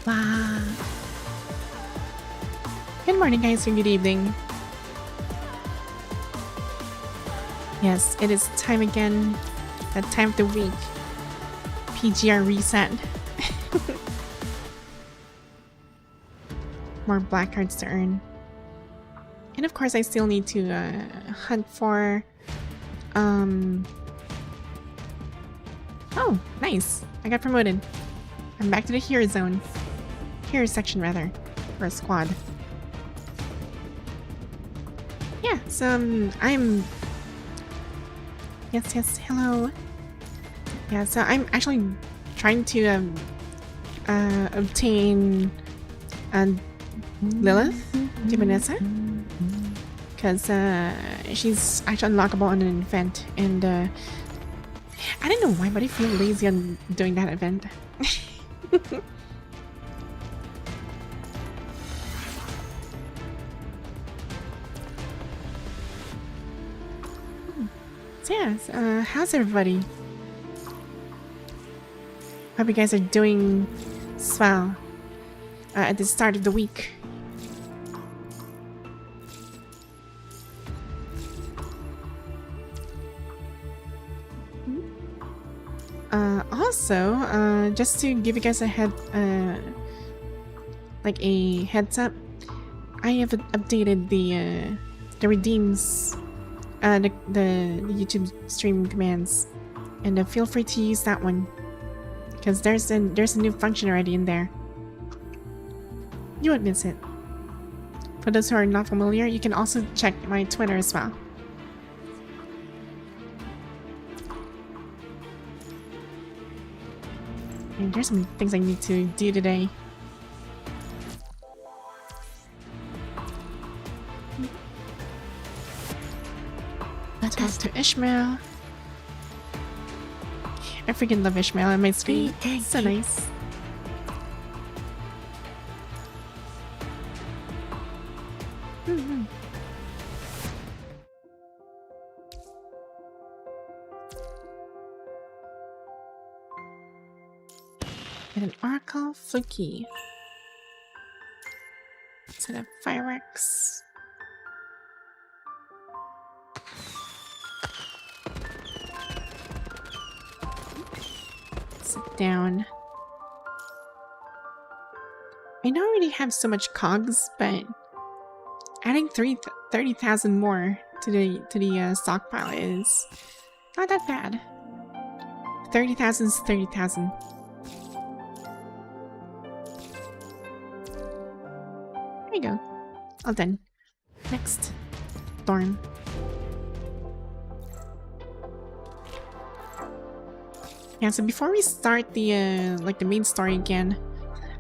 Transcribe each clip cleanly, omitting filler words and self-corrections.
Wow. Good morning, guys, or good evening. Yes, it is time again. That time of the week. PGR reset. More black cards to earn. And of course, I still need to hunt for... Oh, nice. I got promoted. I'm back to the hero zone. Hero section, rather. Or a squad. Yeah, so I'm... Yes, hello. Yeah, so I'm actually trying to obtain Lilith, Vanessa, because she's actually unlockable on an event, and I don't know why, but I feel lazy on doing that event. So yeah, how's everybody? Hope you guys are doing swell at the start of the week. Also, just to give you guys a heads up, I have updated the redeems, the YouTube stream commands, and feel free to use that one, because there's a new function already in there. You won't miss it. For those who are not familiar, you can also check my Twitter as well. And there's some things I need to do today. Let's talk to Ishmael. I freaking love Ishmael on my screen. So nice. And an Oracle Fluky. Set up fireworks. Sit down. I don't already have so much cogs, but adding 30,000 more to the stockpile is not that bad. 30,000 is 30,000. There you go. All done. Next. Storm. Yeah, so before we start the the main story again,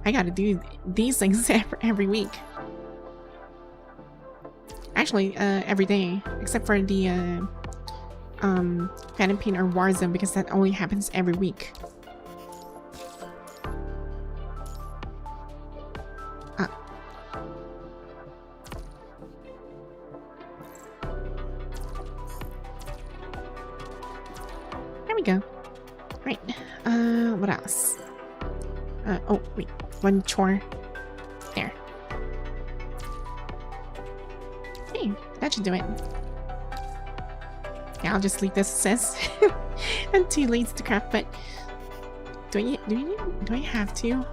I gotta do these things every week. Actually, every day, except for the Phantom Pain or Warzone, because that only happens every week. There we go. Right. What else? Oh, wait. One chore. There. Hey, that should do it. Yeah, I'll just leave this as and 2 leads to craft, but do I have to?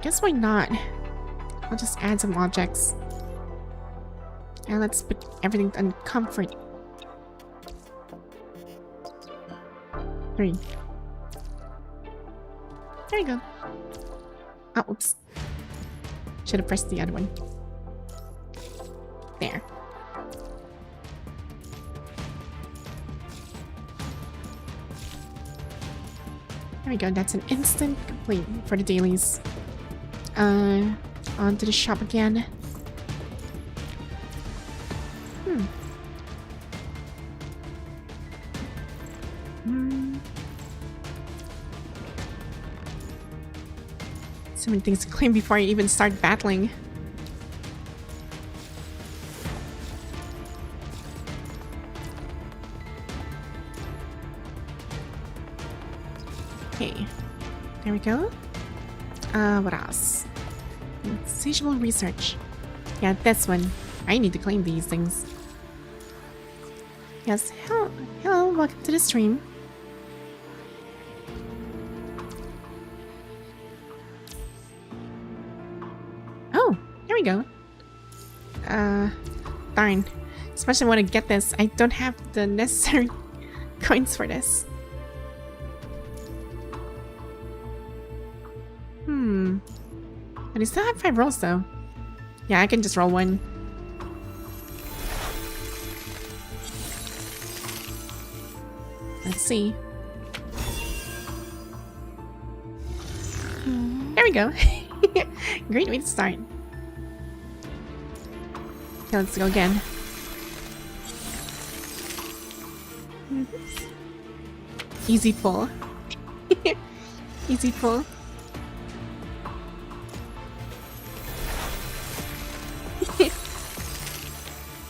Guess why not? I'll just add some objects. And let's put everything on comfort. 3. There you go. Oh, oops. Should have pressed the other one. There. There we go. That's an instant complete for the dailies. On to the shop again. So many things to claim before I even start battling. Okay, There we go. What else? Insatiable research. Yeah, this one. I need to claim these things. Yes, hello, welcome to the stream. Oh, here we go. Darn. Especially when I get this, I don't have the necessary coins for this. But I still have 5 rolls though. Yeah, I can just roll one. Let's see. There we go. Great way to start. Okay, let's go again. Easy pull. Easy pull.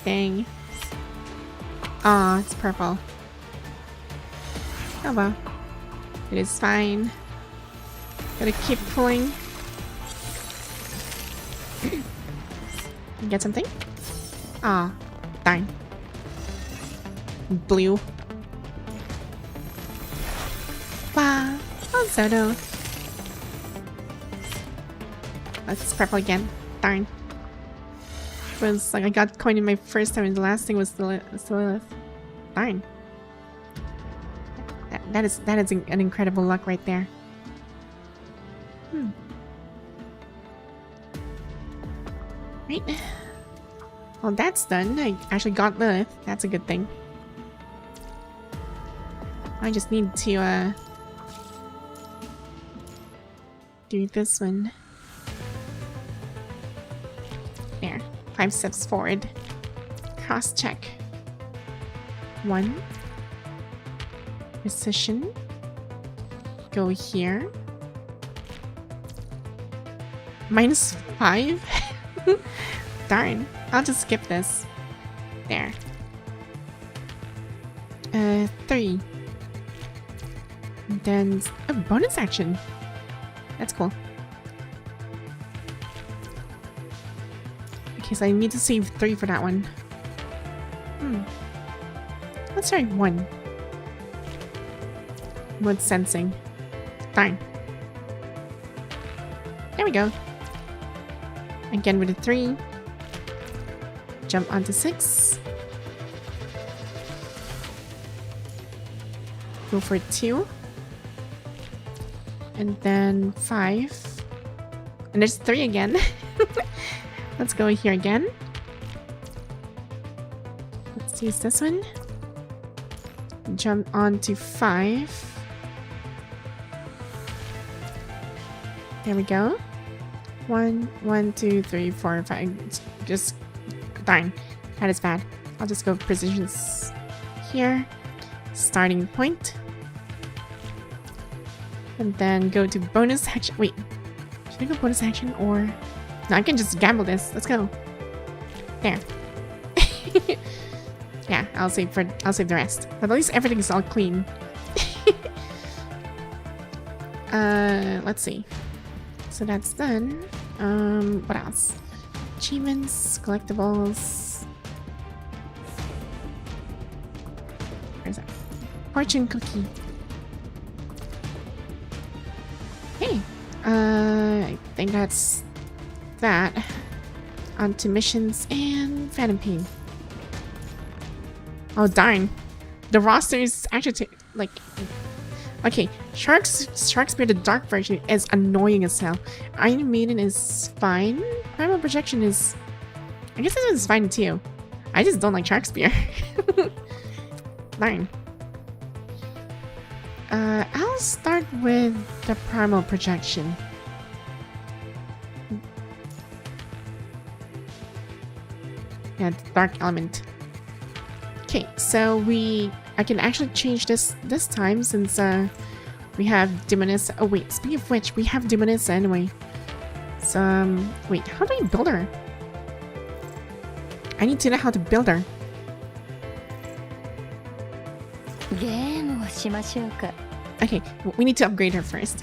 Dang. Aw, it's purple. Oh well. It is fine. Gotta keep pulling. Get something? Aw, darn. Blue. Wow. Oh, Zoto. That's purple again. Darn. It was like I got coin in my first time and the last thing was Lilith. Darn. That is an incredible luck right there. Right. Well, that's done. I actually got Lilith. That's a good thing. I just need to do this one. There. 5 steps forward. Cross check. 1. Precision. Go here. -5? Darn. I'll just skip this. There. 3. And then a bonus action. That's cool. Okay, so I need to save 3 for that one. Let's try 1. Mode sensing. Darn. There we go. Again with a 3. Jump onto 6. Go for 2. And then 5. And there's 3 again. Let's go here again. Let's use this one. Jump onto 5. There we go. 1, 1, 2, 3, 4, 5. Just darn. That is bad. I'll just go precisions here. Starting point. And then go to bonus action. Wait. Should I go bonus action or... No, I can just gamble this. Let's go. There. Yeah, I'll save the rest. But at least everything is all clean. Let's see. So that's done. What else? Achievements, collectibles. Where's that? Fortune cookie. Hey. I think that's that. On to missions and Phantom Pain. Oh darn. The roster is actually like... Okay, Sharkspear the dark version is annoying as hell. Iron Maiden is fine. Primal Projection is... I guess this one's fine too. I just don't like Sharkspear. Darn. I'll start with the Primal Projection. Yeah, the Dark Element. Okay, so I can actually change this time since we have Demonessa. Oh wait, speaking of which, we have Demonessa anyway. So wait, how do I build her? I need to know how to build her. Okay, we need to upgrade her first.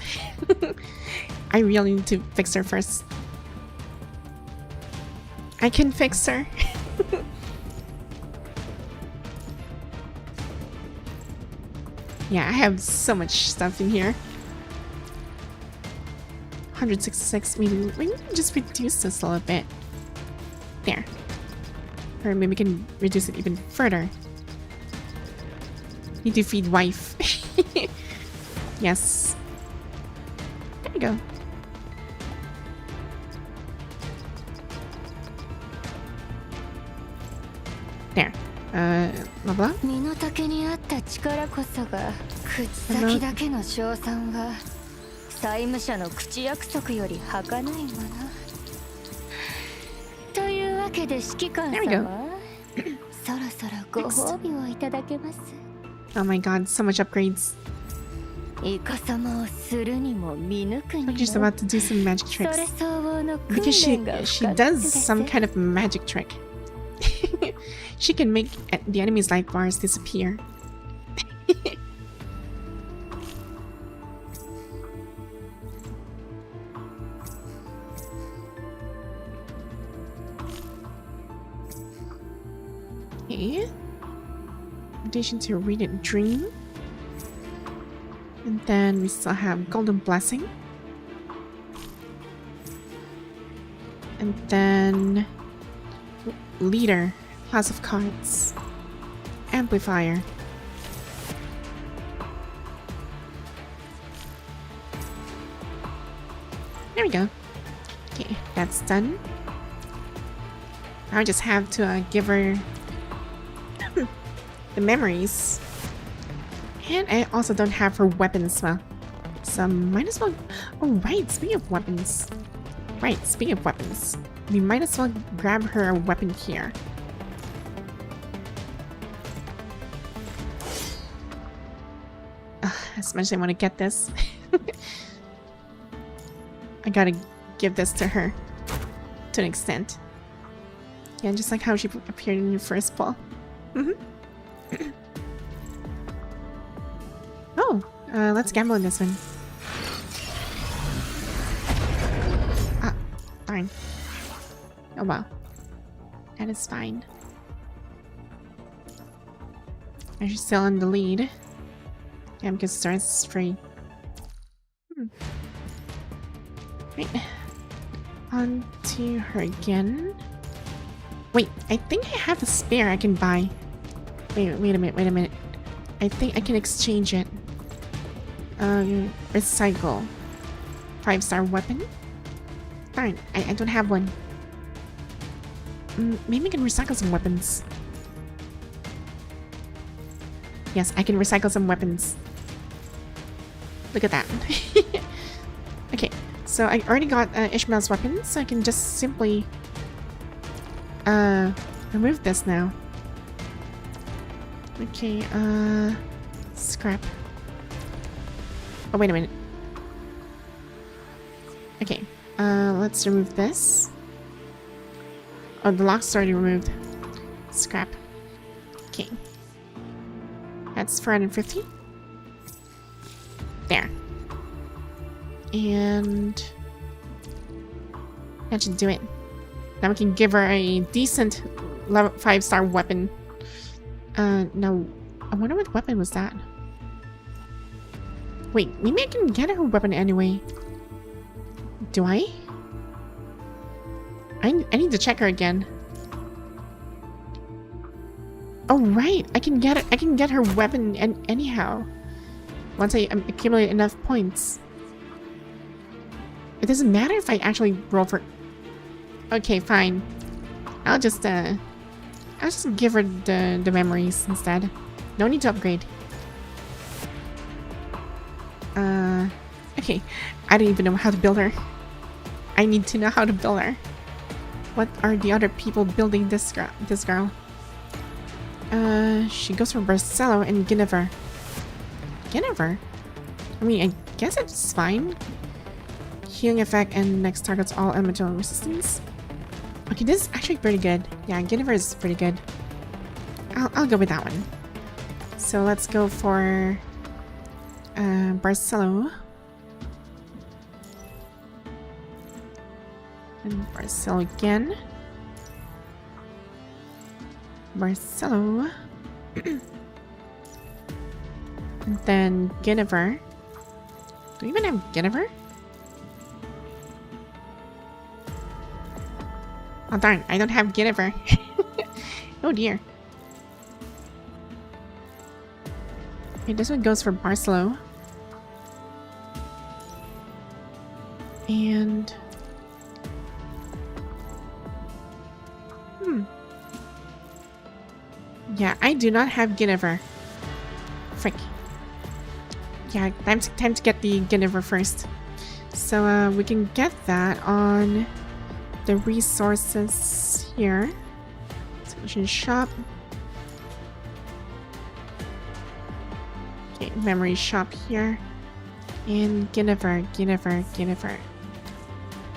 I really need to fix her first. I can fix her. Yeah, I have so much stuff in here. 166. Maybe we can just reduce this a little bit. There. Or maybe we can reduce it even further. Need to feed wife. Yes. There we go. There. Blah blah. 身の丈に合った力こそが口先だけの称賛は債務者の口約束より儚いもの。というわけで指揮官様、そろそろご褒美をいただけます。Oh my god, so much upgrades. イカ様をするにも見抜くにも。I'm just about to do some magic tricks. それ相応の訓 Because 練が she 不可欠 does です。 some kind of magic trick. She can make the enemy's life bars disappear. Okay. Addition to Read It Dream. And then we still have Golden Blessing. And then Leader, Class of Cards, Amplifier. There we go. Okay, that's done. Now I just have to give her the memories. And I also don't have her weapons, well. So might as well... Oh right, speaking of weapons. Right, speaking of weapons. We might as well grab her a weapon here. As much as I want to get this. I gotta give this to her. To an extent. Yeah, just like how she appeared in your first pull. Oh, let's gamble on this one. Ah, darn. Oh well. That is fine. Are you still in the lead? Yeah, because Stars is free. Right. On to her again. Wait, I think I have a spare I can buy. Wait a minute. I think I can exchange it. Recycle. 5-star weapon? Darn, I don't have one. Maybe I can recycle some weapons. Yes, I can recycle some weapons. Look at that. Okay, so I already got Ishmael's weapon, so I can just simply remove this now. Okay, scrap. Oh, wait a minute. Okay, let's remove this. Oh, the lock's already removed. Scrap. Okay. That's 450. There. And that should do it. Now we can give her a decent 5-star weapon. No. I wonder what weapon was that. Wait, maybe I can get her weapon anyway. Do I? I need to check her again. Oh right, I can get her weapon anyhow. Once I accumulate enough points. It doesn't matter if I actually roll for... Okay, fine. I'll just give her the memories instead. No need to upgrade. Okay. I don't even know how to build her. I need to know how to build her. What are the other people building this girl? She goes for Barcelo and Guinevere. Guinevere? I mean, I guess it's fine. Healing effect and next targets all elemental resistance. Okay, this is actually pretty good. Yeah, Guinevere is pretty good. I'll go with that one. So let's go for Barcelo. And Barcelo again. Barcelo. And then Guinevere. Do we even have Guinevere? Oh darn, I don't have Guinevere. Oh dear. Okay, this one goes for Barcelo. And... yeah, I do not have Guinevere. Frick. Yeah, time to get the Guinevere first. So we can get that on the resources here. Solution shop. Okay, memory shop here. And Guinevere.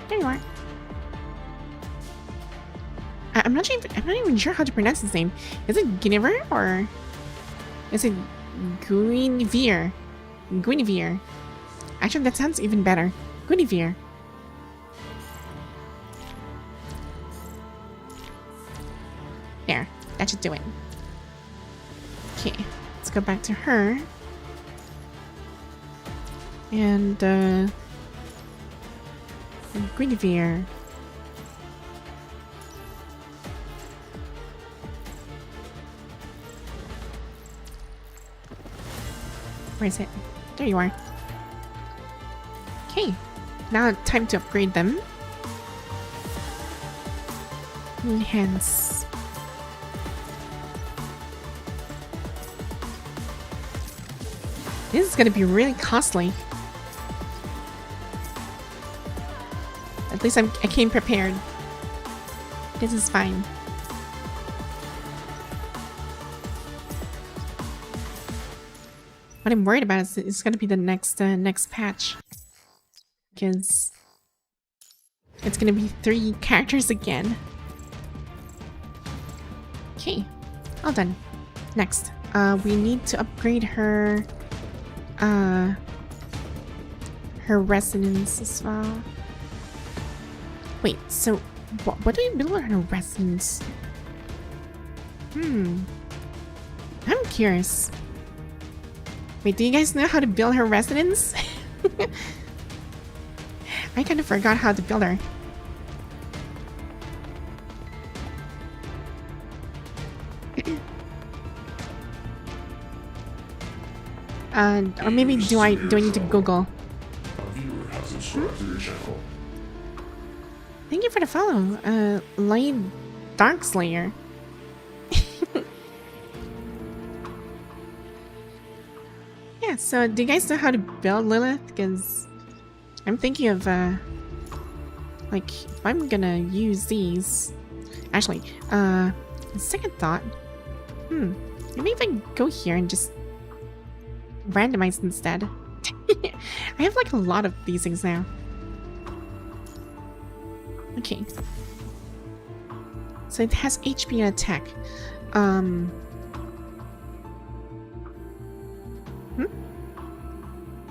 There you are. I'm not even sure how to pronounce his name. Is it Guinevere or is it Guinevere? Guinevere. Actually, that sounds even better. Guinevere. There, that should do it. Okay, let's go back to her. And Guinevere. Where is it? There you are. Okay, now time to upgrade them. Enhance. This is gonna be really costly. At least I came prepared. This is fine. What I'm worried about is it's gonna be the next patch, because it's gonna be 3 characters again. Okay, all done. Next, we need to upgrade her resonance as well. Wait, so what do you build on her resonance? I'm curious. Wait, do you guys know how to build her resonance? I kind of forgot how to build her. Or maybe do I need to Google? Thank you for the follow, Lynne Darkslayer. Yeah, so do you guys know how to build Lilith? Because I'm thinking of, like, if I'm gonna use these... Actually, second thought. Maybe if I go here and just randomize instead. I have, like, a lot of these things now. Okay. So it has HP and attack.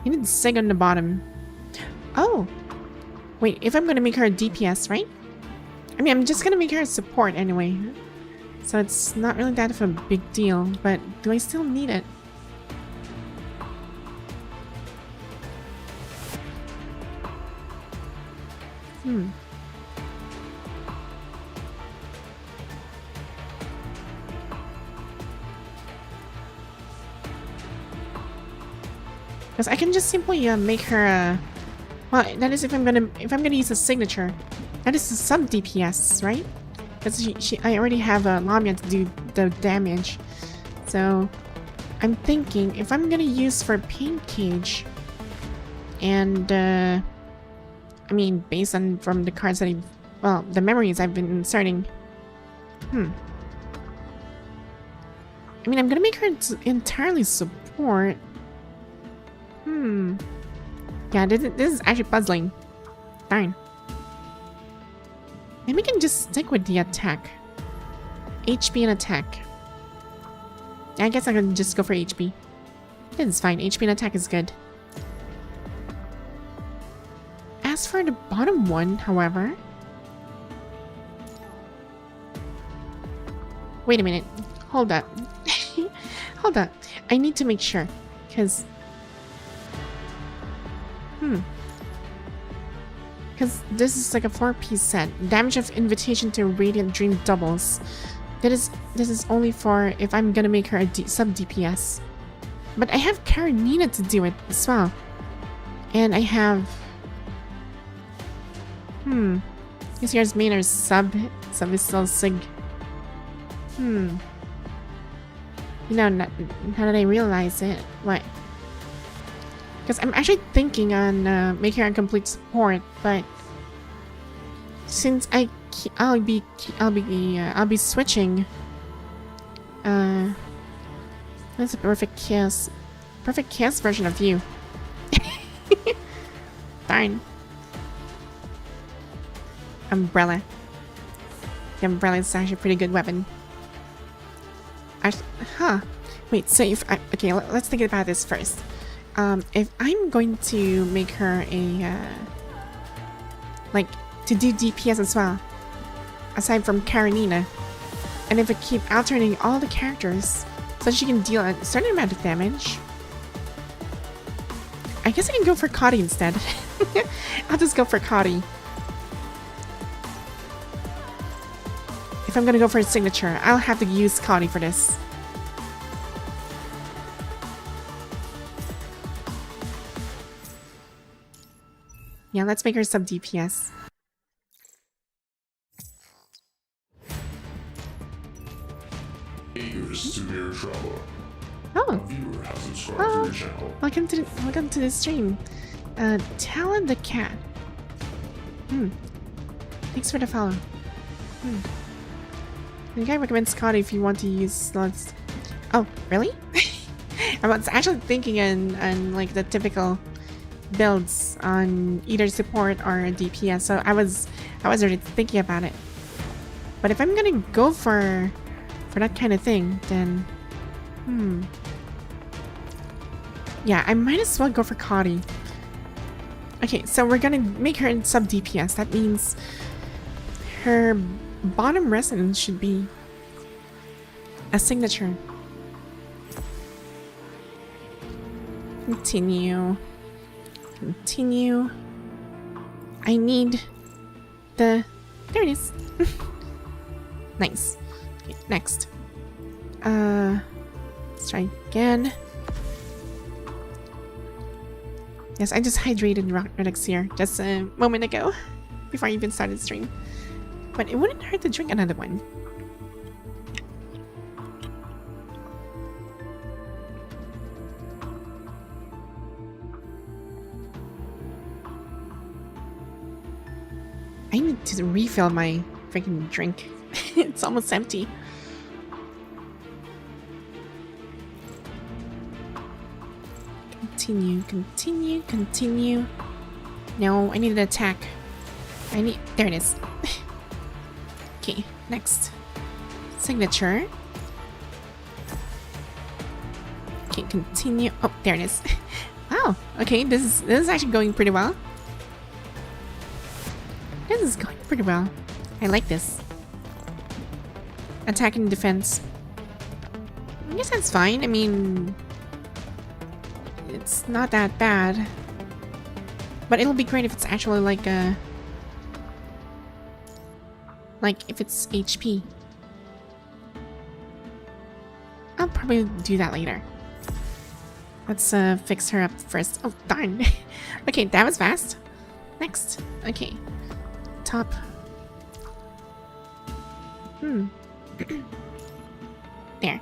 You need Sig on the bottom. Oh! Wait, if I'm gonna make her a DPS, right? I mean, I'm just gonna make her a support anyway. So it's not really that of a big deal, but do I still need it? Because I can just simply make her a... Well, that is if I'm gonna use a signature. That is some DPS, right? Because I already have Lamia to do the damage. So I'm thinking if I'm gonna use for Pain Cage, and I mean based on from the cards that the memories I've been inserting. I mean, I'm gonna make her entirely support. Yeah, this is actually puzzling. Darn. Maybe we can just stick with the attack. HP and attack. I guess I can just go for HP. It's fine. HP and attack is good. As for the bottom one, however... Wait a minute. Hold up. Hold up. I need to make sure. Because... Because this is like a 4-piece set. Damage of invitation to Radiant Dream doubles. This is only for if I'm gonna make her a sub DPS. But I have Karenina to do it as well. And I have... This year's main or sub is still sig. You know, now that I realize it, what? Because I'm actually thinking on making her a complete support, but since I'll be switching. That's a perfect chaos version of you. Darn. Umbrella. The umbrella is actually a pretty good weapon. Wait, so if okay, let's think about this first. If I'm going to make her a like to do DPS as well, aside from Karenina, and if I keep alternating all the characters so she can deal a certain amount of damage, I guess I can go for Cody instead. I'll just go for Cody. If I'm gonna go for a signature, I'll have to use Cody for this. Yeah, let's make her sub DPS. Severe trouble. Oh. A viewer has subscribed to your channel. Welcome to the stream. Talon the cat. Thanks for the follow. The guy recommends Scotty if you want to use slots. Oh, really? I was actually thinking on like the typical builds on either support or DPS, so I was already thinking about it. But if I'm gonna go for that kind of thing, then yeah, I might as well go for Cody. Okay, so we're gonna make her in sub DPS. That means her bottom resonance should be a signature. Continue. I need the... There it is. Nice. Okay, next. Let's try again. Yes, I just hydrated Red Elixir just a moment ago before I even started the stream. But it wouldn't hurt to drink another one. I need to refill my freaking drink. It's almost empty. Continue. No, I need an attack. There it is. Okay, next. Signature. Okay, continue. Oh, there it is. Wow, okay, this is actually going pretty well. This is going pretty well. I like this. Attack and defense. I guess that's fine. I mean, it's not that bad. But it'll be great if it's actually like a... Like, if it's HP. I'll probably do that later. Let's fix her up first. Oh, darn. Okay, that was fast. Next. Okay. Top. There.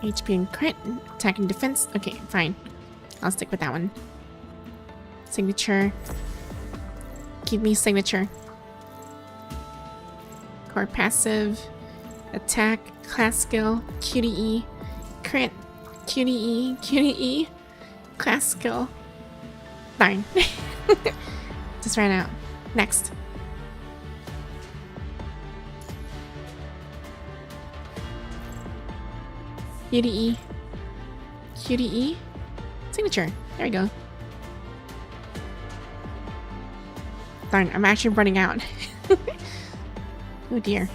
HP and crit. Attack and defense. Okay, fine. I'll stick with that one. Signature. Give me signature. Core passive. Attack. Class skill. QDE. Crit. QDE. Class skill. Darn. Just ran out. Next. QDE. QDE signature. There you go. Darn, I'm actually running out. Oh dear.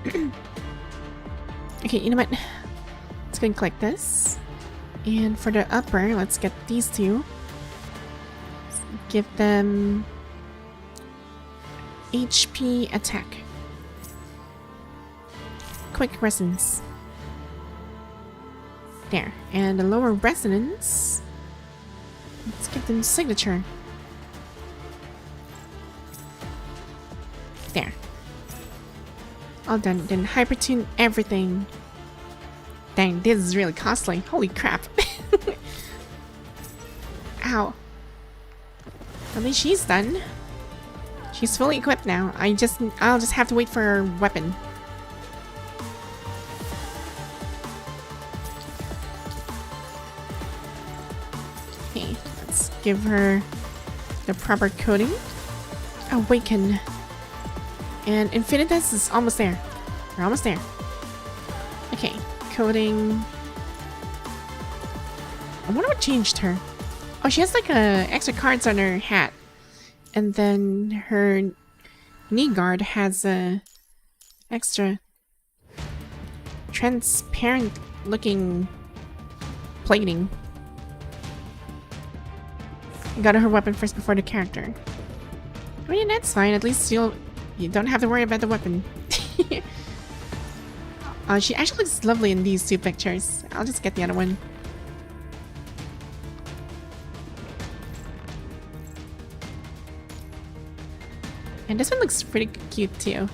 Okay, you know what? Let's go and click this. And for the upper, let's get these two. Let's give them HP attack. Quick resonance. There. And the lower resonance. Let's give them signature. There. All done. Then hypertune everything. Dang, this is really costly. Holy crap. Ow. At least she's done. She's fully equipped now. I'll just have to wait for her weapon. Okay, let's give her the proper coating. Awaken. And Infinitus is almost there. We're almost there. Okay, coding. I wonder what changed her. Oh, she has like extra cards on her hat. And then her knee guard has a extra transparent looking plating. I got her weapon first before the character. I mean, that's fine. At least you don't have to worry about the weapon. She actually looks lovely in these two pictures. I'll just get the other one. And this one looks pretty cute too.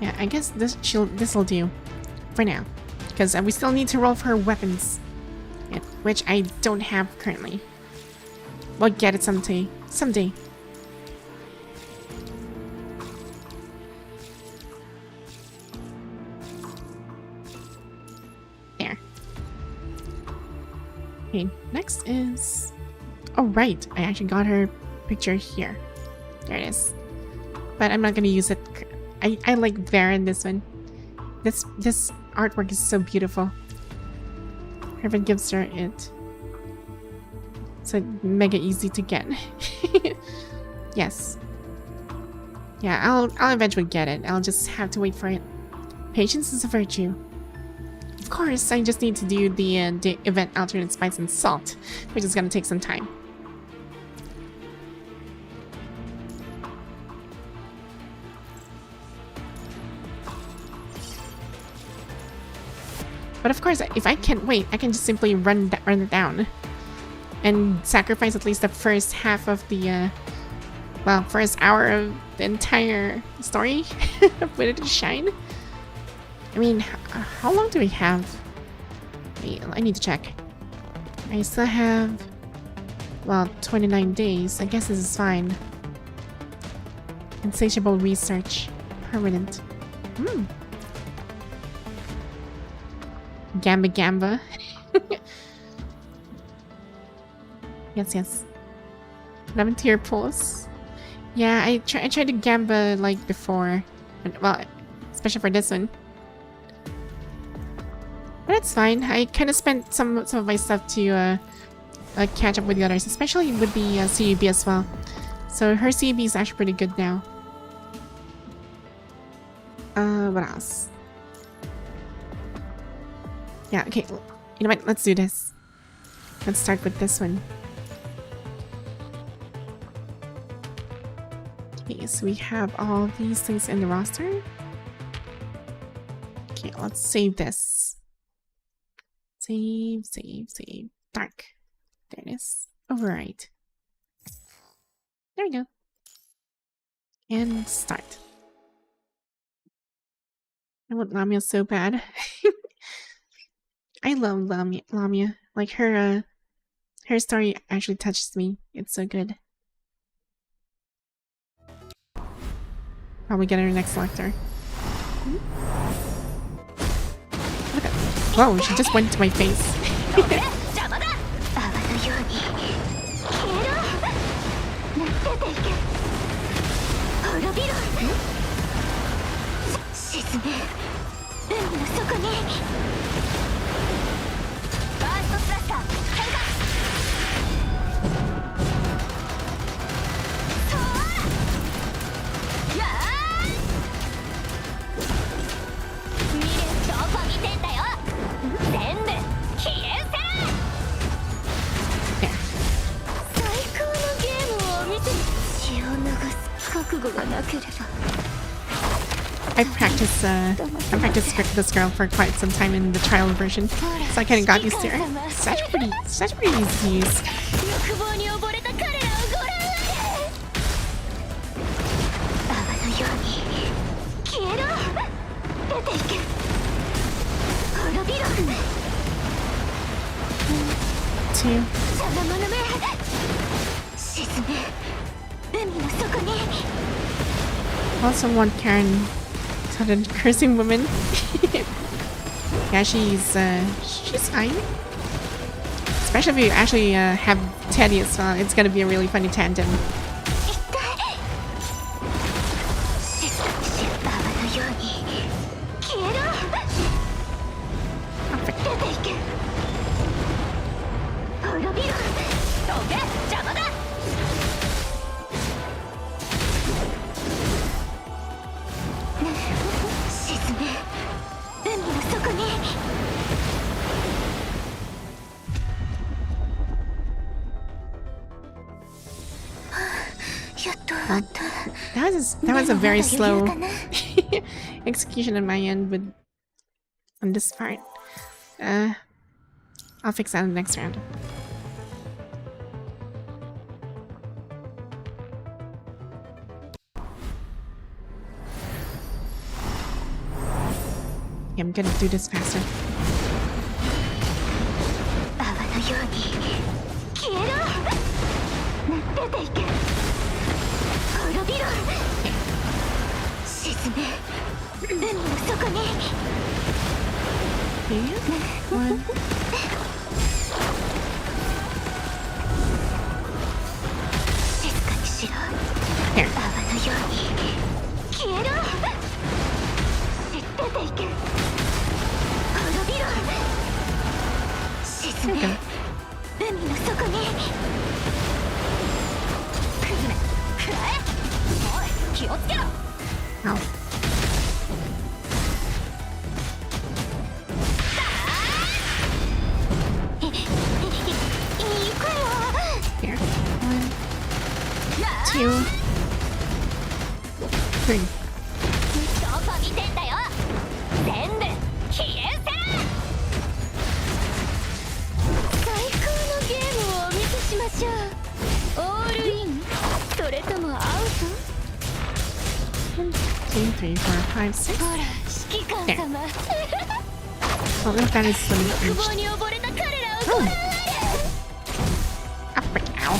Yeah, I guess this'll do for now, because we still need to roll for her weapons, which I don't have currently. We'll get it someday. There. Okay, next is... Oh, right. I actually got her picture here. There it is. But I'm not going to use it. I like Vera in this one. This artwork is so beautiful. Herman gives her it. So mega easy to get. Yes. Yeah, I'll eventually get it. I'll just have to wait for it. Patience is a virtue. Of course, I just need to do the event alternate spice and salt, which is gonna take some time. But of course, if I can't wait, I can just simply run it down. And sacrifice at least the first half of the, well, first hour of the entire story for it to shine. I mean, how long do we have? Wait, I need to check. I still have, well, 29 days. I guess this is fine. Insatiable research. Permanent. Gamba. Yes. 11 tier pulls. Yeah, I tried to Gamba like before. Well, especially for this one. But it's fine. I kind of spent some of my stuff to catch up with the others, especially with the CUB as well. So her CUB is actually pretty good now. What else? Yeah, okay. You know what? Let's do this. Let's start with this one. Okay, so we have all these things in the roster. Okay, let's save this. Save. Dark. There it is. Override. There we go. And start. I want Lamia so bad. I love Lamia. Like her story actually touches me. It's so good. Probably get her next selector. Look at, whoa, she just went to my face. I practiced this girl for quite some time in the trial version, so I kind of got used to her. Such pretty easy to use. Two. Also want Karen, sort of cursing woman. Yeah, she's fine. Especially if you actually have Teddy as well, it's gonna be a really funny tandem. That was a very slow execution on my end with on this part. I'll fix that in the next round. Yeah, I'm gonna do this faster. One. Here. Ow. Here. One. Two. Three. One, two, three, four, five, six. There. Oh, look, that is some Oh. Up and ow.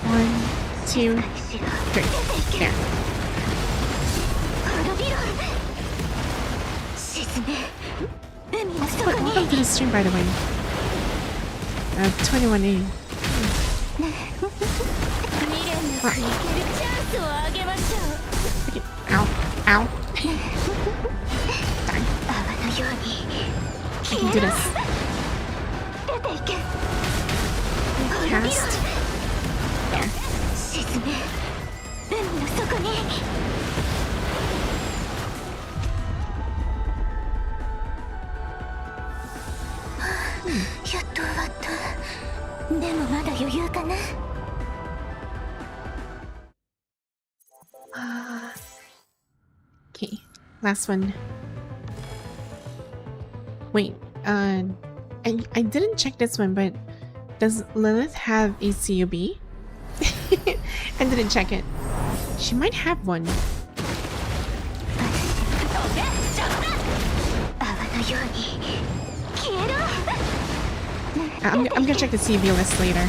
One, two, three. There. Welcome to the stream, by the way. 21A. Ow. Ow. Darn. I can do this. Cast. There. Okay, last one. Wait, I didn't check this one, but does Lilith have a CUB? I didn't check it. She might have one. I'm gonna check the CV list later.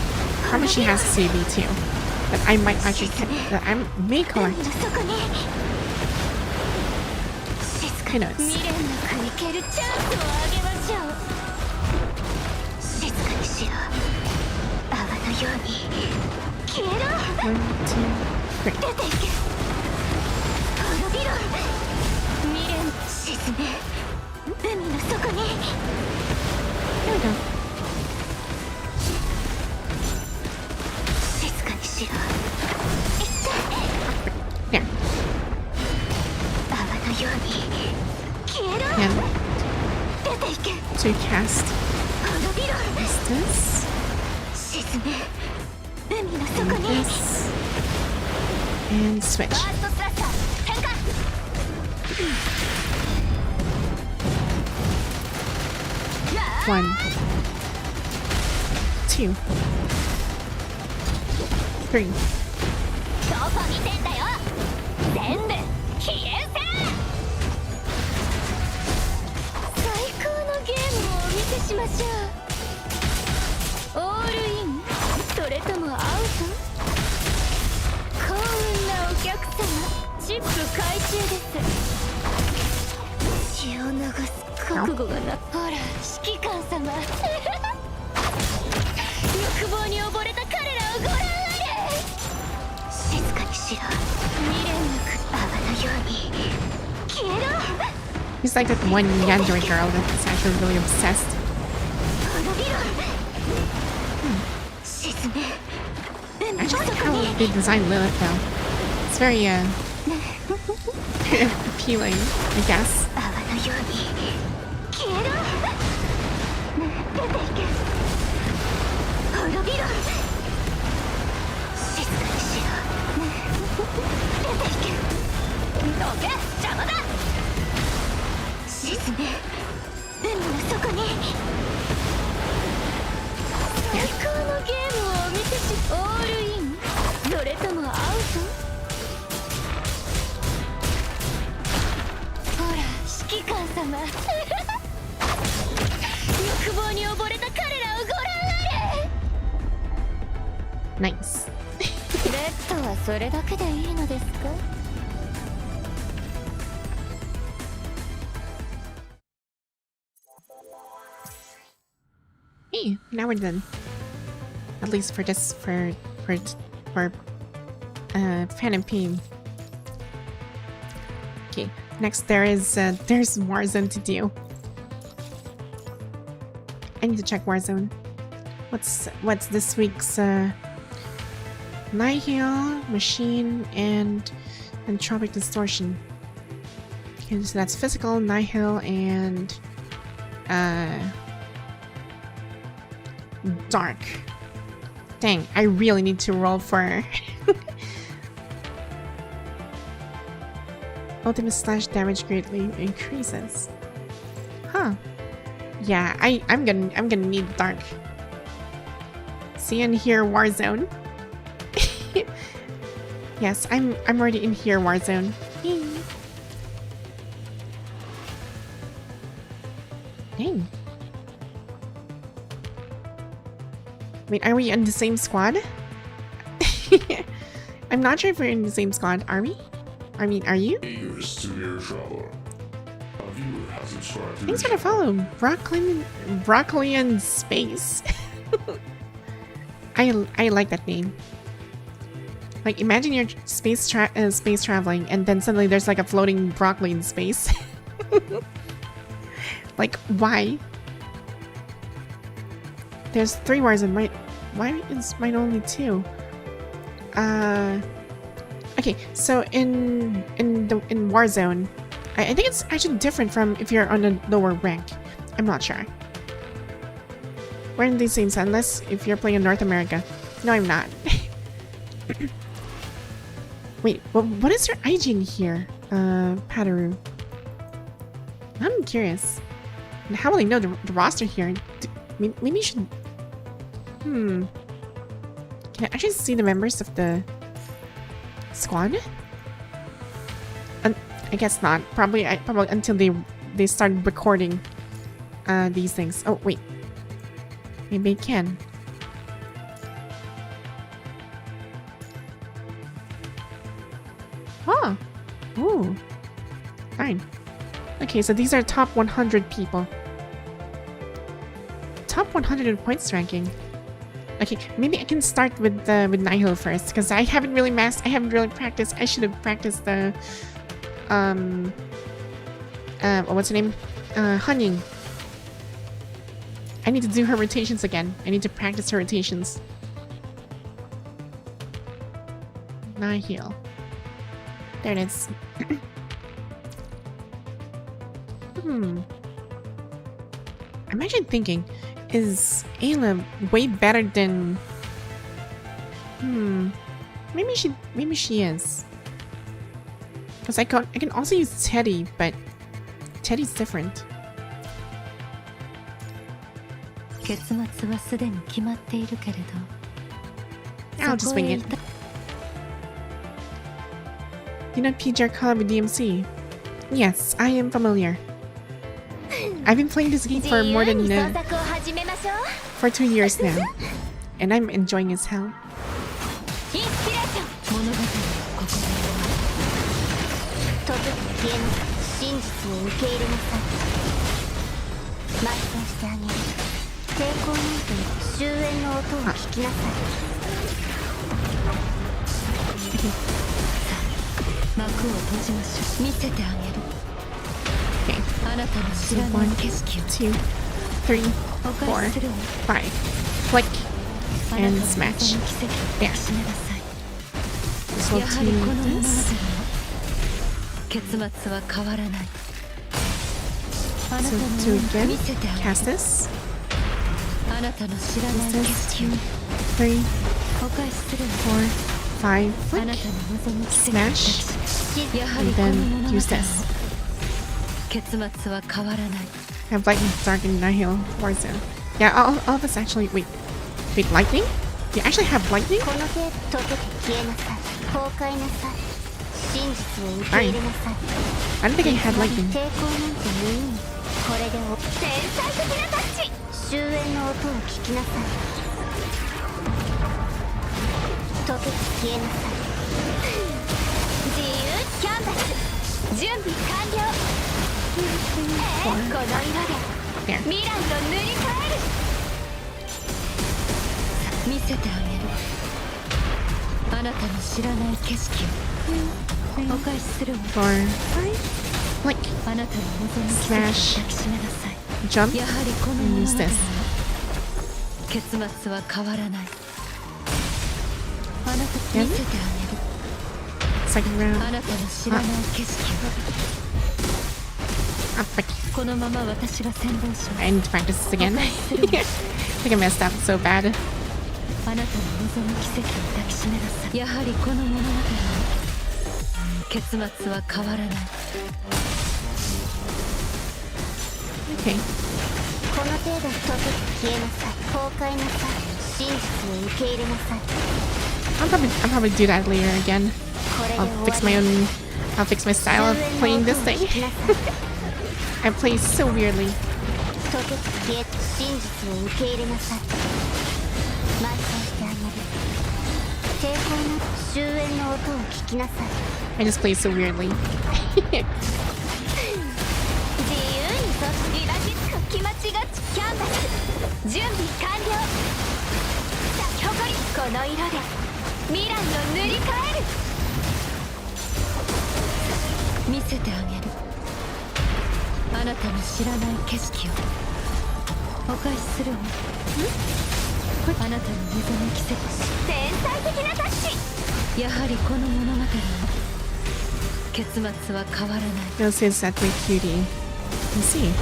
Probably she has a CV too. That I might actually that I may collect. Who knows? 未練なくいけるチャンスをあげましょう。静かにしろ。泡のように消えろ。 1, 2, 3. 出ていけ。滅びろ。未練沈め。海の底に。 There we go. 静かにしろ。行って。 There. 泡のように消えろ。 And 出ていけ。 to cast 滅びろ。 this 沈め。海の底 and に。 this and switch. ファーストスラッシャー展開。 1, 2, 3. どこ見てんだよ。全部消えせ。最高のゲームをお見せしましょう。オールインそれともアウト。幸運なお客様、チップ回収です。血を流す覚悟がな。ほら指揮官様。欲望に溺れた彼らをご覧あれ。静かにしろ。未練なく泡のように消えろ。 He's like that one Yandere girl that's actually really obsessed. 滅びろ。沈め。海の I just 底 like how に。 they designed Lilith though. It's very appealing, I guess. 泡のように消えろ。出ていけ。滅びろ。静かにしろ。出ていけ。どけ、邪魔だ。沈め。海の底に。最高のゲームをお見せし。オールインそれともアウト。ほら指揮官様。欲望に溺れた彼らをご覧あれ。 Nice. レッドはそれだけでいいのですか。 Hey, now we're done. At least for this, for Phantom Pain. Okay, next there's Warzone to do. I need to check Warzone. What's this week's Nihil, Machine, and Entropic Distortion. Okay, so that's Physical, Nihil, and Dark. Dang, I really need to roll for ultimate slash damage greatly increases. Huh. Yeah, I'm gonna need Dark. See in here, Warzone. Yes, I'm already in here, Warzone. Dang. Wait, are we in the same squad? I'm not sure if we're in the same squad. Are we? I mean, are you? Eagers to hear trouble. A viewer has subscribed to Thanks the for the follow, Broccolian Space. I like that name. Like, imagine you're space traveling, and then suddenly there's like a floating broccoli in space. Like, why? There's 3 wars in mine. Why is mine only 2? Okay, so in Warzone, I think it's actually different from if you're on a lower rank. I'm not sure. We're in the same set, unless if you're playing in North America. No, I'm not. Wait, what is your IG in here, Padaru? I'm curious. And how will I know the roster here? Maybe you should... Can I actually see the members of the squad? I guess not. Probably until they start recording these things. Oh, wait. Maybe it can. Oh. Ooh. Fine. Okay, so these are top 100 people. Top 100 in points ranking. Okay, maybe I can start with Nihil first, because I haven't really practiced. I should have practiced the what's her name? Hunying. I need to do her rotations again. I need to practice her rotations. Nihil. There it is. I'm actually thinking, is Ayla way better than... Maybe she is. Because I can also use Teddy, but Teddy's different. I'll just wing it. You know PJ Club with DMC? Yes, I am familiar. I've been playing this game for more than for 2 years now, and I'm enjoying as hell. Okay. So 1, 2, 3, 4, 5. Flick and smash. There. So 2 this. So 2 again. Cast this. This 2, 3, 4, 5. Flick. Smash. And then use this. Have lightning, dark, and Nihil Warzone. Yeah, all of us actually. Wait, lightning? You actually have lightning? Fine. I don't think I had lightning. There. Four, 5. Flick. Smash. Jump. And use this. Again. Second round. Flick. I need to practice this again. I think I messed up so bad. Okay. I'll probably do that later again. I'll fix my style of playing this thing. I play so weirdly. I just play so weirdly. This is that way cutie. You see.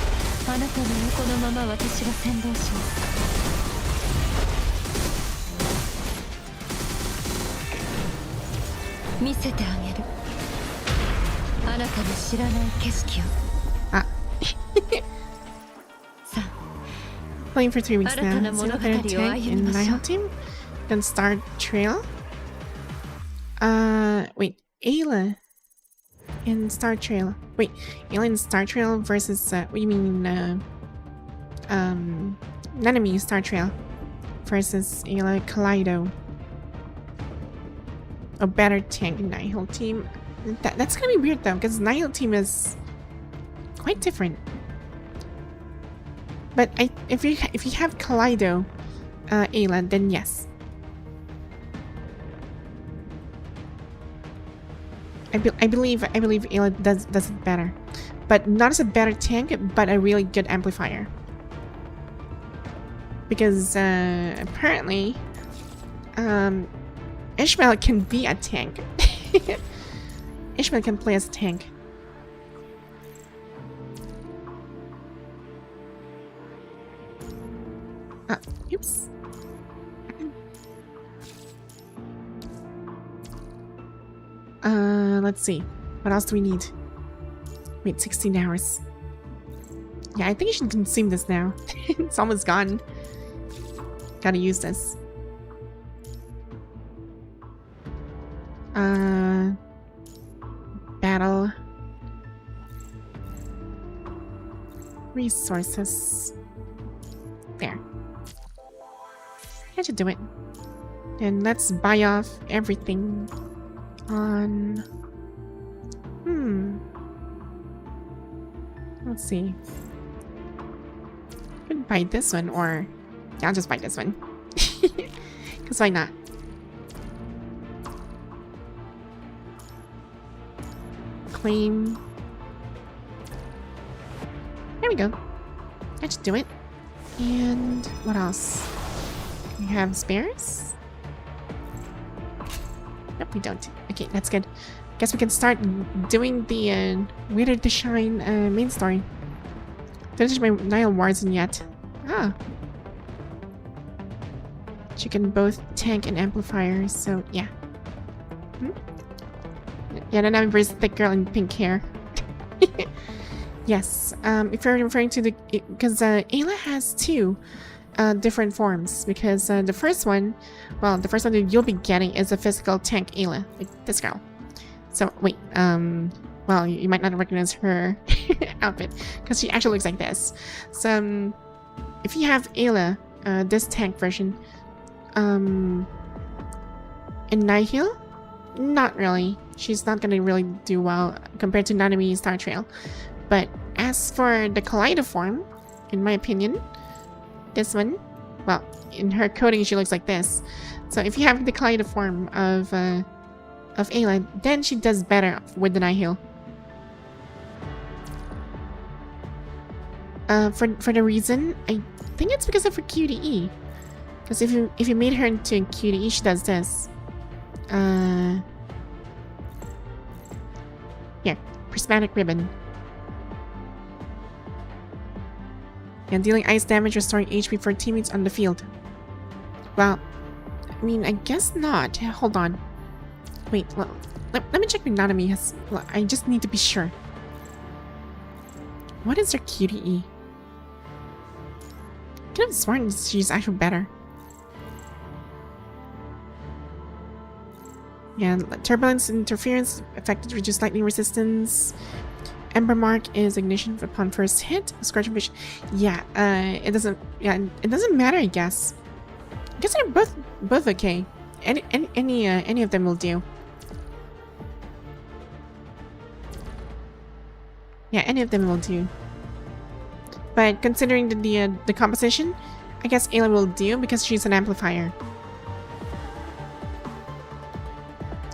Playing for 3 weeks now. Single player tank in Nihil team. Then start trail. Wait, Ayla in Star Trail. Wait, Ayla in Star Trail versus what do you mean? Nanami Star Trail versus Ayla Kaleido. A better tank Nihil team. That's gonna be weird though, because Nihil team is quite different. But if you have Kaleido, Ayla, then yes. I believe Ayla does it better, but not as a better tank, but a really good amplifier. Because apparently, Ishmael can be a tank. Ishmael can play as a tank. Oops. Let's see. What else do we need? Wait, 16 hours. Yeah, I think I should consume this now. It's almost gone. Gotta use this. Battle. Resources. There. That should do it. And let's buy off everything on... Let's see. I could buy this one, or... Yeah, I'll just buy this one. Because why not? Claim. There we go. That should do it. And what else? We have spares? Nope, we don't. Okay, that's good. Guess we can start doing the Waited to Shine main story. Don't touch my Nile Warden yet. Ah. She can both tank and amplifier, so yeah. Yeah, then I'm versus thick girl in pink hair. Yes, if you're referring to the... Because Ayla has two different forms. Because the first one... Well, the first one that you'll be getting is a physical tank Ayla. Like this girl. So, wait, well, you might not recognize her outfit, because she actually looks like this. So, if you have Ayla, this tank version, in Nihil, not really. She's not gonna really do well compared to Nanami Star Trail. But as for the Kaleido form, in my opinion, this one, well, in her coding, she looks like this. So, if you have the Kaleido form of Ayla, then she does better with the Nihil. For the reason, I think it's because of her QTE. Because if you made her into QTE, she does this. Here, prismatic ribbon. And dealing ice damage, restoring HP for teammates on the field. Well, I mean, I guess not. Hold on. Wait, well, let me check if Nanami has... Well, I just need to be sure. What is her QTE? I could have sworn she's actually better. Yeah, turbulence interference affected reduced lightning resistance. Ember mark is ignition upon first hit. Scorching vision. Yeah, it doesn't. Yeah, it doesn't matter. I guess. I guess they're both okay. Any of them will do. Yeah, any of them will do. But considering the composition, I guess Ayla will do because she's an amplifier.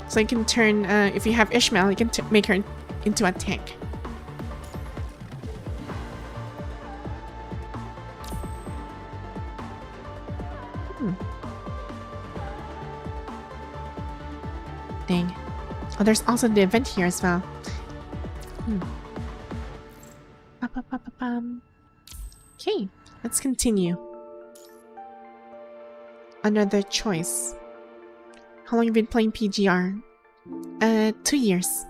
So you can turn, if you have Ishmael, you can make her into a tank. Dang. Oh, there's also the event here as well. Okay, let's continue. Another choice. How long have you been playing PGR? 2 years.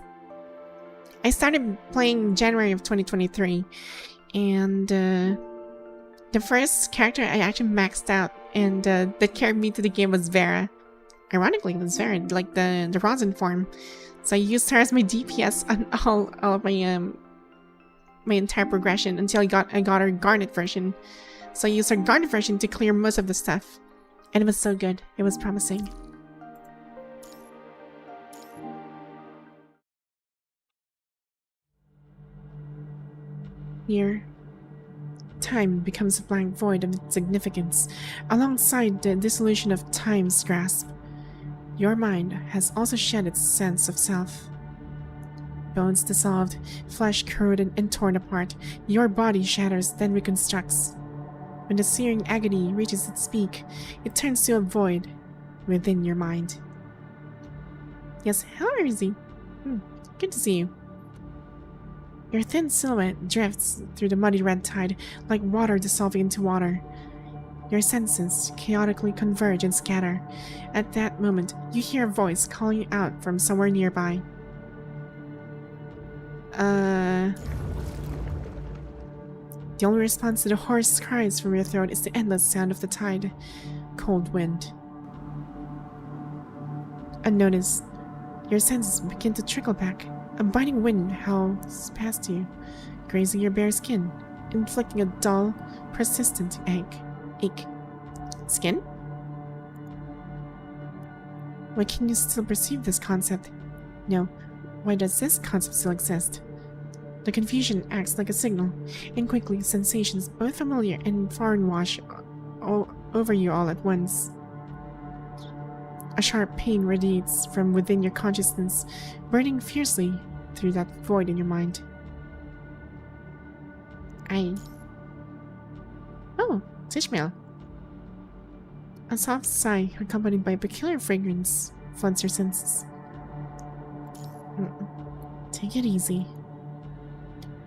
I started playing January of 2023, and the first character I actually maxed out and that carried me to the game was Vera. Ironically, it was Vera, like the Rosin form. So I used her as my DPS on all of my my entire progression until I got her Garnet version. so I used her garden version to clear most of the stuff. And it was so good. It was promising. Here, time becomes a blank void of significance, alongside the dissolution of time's grasp. Your mind has also shed its sense of self. Bones dissolved, flesh corroded and torn apart, your body shatters, then reconstructs. When the searing agony reaches its peak, it turns to a void within your mind. Yes, hello, Rizzy. Good to see you. Your thin silhouette drifts through the muddy red tide like water dissolving into water. Your senses chaotically converge and scatter. At that moment, you hear a voice calling you out from somewhere nearby. The only response to the hoarse cries from your throat is the endless sound of the tide. Cold wind. Unnoticed, your senses begin to trickle back. A biting wind howls past you, grazing your bare skin, inflicting a dull, persistent ache. Skin? Why can you still perceive this concept? No, why does this concept still exist? The confusion acts like a signal, and quickly sensations both familiar and foreign wash over you all at once. A sharp pain radiates from within your consciousness, burning fiercely through that void in your mind. Oh, it's Ishmael. A soft sigh accompanied by a peculiar fragrance floods your senses. Take it easy.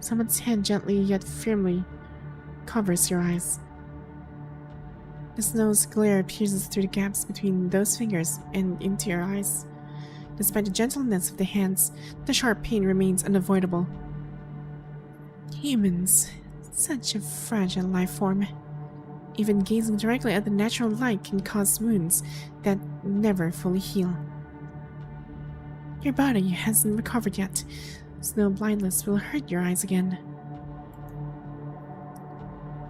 Someone's hand gently yet firmly covers your eyes. The snow's glare pierces through the gaps between those fingers and into your eyes. Despite the gentleness of the hands, the sharp pain remains unavoidable. Humans, such a fragile life form. Even gazing directly at the natural light can cause wounds that never fully heal. Your body hasn't recovered yet. Snow blindness will hurt your eyes again.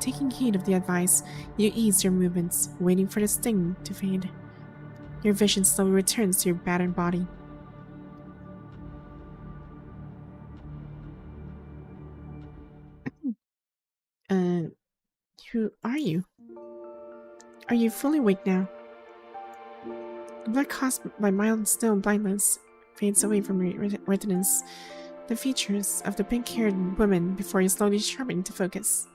Taking heed of the advice, you ease your movements, waiting for the sting to fade. Your vision slowly returns to your battered body. Who are you? Are you fully awake now? The blood caused by mild snow blindness fades away from your retinas, the features of the pink-haired woman before you slowly sharpen into focus.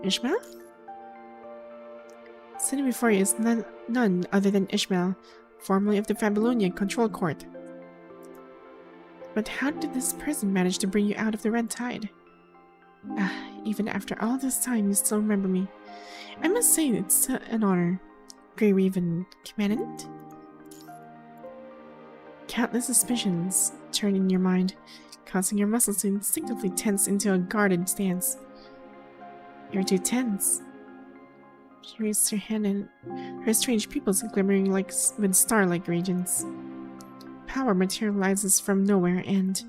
Ishmael? Sitting before you is none other than Ishmael, formerly of the Babylonian Control Court. But how did this person manage to bring you out of the red tide? Even after all this time, you still remember me. I must say it's an honor. Grey Raven Commandant? Countless suspicions turn in your mind, causing your muscles to instinctively tense into a guarded stance. You're too tense. She raised her hand and her strange pupils glimmering like with star-like regions. Power materializes from nowhere and,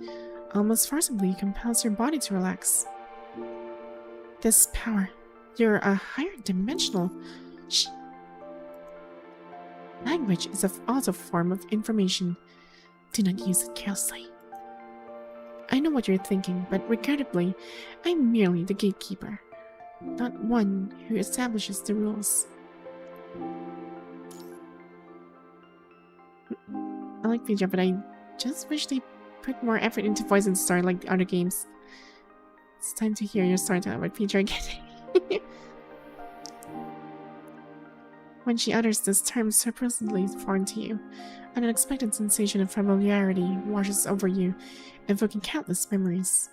almost forcibly, compels your body to relax. This power, you're a higher dimensional. Language is also a form of information. Do not use it carelessly. I know what you're thinking, but regrettably, I'm merely the gatekeeper, not one who establishes the rules. I like VTuber, but I just wish they put more effort into voice and story like the other games. It's time to hear your storytelling about VTuber again. When she utters this term supposedly foreign to you, an unexpected sensation of familiarity washes over you, evoking countless memories.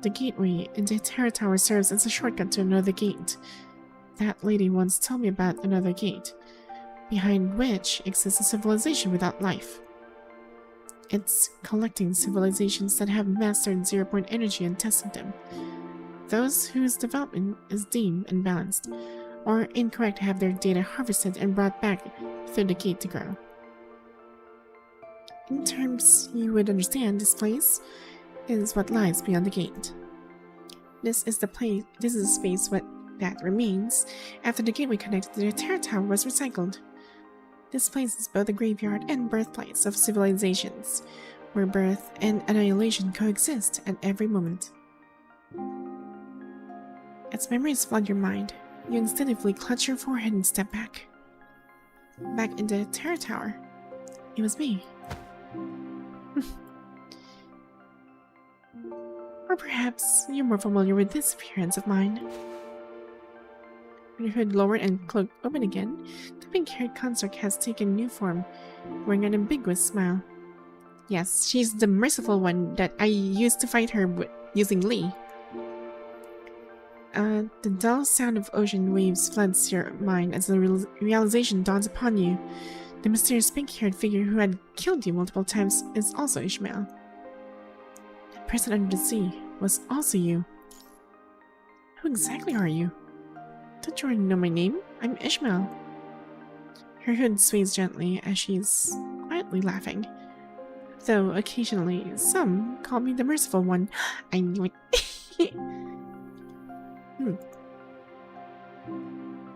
The gateway into Terra Tower serves as a shortcut to another gate. That lady once told me about another gate, behind which exists a civilization without life. It's collecting civilizations that have mastered zero-point energy and testing them. Those whose development is deemed unbalanced or incorrect to have their data harvested and brought back through the gate to grow. In terms you would understand, this place is what lies beyond the gate. This is a space that remains after the gateway connected to the Terra Tower was recycled. This place is both a graveyard and birthplace of civilizations, where birth and annihilation coexist at every moment. As memories flood your mind, you instinctively clutch your forehead and step back. Back in the Terra Tower. It was me. Or perhaps you're more familiar with this appearance of mine. When your hood lowered and cloak open again, the pink-haired construct has taken new form, wearing an ambiguous smile. Yes, she's the merciful one that I used to fight her with using Lee. The dull sound of ocean waves floods your mind as the realization dawns upon you. The mysterious pink-haired figure who had killed you multiple times is also Ishmael. The person under the sea was also you. Who exactly are you? Don't you already know my name? I'm Ishmael. Her hood sways gently as she's quietly laughing. Though occasionally some call me the merciful one. I knew it.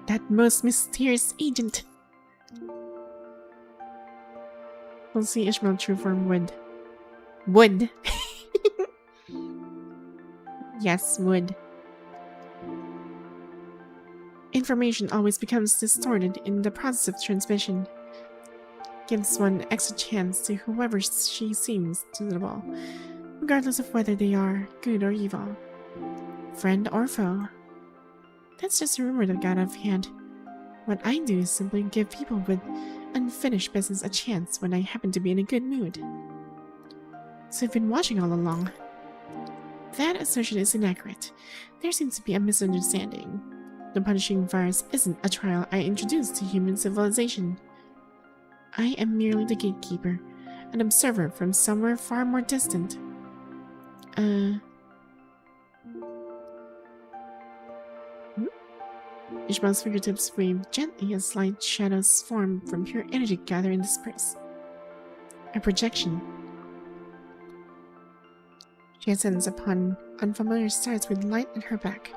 That most mysterious agent. We'll see Ishmael true form would. Would. Yes, would. Information always becomes distorted in the process of transmission. Gives one extra chance to whoever she seems suitable, regardless of whether they are good or evil, friend or foe. That's just a rumor that got out of hand. What I do is simply give people with unfinished business a chance when I happen to be in a good mood. So you've been watching all along. That assertion is inaccurate. There seems to be a misunderstanding. The punishing virus isn't a trial I introduced to human civilization. I am merely the gatekeeper, an observer from somewhere far more distant. Ishmael's fingertips wave gently as light shadows form from pure energy gather in the space. A projection. She ascends upon unfamiliar stars with light at her back,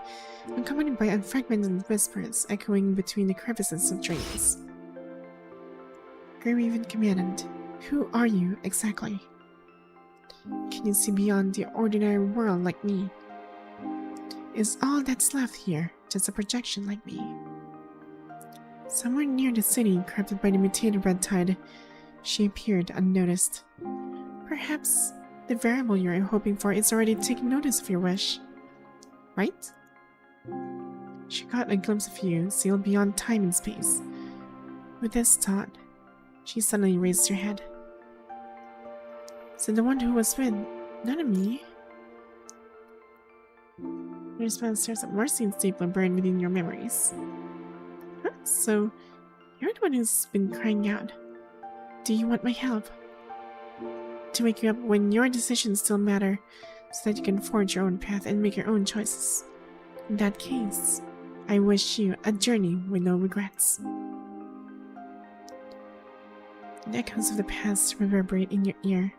accompanied by unfragmented whispers echoing between the crevices of dreams. Grim Commandant, who are you exactly? Can you see beyond the ordinary world like me? Is all that's left here just a projection like me? Somewhere near the city, corrupted by the mutated red tide, she appeared unnoticed. Perhaps the variable you're hoping for is already taking notice of your wish, right? She caught a glimpse of you, sealed beyond time and space. With this thought, she suddenly raised her head. So the one who was with NONONO? Your smile stirs up more scenes deeply burned within your memories. Huh? So, you're the one who's been crying out. Do you want my help? To wake you up when your decisions still matter, so that you can forge your own path and make your own choices. In that case, I wish you a journey with no regrets. The echoes of the past reverberate in your ear,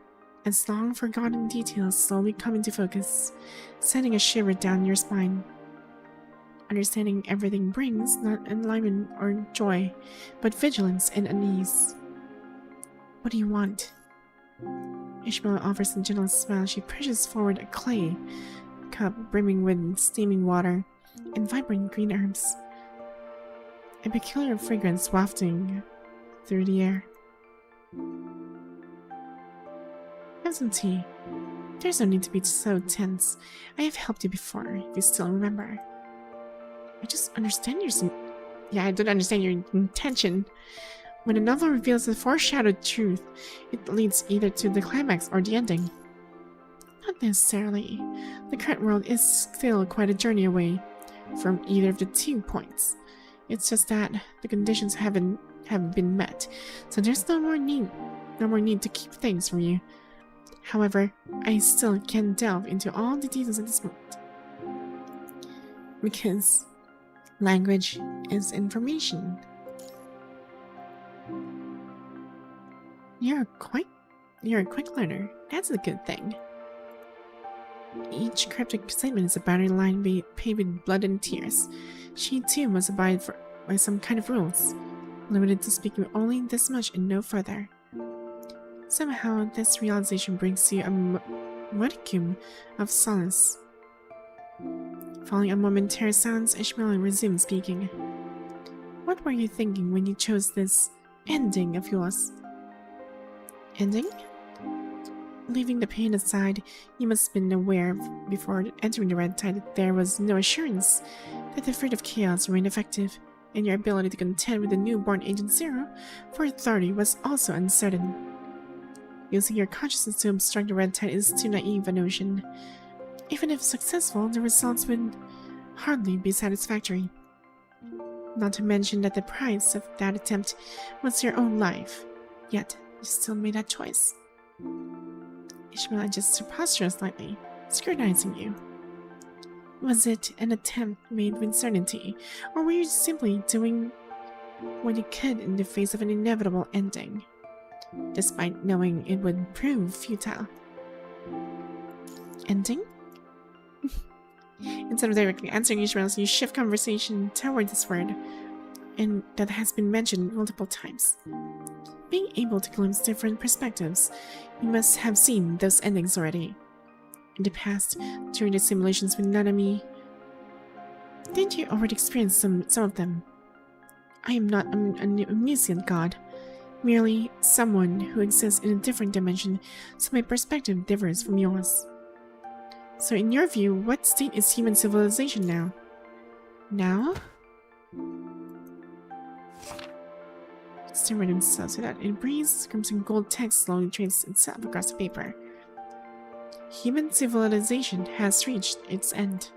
as long-forgotten details slowly come into focus, sending a shiver down your spine. Understanding everything brings not enlightenment or joy, but vigilance and unease. What do you want? Ishmael offers a gentle smile. She pushes forward a clay cup brimming with steaming water and vibrant green herbs. A peculiar fragrance wafting through the air. Have some tea. There's no need to be so tense. I have helped you before, if you still remember. I just understand I don't understand your intention. When a novel reveals a foreshadowed truth, it leads either to the climax or the ending. Not necessarily. The current world is still quite a journey away from either of the 2 points. It's just that the conditions haven't been met, so there's no more need to keep things from you. However, I still can delve into all the details at this moment. Because language is information. You're a quick learner. That's a good thing. Each cryptic statement is a boundary line paved with blood and tears. She too must abide by some kind of rules, limited to speaking only this much and no further. Somehow, this realization brings you a modicum of solace. Following a momentary silence, Ishmael resumed speaking. What were you thinking when you chose this ending of yours? Ending? Leaving the pain aside, you must have been aware before entering the Red Tide that there was no assurance that the Fruit of Chaos remained effective, and your ability to contend with the newborn Agent Zero for authority was also uncertain. Using your consciousness to obstruct the Red Tide is too naive a notion. Even if successful, the results would hardly be satisfactory. Not to mention that the price of that attempt was your own life. Yet, you still made that choice. Ishmael adjusts her posture slightly, scrutinizing you. Was it an attempt made with certainty, or were you simply doing what you could in the face of an inevitable ending, despite knowing it would prove futile? Ending? Instead of directly answering Ishmael, you shift conversation toward this word, and that has been mentioned multiple times. Being able to glimpse different perspectives, you must have seen those endings already. In the past, during the simulations with NONONO, didn't you already experience some of them? I am not an omniscient god, merely someone who exists in a different dimension, so my perspective differs from yours. So in your view, what state is human civilization now? Now? Stimulate himself so that it breathes, crimson gold text slowly traces itself across the paper. Human civilization has reached its end.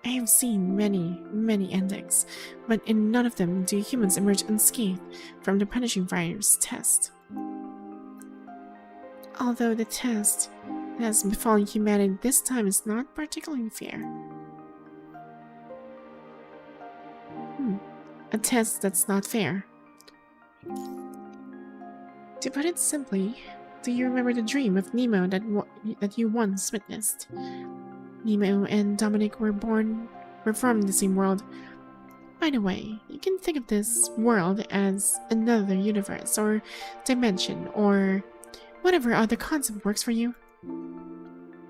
I have seen many, many endings, but in none of them do humans emerge unscathed from the punishing fire's test. Although the test that has befallen humanity this time is not particularly fair. A test that's not fair. To put it simply, do you remember the dream of Nemo that you once witnessed? Nemo and Dominic were from the same world. By the way, you can think of this world as another universe or dimension or whatever other concept works for you.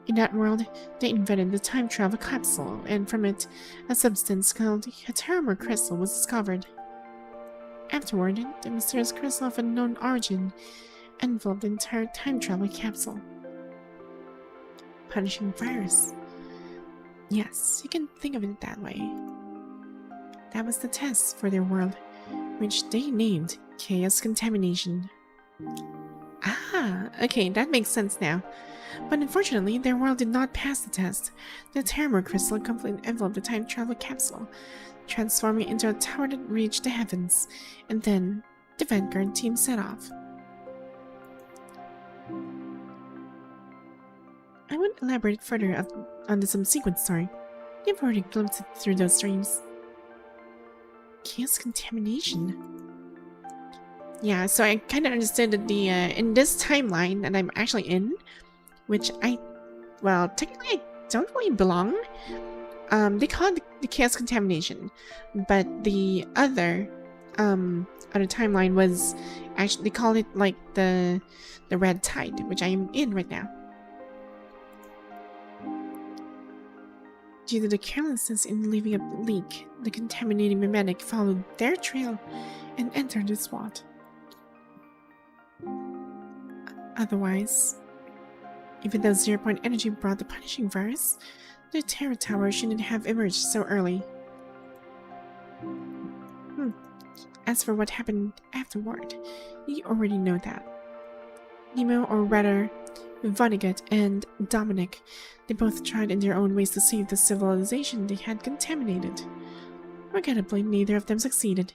In that world, they invented the time travel capsule, and from it, a substance called Hetero-creatures was discovered. Afterward, the mysterious crystal of unknown origin enveloped the entire time travel capsule. Punishing virus. Yes, you can think of it that way. That was the test for their world, which they named Chaos Contamination. Ah, okay, that makes sense now. But unfortunately, their world did not pass the test. The Terror Crystal completely enveloped the time travel capsule, transforming it into a tower that reached the heavens, and then the Vanguard team set off. I won't elaborate further on the subsequent story. You've already glimpsed it through those dreams. Chaos Contamination? Yeah, so I kind of understood that in this timeline that I'm actually in, which technically I don't really belong. They call it the Chaos Contamination, but the other timeline was actually, they call it like the Red Tide, which I am in right now. Due to the carelessness in leaving a bleak, the contaminating mimetic followed their trail and entered the swamp. Otherwise, even though 0-point energy brought the punishing virus, the Terror Tower shouldn't have emerged so early. As for what happened afterward, you already know that. Nemo, or rather, Vonnegut and Dominic, they both tried in their own ways to save the civilization they had contaminated. Regrettably, neither of them succeeded,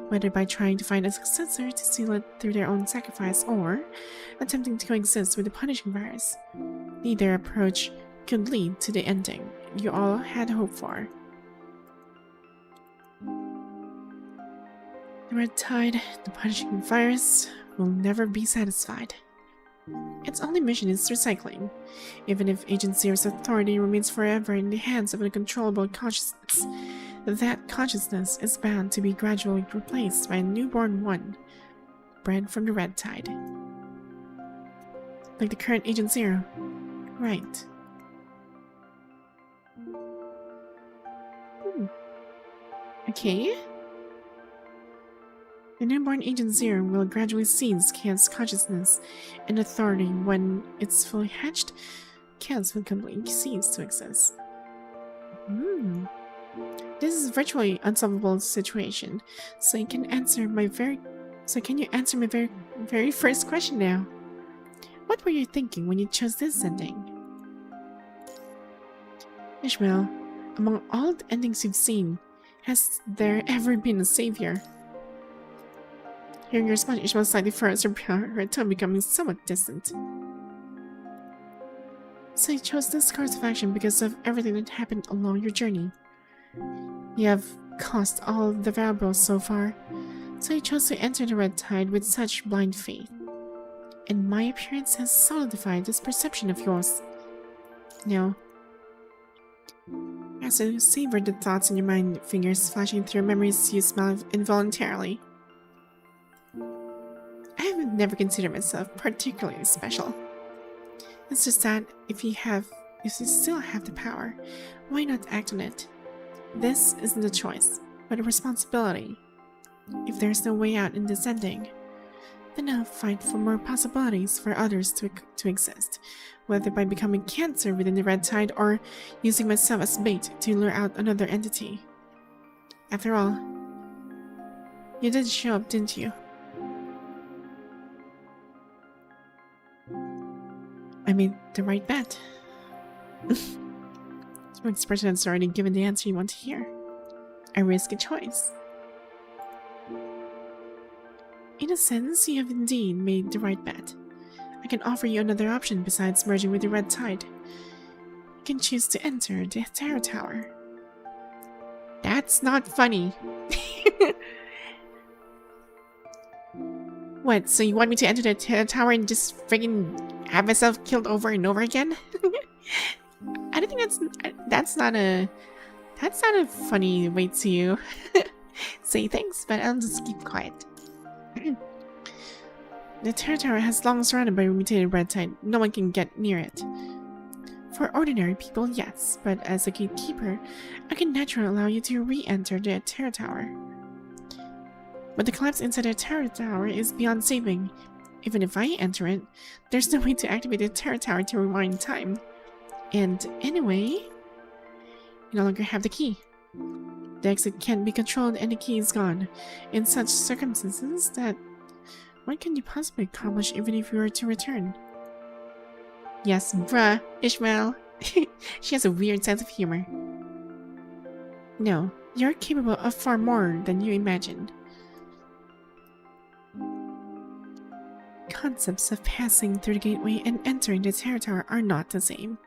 whether by trying to find a successor to seal it through their own sacrifice or attempting to coexist with the punishing virus. Neither approach could lead to the ending you all had hoped for. The Red Tide, the punishing virus, will never be satisfied. Its only mission is recycling. Even if Agent Zero's authority remains forever in the hands of an uncontrollable consciousness, that consciousness is bound to be gradually replaced by a newborn one, bred from the red tide. Like the current Agent Zero. Right. Okay. The newborn Agent Zero will gradually seize Chaos consciousness and authority. When it's fully hatched, Chaos will completely cease to exist. This is a virtually unsolvable situation, so can you answer my very first question now? What were you thinking when you chose this ending? Ishmael, among all the endings you've seen, has there ever been a savior? Hearing your response, Ishmael slightly froze, her tone becoming somewhat distant. So you chose this course of action because of everything that happened along your journey. You have cost all the valuables so far, so you chose to enter the red tide with such blind faith. And my appearance has solidified this perception of yours. Now, as you savored the thoughts in your mind, fingers flashing through memories, you smiled involuntarily. I have never considered myself particularly special. It's just that if you still have the power, why not act on it? This isn't a choice, but a responsibility. If there's no way out in this ending, then I'll fight for more possibilities for others to exist, whether by becoming cancer within the red tide or using myself as bait to lure out another entity. After all, you did show up, didn't you? I made the right bet. This person has already given the answer you want to hear. A risky choice. In a sense, you have indeed made the right bet. I can offer you another option besides merging with the red tide. You can choose to enter the Hetero Tower. That's not funny. What, so you want me to enter the Hetero Tower and just friggin' have myself killed over and over again? I don't think that's not a funny way to say things, but I'll just keep quiet. The Hetero Tower has long surrounded by a mutated red tide. No one can get near it. For ordinary people, yes, but as a gatekeeper, I can naturally allow you to re-enter the Hetero Tower. But the collapse inside the Hetero Tower is beyond saving. Even if I enter it, there's no way to activate the Hetero Tower to rewind time. And anyway, you no longer have the key. The exit can't be controlled and the key is gone. In such circumstances, what can you possibly accomplish even if you were to return? Yes, bruh, Ishmael. She has a weird sense of humor. No, you're capable of far more than you imagine. Concepts of passing through the gateway and entering the Hetero Tower are not the same.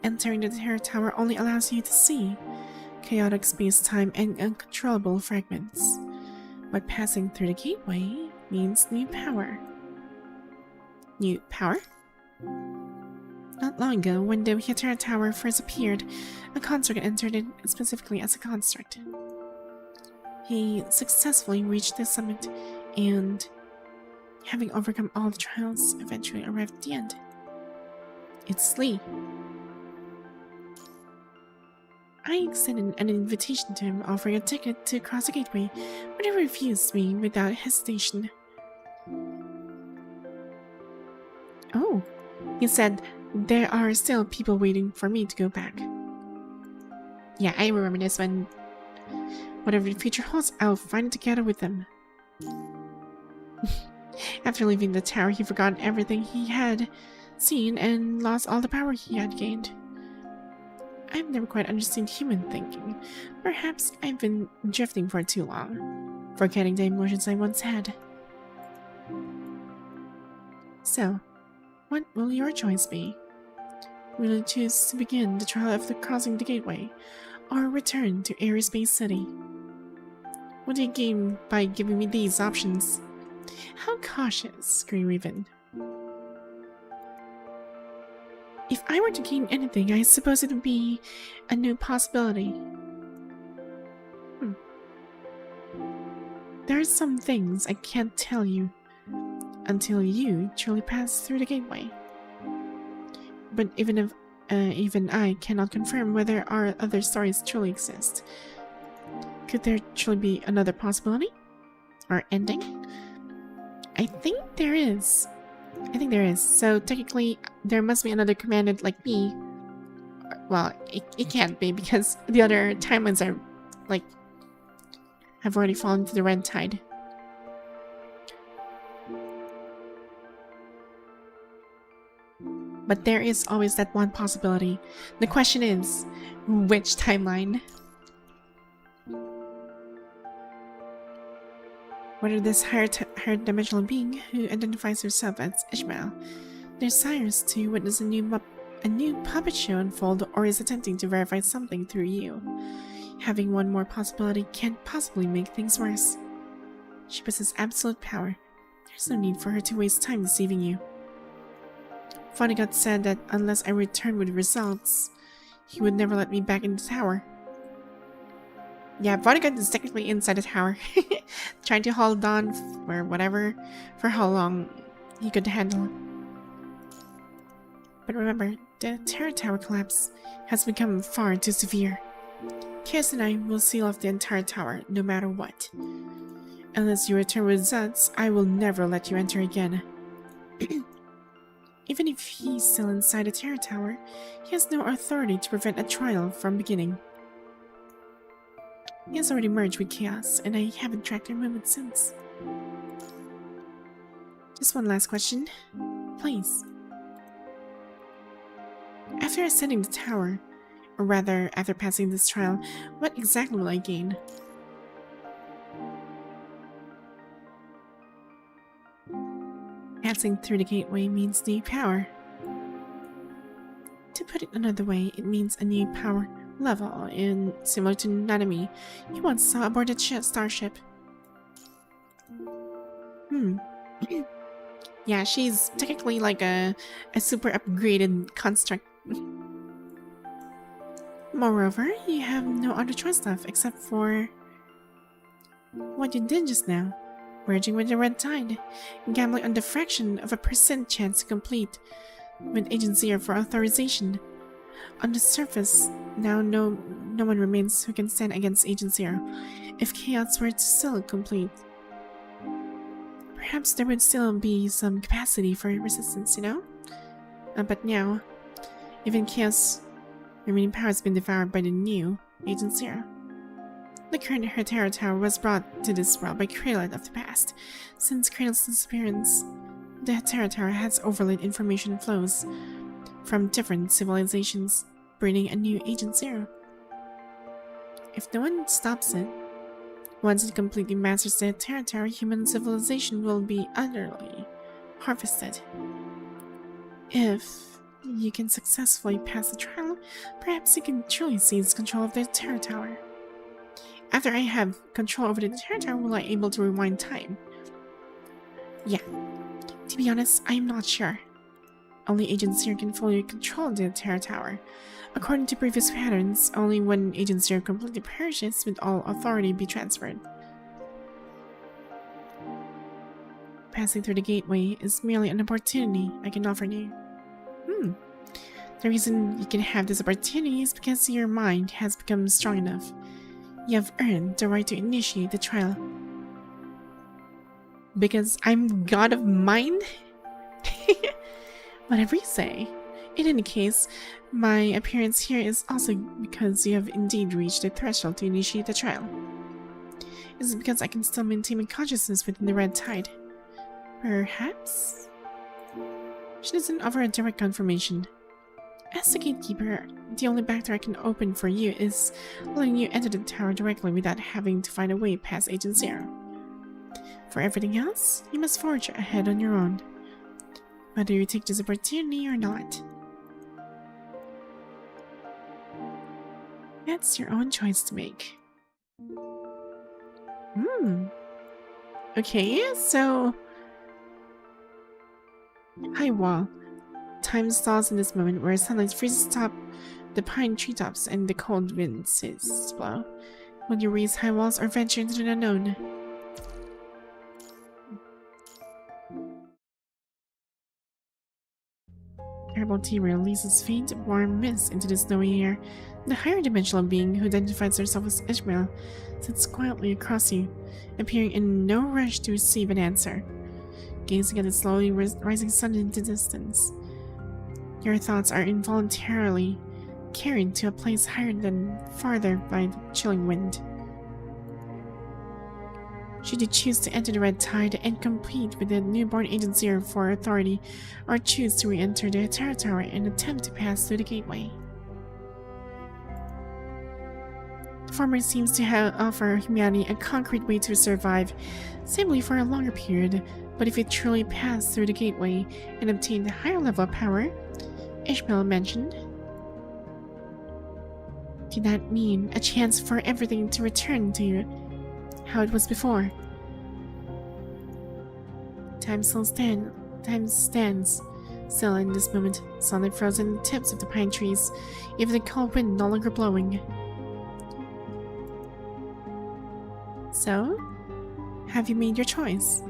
Entering the Hetero Tower only allows you to see chaotic space-time and uncontrollable fragments. But passing through the gateway means new power. New power? Not long ago, when the Hetero Tower first appeared, a construct entered it specifically as a construct. He successfully reached the summit and, having overcome all the trials, eventually arrived at the end. It's Lee. I extended an invitation to him, offering a ticket to cross the gateway, but he refused me without hesitation. Oh, he said there are still people waiting for me to go back. Yeah, I remember this one. Whatever the future holds, I'll find it together with them. After leaving the tower, he forgot everything he had seen and lost all the power he had gained. I've never quite understood human thinking. Perhaps I've been drifting for too long, forgetting the emotions I once had. So, what will your choice be? Will you choose to begin the trial of crossing the gateway, or return to Aerospace City? What do you gain by giving me these options? How cautious, Green Raven. If I were to gain anything, I suppose it would be a new possibility. There are some things I can't tell you until you truly pass through the gateway. But even I cannot confirm whether our other stories truly exist. Could there truly be another possibility? Or ending? I think there is. So technically, there must be another commandant like me. Well, it can't be because the other timelines are, like, have already fallen to the red tide. But there is always that one possibility. The question is, which timeline? Whether this higher dimensional being who identifies herself as Ishmael desires to witness a new puppet show unfold, or is attempting to verify something through you. Having one more possibility can't possibly make things worse. She possesses absolute power. There's no need for her to waste time deceiving you. Vonnegut said that unless I return with results, he would never let me back in the tower. Yeah, Vonnegut is technically inside the tower, trying to hold on for whatever, for how long he could handle. But remember, the Terror Tower collapse has become far too severe. Chaos and I will seal off the entire tower, no matter what. Unless you return with results, I will never let you enter again. Even if he's still inside the Terror Tower, he has no authority to prevent a trial from beginning. He has already merged with Chaos, and I haven't tracked their movements since. Just one last question, please. After ascending the tower, or rather, after passing this trial, what exactly will I gain? Passing through the gateway means new power. To put it another way, it means a new power level, similar to Nanami you once saw aboard a starship. Yeah, she's technically like a super upgraded construct. Moreover, you have no other choice left except for what you did just now. Merging with the red tide, gambling on the fraction of a % chance to complete with agency or for authorization. On the surface, now no one remains who can stand against Agent Zero. If Chaos were to still complete, perhaps there would still be some capacity for resistance, you know? But now, even Chaos' remaining power has been devoured by the new Agent Zero. The current Hetero Tower was brought to this world by Cradle of the past. Since Cradle's disappearance, the Hetero Tower has overlaid information flows from different civilizations, breeding a new Agent Zero. If no one stops it, once it completely masters the Hetero Tower, human civilization will be utterly harvested. If you can successfully pass the trial, perhaps you can truly seize control of the Hetero Tower. After I have control over the Terror Tower, will I be able to rewind time? Yeah. To be honest, I am not sure. Only Agent Zero can fully control the Terror Tower. According to previous patterns, only when Agent Zero completely perishes will all authority be transferred. Passing through the gateway is merely an opportunity I can offer you. The reason you can have this opportunity is because your mind has become strong enough. You have earned the right to initiate the trial. Because I'm God of Mind? Whatever you say. In any case, my appearance here is also because you have indeed reached the threshold to initiate the trial. Is it because I can still maintain my consciousness within the red tide? Perhaps? She doesn't offer a direct confirmation. As the gatekeeper, the only back door I can open for you is letting you enter the tower directly without having to find a way past Agent Zero. For everything else, you must forge ahead on your own, whether you take this opportunity or not. That's your own choice to make. Okay, so... Hi, Wall. time stalls in this moment where sunlight freezes top the pine treetops and the cold wind ceases to blow. Will you raise high walls or venture into the unknown? Terrible tea releases faint, warm mist into the snowy air. The higher dimensional being, who identifies herself as Ishmael, sits quietly across you, appearing in no rush to receive an answer, gazing at the slowly rising sun into distance. Your thoughts are involuntarily carried to a place higher than farther by the chilling wind. Should you choose to enter the Red Tide and compete with the newborn agency for authority, or choose to re-enter the Hetero Tower and attempt to pass through the gateway? The former seems to offer humanity a concrete way to survive, simply for a longer period, but if you truly pass through the gateway and obtain the higher level of power Ishmael mentioned, did that mean a chance for everything to return to you how it was before? Time stands still in this moment, sunlight frozen in the tips of the pine trees, even the cold wind no longer blowing. So, have you made your choice?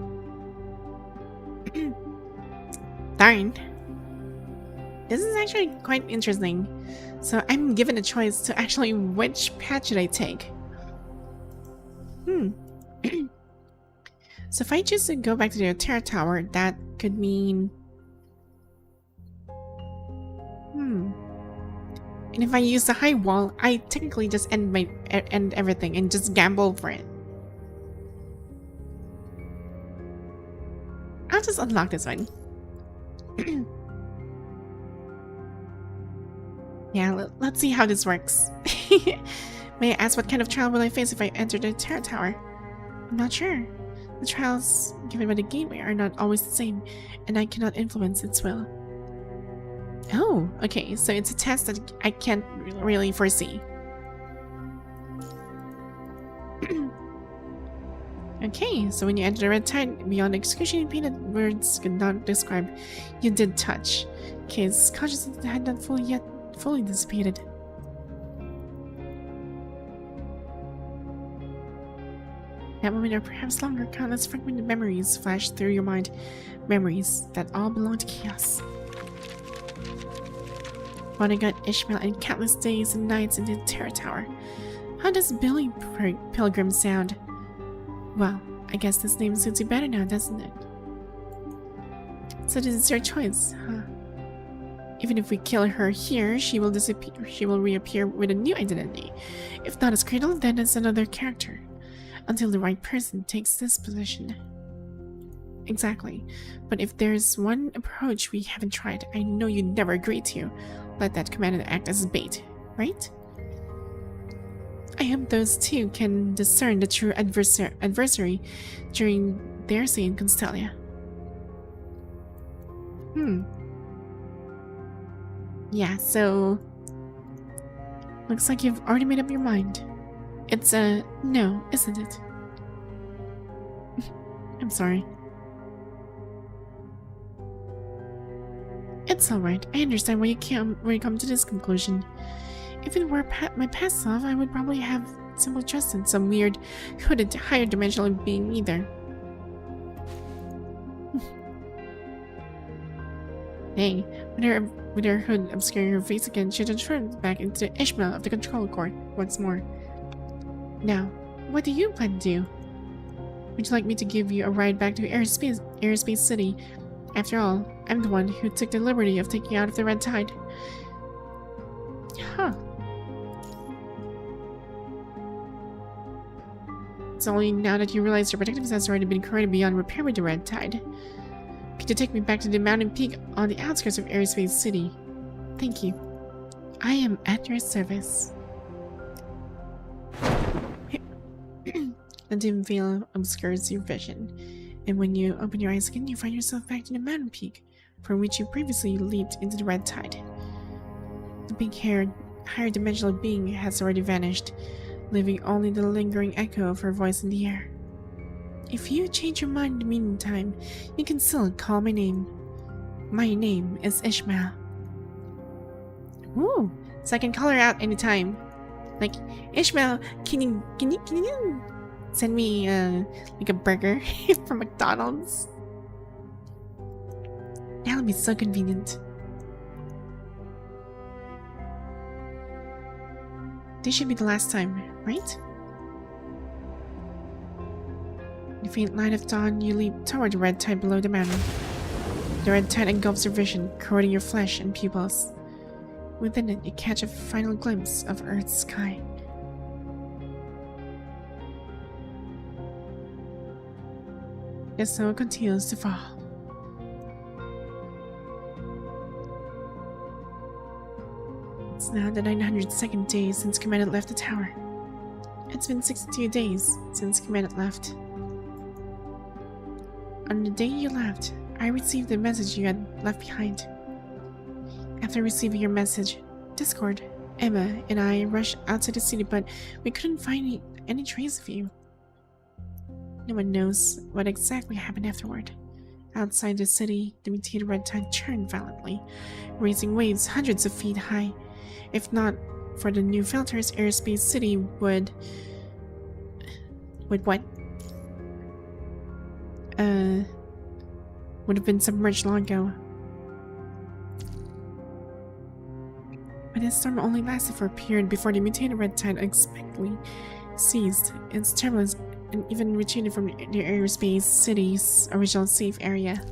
Darn. This is actually quite interesting. So I'm given a choice to actually which path should I take. So if I choose to go back to the Hetero Tower, that could mean... And if I use the high wall, I technically just end everything and just gamble for it. I'll just unlock this one. Yeah, let's see how this works. May I ask what kind of trial will I face if I enter the Hetero Tower? I'm not sure. The trials given by the gateway are not always the same, and I cannot influence its will. Oh, okay, so it's a test that I can't really foresee. Okay, so when you enter the Red Tide, beyond excruciating pain that words could not describe, you did touch. Kay's consciousness had not fully dissipated. That moment, or perhaps longer, countless fragmented memories flashed through your mind. Memories that all belong to chaos. When I got Ishmael and countless days and nights in the Hetero Tower. How does Billy Pilgrim sound? Well, I guess this name suits you better now, doesn't it? So this is your choice, huh? Even if we kill her here, she will disappear. She will reappear with a new identity. If not as Cradle, then as another character. Until the right person takes this position. Exactly. But if there's one approach we haven't tried, I know you'd never agree to. Let that commander act as bait, right? I hope those two can discern the true adversary during their stay in Constellia. Yeah, so... Looks like you've already made up your mind. It's a no, isn't it? I'm sorry. It's alright. I understand why you come to this conclusion. If it were my past self, I would probably have simply trusted some weird, hooded, higher dimensional being either. Hey, with her hood obscuring her face again, she turned back into the Ishmael of the control court once more. Now, what do you plan to do? Would you like me to give you a ride back to Aerospace City? After all, I'm the one who took the liberty of taking you out of the Red Tide. Huh. It's only now that you realize your protective has already been corroded beyond repair with the Red Tide. Could you take me back to the mountain peak on the outskirts of Aerospace City? Thank you. I am at your service. A dim veil obscures your vision, and when you open your eyes again, you find yourself back in the mountain peak from which you previously leaped into the Red Tide. The big-haired, higher dimensional being has already vanished, leaving only the lingering echo of her voice in the air. If you change your mind in the meantime, you can still call my name. My name is Ishmael. Ooh, so I can call her out anytime. Like, Ishmael, can you send me like a burger from McDonald's? That would be so convenient. This should be the last time, right? In the faint light of dawn, you leap toward the red tide below the mountain. The red tide engulfs your vision, corroding your flesh and pupils. Within it, you catch a final glimpse of Earth's sky. The snow continues to fall. It's now the 902nd day since Commander left the tower. It's been 62 days since Commander left. On the day you left, I received the message you had left behind. After receiving your message, Discord, Emma, and I rushed outside the city, but we couldn't find any trace of you. No one knows what exactly happened afterward. Outside the city, the mutated red tide churned violently, raising waves hundreds of feet high. If not for the new filters, Airspace City would what? Would have been submerged long ago. But this storm only lasted for a period before the mutated red tide unexpectedly ceased its turbulence and even retreated from the Airspace City's original safe area.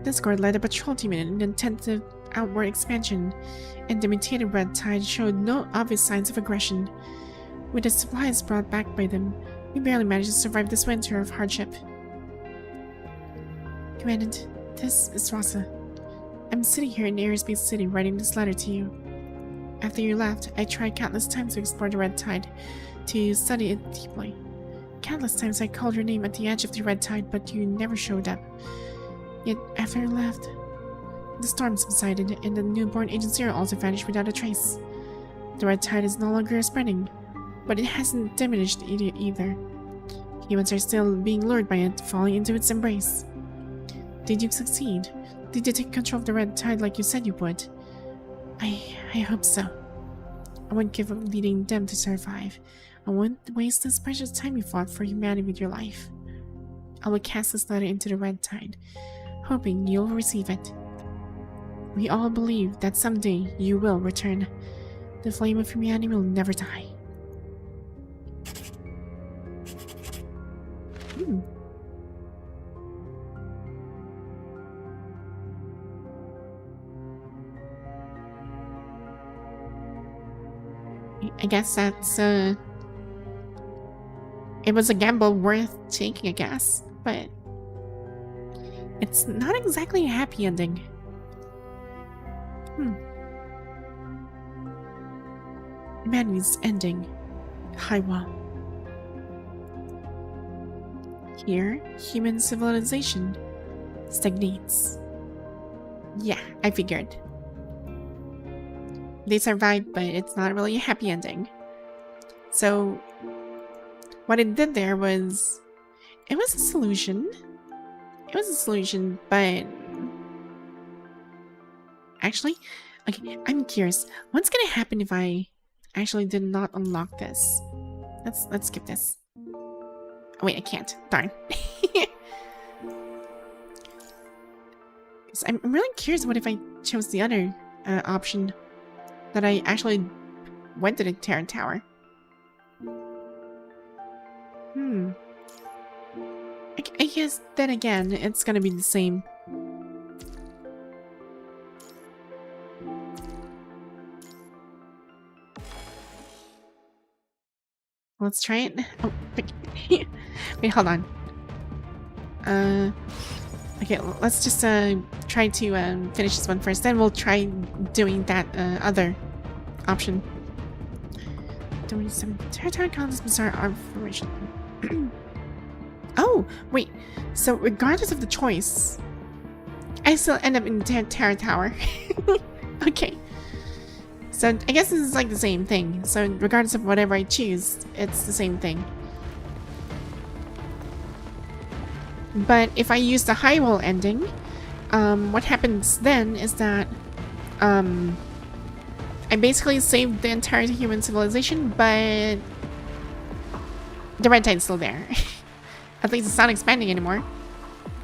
Discord led a patrol team in an intensive outward expansion, and the mutated red tide showed no obvious signs of aggression. With the supplies brought back by them, we barely managed to survive this winter of hardship. Commandant, this is Rasa. I'm sitting here in Airspace City writing this letter to you. After you left, I tried countless times to explore the red tide, to study it deeply. Countless times I called your name at the edge of the red tide, but you never showed up. Yet after you left, the storm subsided, and the newborn Agent Zero also vanished without a trace. The red tide is no longer spreading, but it hasn't diminished either. Humans are still being lured by it, falling into its embrace. Did you succeed? Did you take control of the red tide like you said you would? I hope so. I won't give up leading them to survive. I won't waste this precious time you fought for humanity with your life. I will cast this letter into the red tide, hoping you'll receive it. We all believe that someday you will return. The flame of humanity will never die. I guess that's, it was a gamble worth taking, I guess, but it's not exactly a happy ending. Humanity's ending. High wall. Here, human civilization stagnates. Yeah, I figured. They survived, but it's not really a happy ending. So, what it did there was... It was a solution. It was a solution, but... Actually, okay, I'm curious. What's gonna happen if I actually did not unlock this? Let's skip this. Oh wait, I can't. Darn. So I'm really curious what if I chose the other option. That I actually went to the Terran Tower. I guess then again, it's gonna be the same. Let's try it. Oh, wait, hold on. Okay, let's just try to finish this one first. Then we'll try doing that other option. 27 territory colonies bizarre operation. Oh, wait. So regardless of the choice, I still end up in the Terra Tower. Okay. So I guess this is like the same thing. So regardless of whatever I choose, it's the same thing. But if I use the high wall ending, what happens then is that I basically saved the entire human civilization, but the red tide's still there. At least it's not expanding anymore.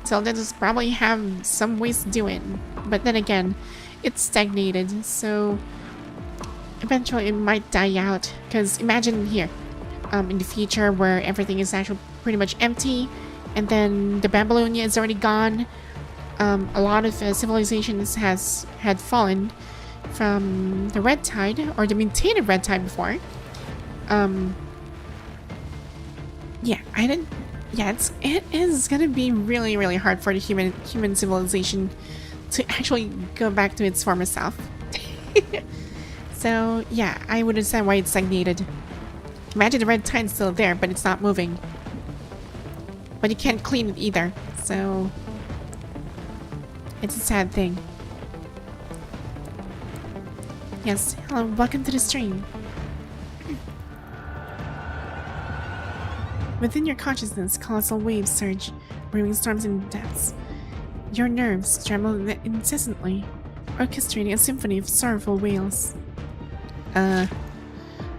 So they'll just probably have some ways to do it. But then again, it's stagnated, so eventually it might die out. Because imagine here, in the future where everything is actually pretty much empty, and then the Babylonia is already gone. A lot of civilizations had fallen from the red tide, or the mutated red tide before. Yeah, it is gonna be really, really hard for the human civilization to actually go back to its former self. So yeah, I would understand why it's stagnated. Imagine the red tide's still there, but it's not moving. But you can't clean it either, so it's a sad thing. Yes, hello, welcome to the stream. Within your consciousness, colossal waves surge, brewing storms and depths. Your nerves tremble incessantly, orchestrating a symphony of sorrowful wails.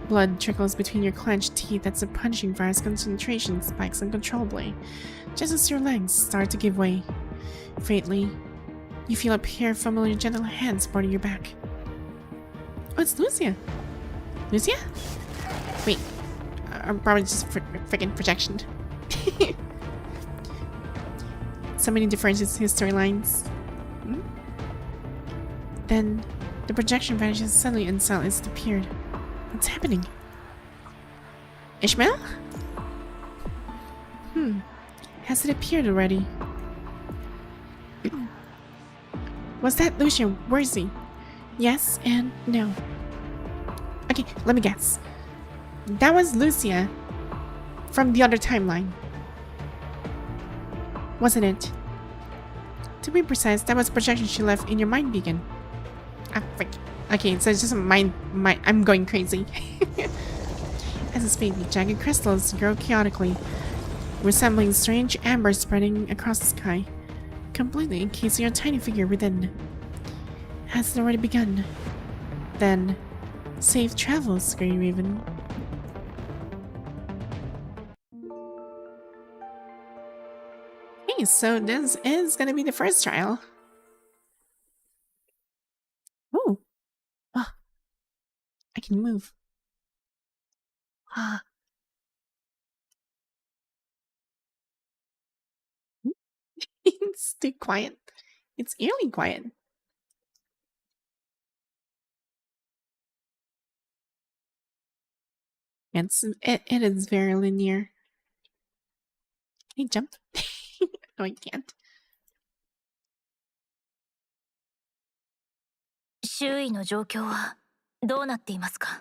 Blood trickles between your clenched teeth as the punching fire's concentration spikes uncontrollably, just as your legs start to give way. Faintly, you feel a pair of familiar gentle hands supporting your back. Oh, it's Lucia! Lucia? Wait, I'm probably just freaking projection. So many different history lines. Hmm? Then, the projection vanishes suddenly and silence disappeared. What's happening? Ishmael? Has it appeared already? Was that Lucia? Where is he? Yes and no. Okay, let me guess. That was Lucia from the other timeline, wasn't it? To be precise, that was a projection she left in your mind beacon. Ah, frick. Okay, so it's just I'm going crazy. As its baby, jagged crystals grow chaotically, resembling strange amber spreading across the sky, completely encasing your tiny figure within. Has it already begun? Then, safe travels, Grey Raven. Okay, so this is gonna be the first trial. Oh, ah, I can move. Ah, it's too quiet. It's eerily quiet. It is very linear. Can you jump? No, I can't. 周囲の状況はどうなっていますか?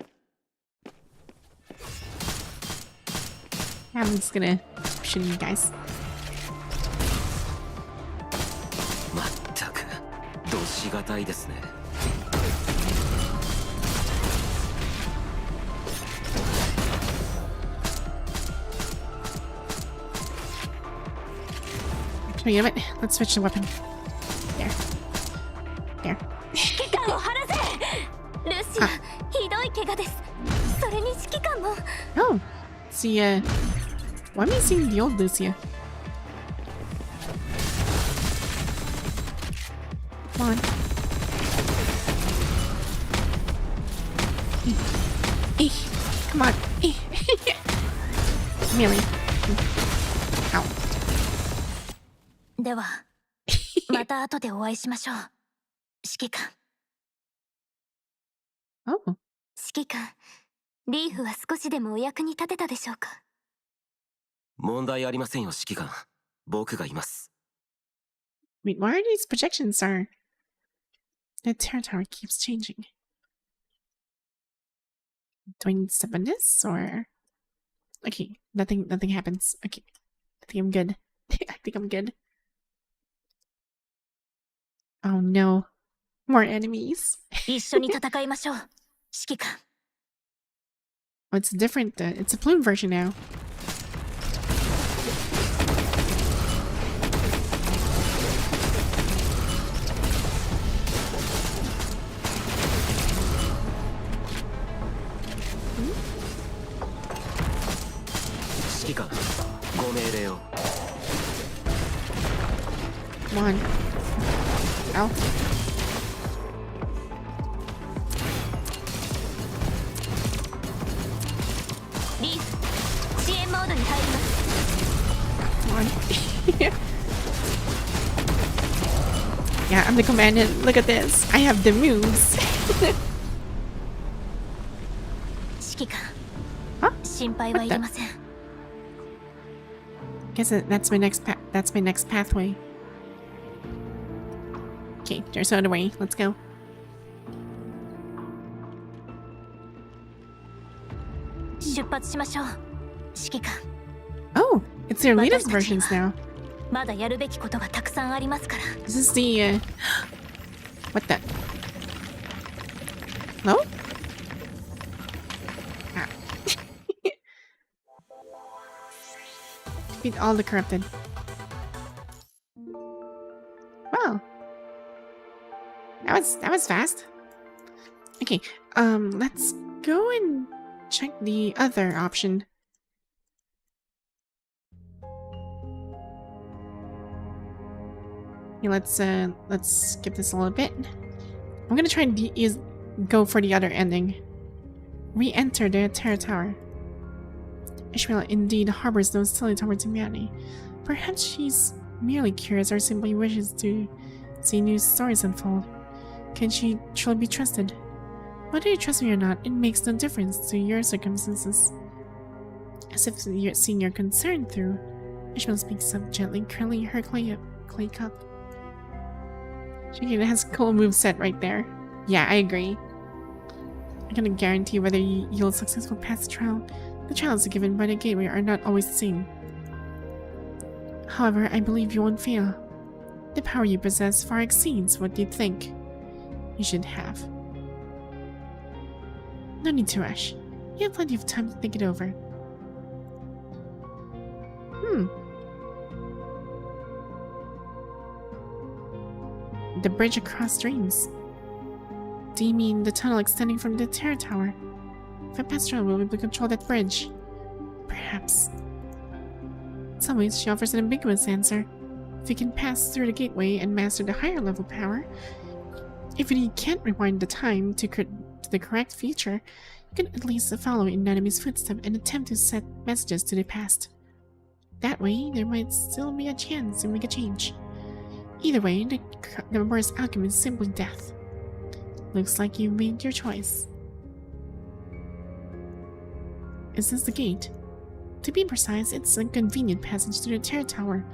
I'm just gonna shoot you guys. まったくどしがたいですね。Actually, you know what? Let's switch the weapon. There. There. 指揮官を離せ! ルシア、ひどい怪我です。それに指揮官も。Oh, see, why am I seeing the old Lucia? Come on. Come on. Melee. Ow. では、また後でお会いしましょう。指揮官。Oh. 指揮官、リーフは少しでもお役に立てたでしょうか? 問題ありませんよ、指揮官。僕がいます。 Wait, why are these projections are... The territory keeps changing. Do I need to step on this, or... Okay, nothing happens. Okay, I think I'm good. I think I'm good. Oh no. More enemies. 一緒に戦いましょう、指揮官。 Oh, it's different. It's a plume version now. 指揮官、ご命令を。 Come on. Ow. Lynne、支援モードに入ります。 Come on. Yeah, I'm the commander. Look at this. I have the moves. 指揮官、 Huh? 心配はいりません。 Guess that's my next that's my next pathway. Okay, there's another way. Let's go. 出発しましょう。指揮官、 Oh, it's the elitist versions now. まだやるべきことがたくさんありますから。 This is the what the? Hello? Ah. Defeat all the corrupted. Wow. That was fast. Okay, let's go and check the other option. Okay, let's skip this a little bit. I'm gonna try and go for the other ending. Re-enter the Terror Tower. Ishmael indeed harbors no silly towards humanity. Perhaps she's merely curious or simply wishes to see new stories unfold. Can she truly be trusted? Whether you trust me or not, it makes no difference to your circumstances. As if you're seeing your concern through, Ishmael speaks up gently, curling her clay cup. She has a cool moveset right there. Yeah, I agree. I cannot guarantee whether you'll successfully pass the trial. The trials given by the gateway are not always the same. However, I believe you won't fail. The power you possess far exceeds what you think you should have. No need to rush. You have plenty of time to think it over. The bridge across dreams. Do you mean the tunnel extending from the Terror Tower? If I pass through, will we be able to control that bridge? Perhaps. In some ways, she offers an ambiguous answer. If you can pass through the gateway and master the higher level power, if you can't rewind the time to the correct future, you can at least follow in an enemy's footsteps and attempt to set messages to the past. That way, there might still be a chance to make a change. Either way, the worst outcome is simply death. Looks like you've made your choice. Is this the gate? To be precise, it's a convenient passage to the Terror Tower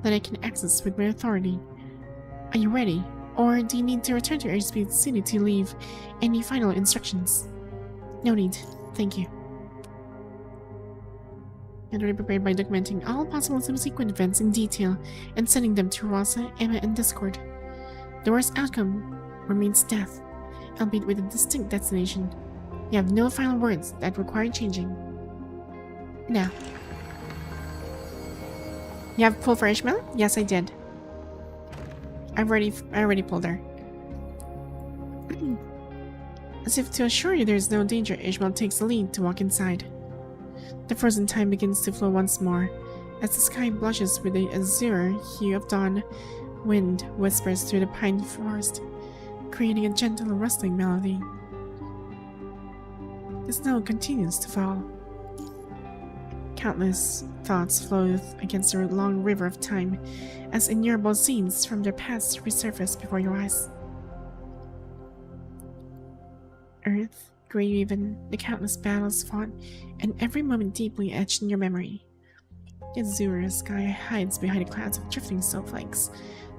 that I can access with my authority. Are you ready? Or do you need to return to Airspeed City to leave any final instructions? No need. Thank you. Get ready prepared by documenting all possible subsequent events in detail and sending them to Rosa, Emma, and Discord. The worst outcome remains death, albeit with a distinct destination. You have no final words that require changing. Now. You have pulled for Ishmael? Yes, I did. I already pulled her. As if to assure you there is no danger, Ishmael takes the lead to walk inside. The frozen time begins to flow once more, as the sky blushes with the azure hue of dawn. Wind whispers through the pine forest, creating a gentle rustling melody. The snow continues to fall. Countless thoughts flow against the long river of time, as innumerable scenes from their past resurface before your eyes. Earth, Graven, the countless battles fought, and every moment deeply etched in your memory. The azure sky hides behind the clouds of drifting snowflakes,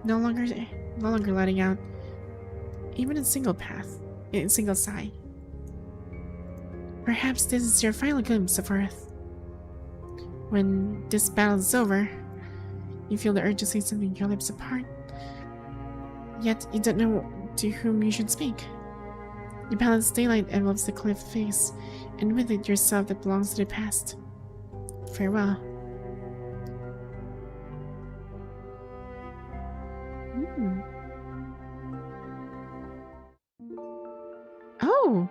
no longer letting out even a single sigh. Perhaps this is your final glimpse of Earth. When this battle is over, you feel the urge to say something, your lips apart, yet you don't know to whom you should speak. The balanced daylight envelops the cliff face, and with it yourself that belongs to the past. Farewell. Oh,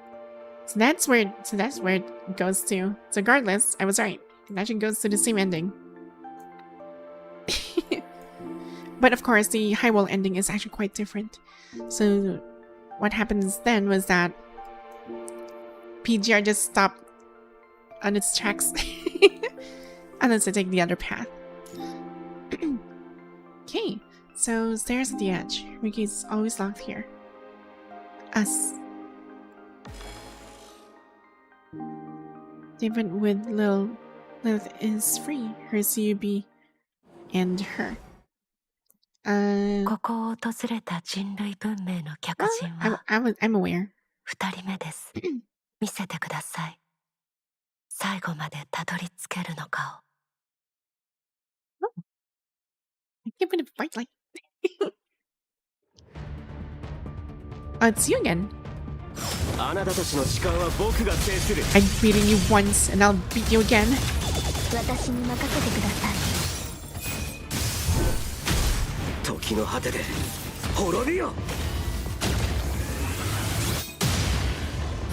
so that's where it goes to. So regardless, I was right. It actually goes to the same ending. But of course, the high wall ending is actually quite different. So what happens then was that PGR just stopped on its tracks. Unless I take the other path. Okay, so stairs at the edge. Riki is always locked here. Us. David with Lilith is free. Her CUB and her. ここを訪れた人類文明の客人 I'm は aware. 2人目です。見せてください。最後までたどり着けるのかを。I can't believe it bright light. Oh, it's you again. あなたたちの時間は僕が制する。 I've beaten you once and I'll beat you again. 私に任せてください。時の果てで滅びよ。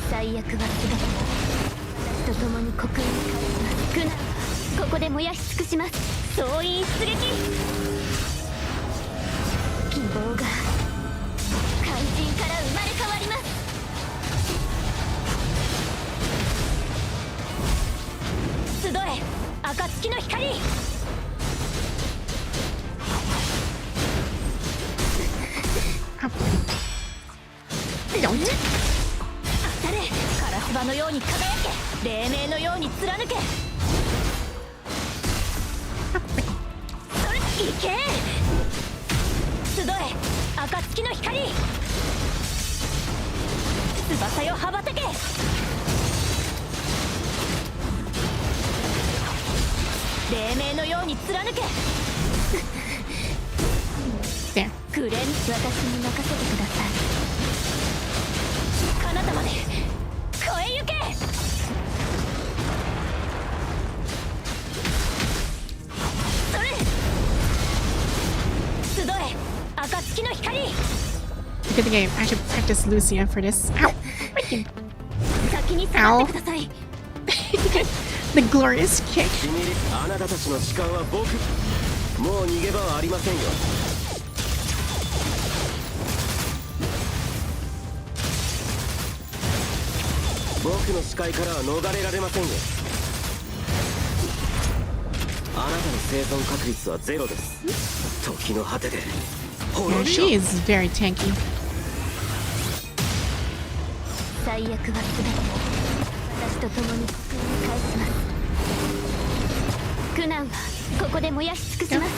最悪は全て私と共に国民に返します。苦難ここで燃やし尽くします。総員出撃。希望が怪人から生まれ変わります。集え暁の光。Don't. 当たれカラスバのように輝け黎明のように貫け。それいけ集え暁の光。翼よ羽ばたけ。黎明のように貫け。 There. グレン私に任せてください。彼方まで超えゆけ。それ集え暁の光。 Good thing I should practice Lucia for this. Ow! Freaking. 先に下がってください。 The glorious kick. あなたたちの時間は僕。もう逃げ場はありませんよ。僕の視界からは逃れられませんよ。あなたの生存確率はゼロです。時の果てで Yeah, 滅び she よ。 is very tanky. 最悪は全て私と共に国に返します。苦難はここで燃やし尽くします。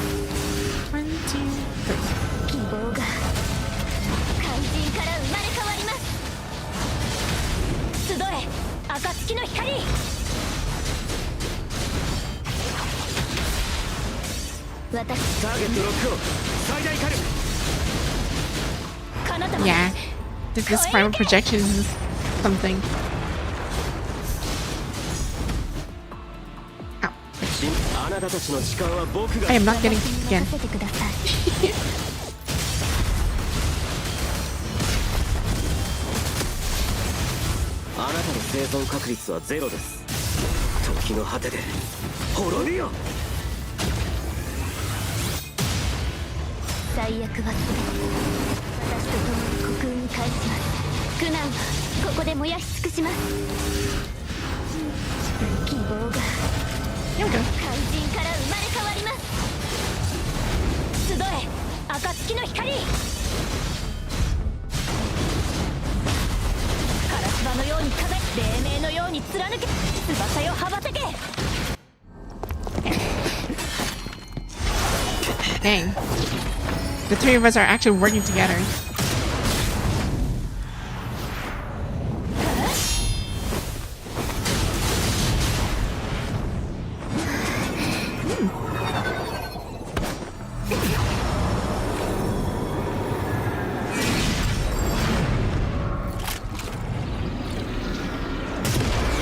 1, 2, 3. 希望が怪人から生まれ変わります。集え暁の光。私ターゲットロックオン。最大火力。彼方まで Yeah. This primal projection is something. Ow. あなたたちの時間は僕が。 I am not getting 私に again. 任せてください。あなたの生存確率はゼロです。時の果てで滅びよ。最悪は全て私と共に国運に返します。苦難はここで燃やし尽くします。希望が Here we go. 怪人から生まれ変わります。集え暁の光。カラスバのように輝き黎明のように貫け。翼よ羽ばたけ。 Dang. The three of us are actually working together.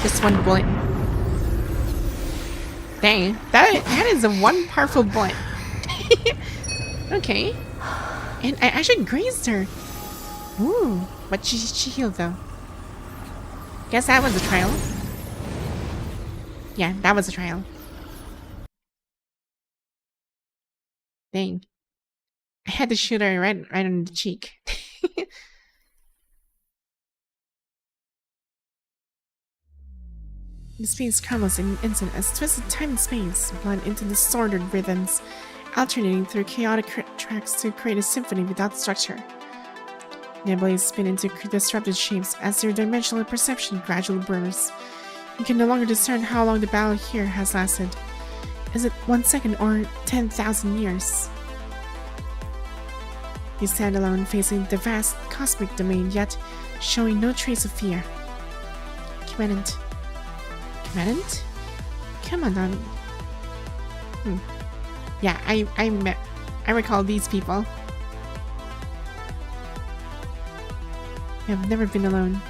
Just one bullet. Dang, that is a one powerful bullet. Okay. And I actually grazed her. Ooh, but she healed though. Guess that was a trial. Yeah, that was a trial. Dang. I had to shoot her right on the cheek. The space crumbles in an instant as twisted time and space blend into disordered rhythms, alternating through chaotic tracks to create a symphony without structure. Nebulae spin into disrupted shapes as their dimensional perception gradually blurs. You can no longer discern how long the battle here has lasted. Is it 1 second or 10,000 years? You stand alone facing the vast cosmic domain, yet showing no trace of fear. Commandant. Commandant? Come on, now. Yeah, I recall these people. I've never been alone.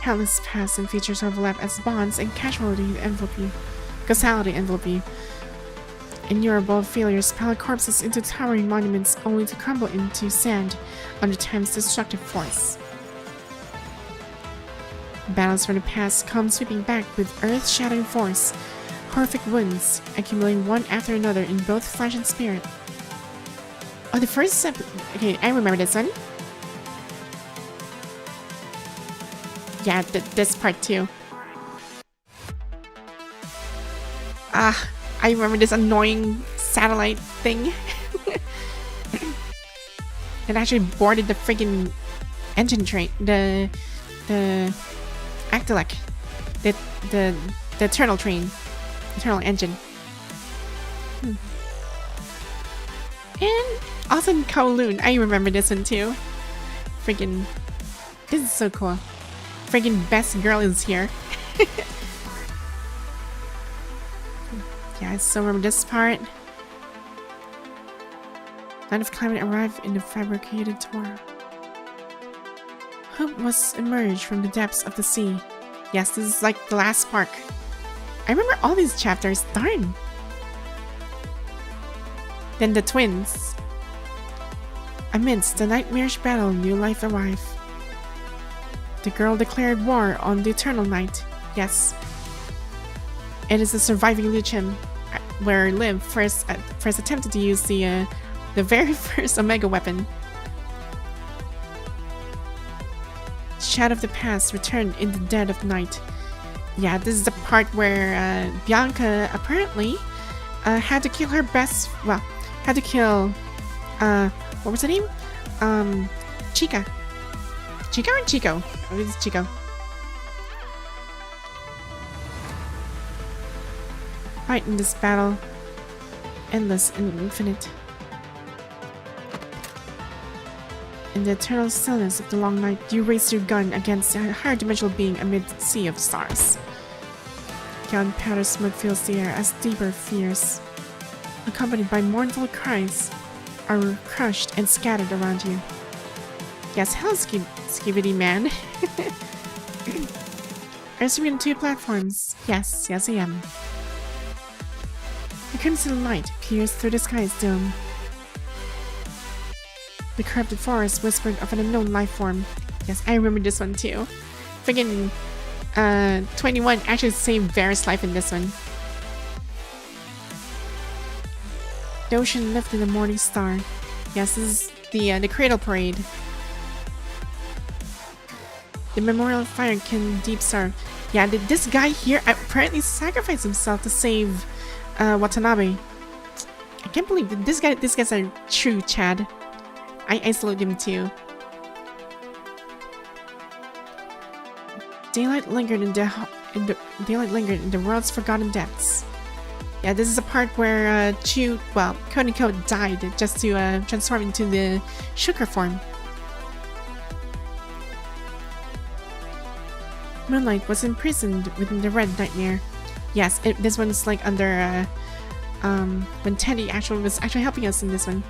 Countless paths and features overlap as bonds and causality envelop you. Innumerable failures pile corpses into towering monuments only to crumble into sand under time's destructive force. Battles from the past come sweeping back with earth-shattering force, horrific wounds accumulating one after another in both flesh and spirit. Oh, the first step. Okay, I remember this one. Yeah, this part too. I remember this annoying satellite thing. It actually boarded the freaking engine train, the Actilec, the Eternal train, Eternal engine. And also in Kowloon, I remember this one too. Freaking, this is so cool. Freaking best girl is here. Yeah, I still remember this part. Night of climate arrived in the fabricated Torah. Hope must emerge from the depths of the sea. Yes, this is like the last spark. I remember all these chapters. Darn. Then the twins. Amidst the nightmarish battle, new life arrived. The girl declared war on the Eternal Night. Yes. It is the surviving Lucian, where Lynne first attempted to use the very first Omega weapon. Shadow of the past returned in the dead of night. Yeah, this is the part where Bianca apparently had to kill her best. Well, had to kill. What was her name? Chica. Chica or Chico? Oh, it's Chico. Fight in this battle, endless and infinite. In the eternal stillness of the long night, you raise your gun against a higher dimensional being amid a sea of stars. Gunpowder smoke fills the air as deeper fears, accompanied by mournful cries, are crushed and scattered around you. Yes, hello, Skibidi Man. Are you swimming on 2 platforms? Yes, I am. The crimson light pierced through the sky's dome. The corrupted forest whispered of an unknown life form. Yes, I remember this one too. Friggin' 21 actually saved Varys' life in this one. The ocean lifted a morning star. Yes, this is the cradle parade. The memorial fire can deep star. Yeah, this guy here apparently sacrificed himself to save Watanabe. I can't believe that this guy's a true Chad. I salute him too. Daylight lingered in the world's forgotten depths. Yeah, this is a part where Chu, well, Koniko died just to transform into the sugar form. Moonlight was imprisoned within the red nightmare. Yes, this one's like under when Teddy was actually helping us in this one.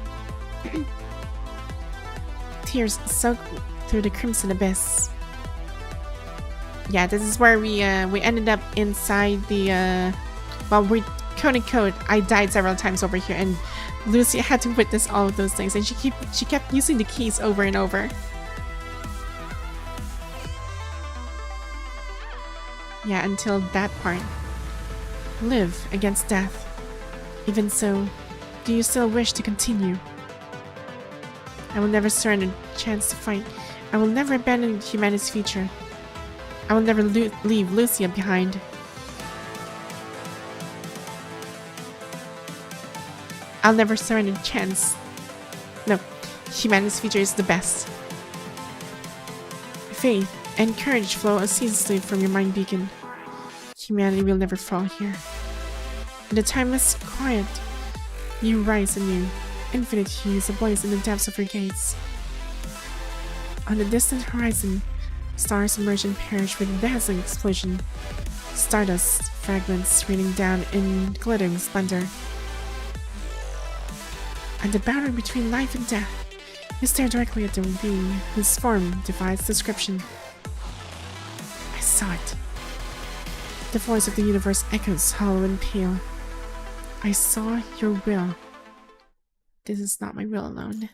Tears soaked through the crimson abyss. Yeah, this is where we ended up inside the well, quote unquote, I died several times over here, and Lucy had to witness all of those things, and she kept using the keys over and over. Yeah, until that part. Live against death. Even so, do you still wish to continue? I will never surrender a chance to fight. I will never abandon humanity's future. I will never leave Lucia behind. I'll never surrender a chance. No, humanity's future is the best. Faith and courage flow ceaselessly from your mind beacon. Humanity will never fall here. In the timeless quiet, you rise anew. Infinite hues ablaze in the depths of your gates. On the distant horizon, stars emerge and perish with a dazzling explosion. Stardust fragments raining down in glittering splendor. At the boundary between life and death, you stare directly at the being whose form defies description. I saw it. The voice of the universe echoes hollow and pale. I saw your will. This is not my will alone.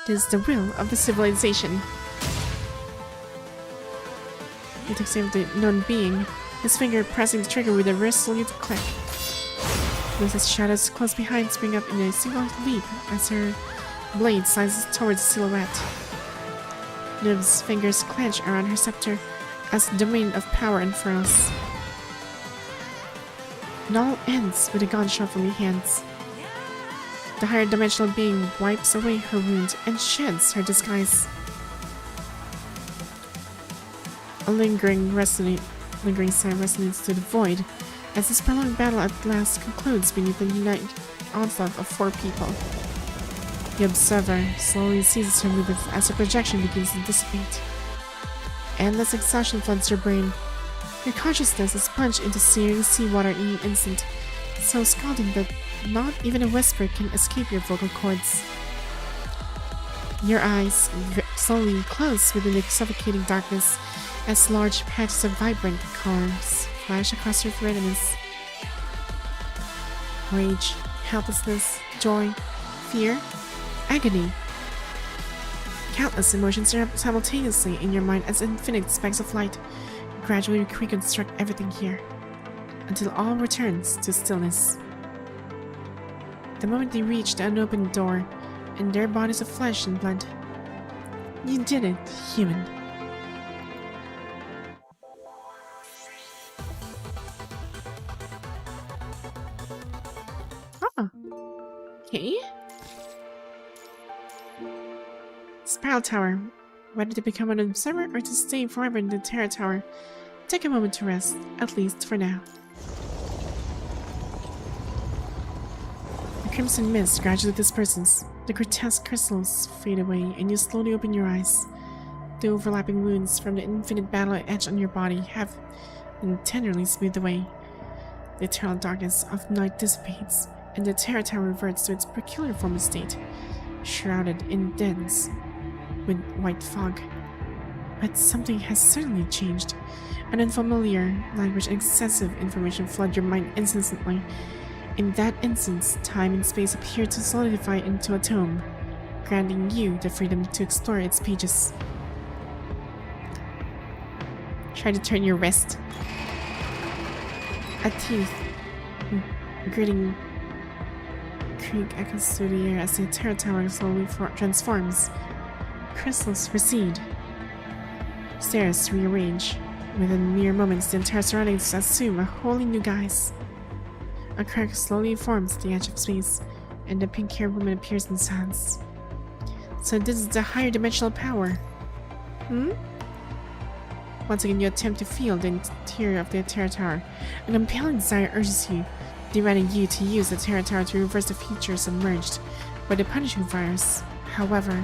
This is the will of the civilization. He takes aim at the known being, his finger pressing the trigger with a resolute click. Lucy's shadows close behind spring up in a single leap as her blade slices towards the silhouette. Liv's fingers clench around her scepter as the domain of power unfurls. It all ends with a gunshot from your hands. The higher dimensional being wipes away her wound and sheds her disguise. A lingering sigh resonates to the void as this prolonged battle at last concludes beneath the united onslaught of 4 people. The observer slowly ceases her movement as her projection begins to dissipate. Endless exhaustion floods your brain. Your consciousness is plunged into searing seawater in an instant, so scalding that not even a whisper can escape your vocal cords. Your eyes slowly close within the suffocating darkness as large patches of vibrant colors flash across your retinas. Rage, helplessness, joy, fear, agony. Countless emotions erupt simultaneously in your mind as infinite specks of light gradually reconstruct everything here, until all returns to stillness. The moment they reach the unopened door, and their bodies of flesh and blood. You did it, human. Ah. Okay. Spiral Tower. Whether to become an observer or to stay forever in the Terror Tower, take a moment to rest, at least for now. The crimson mist gradually disperses. The grotesque crystals fade away, and you slowly open your eyes. The overlapping wounds from the infinite battle etched on your body have been tenderly smoothed away. The eternal darkness of night dissipates, and the Terror Tower reverts to its peculiar former state, shrouded in dense with white fog. But something has certainly changed. An unfamiliar language and excessive information flood your mind instantly. In that instance, time and space appear to solidify into a tome, granting you the freedom to explore its pages. Try to turn your wrist. A teeth gritting creak echoes through the air as the Terror Tower slowly transforms. Crystals recede. Stairs rearrange. Within mere moments, the entire surroundings assume a wholly new guise. A crack slowly forms at the edge of space, and the pink-haired woman appears in silence. So this is the higher dimensional power. Once again, you attempt to feel the interior of the Terror Tower. An compelling desire urges you, demanding you to use the Terror Tower to reverse the future submerged by the punishing virus. However,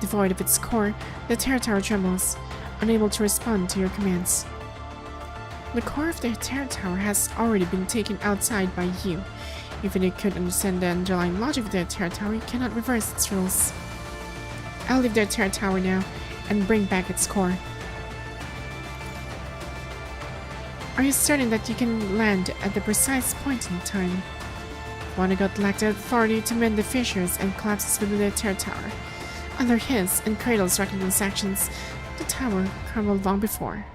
devoid of its core, the Terror Tower trembles, unable to respond to your commands. The core of the Terror Tower has already been taken outside by you. Even if you could understand the underlying logic of the Terror Tower, you cannot reverse its rules. I'll leave the Terror Tower now and bring back its core. Are you certain that you can land at the precise point in time? Vonnegut lacked the authority to mend the fissures and collapses within the Terror Tower. Under his and Cradle's reckless actions, the tower crumbled long before.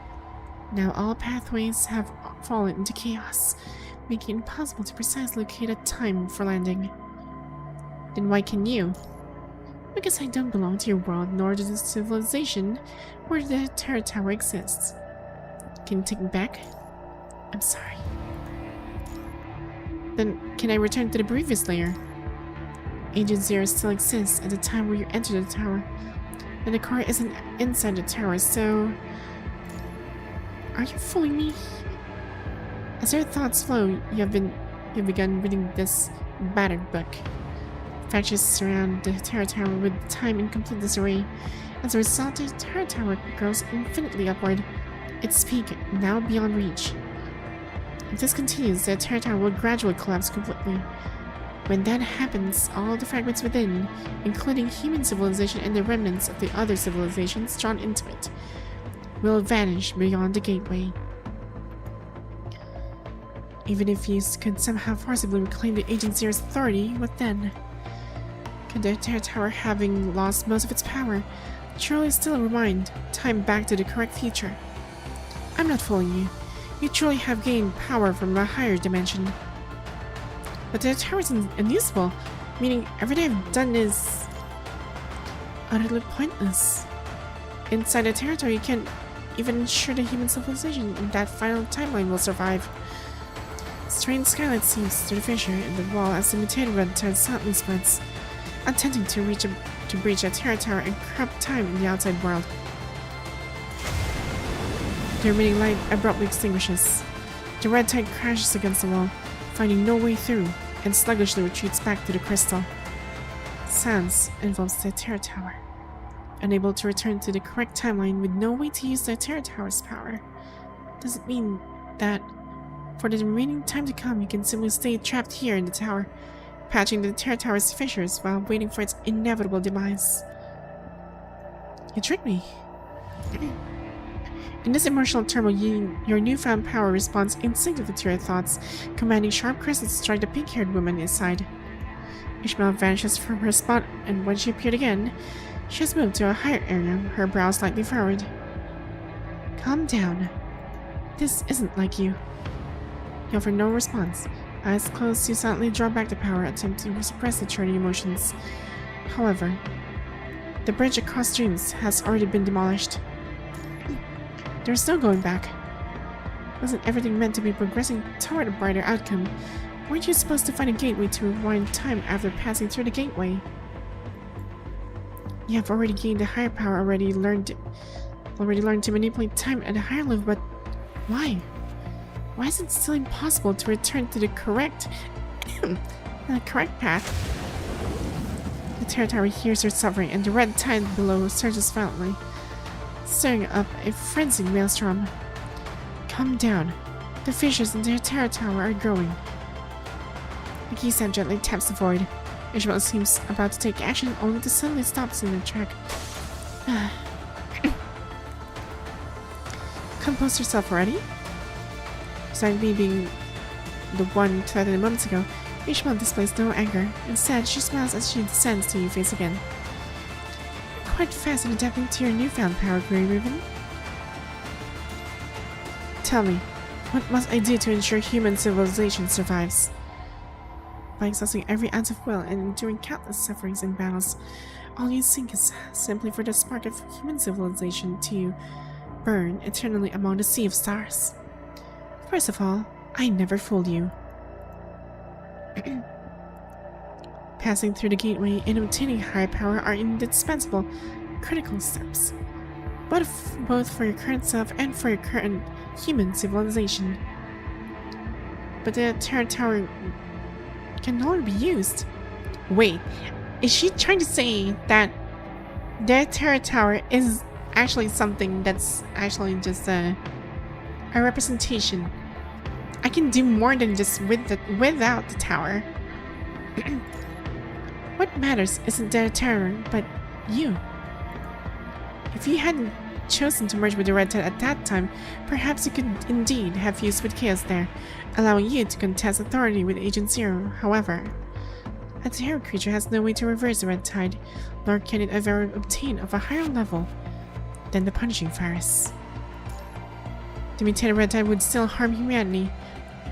Now all pathways have fallen into chaos, making it impossible to precisely locate a time for landing. Then why can you? Because I don't belong to your world nor to the civilization where the Terror Tower exists. Can you take me back? I'm sorry. Then can I return to the previous layer? Agent Zero still exists at the time where you entered the tower, and the core isn't inside the tower, so... Are you fooling me? As your thoughts flow, you've begun reading this battered book. Fractures surround the Terror Tower with time in complete disarray. As a result, the Terror Tower grows infinitely upward, its peak now beyond reach. If this continues, the Terror Tower will gradually collapse completely. When that happens, all the fragments within, including human civilization and the remnants of the other civilizations drawn into it, will vanish beyond the gateway. Even if you could somehow forcibly reclaim the Agent Zero's authority, what then? Could the Terror Tower, having lost most of its power, truly still rewind time back to the correct future? I'm not fooling you. You truly have gained power from a higher dimension. But the tower is unusable, meaning everything I've done is utterly pointless. Inside the territory, you can't even ensure the human civilization in that final timeline will survive. Strange skylight seeps through the fissure in the wall as the mutated red tide silently spreads, attempting to breach a Terror Tower and corrupt time in the outside world. The remaining light abruptly extinguishes. The red tide crashes against the wall, finding no way through, and sluggishly retreats back to the crystal. Silence envelops the Terror Tower. Unable to return to the correct timeline with no way to use the Terror Tower's power, does it mean that for the remaining time to come you can simply stay trapped here in the tower, patching the Terror Tower's fissures while waiting for its inevitable demise? You tricked me. In this emotional turmoil, your newfound power responds instinctively to your thoughts, commanding sharp crystals to strike the pink-haired woman inside. Ishmael vanishes from her spot, and when she appeared again, she has moved to a higher area, her brow slightly furrowed. Calm down. This isn't like you. You offer no response. Eyes closed, you silently draw back the power, attempting to suppress the churning emotions. However, the bridge across streams has already been demolished. There's no going back. Wasn't everything meant to be progressing toward a brighter outcome? Weren't you supposed to find a gateway to rewind time after passing through the gateway? You have already gained a higher power, already learned to manipulate time at a higher level, but why? Why is it still impossible to return to the correct path? The Terror Tower hears her suffering, and the red tide below surges violently, stirring up a frenzied maelstrom. Calm down. The fissures in the Terror Tower are growing. The keystand gently taps the void. Ishmael seems about to take action, only to suddenly stops in the track. Compose yourself already? Besides me being the one threatened moments ago, Ishmael displays no anger. Instead, she smiles as she descends to your face again. You're quite fast in adapting to your newfound power, Grey Raven. Tell me, what must I do to ensure human civilization survives? By exhausting every ounce of will and enduring countless sufferings and battles, all you seek is simply for the spark of human civilization to burn eternally among the sea of stars. First of all, I never fooled you. Passing through the gateway and obtaining high power are indispensable, critical steps, both for your current self and for your current human civilization. But the Terror Tower can no longer be used. Wait, is she trying to say that the Terror Tower is actually something that's actually just a representation? I can do more than just without the tower. What matters isn't the terror, but you. If you hadn't chosen to merge with the Red Tide at that time, perhaps you could indeed have fused with Chaos there, allowing you to contest authority with Agent Zero. However, a Hetero-creature has no way to reverse the Red Tide, nor can it ever obtain of a higher level than the Punishing Virus. The mutated Red Tide would still harm humanity,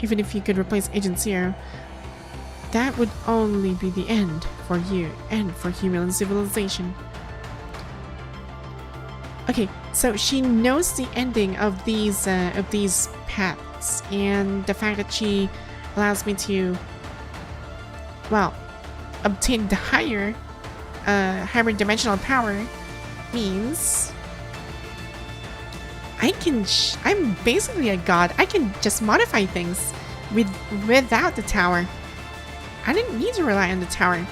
even if you could replace Agent Zero. That would only be the end for you and for human civilization. Okay, so she knows the ending of these paths, and the fact that she allows me to, well, obtain the higher dimensional power means I'm basically a god. I can just modify things without the tower. I didn't need to rely on the tower.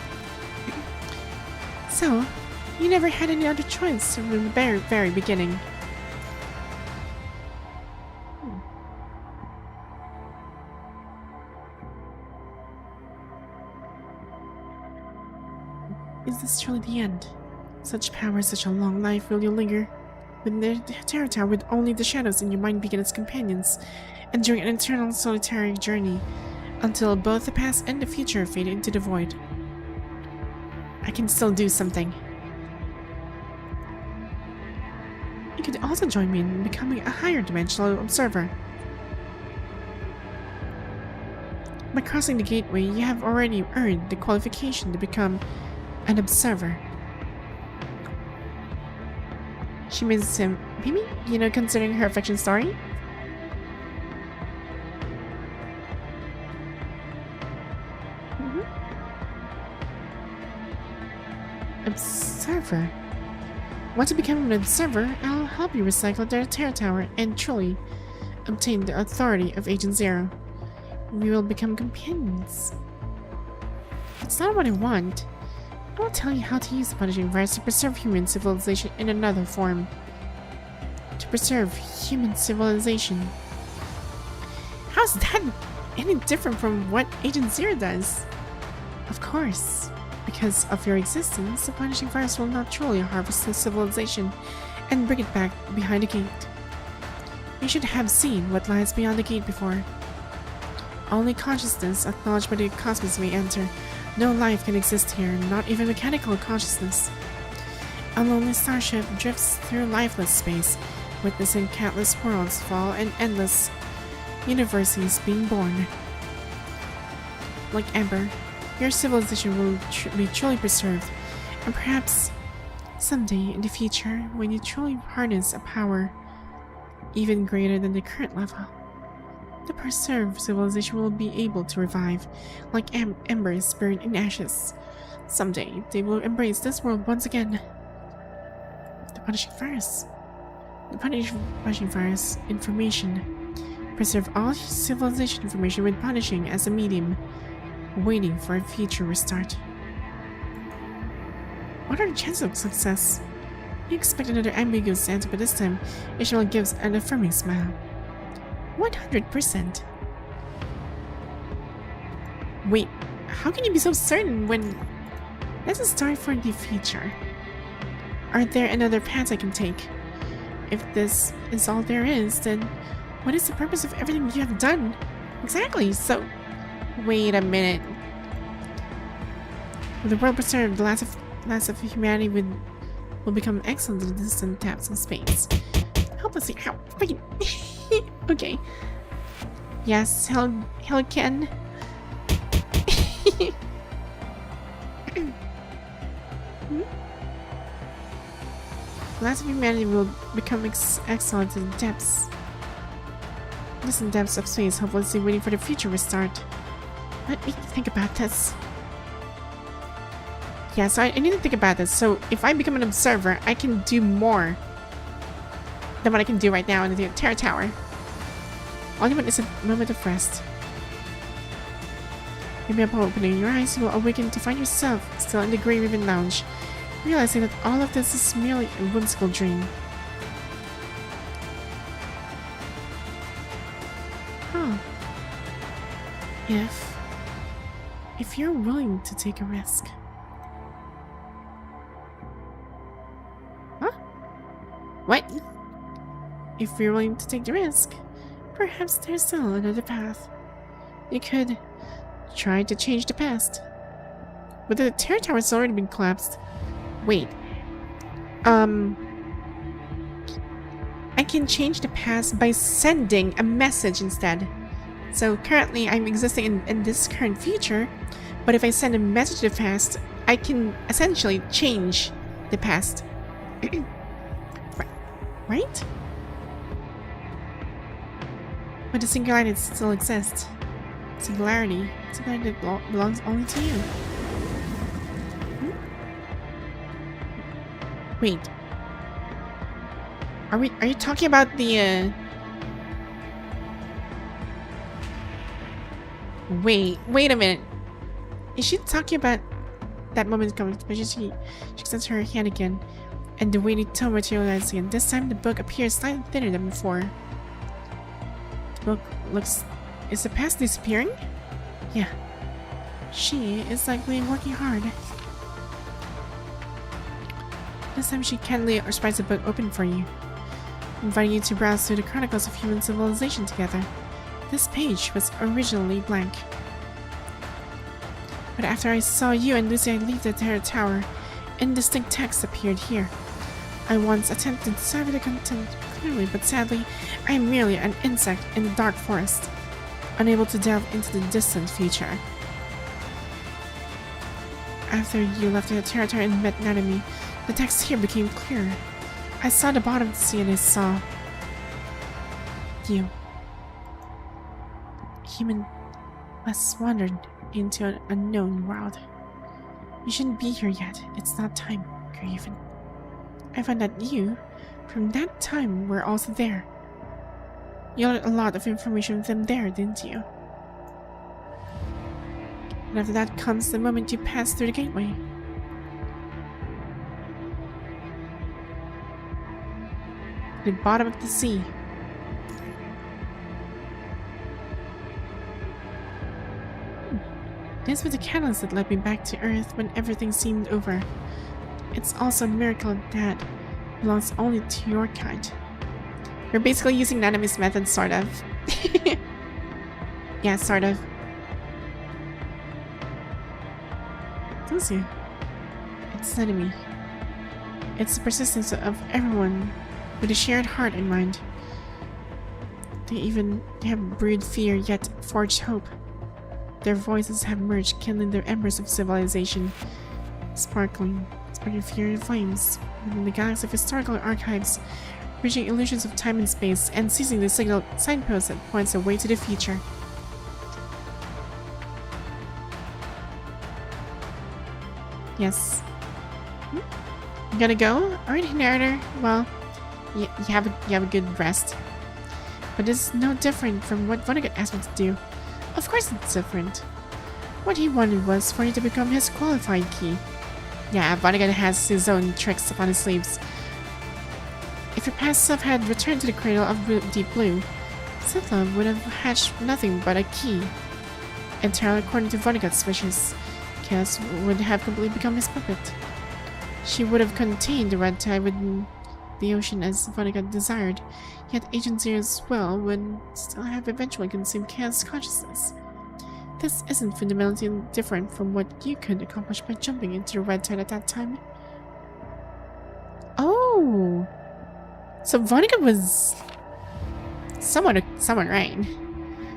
So, you never had any other choice from the very, very beginning. Is this truly the end? Such power, such a long life will you linger? With the Terror Tower with only the shadows in your mind begin as companions, enduring an eternal solitary journey, until both the past and the future fade into the void. I can still do something. You could also join me in becoming a higher dimensional observer. By crossing the gateway, you have already earned the qualification to become an observer. She misses him. Maybe, considering her affection story? Observer. Want to become an observer? I'll help you recycle the Terror Tower and truly obtain the authority of Agent Zero. We will become companions. It's not what I want. I will tell you how to use the punishing virus to preserve human civilization in another form. To preserve human civilization. How's that any different from what Agent Zero does? Of course. Because of your existence, the punishing virus will not truly harvest the civilization and bring it back behind the gate. You should have seen what lies beyond the gate before. Only consciousness acknowledged by the cosmos may enter. No life can exist here, not even mechanical consciousness. A lonely starship drifts through lifeless space, witnessing countless worlds fall and endless universes being born. Like Amber, your civilization will be truly preserved, and perhaps someday in the future, when you truly harness a power even greater than the current level, the preserved civilization will be able to revive, like embers burned in ashes. Someday, they will embrace this world once again. The punishing virus. The punishing virus information. Preserve all civilization information with punishing as a medium, waiting for a future restart. What are the chances of success? You expect another ambiguous answer, but this time, Ishmael gives an affirming smile. 100%. Wait, how can you be so certain when... That's a start for the future. Are there another paths I can take? If this is all there is, then what is the purpose of everything you have done? Exactly, so... Wait a minute. With the world preserved, the last of humanity will become excellent in distant taps of space. Help us see. Ow! Wait! Okay. Yes, Ken. The last of humanity will become excellent in depths. Distant depths of space, hopelessly waiting for the future restart. Let me think about this. Yeah, so I need to think about this. So if I become an observer, I can do more than what I can do right now in the Terror Tower. All you want is a moment of rest. Maybe upon opening your eyes, you will awaken to find yourself still in the Grey Ribbon Lounge, realizing that all of this is merely a whimsical dream. Huh. If you're willing to take a risk. Huh? What? If you're willing to take the risk, perhaps there's still another path. You could try to change the past. But the Terror Tower has already been collapsed. Wait. I can change the past by sending a message instead. So currently I'm existing in this current future, but if I send a message to the past, I can essentially change the past. Right? But the singularity still exists. Singularity that belongs only to you. Wait. Are you talking about the Wait a minute. Is she talking about that moment coming? But she extends her hand again, and the weighted tome materializes again. This time the book appears slightly thinner than before. The book looks... Is the past disappearing? Yeah. She is likely working hard. This time she candidly spreads the book open for you, inviting you to browse through the chronicles of human civilization together. This page was originally blank. But after I saw you and Lucy leave the Terror Tower, indistinct text appeared here. I once attempted to decipher the content clearly, but sadly, I am merely an insect in the dark forest, unable to delve into the distant future. After you left the Terror Tower and met Nanami, the text here became clearer. I saw the bottom of the sea and I saw... you. Human must wandered into an unknown world. You shouldn't be here yet. It's not time, Graven. I found that you, from that time, were also there. You learned a lot of information from there, didn't you? And after that comes the moment you pass through the gateway. The bottom of the sea. This was the catalyst that led me back to Earth when everything seemed over. It's also a miracle that belongs only to your kind. You're basically using Nanami's method, sort of. Yeah, sort of. Tells you. It's Nanami. It's the persistence of everyone with a shared heart in mind. They have brewed fear yet forged hope. Their voices have merged, kindling the embers of civilization, sparking fiery flames within the galaxy of historical archives, bridging illusions of time and space, and seizing the signal signpost that points the way to the future. Yes. You gotta go? Alright, narrator. Well, you have a good rest. But this is no different from what Vonnegut asked me to do. Of course it's different. What he wanted was for you to become his qualified key. Yeah, Vonnegut has his own tricks up on his sleeves. If your past self had returned to the cradle of Deep Blue, Sithla would have hatched nothing but a key. Entirely according to Vonnegut's wishes, Chaos would have completely become his puppet. She would have contained the red tide within the ocean as Vonnegut desired, yet Agent Zero's will would still have eventually consumed Chaos' consciousness. This isn't fundamentally different from what you could accomplish by jumping into the red tide at that time. Oh! So Vonnegut was... someone right.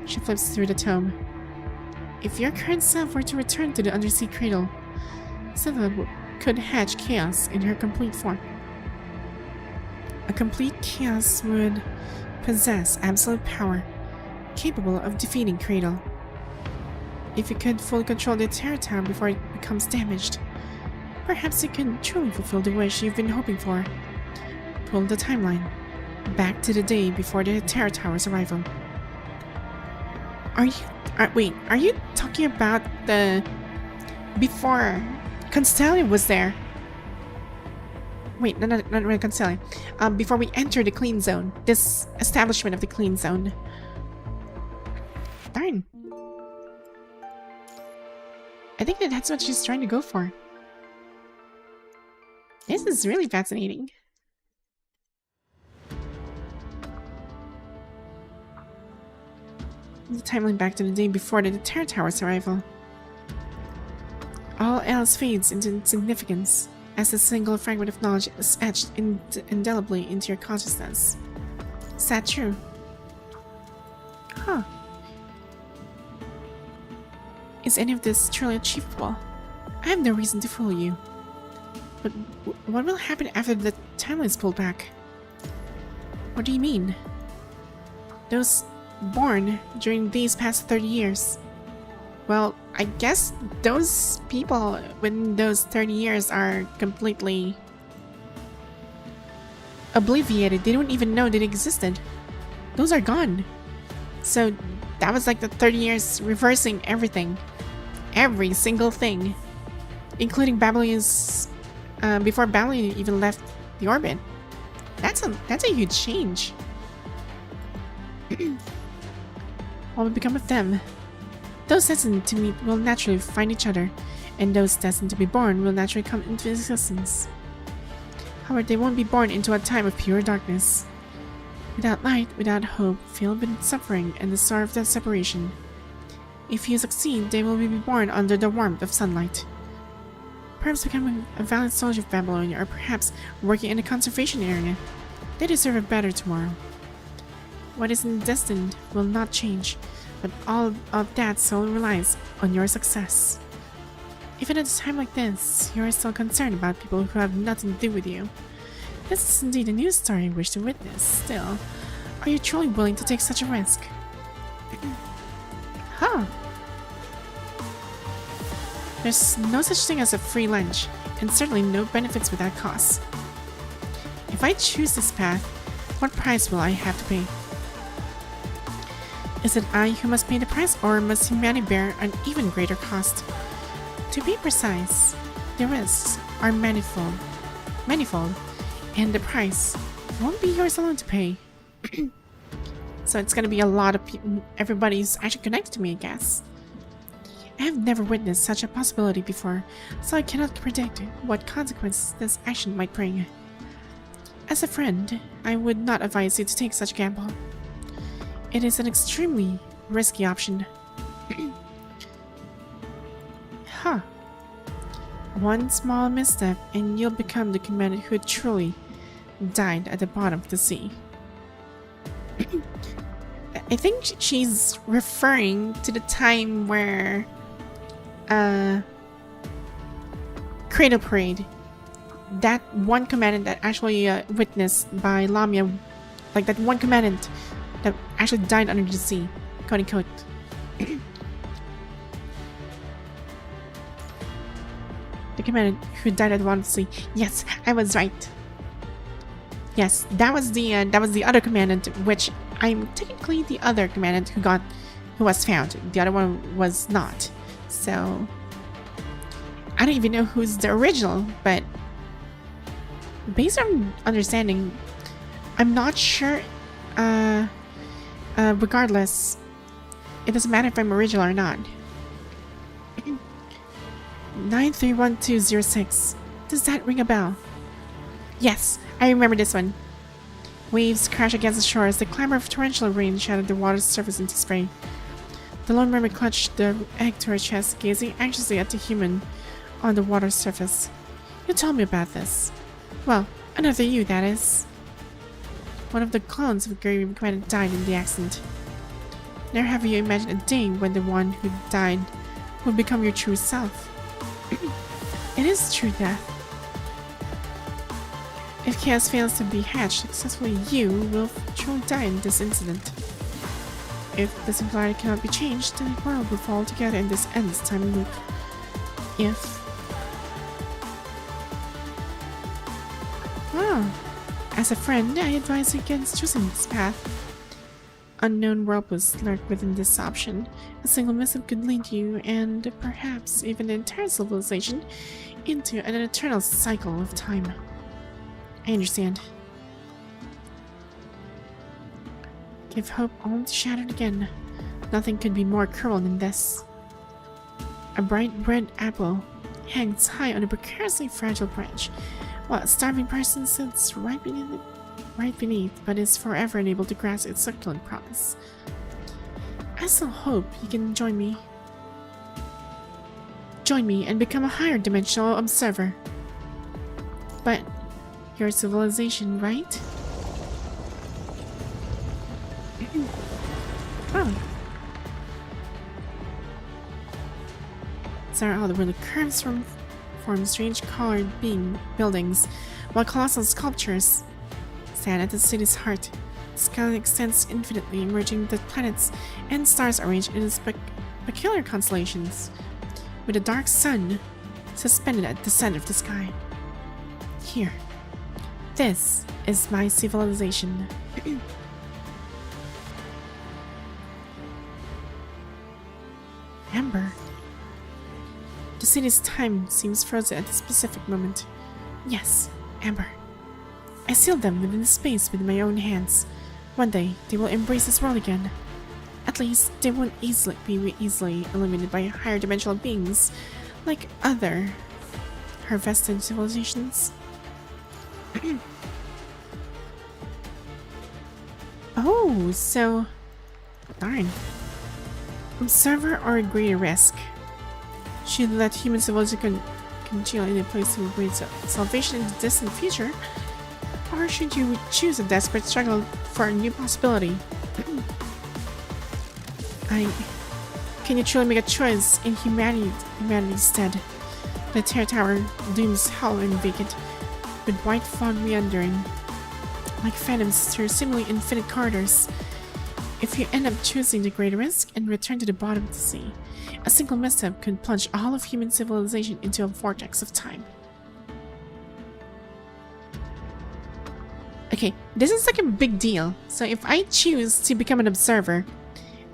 She flips through the tome. If your current self were to return to the undersea cradle, Sithla could hatch Chaos in her complete form. A complete Chaos would possess absolute power, capable of defeating Cradle. If you could fully control the Terror Tower before it becomes damaged, perhaps you can truly fulfill the wish you've been hoping for. Pull the timeline back to the day before the Terror Tower's arrival. Wait, are you talking about the... before Constellium was there? Wait, no, not really Constellium. Before we enter the clean zone. This establishment of the clean zone. Darn. I think that's what she's trying to go for. This is really fascinating. the timeline back to the day before the Terror Tower's arrival. All else fades into insignificance as a single fragment of knowledge is etched indelibly into your consciousness. Is that true? Huh. Is any of this truly achievable? I have no reason to fool you. But what will happen after the timeline is pulled back? What do you mean? Those born during these past 30 years. Well, I guess those people within those 30 years are completely obliviated. They don't even know that it existed. Those are gone. So that was like the 30 years reversing everything. Every single thing. Including Babylon's before Babylon even left the orbit. That's a huge change. What will become of them? Those destined to meet will naturally find each other, and those destined to be born will naturally come into existence. However, they won't be born into a time of pure darkness. Without light, without hope, filled with suffering and the sorrow of that separation. If you succeed, they will be born under the warmth of sunlight. Perhaps becoming a valiant soldier of Babylonia, or perhaps working in a conservation area. They deserve a better tomorrow. What isn't destined will not change, but all of that solely relies on your success. Even at a time like this, you are still concerned about people who have nothing to do with you. This is indeed a new story you wish to witness. Still, are you truly willing to take such a risk? Huh. There's no such thing as a free lunch, and certainly no benefits without costs. If I choose this path, what price will I have to pay? Is it I who must pay the price, or must humanity bear an even greater cost? To be precise, the risks are manifold, and the price won't be yours alone to pay. So it's gonna be a lot of people, everybody's actually connected to me, I guess. I have never witnessed such a possibility before, so I cannot predict what consequences this action might bring. As a friend, I would not advise you to take such a gamble. It is an extremely risky option. Huh. One small misstep and you'll become the commander who truly died at the bottom of the sea. I think she's referring to the time where Cradle Parade, that one commandant that actually witnessed by Lamia, like that one commandant that actually died under the sea, quote unquote. The commandant who died at the bottom of the sea. Yes, I was right. Yes, that was the other commandant, which I'm technically the other commandant who was found. The other one was not. So I don't even know who's the original, but based on understanding, I'm not sure. Regardless, it doesn't matter if I'm original or not. 931206. Does that ring a bell? Yes, I remember this one. Waves crash against the shore as the clamor of torrential rain shattered the water's surface into spray. The lone mermaid clutched the egg to her chest, gazing anxiously at the human on the water's surface. You told me about this. Well, another you, that is. One of the clones of Gary Commandant died in the accident. Never have you imagined a day when the one who died would become your true self. It is true death. If chaos fails to be hatched successfully, you will truly die in this incident. If the singularity cannot be changed, the world will fall together in this endless time loop. As a friend, I advise against choosing this path. Unknown whirlpools lurk within this option. A single missive could lead you, and perhaps even the entire civilization, into an eternal cycle of time. I understand. Give hope only to shatter it again. Nothing could be more cruel than this. A bright red apple hangs high on a precariously fragile branch, while a starving person sits right beneath, but is forever unable to grasp its succulent promise. I still hope you can join me. Join me and become a higher dimensional observer. But you're a civilization, right? Oh. There are all the really curves form strange colored buildings, while colossal sculptures stand at the city's heart. The sky extends infinitely, emerging the planets and stars arranged in peculiar constellations, with a dark sun suspended at the center of the sky. Here. This is my civilization. Amber. The city's time seems frozen at a specific moment. Yes, Amber. I sealed them within space with my own hands. One day, they will embrace this world again. At least, they won't be easily eliminated by higher dimensional beings, like other harvested civilizations. Oh, so... Darn. Observer or a greater risk? Should let human civilization congeal in a place to await salvation in the distant future? Or should you choose a desperate struggle for a new possibility? Can you truly make a choice in humanity's stead? The Terror Tower looms hollow and vacant, with white fog meandering, like phantoms through seemingly infinite corridors. If you end up choosing the greater risk and return to the bottom of the sea, a single misstep could plunge all of human civilization into a vortex of time. Okay, this is like a big deal. So if I choose to become an observer,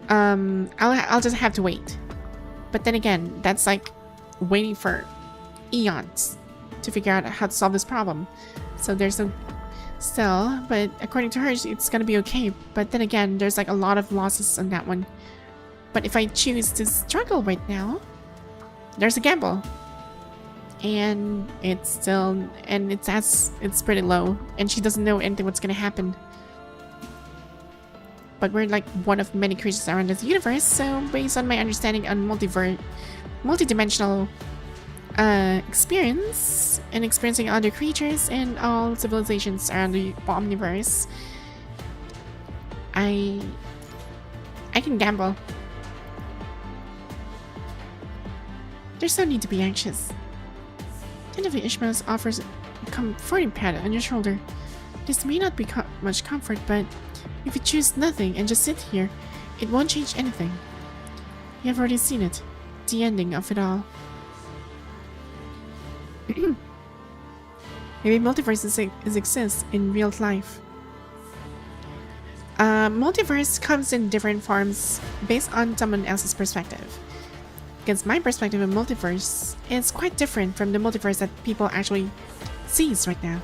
I'll just have to wait. But then again, that's like waiting for eons to figure out how to solve this problem. So there's a still, but according to her, it's gonna be okay. But then again, there's like a lot of losses on that one. But if I choose to struggle right now, there's a gamble. And it's pretty low, and she doesn't know anything what's gonna happen. But we're like one of many creatures around this universe, so based on my understanding on multi-dimensional experience and experiencing other creatures and all civilizations around the omniverse, I can gamble. There's no need to be anxious. The of Ishmael's offers a comforting pat on your shoulder. This may not be much comfort, but if you choose nothing and just sit here, it won't change anything. You have already seen it. The ending of it all. Maybe multiverses exist in real life. Multiverse comes in different forms based on someone else's perspective. Because my perspective of multiverse is quite different from the multiverse that people actually sees right now.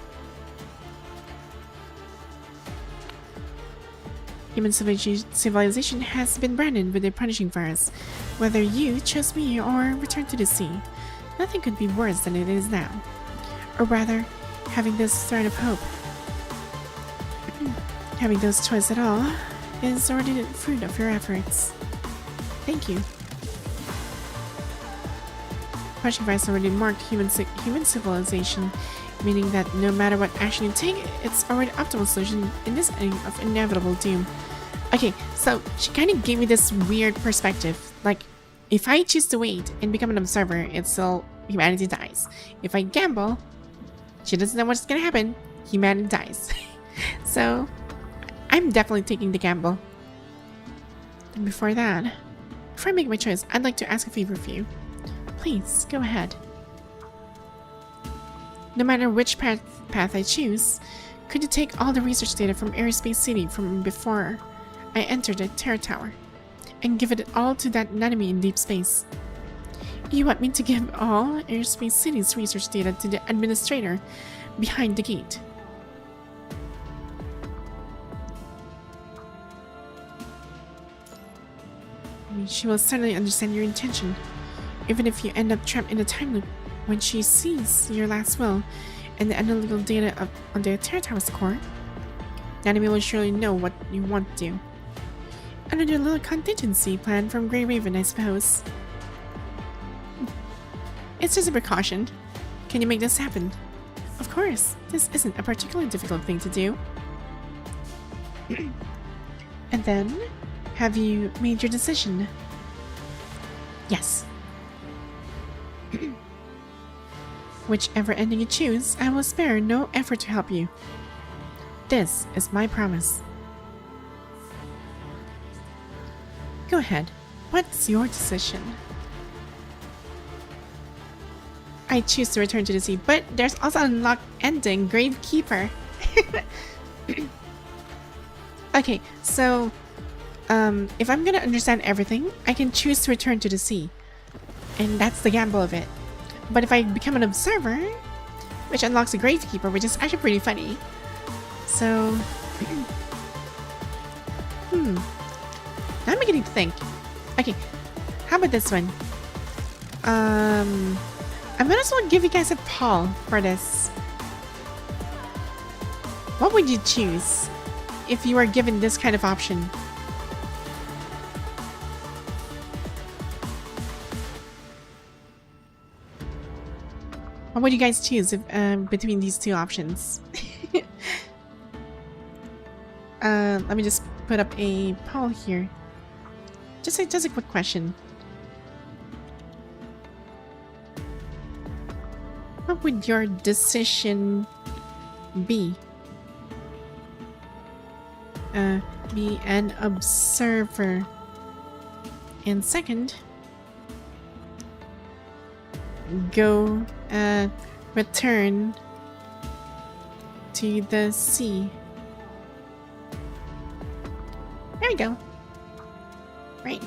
Human civilization has been branded with a punishing virus. Whether you chose me or return to the sea, nothing could be worse than it is now. Or rather, having this thread of hope. Having those choices at all is already the fruit of your efforts. Thank you. Punishing virus already marked human civilization, meaning that no matter what action you take, it's already optimal solution in this ending of inevitable doom. Okay, so she kind of gave me this weird perspective. Like, if I choose to wait and become an observer, it's still humanity dies. If I gamble, she doesn't know what's gonna happen, humanity dies. So, I'm definitely taking the gamble. And before I make my choice, I'd like to ask a favor of you. Please, go ahead. No matter which path I choose, could you take all the research data from Aerospace City from before I entered the Terror Tower and give it all to that enemy in deep space? You want me to give all Aerospace City's research data to the administrator behind the gate? I mean, she will certainly understand your intention. Even if you end up trapped in a time loop, when she sees your last will and the analytical data on the Terror Tower's core, the enemy will surely know what you want to do. Another little contingency plan from Grey Raven, I suppose. It's just a precaution. Can you make this happen? Of course, this isn't a particularly difficult thing to do. And then, have you made your decision? Yes. Whichever ending you choose, I will spare no effort to help you. This is my promise. Go ahead. What's your decision? I choose to return to the sea, but there's also an unlocked ending, Gravekeeper. Okay, so if I'm gonna understand everything, I can choose to return to the sea. And that's the gamble of it. But if I become an observer, which unlocks a Gravekeeper, which is actually pretty funny. So now I'm beginning to think. Okay, how about this one? I might as well give you guys a poll for this. What would you choose if you were given this kind of option? What would you guys choose if, between these two options? Let me just put up a poll here. Just a quick question. What would your decision be? Be an observer. And second, go return to the sea. There we go. Right.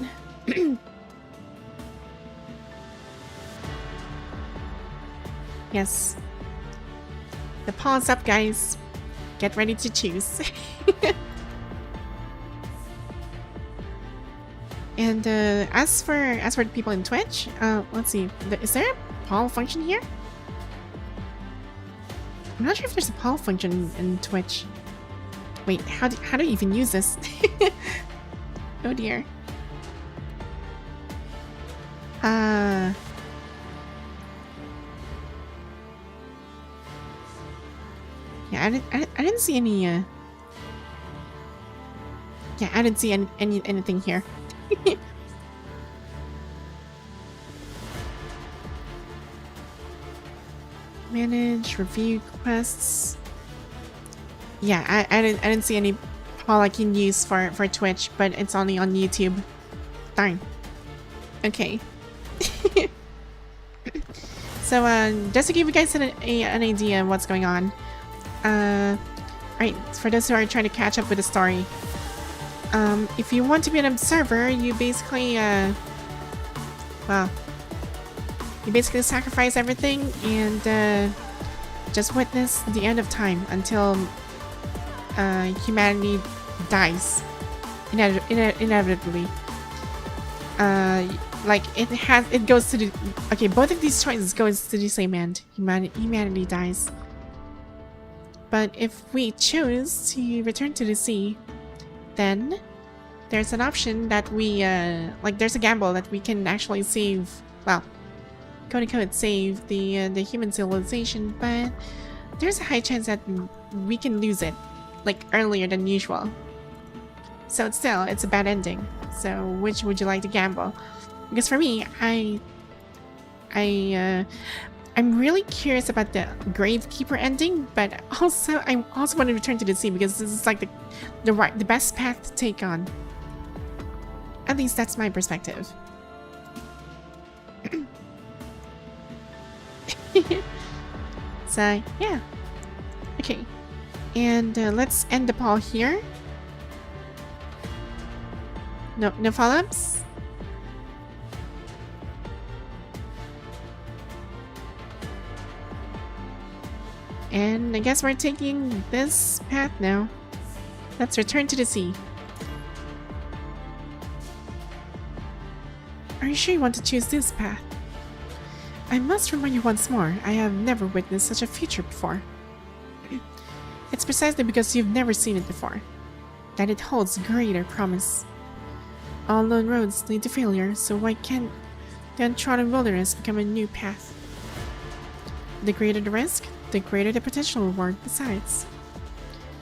Yes. The paw's up, guys. Get ready to choose. And as for the people in Twitch, let's see. Is there a poll function here? I'm not sure if there's a poll function in Twitch. Wait, how do you even use this? Oh dear. Yeah, I didn't see any. Yeah, I didn't see anything here. Manage review quests. Yeah, I didn't see any poll I can use for Twitch, but it's only on YouTube. Darn. Okay. So just to give you guys an idea of what's going on. Alright, for those who are trying to catch up with the story. If you want to be an observer, you basically well, you basically sacrifice everything and just witness the end of time until humanity dies inevitably. Like it goes to the okay. Both of these choices goes to the same end. Humanity dies. But if we choose to return to the sea, then there's an option that we like. There's a gamble that we can actually save. Well, quote unquote save the human civilization, but there's a high chance that we can lose it, like earlier than usual. So it's a bad ending. So which would you like to gamble? Because for me, I'm really curious about the Gravekeeper ending, but also I also want to return to the sea because this is like the best path to take on. At least that's my perspective. So yeah, okay, and let's end the poll here. No follow-ups. And I guess we're taking this path now. Let's return to the sea. Are you sure you want to choose this path? I must remind you once more, I have never witnessed such a future before. It's precisely because you've never seen it before that it holds greater promise. All known roads lead to failure, so why can't the untrodden wilderness become a new path? The greater the risk, the greater the potential reward besides.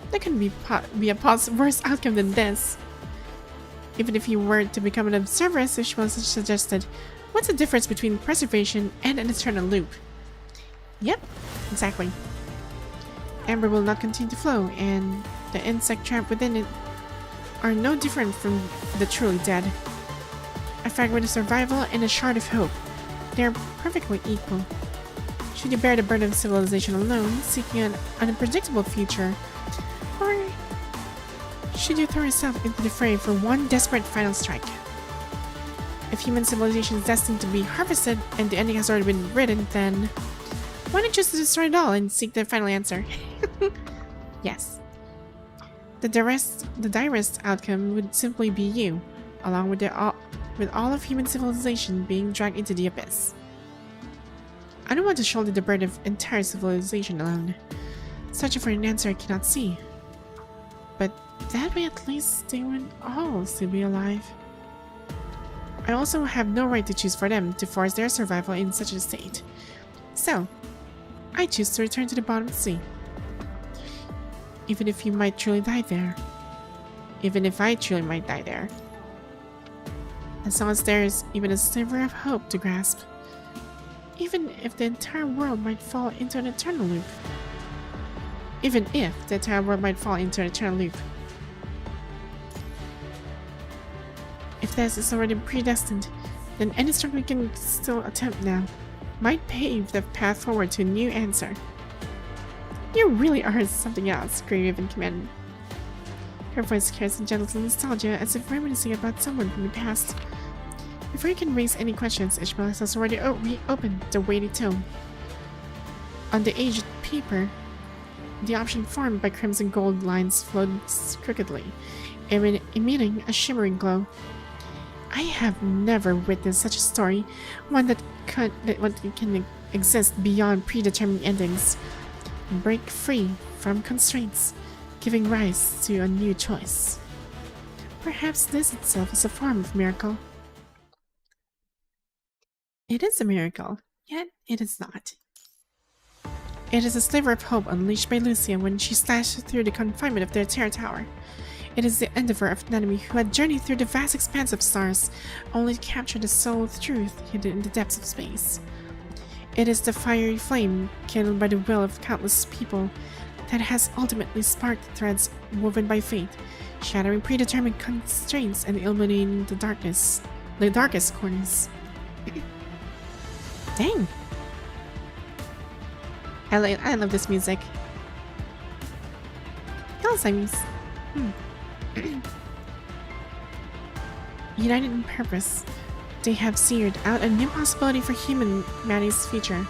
There couldn't be a worse outcome than this. Even if you were to become an observer, as Ishmael suggested, what's the difference between preservation and an eternal loop? Yep, exactly. Amber will not continue to flow, and the insect trapped within it are no different from the truly dead. A fragment of survival and a shard of hope. They are perfectly equal. Should you bear the burden of civilization alone, seeking an unpredictable future, or should you throw yourself into the fray for one desperate final strike? If human civilization is destined to be harvested and the ending has already been written, then why not just destroy it all and seek the final answer? Yes. The direst outcome would simply be you, along with all of human civilization being dragged into the abyss. I don't want to shoulder the burden of entire civilization alone, searching for an answer I cannot see. But that way at least they would all still be alive. I also have no right to choose for them to force their survival in such a state. So, I choose to return to the bottom of the sea. Even if you might truly die there. Even if I truly might die there. As long as there is even a sliver of hope to grasp. Even if the entire world might fall into an eternal loop. Even if the entire world might fall into an eternal loop. If this is already predestined, then any struggle we can still attempt now might pave the path forward to a new answer. You really are something else, Grey-Raven commanded. Her voice carries a gentle nostalgia as if reminiscing about someone from the past. Before you can raise any questions, Ishmael has already reopened the weighty tome. On the aged paper, the option formed by crimson gold lines floats crookedly, emitting a shimmering glow. I have never witnessed such a story, one that can exist beyond predetermined endings, break free from constraints, giving rise to a new choice. Perhaps this itself is a form of miracle. It is a miracle, yet it is not. It is a sliver of hope unleashed by Lucia when she slashed through the confinement of their terror tower. It is the endeavor of an enemy who had journeyed through the vast expanse of stars, only to capture the soul of truth hidden in the depths of space. It is the fiery flame kindled by the will of countless people that has ultimately sparked the threads woven by fate, shattering predetermined constraints and illuminating the darkest corners. Dang! I love this music. Alzheimer's. United in purpose, they have seared out a new possibility for humanity's future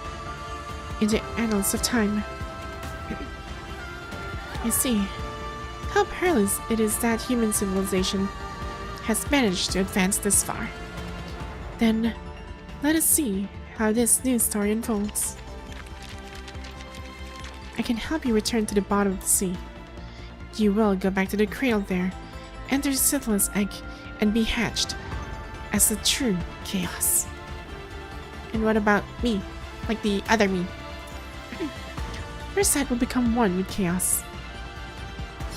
in the annals of time. I see. How perilous it is that human civilization has managed to advance this far. Then, let us see how this new story unfolds. I can help you return to the bottom of the sea. You will go back to the cradle there, enter Scythia's egg, and be hatched as the true chaos. And what about me? Like the other me? Your side will become one with chaos.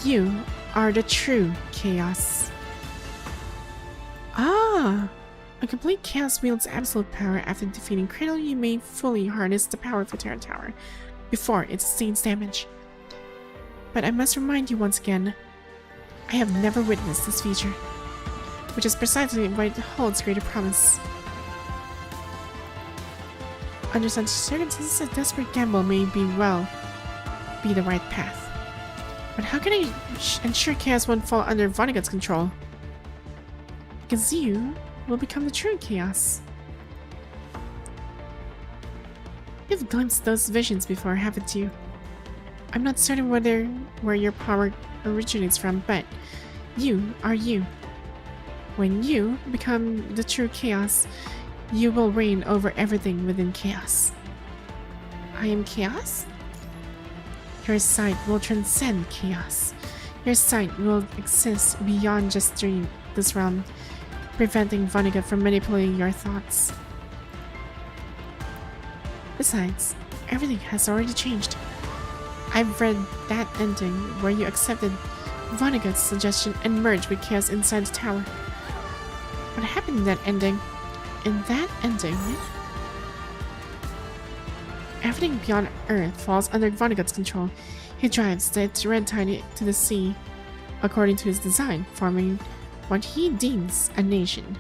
You are the true chaos. Ah! A complete chaos wields absolute power. After defeating Cradle, you may fully harness the power of the Terror Tower before it sustains damage. But I must remind you once again, I have never witnessed this feature, which is precisely why it holds greater promise. Under such circumstances, a desperate gamble may be the right path. But how can I ensure chaos won't fall under Vonnegut's control? Because you will become the true chaos. You've glimpsed those visions before, haven't you? I'm not certain where your power originates from, but you are you. When you become the true chaos, you will reign over everything within chaos. I am chaos? Your sight will transcend chaos. Your sight will exist beyond just this realm, preventing Vonnegut from manipulating your thoughts. Besides, everything has already changed. I've read that ending where you accepted Vonnegut's suggestion and merged with Chaos inside the tower. What happened in that ending? In that ending, everything beyond Earth falls under Vonnegut's control. He drives the red tide to the sea according to his design, forming what he deems a nation.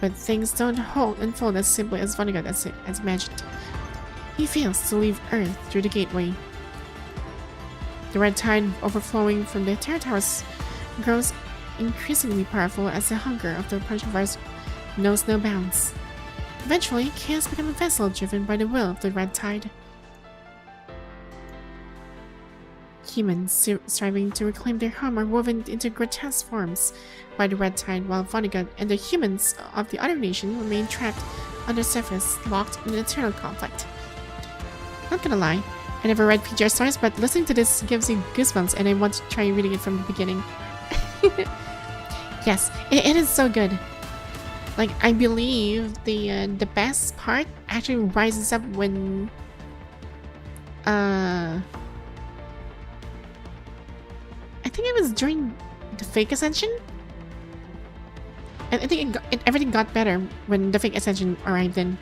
But things don't unfold as simply as Vonnegut has imagined. He fails to leave Earth through the gateway. The red tide overflowing from the Terror Towers grows increasingly powerful as the hunger of the punishing virus knows no bounds. Eventually, Chaos becomes a vessel driven by the will of the red tide. Humans striving to reclaim their home are woven into grotesque forms by the red tide, while Vonnegut and the humans of the other nation remain trapped on the surface, locked in an eternal conflict. Not gonna lie, I never read PGR stories, but listening to this gives me goosebumps and I want to try reading it from the beginning. Yes, it is so good. Like, I believe the best part actually rises up when I think it was during the fake ascension. I think everything got better when the fake ascension arrived in.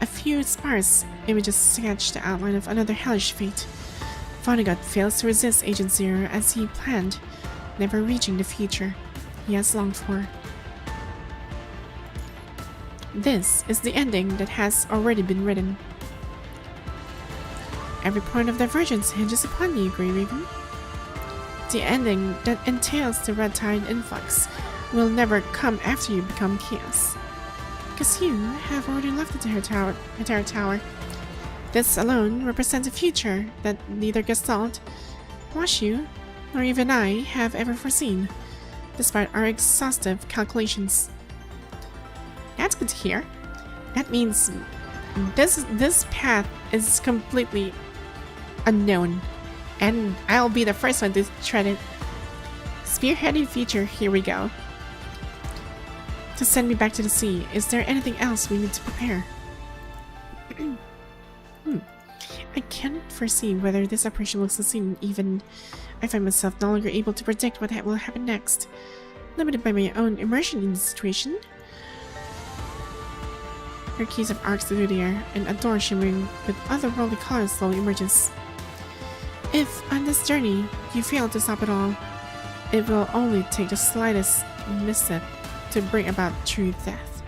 A few sparse images sketch the outline of another hellish fate. Vonnegut fails to resist Agent Zero as he planned, never reaching the future he has longed for. This is the ending that has already been written. Every point of divergence hinges upon you, Grey Raven. The ending that entails the red tide influx will never come after you become Chaos, because you have already left the Terror Tower. This alone represents a future that neither Gestalt, Washu, nor even I have ever foreseen, despite our exhaustive calculations. That's good to hear. That means this path is completely unknown, and I'll be the first one to tread it. Spearheaded feature, here we go. To send me back to the sea, is there anything else we need to prepare? I cannot foresee whether this operation will succeed, even I find myself no longer able to predict what will happen next, limited by my own immersion in the situation. Her keys of arcs through the air, and a door shimmering with otherworldly colors slowly emerges. If, on this journey, you fail to stop it all, it will only take the slightest misstep to bring about true death.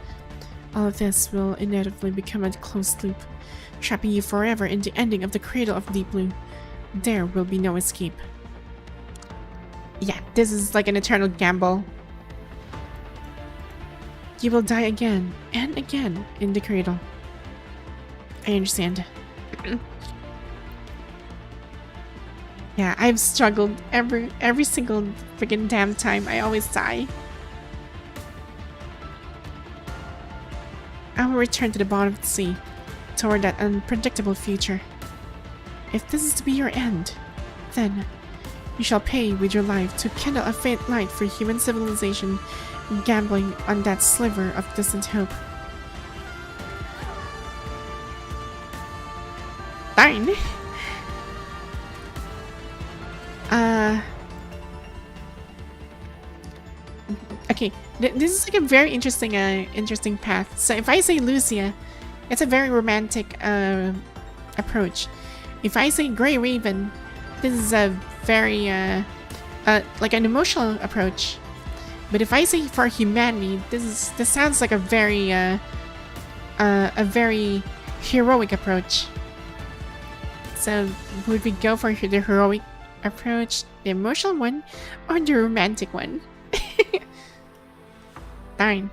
All of this will inevitably become a closed loop, trapping you forever in the ending of the Cradle of Deep Blue. There will be no escape. Yeah, this is like an eternal gamble. You will die again and again in the Cradle. I understand. Yeah, I've struggled every single freaking damn time. I always die. I will return to the bottom of the sea, toward that unpredictable future. If this is to be your end, then you shall pay with your life to kindle a faint light for human civilization, gambling on that sliver of distant hope. Fine. Okay, this is like a very interesting path. So if I say Lucia, it's a very romantic approach. If I say Grey Raven, this is a very like an emotional approach. But if I say for humanity, this sounds like a very heroic approach. So would we go for the heroic approach, the emotional one, or the romantic one? Darn.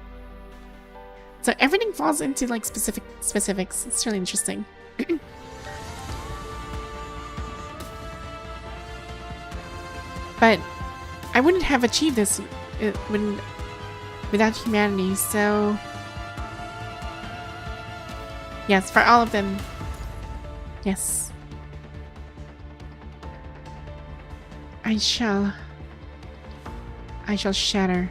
So everything falls into like specifics. It's really interesting. But I wouldn't have achieved this without humanity, so yes, for all of them, yes. I shall shatter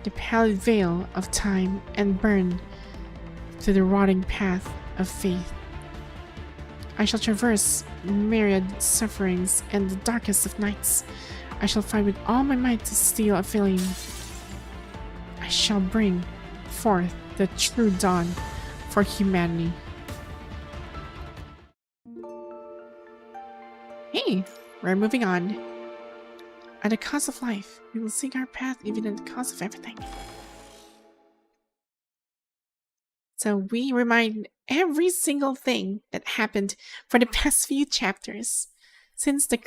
the pallid veil of time and burn through the rotting path of faith. I shall traverse myriad sufferings and the darkest of nights. I shall fight with all my might to steal a feeling. I shall bring forth the true dawn for humanity. Hey, we're moving on. At the cost of life, we will seek our path even at the cost of everything. So we remind every single thing that happened for the past few chapters since the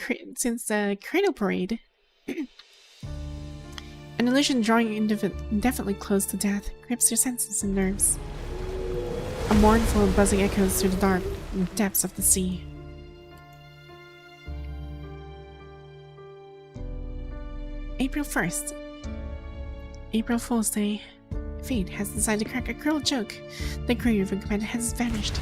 Cradle Parade. An illusion drawing indefinitely close to death grips your senses and nerves. A mournful buzzing echoes through the dark depths of the sea. April 1st. April Fool's Day. Fate has decided to crack a cruel joke. The grave of command has vanished.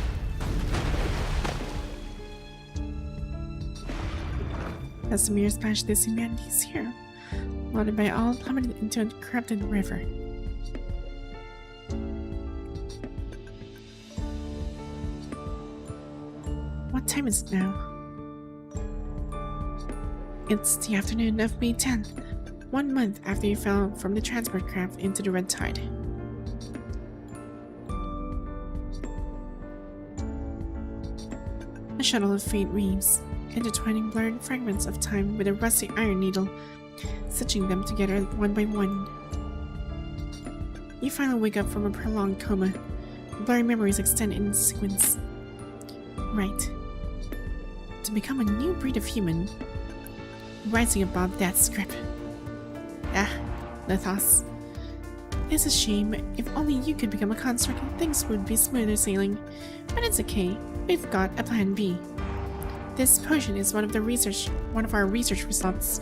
As the mirror splashed this humanity's here, loaded by all plummeted into a corrupted river. What time is it now? It's the afternoon of May 10th, 1 month after you fell from the transport craft into the red tide. A shuttle of fate weaves, intertwining blurred fragments of time with a rusty iron needle, stitching them together one by one. You finally wake up from a prolonged coma. Blurry memories extend in sequence. Right. To become a new breed of human, rising above death's grip. Ah, Lithos. It's a shame. If only you could become a construct, things would be smoother sailing. But it's okay. We've got a plan B. This potion is one of our research results.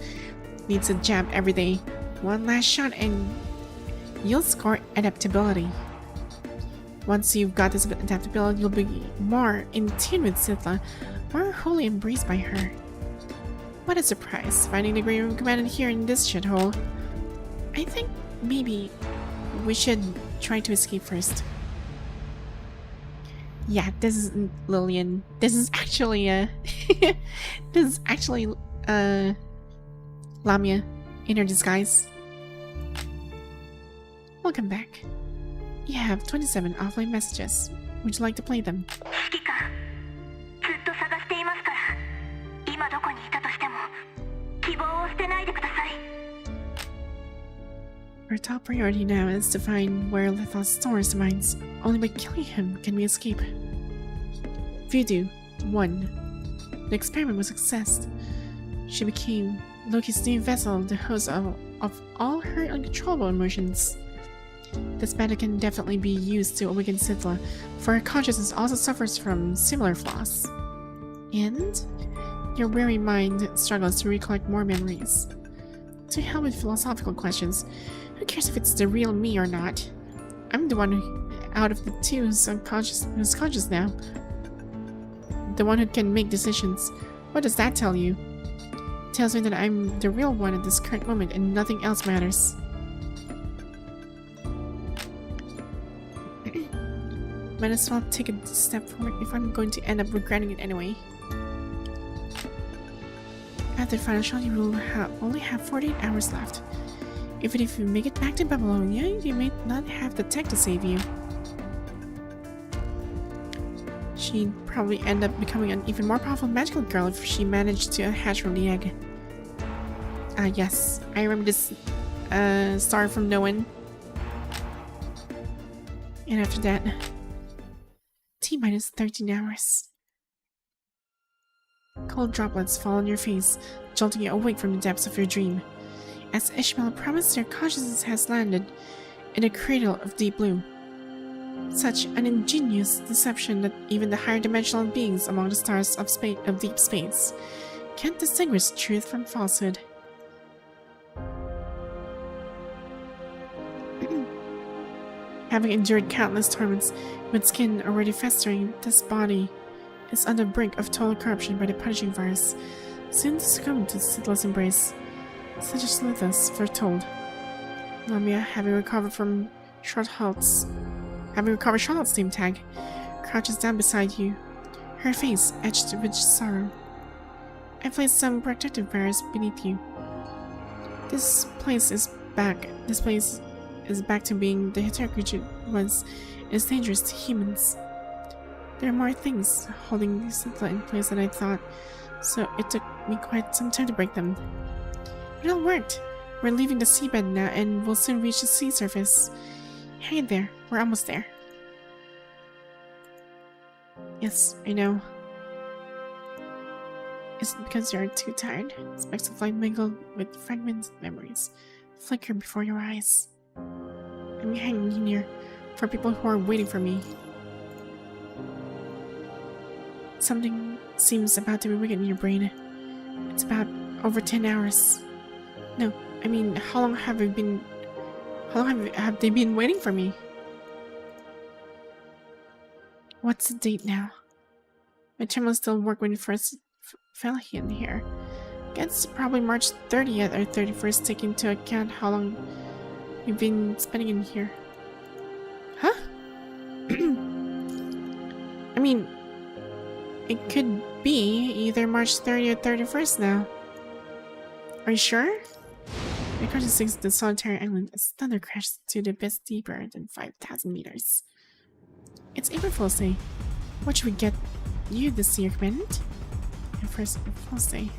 Needs a jab every day. One last shot and you'll score adaptability. Once you've got this adaptability, you'll be more in tune with Sithla, more wholly embraced by her. What a surprise, finding the Grey Room Commandant here in this shithole. I think maybe we should try to escape first. Yeah, this isn't Lillian. This is actually Lamia in her disguise. Welcome back. You have 27 offline messages. Would you like to play them? Our top priority now is to find where Lithos stores the mines. Only by killing him can we escape. Voodoo 1. The experiment was a success. She became Loki's new vessel, the host of all her uncontrollable emotions. This method can definitely be used to awaken Sithla, for her consciousness also suffers from similar flaws. And your weary mind struggles to recollect more memories. To help with philosophical questions, who cares if it's the real me or not? I'm the one out of the two who's conscious now. The one who can make decisions. What does that tell you? It tells me that I'm the real one at this current moment and nothing else matters. Might as well take a step forward if I'm going to end up regretting it anyway. After the final shot, you will only have 48 hours left. Even if you make it back to Babylonia, you may not have the tech to save you. She'd probably end up becoming an even more powerful magical girl if she managed to hatch from the egg. Yes, I remember this star from No One. And after that, T-minus 13 hours. Cold droplets fall on your face, jolting you awake from the depths of your dream. As Ishmael promised, your consciousness has landed in a cradle of deep blue. Such an ingenious deception that even the higher dimensional beings among the stars of deep space can't distinguish truth from falsehood. Having endured countless torments with skin already festering, this body is on the brink of total corruption by the punishing virus. Soon to succumb to Sidla's embrace, such as Slithus foretold. Lamia, having recovered Charlotte's name tag, crouches down beside you, her face etched with sorrow. I placed some protective barriers beneath you. This place is back to being the Hetero-creature was and is dangerous to humans. There are more things holding Sidla in place than I thought, so it took me quite some time to break them. It all worked. We're leaving the seabed now and we'll soon reach the sea surface. Hang in there, we're almost there. Yes, I know. Is it because you're too tired? Specks of light mingled with fragmented memories flicker before your eyes. I'm hanging in here for people who are waiting for me. Something seems about to be wicked in your brain. It's about over 10 hours. No, I mean, how long have they been waiting for me? What's the date now? My terminal still worked when it first fell in here. Guess probably March 30th or 31st, taking into account how long we've been spending in here. Huh? I mean, it could be either March 30th or 31st now. Are you sure? The creature sinks the solitary island as thunder crashes to the abyss deeper than 5,000 meters. It's April Fool's Day. What should we get you this year, Commandant? And first, Fool's Day.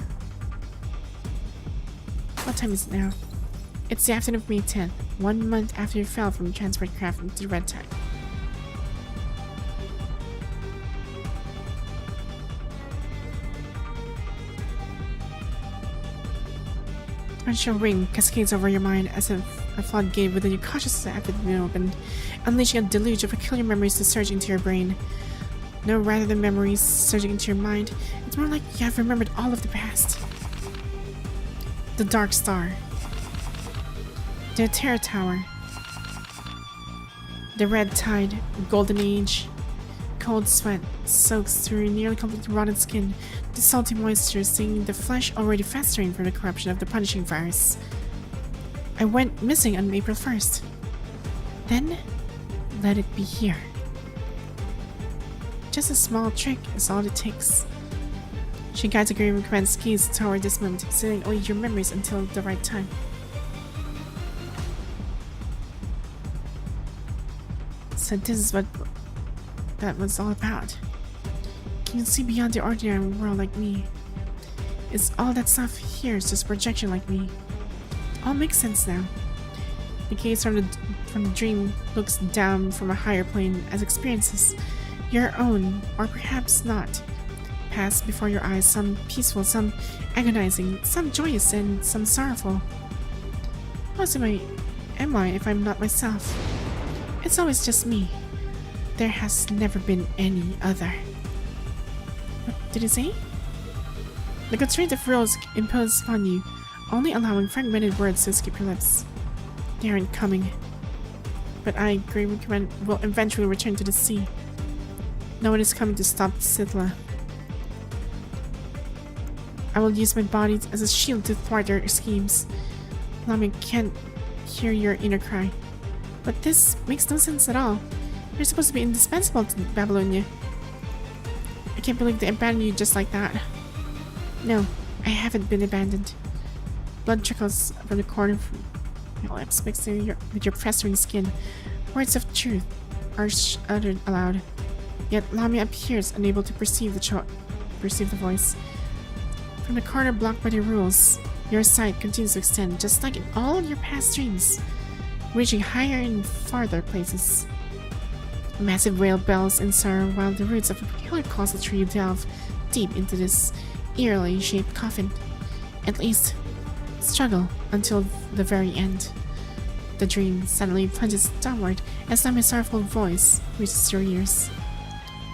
What time is it now? It's the afternoon of May 10th, 1 month after you fell from the transport craft into the red tide. A chill ring cascades over your mind as if a floodgate within your consciousness had been opened, unleashing a deluge of peculiar memories to surge into your brain. No, rather than memories surging into your mind, it's more like you have remembered all of the past. The Dark Star. The Terror Tower. The Red Tide. Golden Age. Cold sweat soaks through your nearly completely rotten skin, the salty moisture stinging the flesh already festering from the corruption of the punishing virus. I went missing on April 1st. Then, let it be here. Just a small trick is all it takes. She guides a green command's keys toward this moment, sealing only your memories until the right time. So this is what that was all about. Can you see beyond the ordinary world like me? Is all that stuff here is just projection like me? It all makes sense now. The gaze from the dream looks down from a higher plane as experiences, your own, or perhaps not, pass before your eyes, some peaceful, some agonizing, some joyous, and some sorrowful. How am I if I'm not myself? It's always just me. There has never been any other. What did it say? The constraint of rules imposed upon you, only allowing fragmented words to escape your lips. They aren't coming. But I, Green Command, will eventually return to the sea. No one is coming to stop Sidla. I will use my body as a shield to thwart their schemes. Lami can't hear your inner cry. But this makes no sense at all. You're supposed to be indispensable to Babylonia. I can't believe they abandoned you just like that. No, I haven't been abandoned. Blood trickles from the corner of your lips, mixing with your festering skin. Words of truth are uttered aloud. Yet Lamia appears unable to perceive the voice. From the corner blocked by the rules, your sight continues to extend, just like in all your past dreams, reaching higher and farther places. Massive whale bells in sorrow while the roots of a peculiar causal tree delve deep into this eerily shaped coffin. At least, struggle until the very end. The dream suddenly plunges downward as Lamia's sorrowful voice reaches your ears.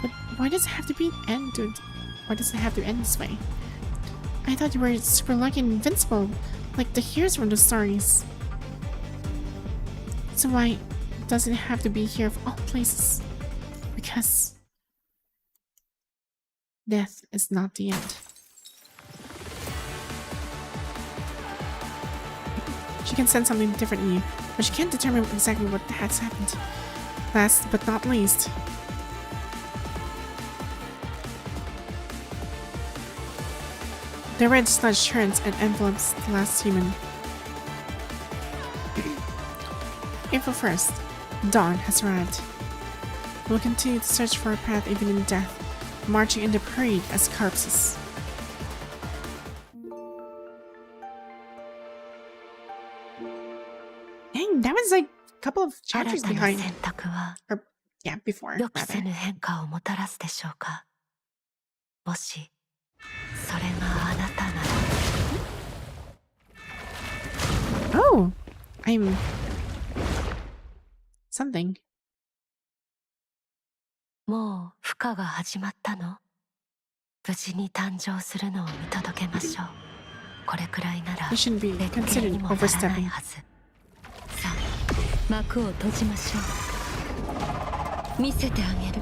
But why does it have to be ended? Why does it have to end this way? I thought you were super lucky and invincible, like the heroes from the stories. So why does it have to be here of all places? Because death is not the end. She can sense something different in you, but she can't determine exactly what has happened. Last but not least, the red sludge turns and envelopes the last human. April 1st, dawn has arrived. We'll continue to search for a path even in death, marching in the parade as corpses. Dang, that was like a couple of chapters 新たな behind. 選択は Or, yeah, before, 予期 rather. せぬ変化をもたらすでしょうか。もしそれがあなたなら。 Oh, I'm something. もう孵化が始まったの？無事に誕生するのを見届けましょう。これくらいなら You shouldn't be 劣 considered 形にもならない overstepping. はず。さあ、幕を閉じましょう。見せてあげる。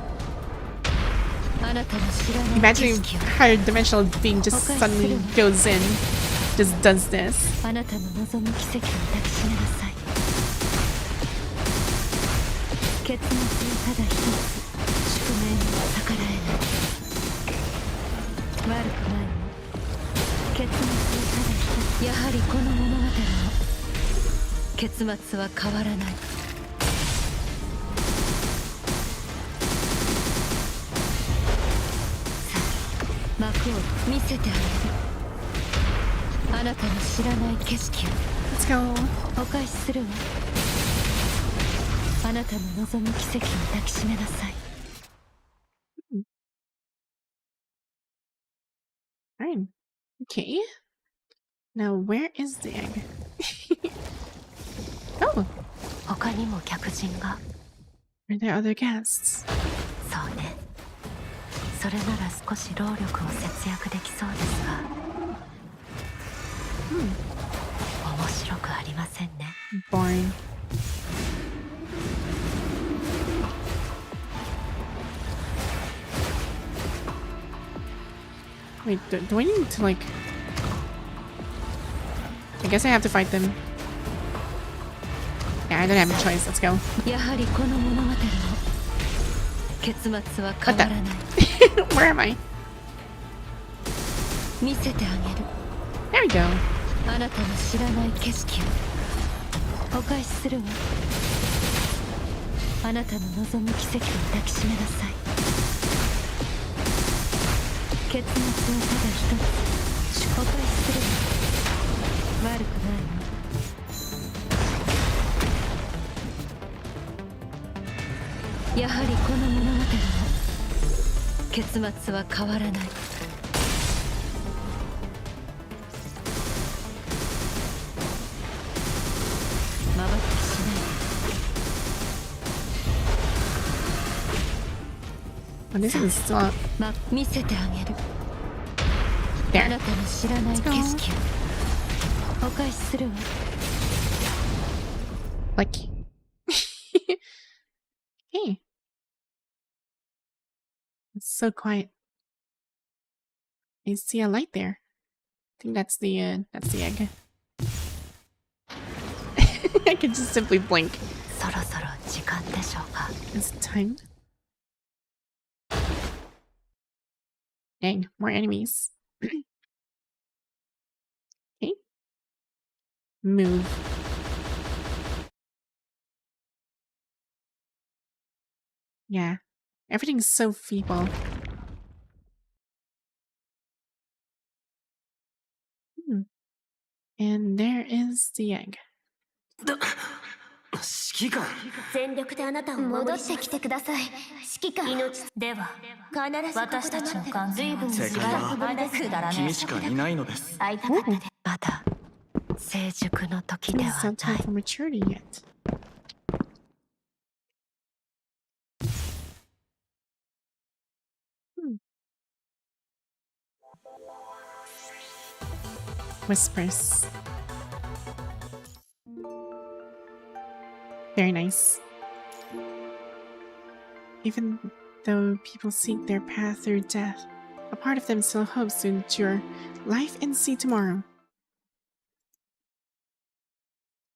あなたの知らない景 Imagine 色を higher dimensional being just suddenly goes in, just does this. あなたの望む奇跡を抱きしめなさい。結末はただ一つ。宿命には逆らえない。悪くないの。結末はただ一つ。やはりこの物語も結末は変わらない。さあ、幕を見せてあげる。あなたの知らない景色を Let's go. お返しするわ。あなたの望む奇跡を抱きしめなさい。 Fine. Okay. Now, where is the egg? Oh, 他にも客人が。 are there other guests? そうね。それなら少し労力を節約できそうですが。面白くありませんね。 Boring. Wait, do I need to like... I guess I have to fight them. Yeah, I don't have a choice. Let's go. やはりこの物語も結末は変わらない。 Where am I? 見せてあげる。 There we go. あなたの知らない景色をお返しするわ。あなたの望む奇跡を抱きしめなさい。結末はただ一つ。お返しするわ。悪くないわ。やはりこの物語も結末は変わらない。まばたきしないで。 Oh, this is still up. 見せてあげる。 There. あなたの知らない景色をお返しするわ。 Like... Hey. It's so quiet. I see a light there. I think that's the egg. I can just simply blink. そろそろ時間でしょうか。 Is it time? Dang, more enemies. Okay. Move. Yeah. Everything's so feeble. And there is the egg. 指揮官。全力であなたを戻ってきてください。指揮官。命では必ず私たちの関係は随分しばらく前ですからね。君しかいないのです。会いたかったで。まだ成熟の時 It's で not は time ない。 for maturity yet. Whispers. Very nice. Even though people seek their path through death, a part of them still hopes to endure life and see tomorrow.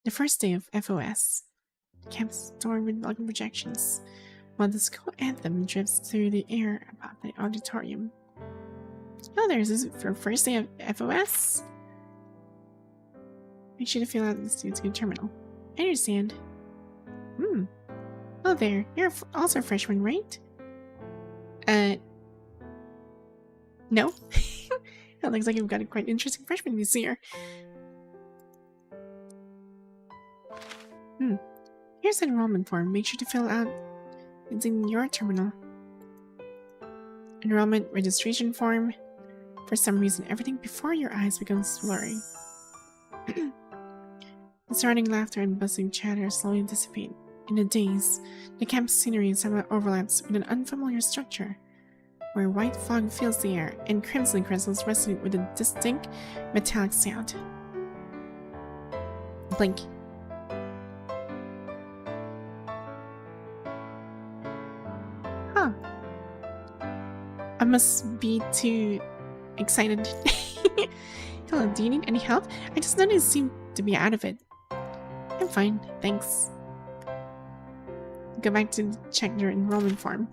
The first day of FOS. Camp stormed with welcome projections, while the school anthem drifts through the air about the auditorium. Oh, there's this for first day of FOS. Make sure to fill out the student's good terminal. I understand. Oh there, you're also a freshman, right? No. It looks like you've got a quite interesting freshman this year. Here's an enrollment form. Make sure to fill out. It's in your terminal. Enrollment registration form. For some reason, everything before your eyes becomes blurry. The surrounding laughter and buzzing chatter slowly dissipate. In a daze, the campus scenery somehow overlaps with an unfamiliar structure, where white fog fills the air and crimson crystals resonate with a distinct metallic sound. Blink. Huh. I must be too excited. Hello, do you need any help? I just noticed you seem to be out of it. I'm fine, thanks. Go back to check your enrollment form.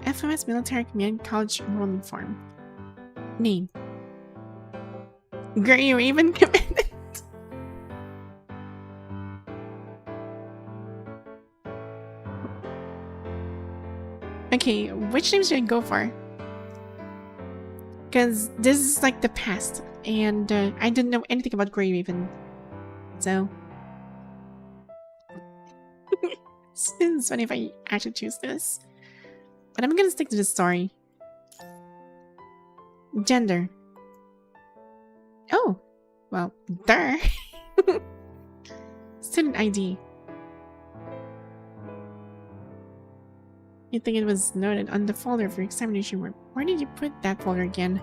FOS Military Command College Enrollment Form. Name. Gray Raven Commandant. Okay, which name should I go for? Because this is like the past, and I didn't know anything about Grey Raven. So... it's funny if I actually choose this. But I'm gonna stick to the story. Gender. Oh, well, duh. Student ID. You'd think it was noted on the folder of your examination work. Where did you put that folder again?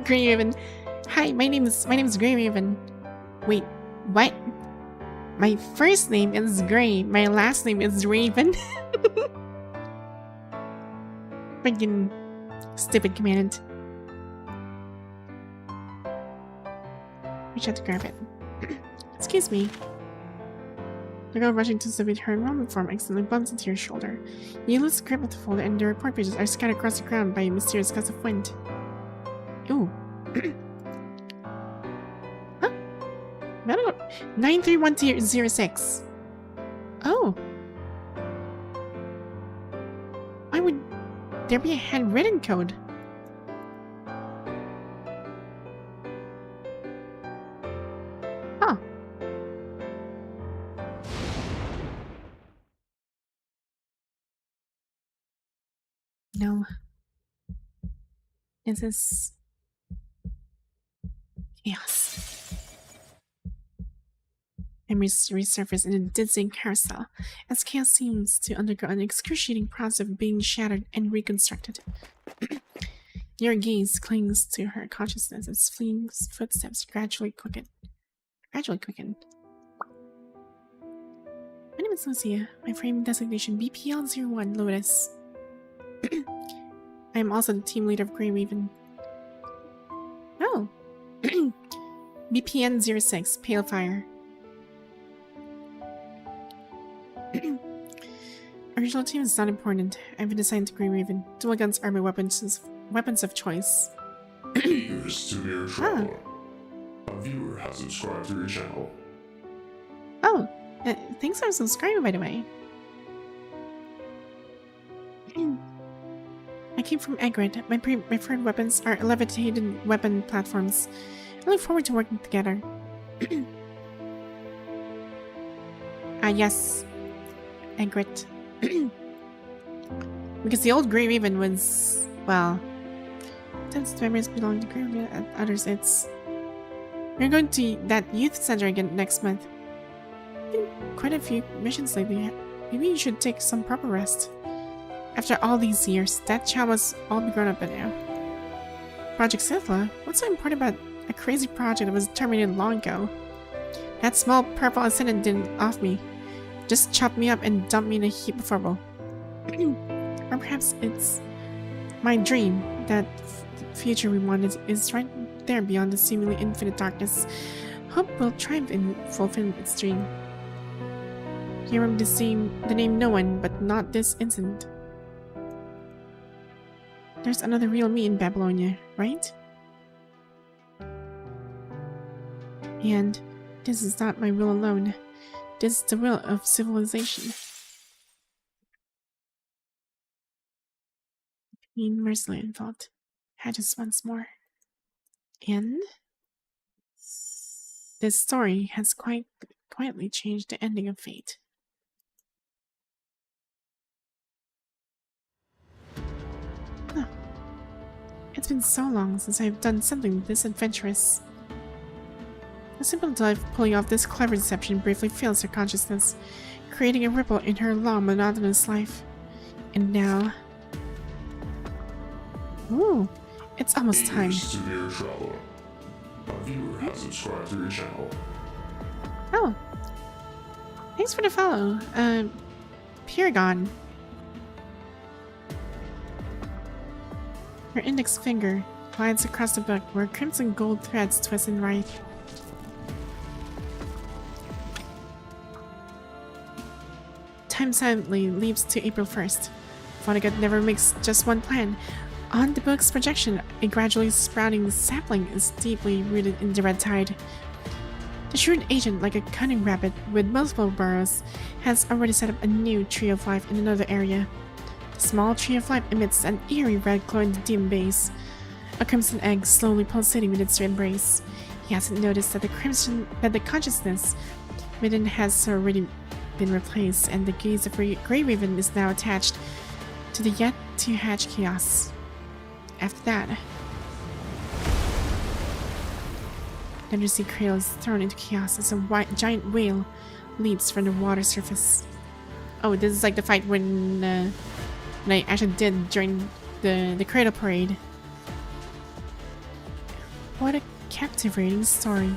Grey Raven. Hi, my name is Grey Raven. Wait, what? My first name is Gray. My last name is Raven. Freaking stupid commandant. Reach out to grab it. Excuse me. The girl rushing to submit her enrollment form accidentally bumps into your shoulder. You lose grip of the folder and the report pages are scattered across the ground by a mysterious gust of wind. Ooh. Huh? 93106. Oh. Why would there be a handwritten code? Huh. No. This is chaos. Memories resurface in a dizzying carousel as chaos seems to undergo an excruciating process of being shattered and reconstructed. Your gaze clings to her consciousness as fleeing footsteps gradually quicken. My name is Lucia. My frame designation BPL01 Lotus. I am also the team leader of Grey Raven. Oh. BPN06 Pale Fire. Original team is not important. I've been assigned to Grey Raven. Dual guns are my weapons of choice. Here's to your traveler. A viewer has subscribed to your channel. Oh, thanks for subscribing, by the way. I came from Egret. My preferred weapons are levitated weapon platforms. I look forward to working together. Yes. Egret. Because the old Grey Raven was, well, sometimes the memories belong to Grey Raven, and others it's... We're going to that youth center again next month. Been quite a few missions lately. Maybe you should take some proper rest. After all these years, that child must all be grown up by now. Project Sithla? What's so important about a crazy project that was terminated long ago? That small purple incident didn't off me. Just chopped me up and dumped me in a heap of rubble. Or perhaps it's my dream that future we wanted is right there beyond the seemingly infinite darkness Hope will triumph in fulfilling its dream. You remember the name no one, but not this incident. There's another real me in Babylonia, right? And this is not my will alone. This is the will of civilization. Queen mercilessly involved. Hatches once more. And this story has quietly changed the ending of fate. Huh. It's been so long since I've done something this adventurous. The simple dive pulling off this clever deception briefly fills her consciousness, creating a ripple in her long, monotonous life. And now... Ooh, it's almost time. Severe traveler. A viewer has subscribed to your channel. Oh. Thanks for the follow. Pyragon. Her index finger glides across the book where crimson gold threads twist and writhe. Time silently leaps to April 1st. Vonnegut never makes just one plan. On the book's projection, a gradually sprouting sapling is deeply rooted in the red tide. The shrewd agent, like a cunning rabbit with multiple burrows, has already set up a new tree of life in another area. The small tree of life emits an eerie red glow in the dim base, a crimson egg slowly pulsating with its embrace. He hasn't noticed that the consciousness within has already been replaced, and the gaze of Grey Raven is now attached to the yet-to-hatch chaos. After that, the undersea cradle is thrown into chaos as a giant whale leaps from the water surface. Oh, this is like the fight when I actually did during the cradle parade. What a captivating story.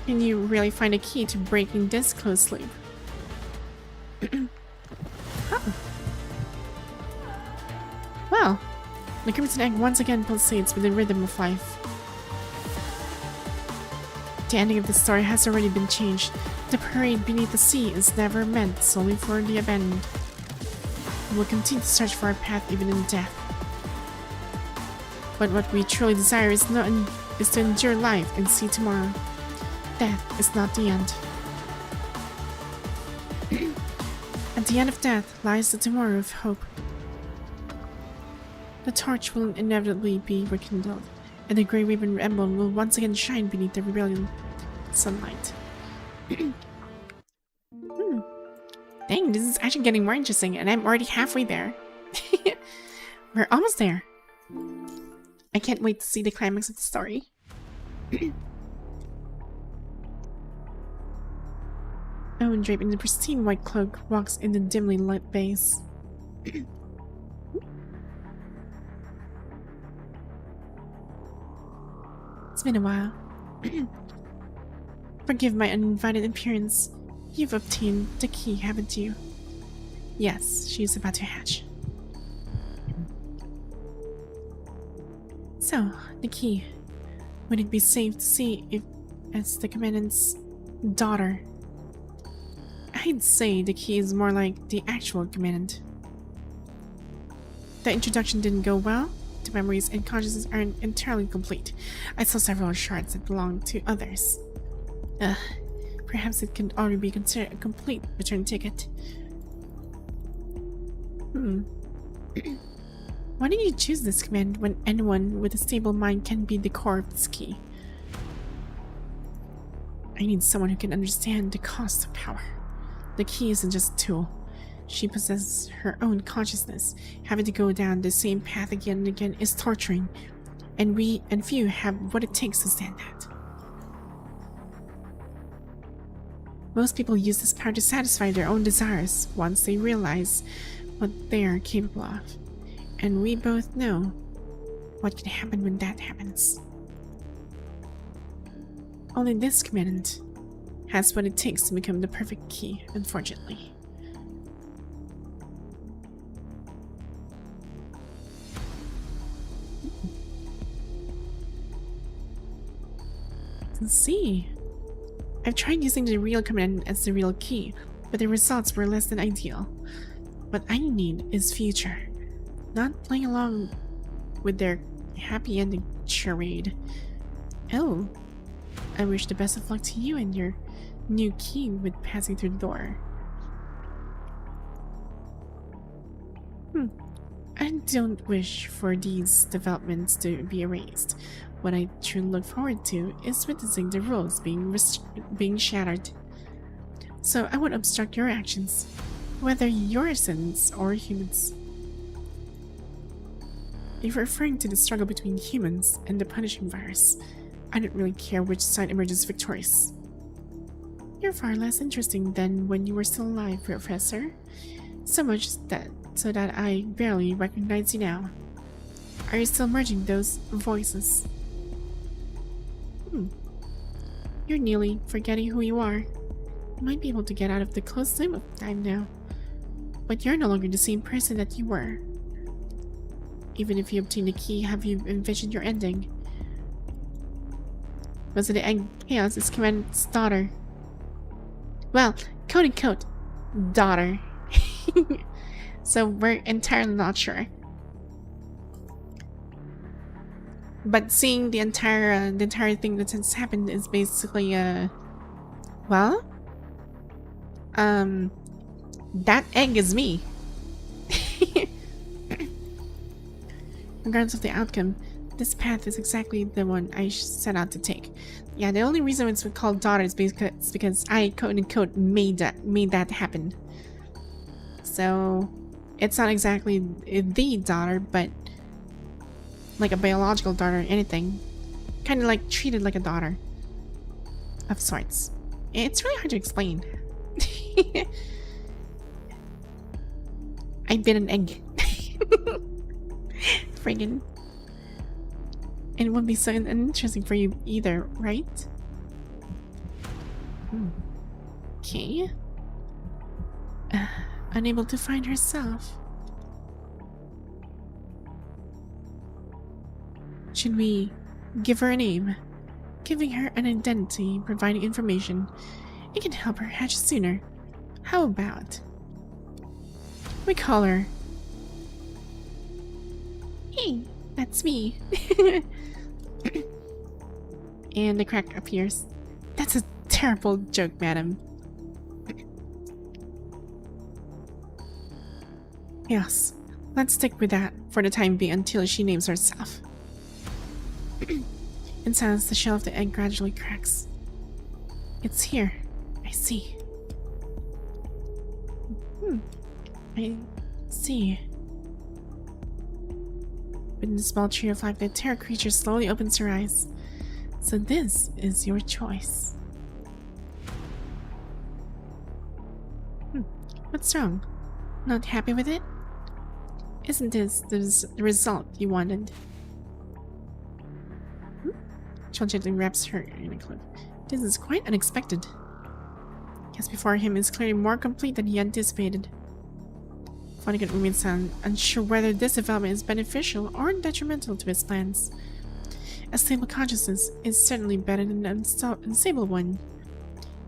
Can you really find a key to breaking this close sleep? Oh. Well, the crimson egg once again pulsates with the rhythm of life. The ending of the story has already been changed. The parade beneath the sea is never meant solely for the abandoned. We will continue to search for our path even in death. But what we truly desire is to endure life and see tomorrow. Death is not the end. At the end of death lies the tomorrow of hope. The torch will inevitably be rekindled, and the Grey Raven emblem will once again shine beneath the rebellion sunlight. Dang, this is actually getting more interesting, and I'm already halfway there. We're almost there. I can't wait to see the climax of the story. Owen, draped in the pristine white cloak, walks in the dimly lit base. It's been a while. Forgive my uninvited appearance. You've obtained the key, haven't you? Yes, she's about to hatch. So, the key. Would it be safe to see if as the commandant's daughter? I'd say the key is more like the actual commandant. The introduction didn't go well. The memories and consciousness aren't entirely complete. I saw several shards that belonged to others. Perhaps it can already be considered a complete return ticket. Why did you choose this command when anyone with a stable mind can be the core of this key? I need someone who can understand the cost of power. The key isn't just a tool. She possesses her own consciousness. Having to go down the same path again and again is torturing, and few have what it takes to stand that. Most people use this power to satisfy their own desires once they realize what they are capable of. And we both know what can happen when that happens. Only this commandant has what it takes to become the perfect key, unfortunately. Let's see. I've tried using the real command as the real key, but the results were less than ideal. What I need is future, not playing along with their happy ending charade. Oh, I wish the best of luck to you and your new key with passing through the door. I don't wish for these developments to be erased. What I truly look forward to is witnessing the rules being shattered. So I won't obstruct your actions, whether you're citizens or humans. If you're referring to the struggle between humans and the punishing virus, I don't really care which side emerges victorious. You're far less interesting than when you were still alive, Professor. So that I barely recognize you now. Are you still merging those voices? You're nearly forgetting who you are. You might be able to get out of the close loop of time now. But you're no longer the same person that you were. Even if you obtain the key, have you envisioned your ending? Was it the egg chaos is Command's daughter? Well, quote-unquote, daughter. So we're entirely not sure. But seeing the entire thing that has happened is basically well, that egg is me. Regardless of the outcome, this path is exactly the one I set out to take. Yeah, the only reason it's called daughter is because I quote-unquote made that happen. So it's not exactly the daughter, but like a biological daughter or anything. Kind of like treated like a daughter of sorts. It's really hard to explain. I bit an egg. Friggin'. And it wouldn't be so uninteresting for you either, right? Okay. Unable to find herself. Should we give her a name? Giving her an identity, providing information, it can help her hatch sooner. How about we call her... Hey, that's me. And the crack appears. That's a terrible joke, madam. Yes, let's stick with that for the time being until she names herself. In silence, the shell of the egg gradually cracks. It's here. I see. I see. Within the small tree of life, the Hetero-creature slowly opens her eyes. So this is your choice. What's wrong? Not happy with it? Isn't this the result you wanted? Chell gently wraps her in a cloak. This is quite unexpected. Guess before him is clearly more complete than he anticipated. Vonnegut remains silent, unsure whether this development is beneficial or detrimental to his plans. A stable consciousness is certainly better than an unstable one.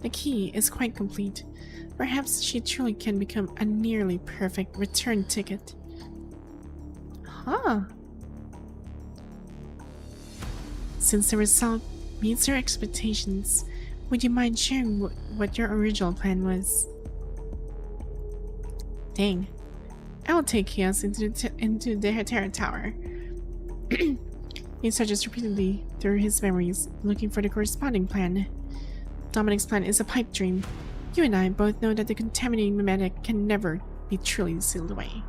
The key is quite complete. Perhaps she truly can become a nearly perfect return ticket. Huh. Since the result meets your expectations, would you mind sharing what your original plan was? Dang. I will take Chaos into the Hetero Tower. He searches repeatedly through his memories, looking for the corresponding plan. Dominic's plan is a pipe dream. You and I both know that the contaminating mimetic can never be truly sealed away.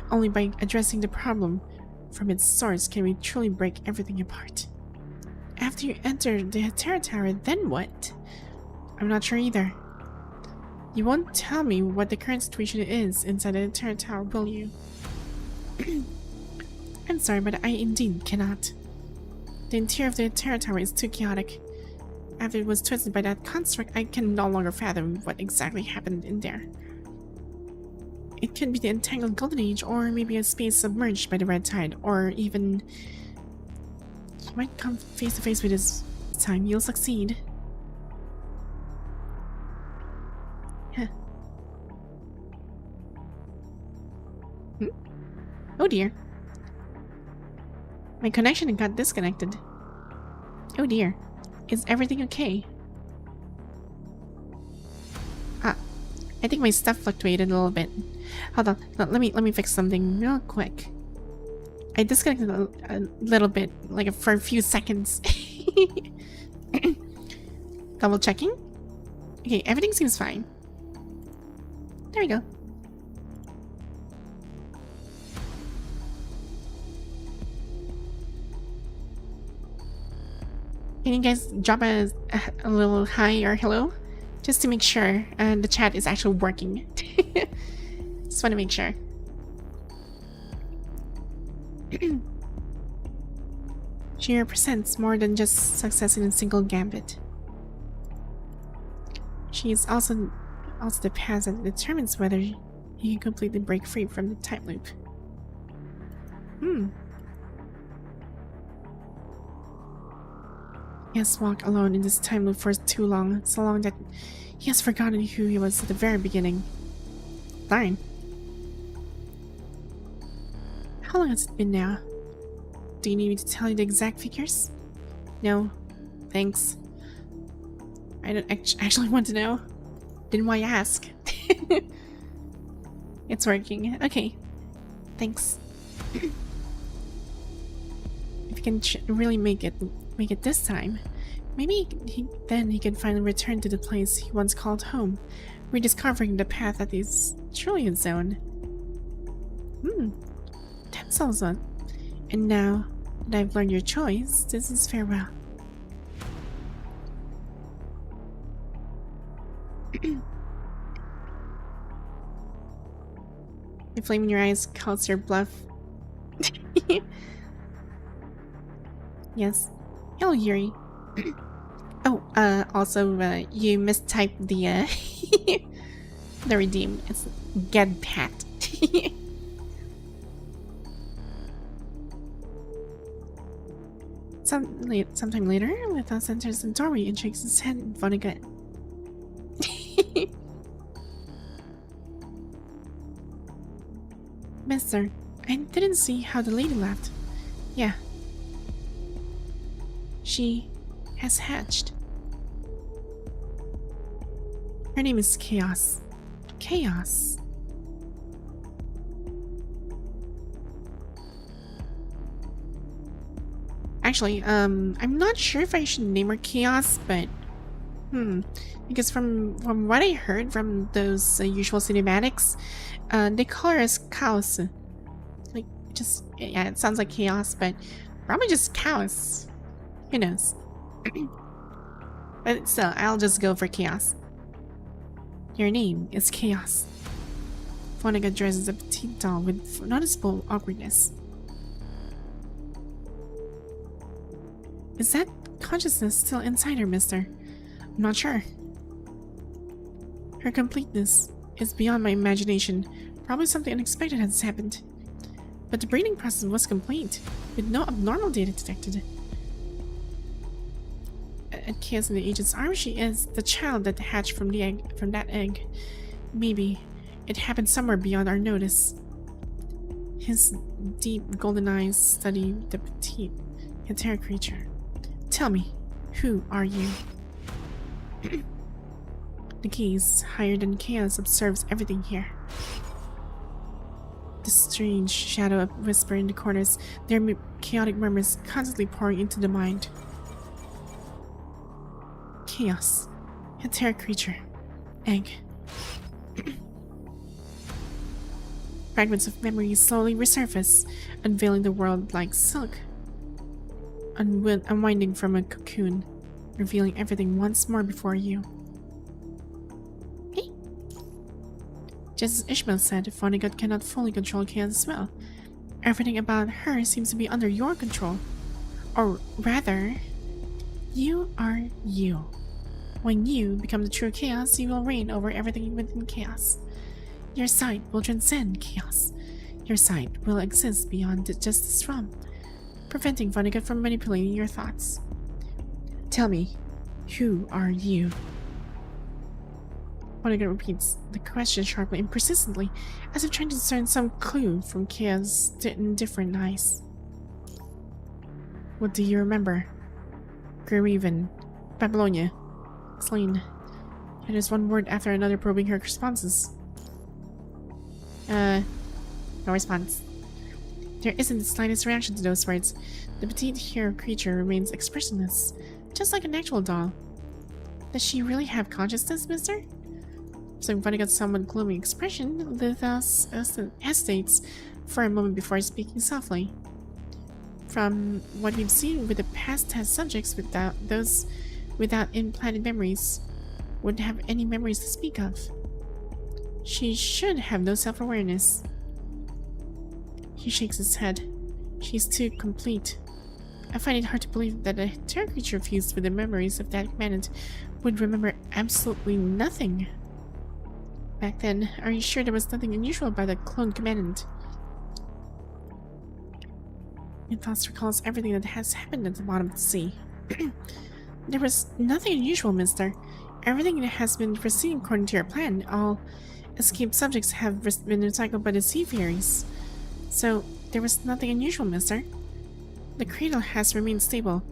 Only by addressing the problem from its source can we truly break everything apart. After you enter the Hetero Tower, then what? I'm not sure either. You won't tell me what the current situation is inside the Hetero Tower, will you? I'm sorry, but I indeed cannot. The interior of the Hetero Tower is too chaotic. After it was twisted by that construct, I can no longer fathom what exactly happened in there. It could be the entangled golden age, or maybe a space submerged by the red tide, or even... He might come face to face with his time you'll succeed. Huh. Oh dear. My connection got disconnected. Oh dear. Is everything okay? Ah, I think my stuff fluctuated a little bit. Hold on, let me fix something real quick. I disconnected a little bit, like for a few seconds. Double checking. Okay, everything seems fine. There we go. Can you guys drop a little hi or hello? Just to make sure the chat is actually working. Just want to make sure. She represents more than just success in a single gambit. She is also the path that determines whether you can completely break free from the time loop. He has walked alone in this time loop for too long, so long that he has forgotten who he was at the very beginning. Darn. How long has it been now? Do you need me to tell you the exact figures? No. Thanks. I don't actually want to know. Then why ask? It's working. Okay. Thanks. If you can really make it this time, maybe then he can finally return to the place he once called home, rediscovering the path that is truly his own. That's also. And now that I've learned your choice, this is farewell. The flame in your eyes calls your bluff. Yes. Hello, Yuri. Oh, also, you mistyped the, the redeem. It's get pat. Sometime later, Lithos enters the doorway and shakes his head in Vonnegut. Mister, I didn't see how the lady left. Yeah. She has hatched. Her name is Chaos. Chaos. Actually, I'm not sure if I should name her Chaos, but because from what I heard from those usual cinematics, they call her as Chaos. Like, just yeah, it sounds like chaos, but probably just Chaos. Who knows? But still, I'll just go for Chaos. Your name is Chaos. Vonnegut dresses a petite doll with noticeable awkwardness. Is that consciousness still inside her, mister? I'm not sure. Her completeness is beyond my imagination. Probably something unexpected has happened. But the breeding process was complete, with no abnormal data detected. At Chaos in the Agent's arm, she is the child that hatched from that egg. Maybe it happened somewhere beyond our notice. His deep golden eyes study the petite Hetero-creature. Tell me, who are you? The gaze, higher than Chaos, observes everything here. The strange shadow of whisper in the corners, their chaotic murmurs constantly pouring into the mind. Chaos. Hetero-creature. Egg. Fragments of memory slowly resurface, unveiling the world like silk. Unwinding from a cocoon, revealing everything once more before you. Hey. Just as Ishmael said, Vonnegut cannot fully control Chaos as well. Everything about her seems to be under your control. Or rather, you are you. When you become the true Chaos, you will reign over everything within Chaos. Your side will transcend Chaos. Your side will exist beyond just this realm, preventing Vonnegut from manipulating your thoughts. Tell me, who are you? Monica repeats the question sharply and persistently, as if trying to discern some clue from Kia's indifferent eyes. What do you remember? Greyraven, Babylonia, Excelynne. It is one word after another, probing her responses. No response. There isn't the slightest reaction to those words. The petite Hetero-creature remains expressionless, just like an actual doll. Does she really have consciousness, mister? So Vaniga's somewhat gloomy expression, the thus hesitates for a moment before speaking softly. From what we've seen with the past test subjects, those without implanted memories wouldn't have any memories to speak of. She should have no self-awareness. He shakes his head. She's too complete. I find it hard to believe that a Hetero-creature fused with the memories of that planet would remember absolutely nothing. Back then, are you sure there was nothing unusual about the clone commandant? Your thoughts recalls everything that has happened at the bottom of the sea. There was nothing unusual, mister. Everything has been proceeding according to your plan. All escaped subjects have been recycled by the sea fairies. So, there was nothing unusual, mister. The cradle has remained stable,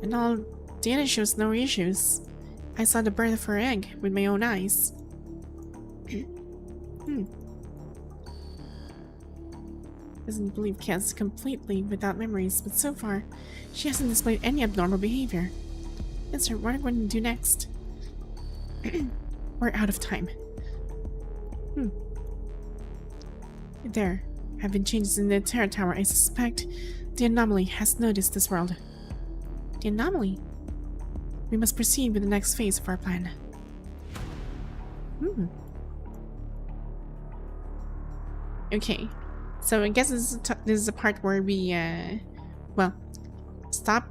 and all data shows no issues. I saw the birth of her egg with my own eyes. Doesn't believe Kaz completely without memories, but so far, she hasn't displayed any abnormal behavior. Mister, what are we going to do next? We're out of time. There have been changes in the Terra Tower. I suspect the anomaly has noticed this world. The anomaly? We must proceed with the next phase of our plan. Okay. So I guess this is a part where we, well, stop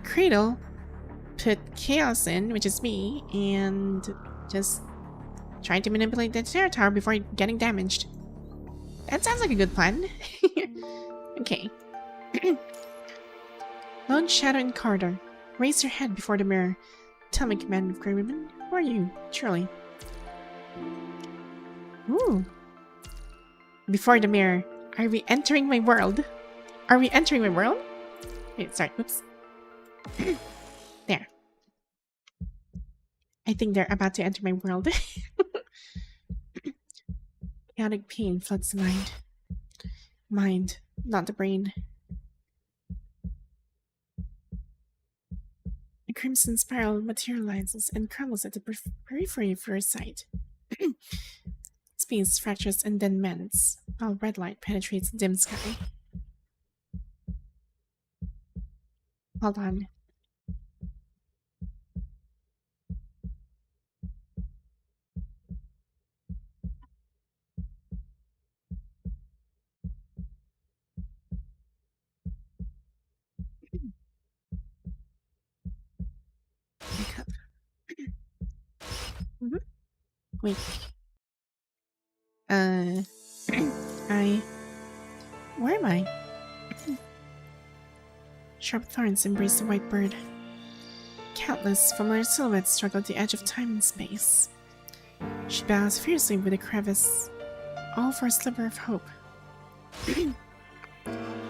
Cradle, put Chaos in, which is me, and just try to manipulate the Terra Tower before getting damaged. That sounds like a good plan. Okay. Lone Shadow in corridor. Raise your head before the mirror. Tell me, Commander of Greyraven, who are you, truly? Ooh. Before the mirror. Are we entering my world? Are we entering my world? Wait, sorry, oops. There. I think they're about to enter my world. Chaotic pain floods the mind. Mind, not the brain. A crimson spiral materializes and crumbles at the periphery of your sight. Speeds, fractures, and then mends, while red light penetrates the dim sky. Hold on. Wake up. Wait. Where am I? Sharp thorns embrace the white bird. Countless familiar silhouettes struggle at the edge of time and space. She bows fiercely with a crevice, all for a sliver of hope.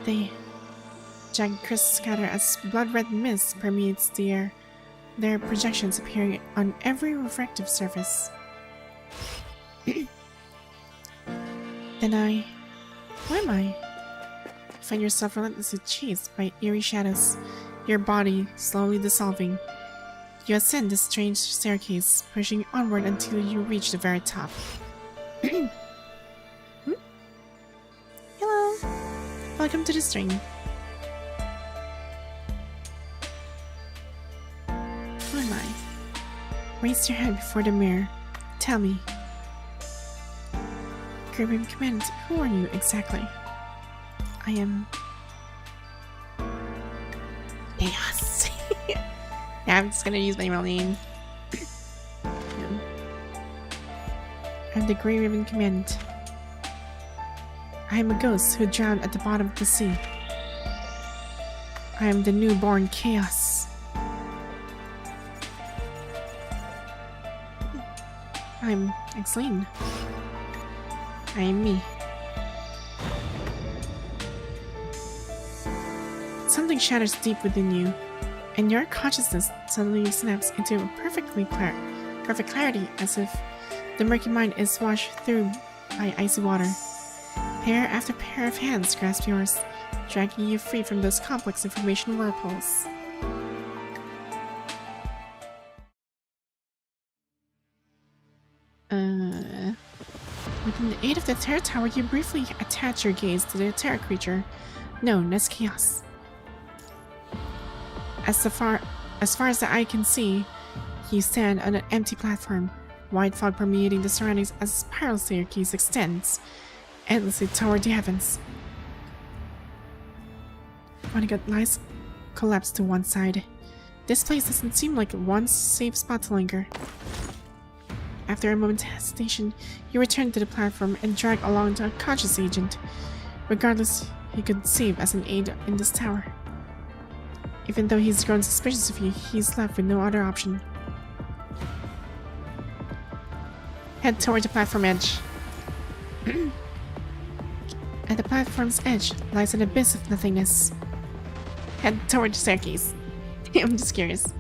They jagged crisps scatter as blood-red mist permeates the air, their projections appearing on every refractive surface. Then where am I? You find yourself relentlessly chased by eerie shadows, your body slowly dissolving. You ascend the strange staircase, pushing onward until you reach the very top. Hello! Welcome to the stream. Who am I? Raise your head before the mirror. Tell me. Greyraven Command, who are you exactly? I am... Chaos. Yeah, I'm just gonna use my real name. I'm the Greyraven Command. I am a ghost who drowned at the bottom of the sea. I am the newborn Chaos. I'm Excelynne. I am me. Something shatters deep within you, and your consciousness suddenly snaps into a perfect clarity, as if the murky mind is washed through by icy water. Pair after pair of hands grasp yours, dragging you free from those complex information whirlpools. Within the aid of the Terror Tower, you briefly attach your gaze to the Hetero-creature, known as Chaos. As far as the eye can see, you stand on an empty platform, white fog permeating the surroundings as a spiral staircase extends endlessly toward the heavens. Vonnegut lies collapsed to one side. This place doesn't seem like one safe spot to linger. After a moment's hesitation, you return to the platform and drag along the unconscious agent. Regardless, he could save as an aide in this tower. Even though he's grown suspicious of you, he's left with no other option. Head toward the platform edge. At the platform's edge lies an abyss of nothingness. Head toward the staircase. I'm just curious.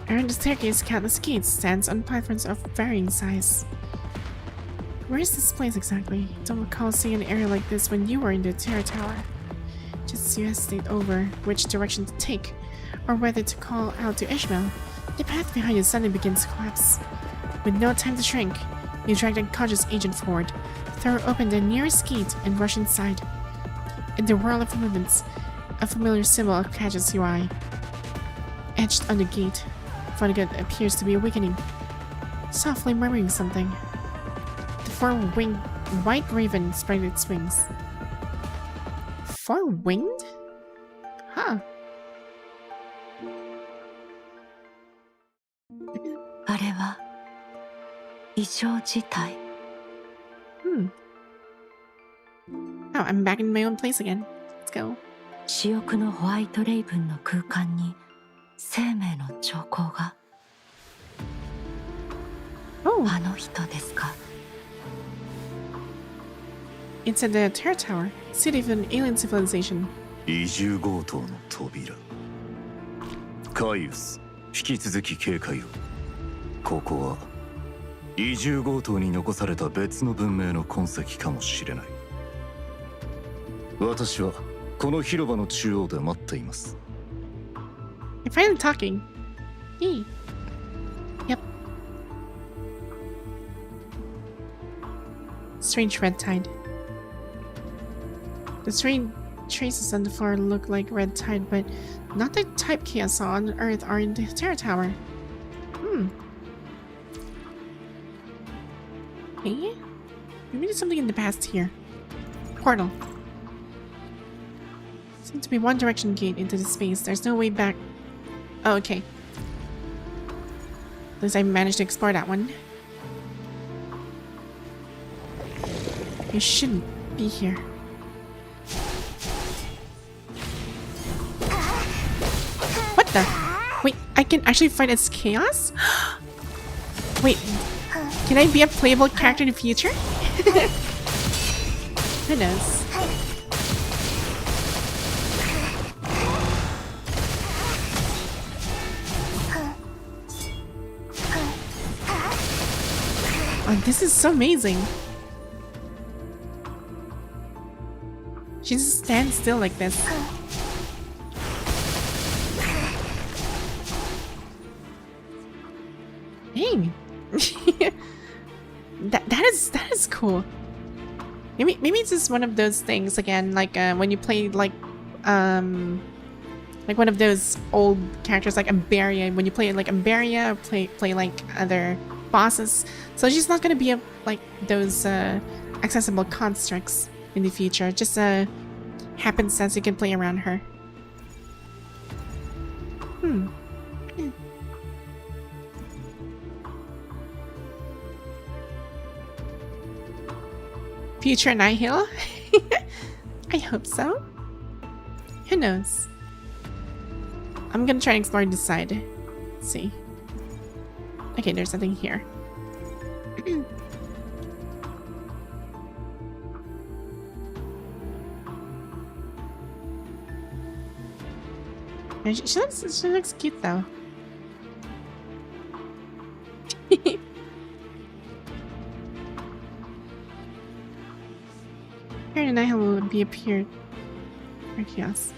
Around the staircase, countless gates stands on platforms of varying size. Where is this place exactly? Don't recall seeing an area like this when you were in the Terror Tower. Just as you hesitate over which direction to take, or whether to call out to Ishmael, the path behind you suddenly begins to collapse. With no time to shrink, you drag the unconscious agent forward, throw open the nearest gate, and rush inside. In the whirl of movements, a familiar symbol catches your eye. Etched on the gate, Vonnegut appears to be awakening, softly murmuring something. The four-winged white raven spread its wings. Four-winged? Huh. あれは異常事態。 Oh, I'm back in my own place again. Let's go. 死翼のホワイトレイブンの空間に生命の兆候が。 Oh, あの人ですか。 it's at the Terror Tower, city of an alien civilization. 移住強盗の扉。カイウス、引き続き警戒を。ここは移住強盗に残された別の文明の痕跡かもしれない。私はこの広場の中央で待っています。 You're finally talking. Hey. Yep. Strange red tide. The strange traces on the floor look like red tide, but not the type Chaos saw on Earth or in the Terror Tower. Hey? Maybe there's something in the past here. Portal. Seems to be one direction gate into the space. There's no way back. Oh, okay. At least I managed to explore that one. You shouldn't be here. What the? Wait, I can actually fight as Chaos? Wait, can I be a playable character in the future? Who knows? Oh, this is so amazing. She just stands still like this. Dang. that is cool. Maybe it's just one of those things again, like when you play like one of those old characters like Amberia. When you play like Amberia, or play like other bosses. So she's not gonna be like those accessible constructs in the future. Just happenstance you can play around her. Future Nihil? I hope so. Who knows? I'm gonna try and explore this side. Let's see. Okay, there's something here. And she looks cute though. Here and I will be appeared. Or chaos.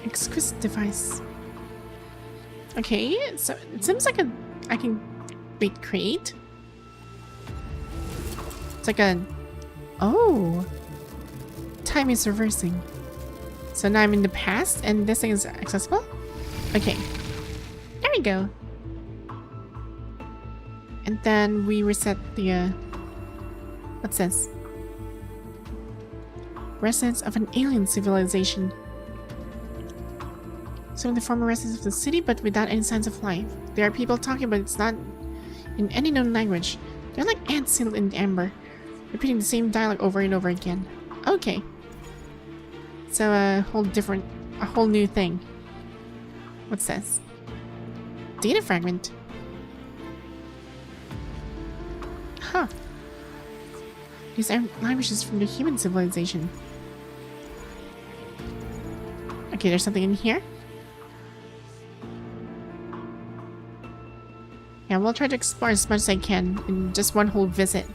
Exquisite device. Okay, so it seems like I can create. It's like a time is reversing. So now I'm in the past and this thing is accessible? Okay. There we go. And then we reset the what's this? Residents of an alien civilization. Some of the former residents of the city, but without any signs of life. There are people talking, but it's not in any known language. They're like ants sealed in amber, repeating the same dialogue over and over again. Okay. So a whole new thing. What's this? Data fragment. Huh. These are languages from the human civilization. Okay, there's something in here. Yeah, we'll try to explore as much as I can in just one whole visit.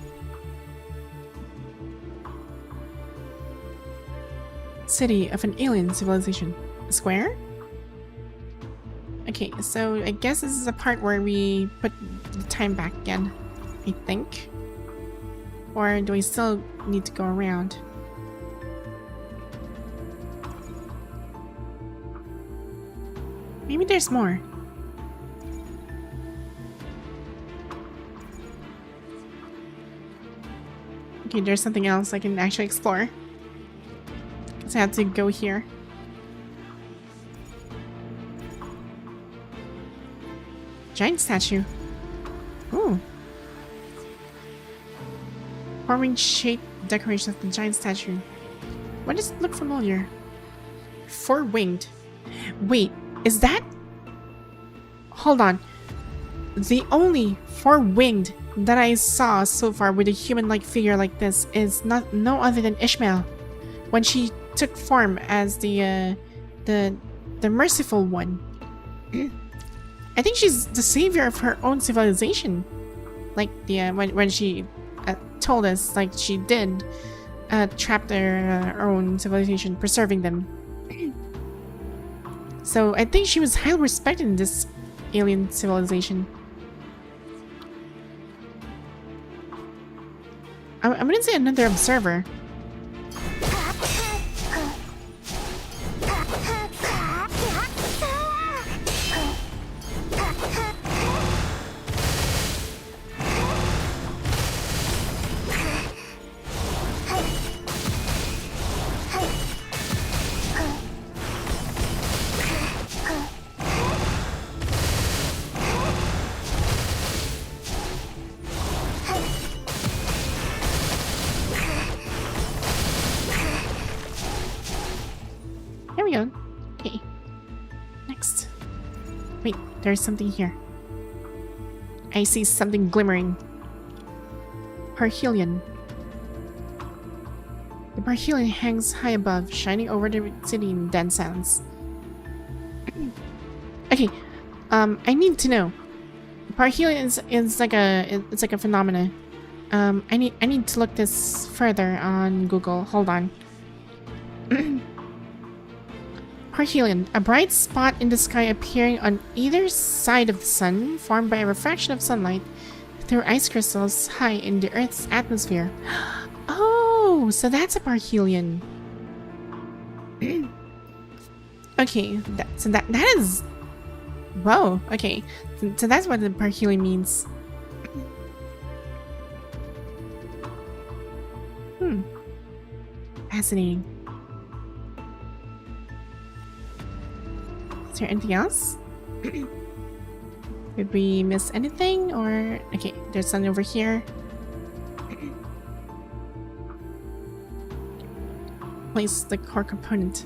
City of an alien civilization. A square? Okay, so I guess this is a part where we put the time back again, I think. Or do we still need to go around? Maybe there's more. Okay, there's something else I can actually explore. So I have to go here. Giant statue. Ooh. Forming shape decoration of the giant statue. Why does it look familiar? Four-winged. Wait, is that? Hold on. The only four-winged that I saw so far with a human-like figure like this is no other than Ishmael. When she took form as the merciful one. I think she's the savior of her own civilization. Like the when she told us, like she did trap their own civilization, preserving them. So I think she was highly respected in this alien civilization. I'm gonna say another observer. There we go. Okay. Next. Wait, there's something here. I see something glimmering. Parhelion. The Parhelion hangs high above, shining over the city in dense silence. Okay, I need to know. Parhelion is like a phenomena. I need to look this further on Google. Hold on. Parhelion, a bright spot in the sky appearing on either side of the sun, formed by a refraction of sunlight through ice crystals high in the Earth's atmosphere. Oh, so that's a Parhelion. Okay, that is... Whoa, okay. So that's what the Parhelion means. Fascinating. Is there anything else? Did we miss anything? Or... Okay, there's something over here. Place the core component.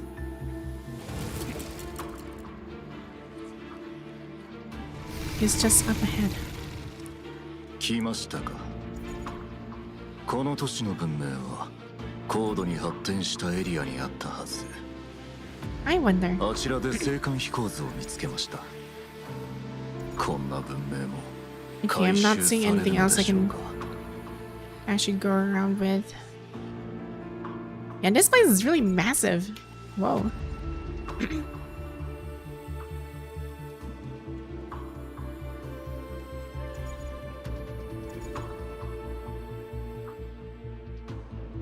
He's just up ahead. 来ましたか。この都市の文明は高度に発展したエリアにあったはず。 I wonder. あちらで青函飛行図を見つけました。こんな文明も Okay, I'm 回 not 収 seeing される anything の else で I しょう can か。 actually go around with. Yeah, this place is really massive. Whoa.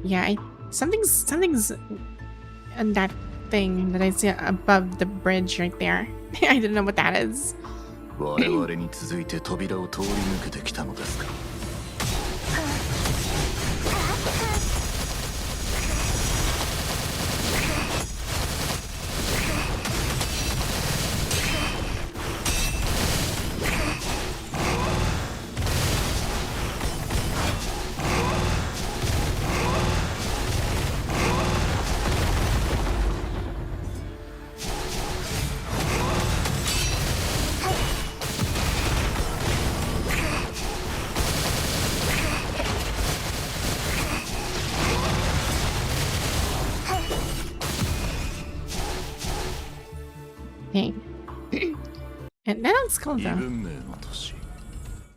Yeah, something's in that thing that I see above the bridge right there. I don't know what that is. 我々に続いて扉を通り抜けてきたのですか。Dang. And that looks cool 異 though. 文明の都市。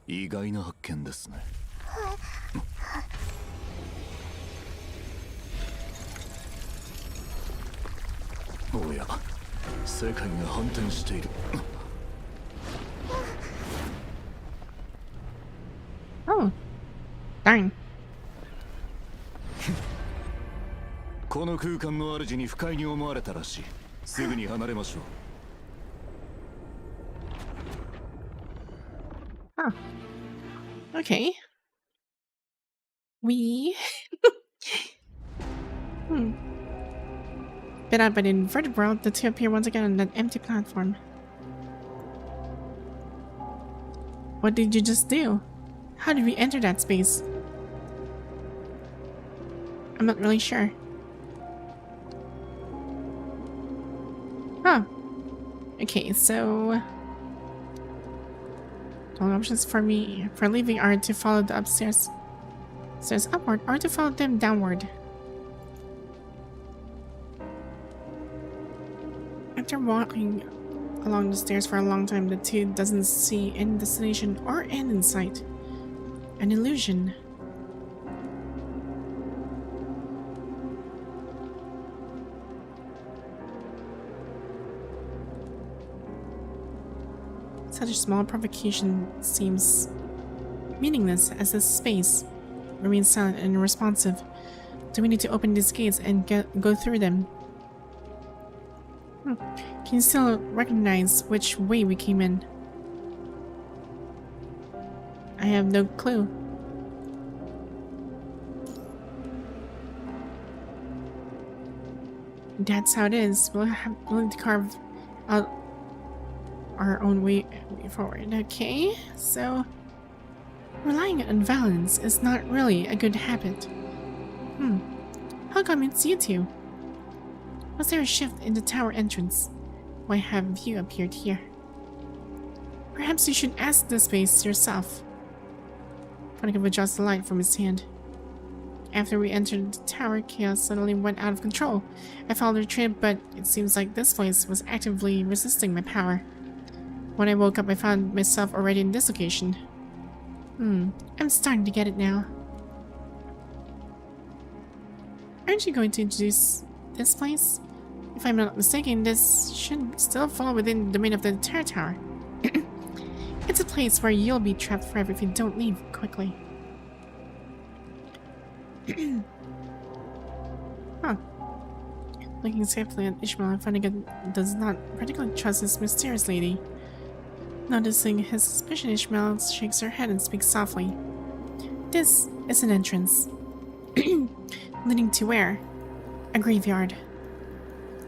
意外な発見ですね。おや、世界が反転している。 Oh. Darn. この空間の主に不快に思われたらしい。すぐに離れましょう。 Huh. Okay. We Bit out by the inverted world, the two appear once again on that empty platform. What did you just do? How did we enter that space? I'm not really sure. Huh. Okay, so the only options for me for leaving are to follow the upstairs stairs upward or to follow them downward. After walking along the stairs for a long time, the two doesn't see any destination or end in sight. An illusion. Such a small provocation seems meaningless as this space remains silent and unresponsive. Do we need to open these gates and go through them? Can you still recognize which way we came in? I have no clue. That's how it is. We'll need to carve out our own way forward. Okay, so relying on violence is not really a good habit. How come it's you two? Was there a shift in the tower entrance? Why have you appeared here? Perhaps you should ask the space yourself. Fanaga withdraws the light from his hand. After we entered the tower, chaos suddenly went out of control. I followed the trail, but it seems like this place was actively resisting my power. When I woke up, I found myself already in this location. I'm starting to get it now. Aren't you going to introduce this place? If I'm not mistaken, this should still fall within the domain of the Terror Tower. It's a place where you'll be trapped forever if you don't leave quickly. Huh. Looking safely at Ishmael, Fanaga does not particularly trust this mysterious lady. Noticing his suspicion, Ishmael shakes her head and speaks softly. This is an entrance. Leading to where? A graveyard.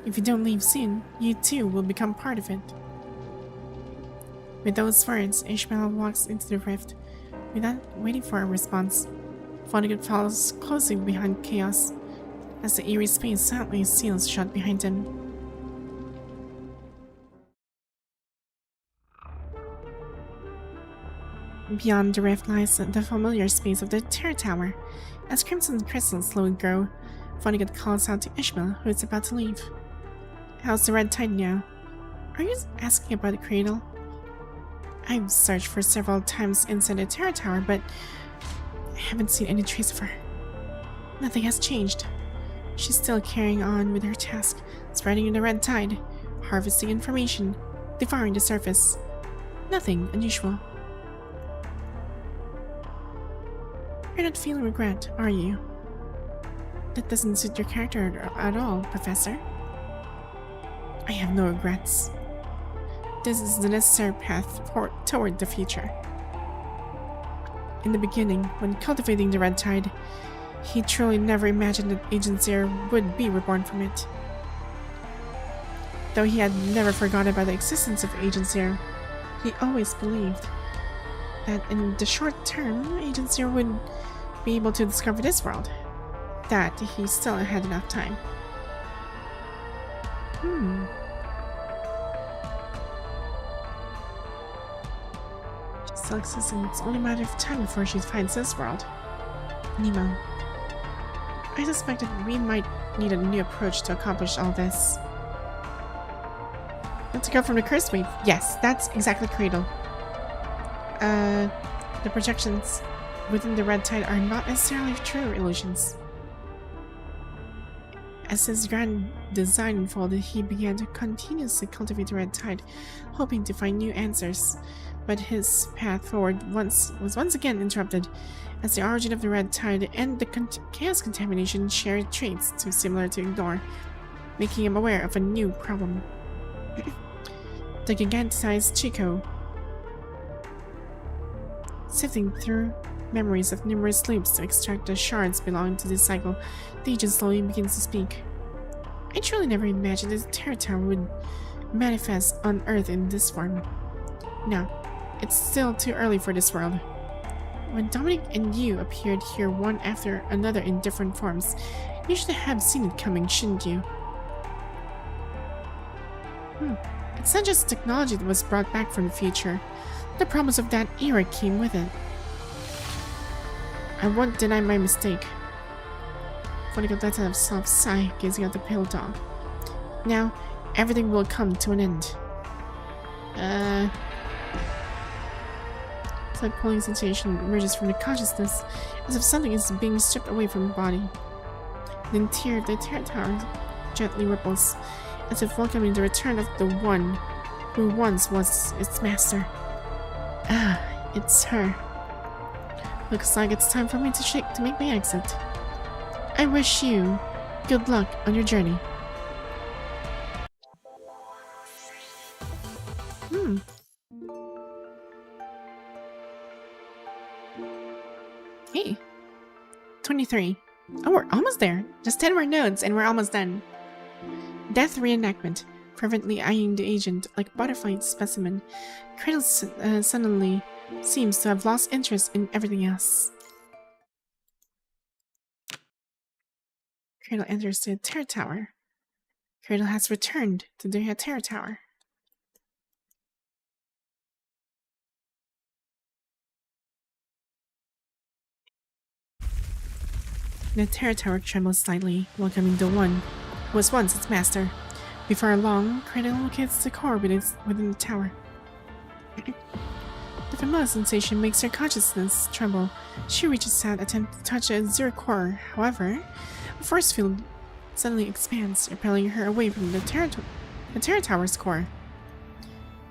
If you don't leave soon, you too will become part of it. With those words, Ishmael walks into the rift. Without waiting for a response, Vonnegut follows closely behind Chaos as the eerie space silently seals shut behind him. Beyond the rift lies the familiar space of the Terror Tower. As crimson crystals slowly grow, Vonnegut calls out to Ishmael, who is about to leave. How's the red tide now? Are you asking about the cradle? I've searched for several times inside the Terror Tower, but I haven't seen any trace of her. Nothing has changed. She's still carrying on with her task, spreading the red tide, harvesting information, devouring the surface. Nothing unusual. You're not feeling regret, are you? That doesn't suit your character at all, Professor. I have no regrets. This is the necessary path toward the future. In the beginning, when cultivating the red tide, he truly never imagined that Agent Zero would be reborn from it. Though he had never forgotten about the existence of Agent Zero, he always believed that in the short term, Agent Zero would be able to discover this world. That he still had enough time. She still exists, and it's only a matter of time before she finds this world. Nemo. I suspect that we might need a new approach to accomplish all this. Let's go from the cursed wave. Yes, that's exactly Cradle. The projections within the red tide are not necessarily true illusions. As his grand design unfolded, he began to continuously cultivate the red tide, hoping to find new answers. But his path forward was once again interrupted, as the origin of the red tide and the chaos contamination shared traits too similar to ignore, making him aware of a new problem. The gigantic-sized Chico. Sifting through memories of numerous loops to extract the shards belonging to this cycle, the agent slowly begins to speak. I truly never imagined that the Terror Tower would manifest on Earth in this form. No, it's still too early for this world. When Dominic and you appeared here one after another in different forms, you should have seen it coming, shouldn't you? It's not just technology that was brought back from the future. The promise of that era came with it. I won't deny my mistake. Vonnegut let out a soft sigh, gazing at the pale dog. Now, everything will come to an end. It's like pulling sensation emerges from the consciousness, as if something is being stripped away from the body. The interior of the Terror Tower gently ripples, as if welcoming the return of the one who once was its master. Ah, it's her. Looks like it's time for me to make my exit. I wish you good luck on your journey. Hey. 23. Oh, we're almost there. Just 10 more nodes and we're almost done. Death reenactment. Fervently eyeing the agent like a butterfly specimen, Cradle suddenly seems to have lost interest in everything else. Cradle enters the Terror Tower. Cradle has returned to the Terror Tower. The Terror Tower trembles slightly, welcoming the one who was once its master. Before long, Cradle locates the core within the tower. The familiar sensation makes her consciousness tremble. She reaches out, attempting to touch a zero core. However, a force field suddenly expands, repelling her away from the Terror Tower's core.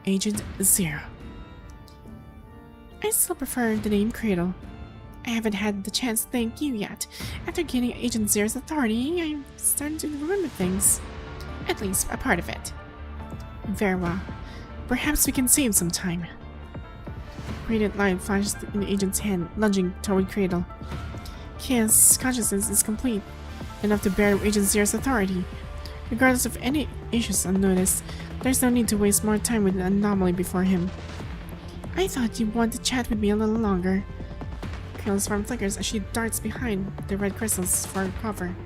Agent Zero. I still prefer the name Cradle. I haven't had the chance to thank you yet. After gaining Agent Zero's authority, I'm starting to remember things. At least a part of it. Very well. Perhaps we can save some time. Radiant light flashes in the agent's hand, lunging toward Cradle. His consciousness is complete, enough to bear Agent Zero's authority. Regardless of any issues unnoticed, there's no need to waste more time with an anomaly before him. I thought you'd want to chat with me a little longer. Cradle's form flickers as she darts behind the red crystals for cover.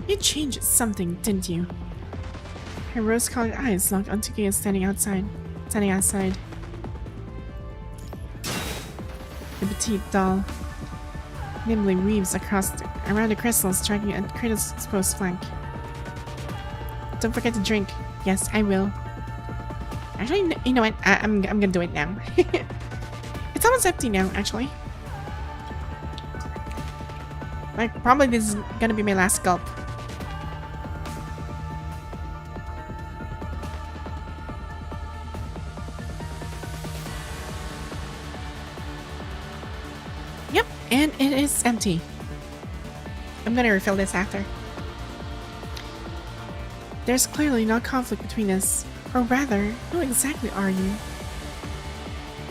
You changed something, didn't you? Her rose-colored eyes locked onto Gaia standing outside. standing outside. The petite doll nimbly weaves around the crystal, striking at Cradle's exposed flank. Don't forget to drink. Yes, I will. Actually, you know what? I'm gonna do it now. It's almost empty now, actually. Like, probably this is gonna be my last gulp. Yep, and it is empty. I'm gonna refill this after. There's clearly no conflict between us. Or rather, who exactly are you?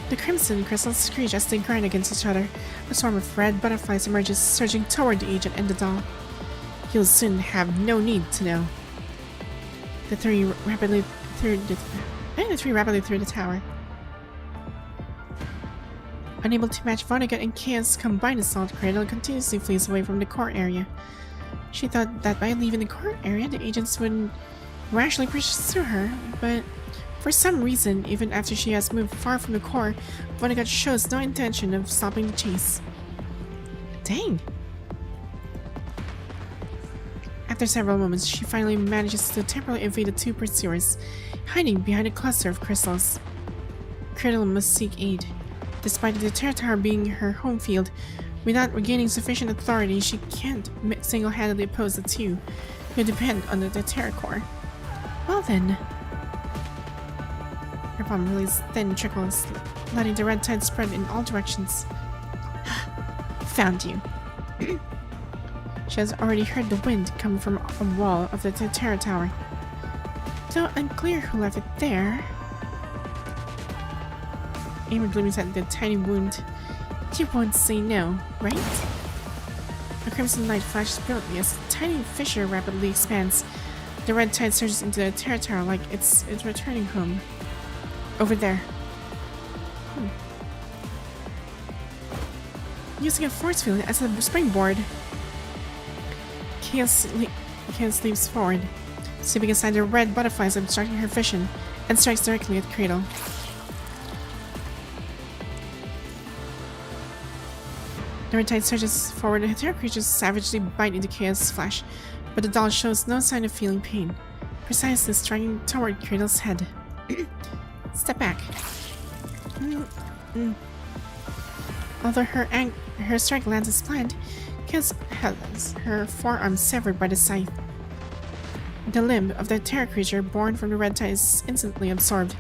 The crimson crystals screech as they grind against each other. A swarm of red butterflies emerges, surging toward the agent and the doll. You'll soon have no need to know. The three rapidly through the tower. Unable to match Vonnegut and Chaos' combined assault, Cradle continuously flees away from the core area. She thought that by leaving the core area, the agents would rationally pursue her, but for some reason, even after she has moved far from the core, Vonnegut shows no intention of stopping the chase. Dang! After several moments, she finally manages to temporarily evade the two pursuers, hiding behind a cluster of crystals. Cradle must seek aid. Despite the Terra Tower being her home field, without regaining sufficient authority, she can't single-handedly oppose the two, who depend on the Terra Core. Well then. Her palm releases thin trickles, letting the red tide spread in all directions. Found you. She has already heard the wind come from a wall of the Terra Tower. Though unclear who left it there. Amy gleams at the tiny wound. You won't say no, right? A crimson light flashes brilliantly as the tiny fissure rapidly expands. The red tide surges into the Terra Tower like it's returning home. Over there. Using a force field as a springboard, Chaos leaps forward, sweeping aside the red butterflies obstructing her vision, and strikes directly at Cradle. The red tide surges forward, the Hetero-creatures savagely bite into Chaos' flesh, but the doll shows no sign of feeling pain, precisely striking toward Cradle's head. Step back. Although her strike lands as planned, Chaos has her forearm severed by the scythe. The limb of the Hetero-creature born from the red tide is instantly absorbed,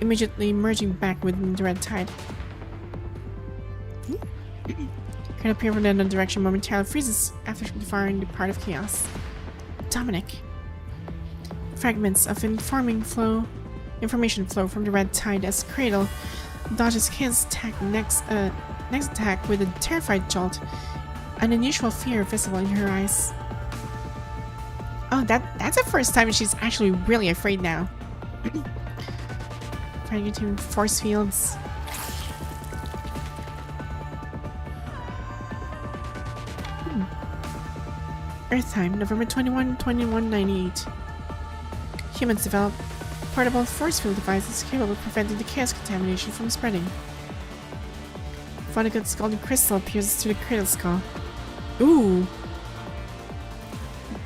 immediately merging back within the red tide. Can appear from the other direction momentarily freezes after devouring the part of Chaos. Dominic. Fragments of information flow from the red tide as Cradle dodges Chaos' next attack with a terrified jolt, an unusual fear visible in her eyes. Oh, that's the first time she's actually really afraid now. Fragmented force fields. Earth time, November 21, 2198. Humans develop portable force field devices capable of preventing the chaos contamination from spreading. Vonnegut's golden crystal pierces through the Cradle skull. Ooh!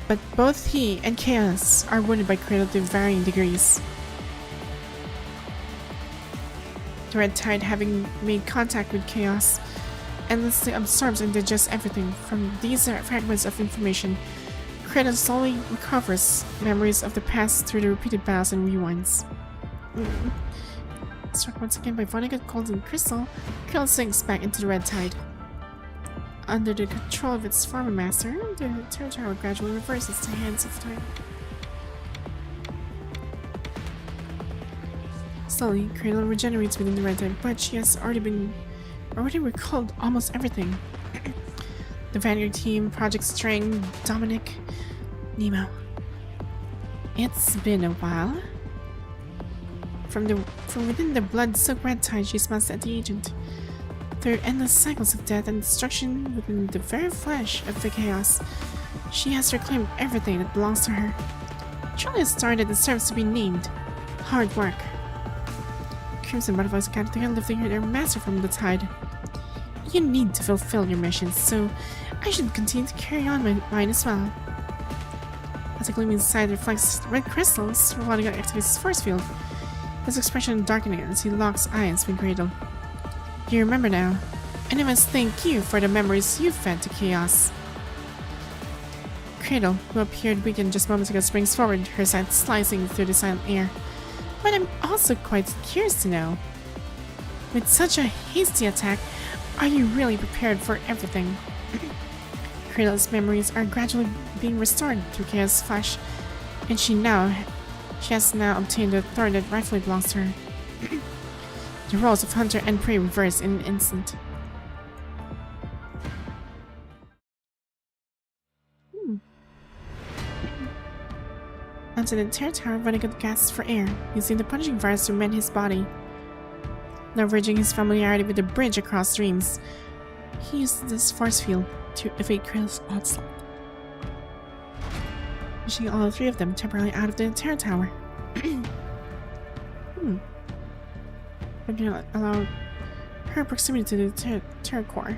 But both he and Chaos are wounded by Cradle to varying degrees. The red tide, having made contact with Chaos, endlessly absorbs and digests everything. From these fragments of information, Cradle slowly recovers memories of the past through the repeated battles and rewinds. Struck once again by Vonnegut golden crystal, Cradle sinks back into the red tide. Under the control of its former master, the Terra Tower gradually reverses to hands of time. Slowly, Cradle regenerates within the red tide, but she has already recalled almost everything. The Vanguard team, Project String, Dominic, Nemo. It's been a while. From within the blood-soaked red tide, she smells at the agent. Through endless cycles of death and destruction within the very flesh of the chaos, she has reclaimed everything that belongs to her. Truly a star that deserves to be named. Hard work. crimson butterflies gathered together, lifting their master from the tide. You need to fulfill your mission, so I should continue to carry on mine as well. As the gleaming side reflects red crystals, Vonnegut activates his force field. His expression darkening as he locks eyes with Cradle. You remember now, and I must thank you for the memories you fed to Chaos. Cradle, who appeared weakened just moments ago, springs forward, her side slicing through the silent air. But I'm also quite curious to know. With such a hasty attack, are you really prepared for everything? Cradle's memories are gradually being restored through Chaos Flash, and she has now obtained the authority that rightfully belongs to her. The roles of hunter and prey reverse in an instant. Onto the entire tower, Vonnegut gasps for air, using the punishing virus to mend his body. Leveraging his familiarity with the bridge across streams, he uses this force field to evade Cradle's onslaught, pushing all three of them temporarily out of the entire tower. I'm gonna allow her proximity to the terror core.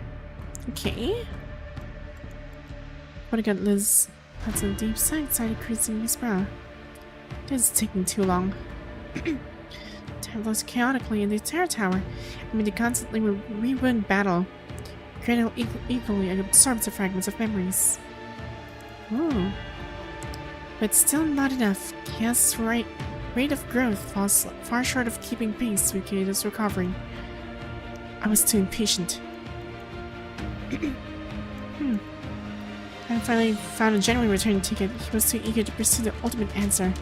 Okay. Vonnegut Liz puts a deep sigh, creasing his brow. This is taking too long. Time flows chaotically in the terror tower amid the constantly rewound battle. Cradle equally absorbs the fragments of memories. Ooh. But still not enough. Chaos' rate of growth falls far short of keeping pace with Cradle's recovery. I was too impatient. I finally found a genuine returning ticket. He was too eager to pursue the ultimate answer.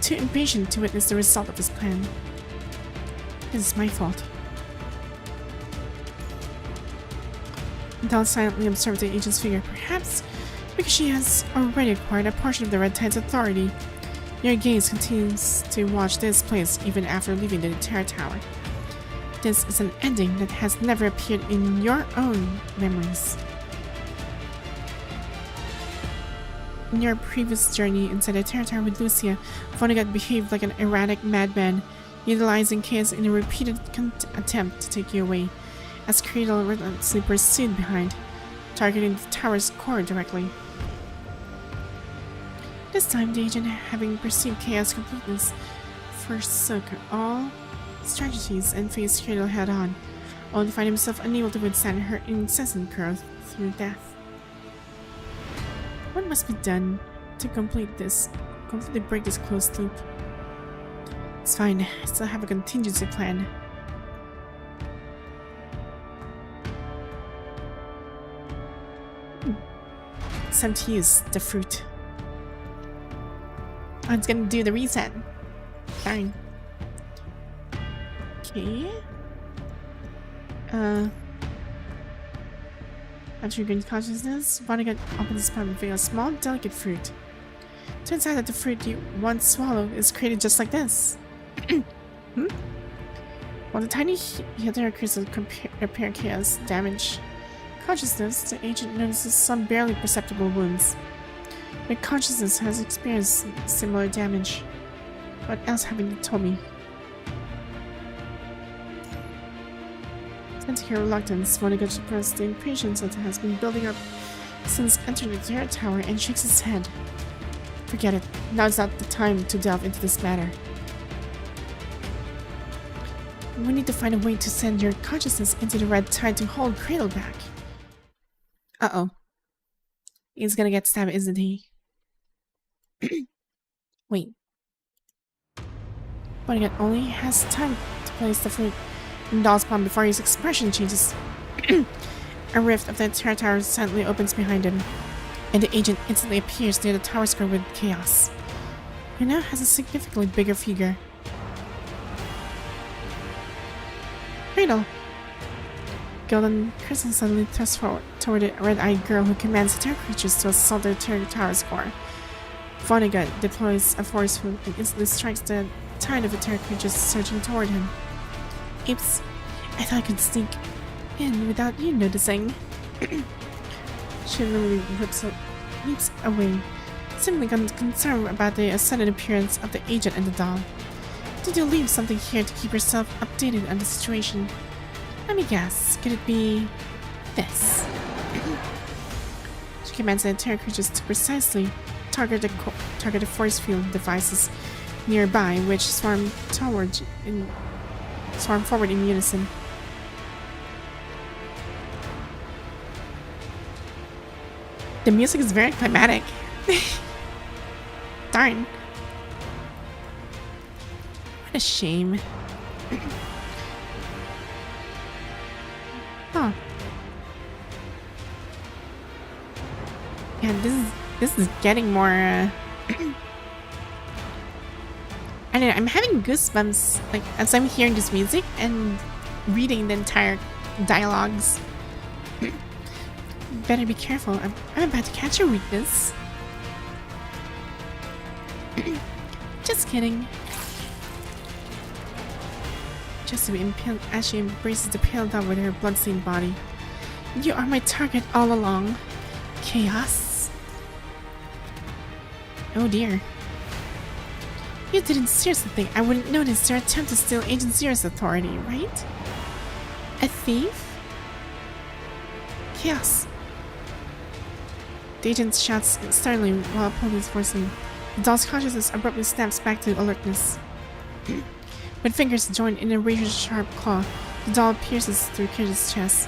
Too impatient to witness the result of his plan. This is my fault. Dal silently observed the agent's figure, perhaps because she has already acquired a portion of the Red Tide's authority. Your gaze continues to watch this place even after leaving the Terror Tower. This is an ending that has never appeared in your own memories. In your previous journey inside the Terror Tower with Lucia, Vonnegut behaved like an erratic madman, utilizing chaos in a repeated attempt to take you away, as Cradle relentlessly pursued behind, targeting the tower's core directly. This time, the agent, having perceived chaos completeness, forsook all strategies and faced Cradle head-on, only to find himself unable to withstand her incessant growth through death. What must be done to completely break this closed loop? It's fine, I still have a contingency plan. It's time to use the fruit. Oh, it's gonna do the reset. Darn. Okay. After regaining consciousness, Vonnegut opens his palm and reveals a small, delicate fruit. Turns out that the fruit you once swallowed is created just like this. While the tiny Hetero-creatures repair chaos damage consciousness, the agent notices some barely perceptible wounds. My consciousness has experienced similar damage. What else haven't you told me? Sensing her reluctance, Vonnegut suppresses the impatience that has been building up since entering the Terror Tower and shakes his head. Forget it. Now's not the time to delve into this matter. We need to find a way to send your consciousness into the Red Tide to hold Cradle back. Uh-oh. He's gonna get stabbed, isn't he? Wait. Vonnegut only has time to place the fruit in Dahl's palm before his expression changes. A rift of the Terror Tower suddenly opens behind him, and the agent instantly appears near the tower square with chaos. He now has a significantly bigger figure. Cradle! Golden Crescent suddenly thrusts forward toward the red-eyed girl who commands the Hetero-creatures to assault the Terror Tower's core. Vonnegut deploys a force field and instantly strikes the tide of the Hetero-creatures surging toward him. Oops, I thought I could sneak in without you noticing. She literally leaps away, seemingly concerned about the sudden appearance of the agent and the doll. Did you leave something here to keep yourself updated on the situation? Let me guess. Could it be this? She commands the Hetero-creatures to precisely target the force field devices nearby, which swarm forward in unison. The music is very climatic. Darn. What a shame. Huh. Yeah, this is getting more I don't know, I'm having goosebumps like as I'm hearing this music and reading the entire dialogues. Better be careful. I'm about to catch your weakness. Just kidding. Just to be impaled as she embraces the pale dove with her bloodstained body. You are my target all along. Chaos. Oh dear. You didn't seriously think I wouldn't notice your attempt to steal Agent Zero's authority, right? A thief? Chaos. The agent shouts sternly while police forcing. The doll's consciousness abruptly snaps back to alertness. With fingers joined in a razor-sharp claw, the doll pierces through Kira's chest,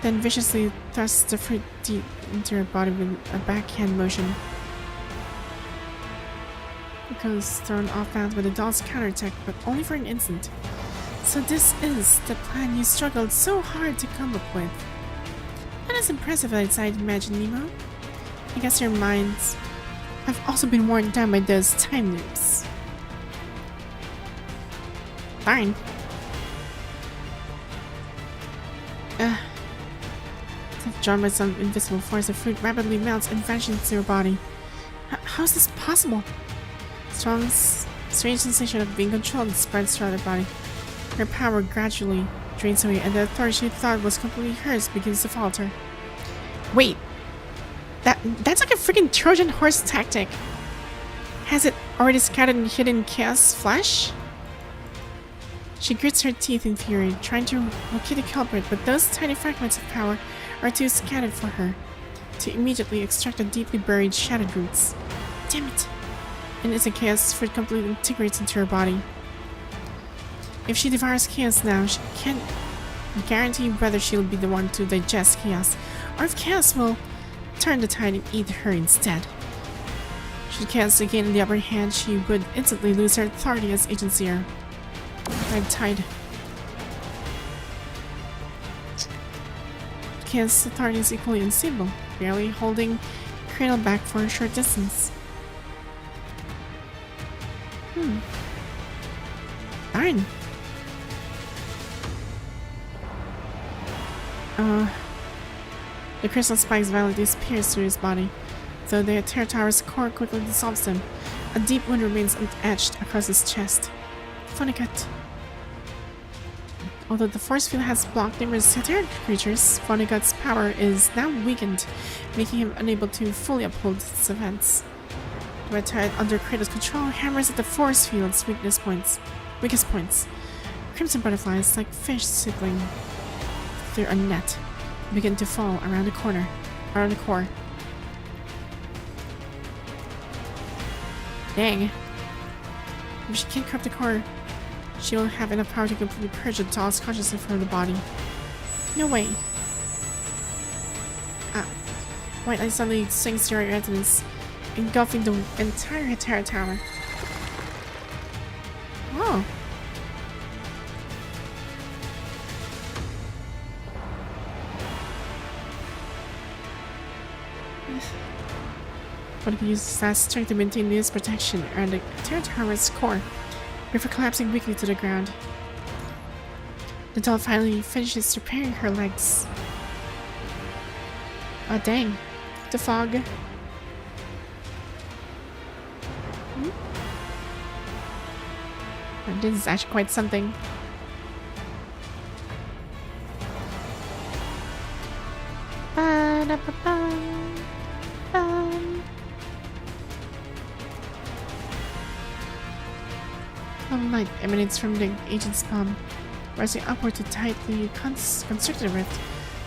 then viciously thrusts the fruit deep into her body with a backhand motion. Rico is thrown off balance by the doll's counterattack, but only for an instant. So this is the plan you struggled so hard to come up with. Not as impressive as I'd imagined, Nemo. I guess your minds have also been worn down by those time loops. Darn. Drawn by some invisible force, the fruit rapidly melts and vanishes into her body. How is this possible? Strange sensation of being controlled spreads throughout her body. Her power gradually drains away, and the authority she thought was completely hers begins to falter. Wait, that's like a freaking Trojan horse tactic. Has it already scattered and hidden Chaos Flash? She grits her teeth in fury, trying to locate the culprit, but those tiny fragments of power are too scattered for her to immediately extract the deeply buried shattered roots. Damn it! And as a chaos fruit completely integrates into her body. If she devours chaos now, she can't guarantee whether she'll be the one to digest chaos, or if chaos will turn the tide and eat her instead. Should chaos gain the upper hand, she would instantly lose her authority as Agent Zero. I'm tied. Chaos authority is equally unstable, barely holding Cradle back for a short distance. Darn. The crystal spikes violently pierce through his body, though the Hetero Tower's core quickly dissolves them. A deep wound remains etched across his chest. Funny cut. Although the force field has blocked numerous Hetero-creatures, Vonnegut's power is now weakened, making him unable to fully uphold its events. The red tide under Kratos' control hammers at the force field's weakest points. Crimson butterflies, like fish circling through a net, begin to fall around the core. Dang. If she can't corrupt the core, she will have enough power to completely purge the doll's consciousness from the body. No way. White light suddenly sinks through her retinas, engulfing the entire Hetero Tower. Whoa. But he uses that strength to maintain his protection around the Hetero Tower's core before collapsing weakly to the ground. The doll finally finishes repairing her legs. Oh dang. The fog. This is actually quite something. Oh of light emanates from the agent's palm, rising upward to tightly constrict the rift,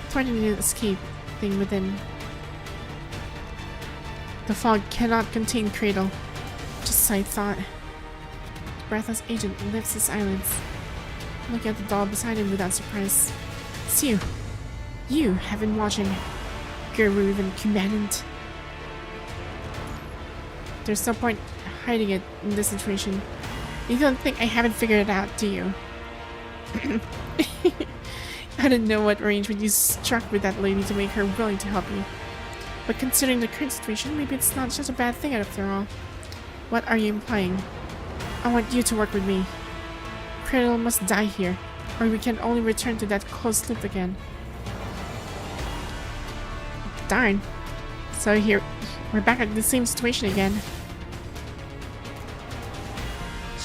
threatening the escape thing within. The fog cannot contain Cradle. Just as I thought. The breathless agent lifts his eyelids, looking at the doll beside him without surprise. It's you. You have been watching. Guru and commandant. There's no point hiding it in this situation. You don't think I haven't figured it out, do you? I don't know what arrangement you struck with that lady to make her willing to help you. But considering the current situation, maybe it's not just a bad thing after all. What are you implying? I want you to work with me. Cradle must die here, or we can only return to that closed loop again. Darn. So here, we're back at the same situation again.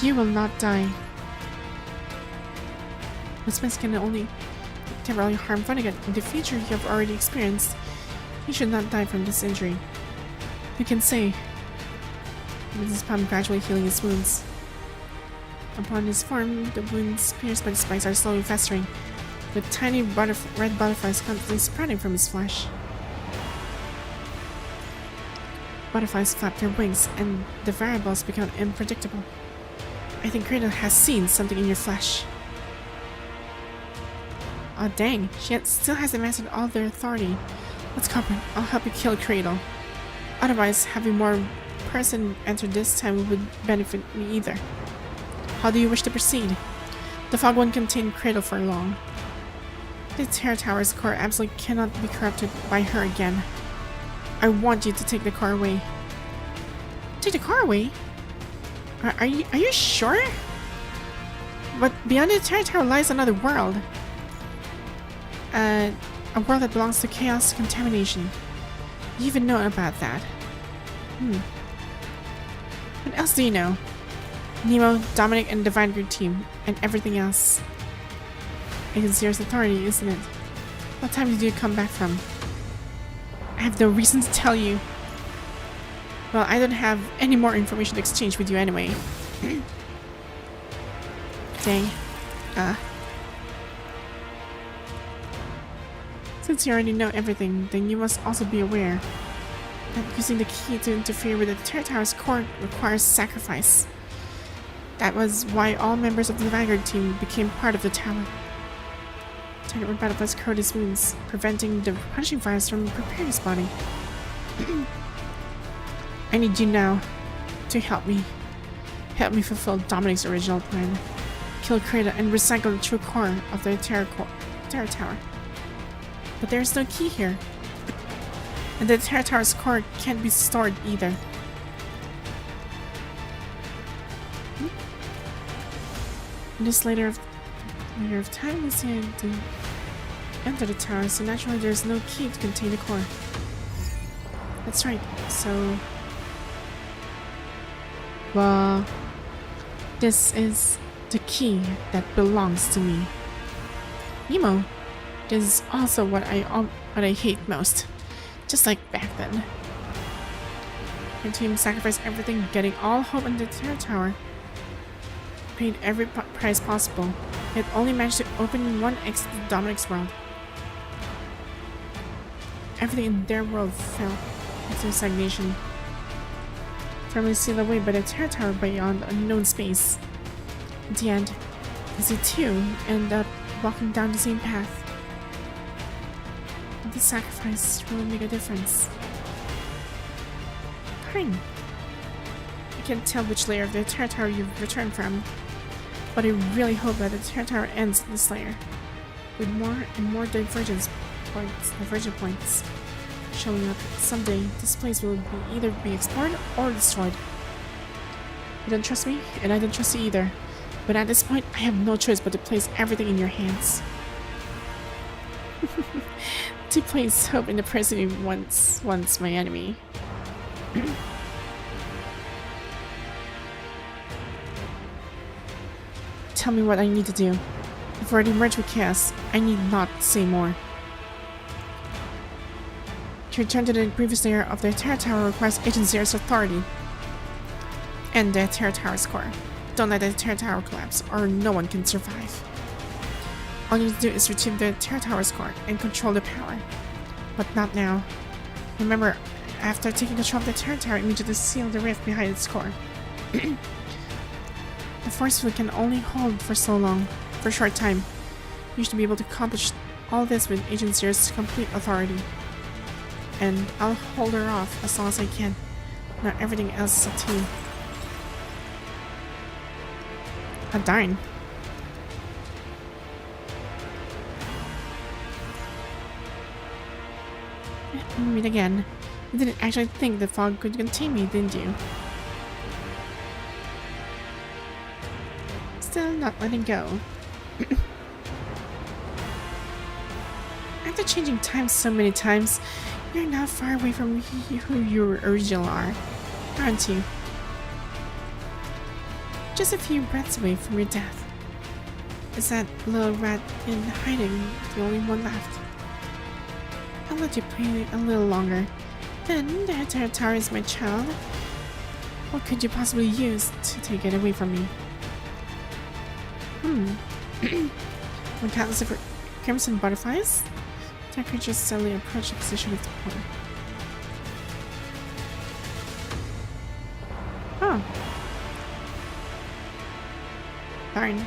You will not die. This can only temporarily harm Vonnegut. In the future you have already experienced, he should not die from this injury. You can say, with his palm gradually healing his wounds. Upon his form, the wounds pierced by the spikes are slowly festering, with tiny red butterflies constantly spreading from his flesh. Butterflies flap their wings, and the variables become unpredictable. I think Cradle has seen something in your flesh. Aw dang, she still hasn't mastered all their authority. Let's cooperate. I'll help you kill Cradle. Otherwise, having more person enter this time would benefit me either. How do you wish to proceed? The fog won't contain Cradle for long. The Terror Tower's core absolutely cannot be corrupted by her again. I want you to take the car away. Take the car away? Are you sure? But beyond the Terror Tower lies another world. A world that belongs to chaos contamination. You even know about that. What else do you know? Nemo, Dominic, and the Vanguard team, and everything else. Agent Zero's authority, isn't it? What time did you come back from? I have no reason to tell you. Well, I don't have any more information to exchange with you anyway. Dang. Since you already know everything, then you must also be aware that using the key to interfere with the Terror Tower's core requires sacrifice. That was why all members of the Vanguard team became part of the tower. Target butterflies corrode his wounds, preventing the punishing fires from preparing his body. I need you now to help me. Help me fulfill Dominic's original plan. Kill Cradle and recycle the true core of the Terror Tower. But there's no key here. And the Terror Tower's core can't be stored either. In this layer of time, we see to enter the tower, so naturally there's no key to contain the core. That's right, so... well... this is the key that belongs to me. Nemo, this is also what I hate most. Just like back then. Your team sacrificed everything, getting all hope in the Terror Tower. Paid every price possible, yet only managed to open one exit to Dominic's world. Everything in their world fell into stagnation, firmly sealed away by the Terror Tower beyond unknown space. In the end, they too end up walking down the same path. Did this sacrifice really make a difference? Fine. I can't tell which layer of the Terror Tower you've returned from, but I really hope that the Terror Tower ends this layer, with more and more divergent points showing up. Someday, this place will either be explored or destroyed. You don't trust me, and I don't trust you either. But at this point, I have no choice but to place everything in your hands. To place hope in the person who once my enemy. Tell me what I need to do. I've already merged with Chaos. I need not say more. To return to the previous layer of the Terror Tower requires Agent Zero's authority and the Terror Tower's core. Don't let the Terra Tower collapse, or no one can survive. All you need to do is retrieve the Terra Tower's core and control the power. But not now. Remember, after taking control of the Terra Tower, immediately seal the rift behind its core. The force field can only hold for so long, for a short time. You should be able to accomplish all this with Agent Zero's complete authority. And I'll hold her off as long as I can. Now everything else is up to you. Ah, darn. Meet again. You didn't actually think the fog could contain me, didn't you? Still not letting go. After changing time so many times, you're now far away from who you originally are, aren't you? Just a few breaths away from your death. Is that little rat in hiding the only one left? I'll let you play a little longer. Then the Hetero Tower is my child. What could you possibly use to take it away from me? When countless of crimson butterflies, Hetero-creatures suddenly approach the position of the core. Oh. Darn.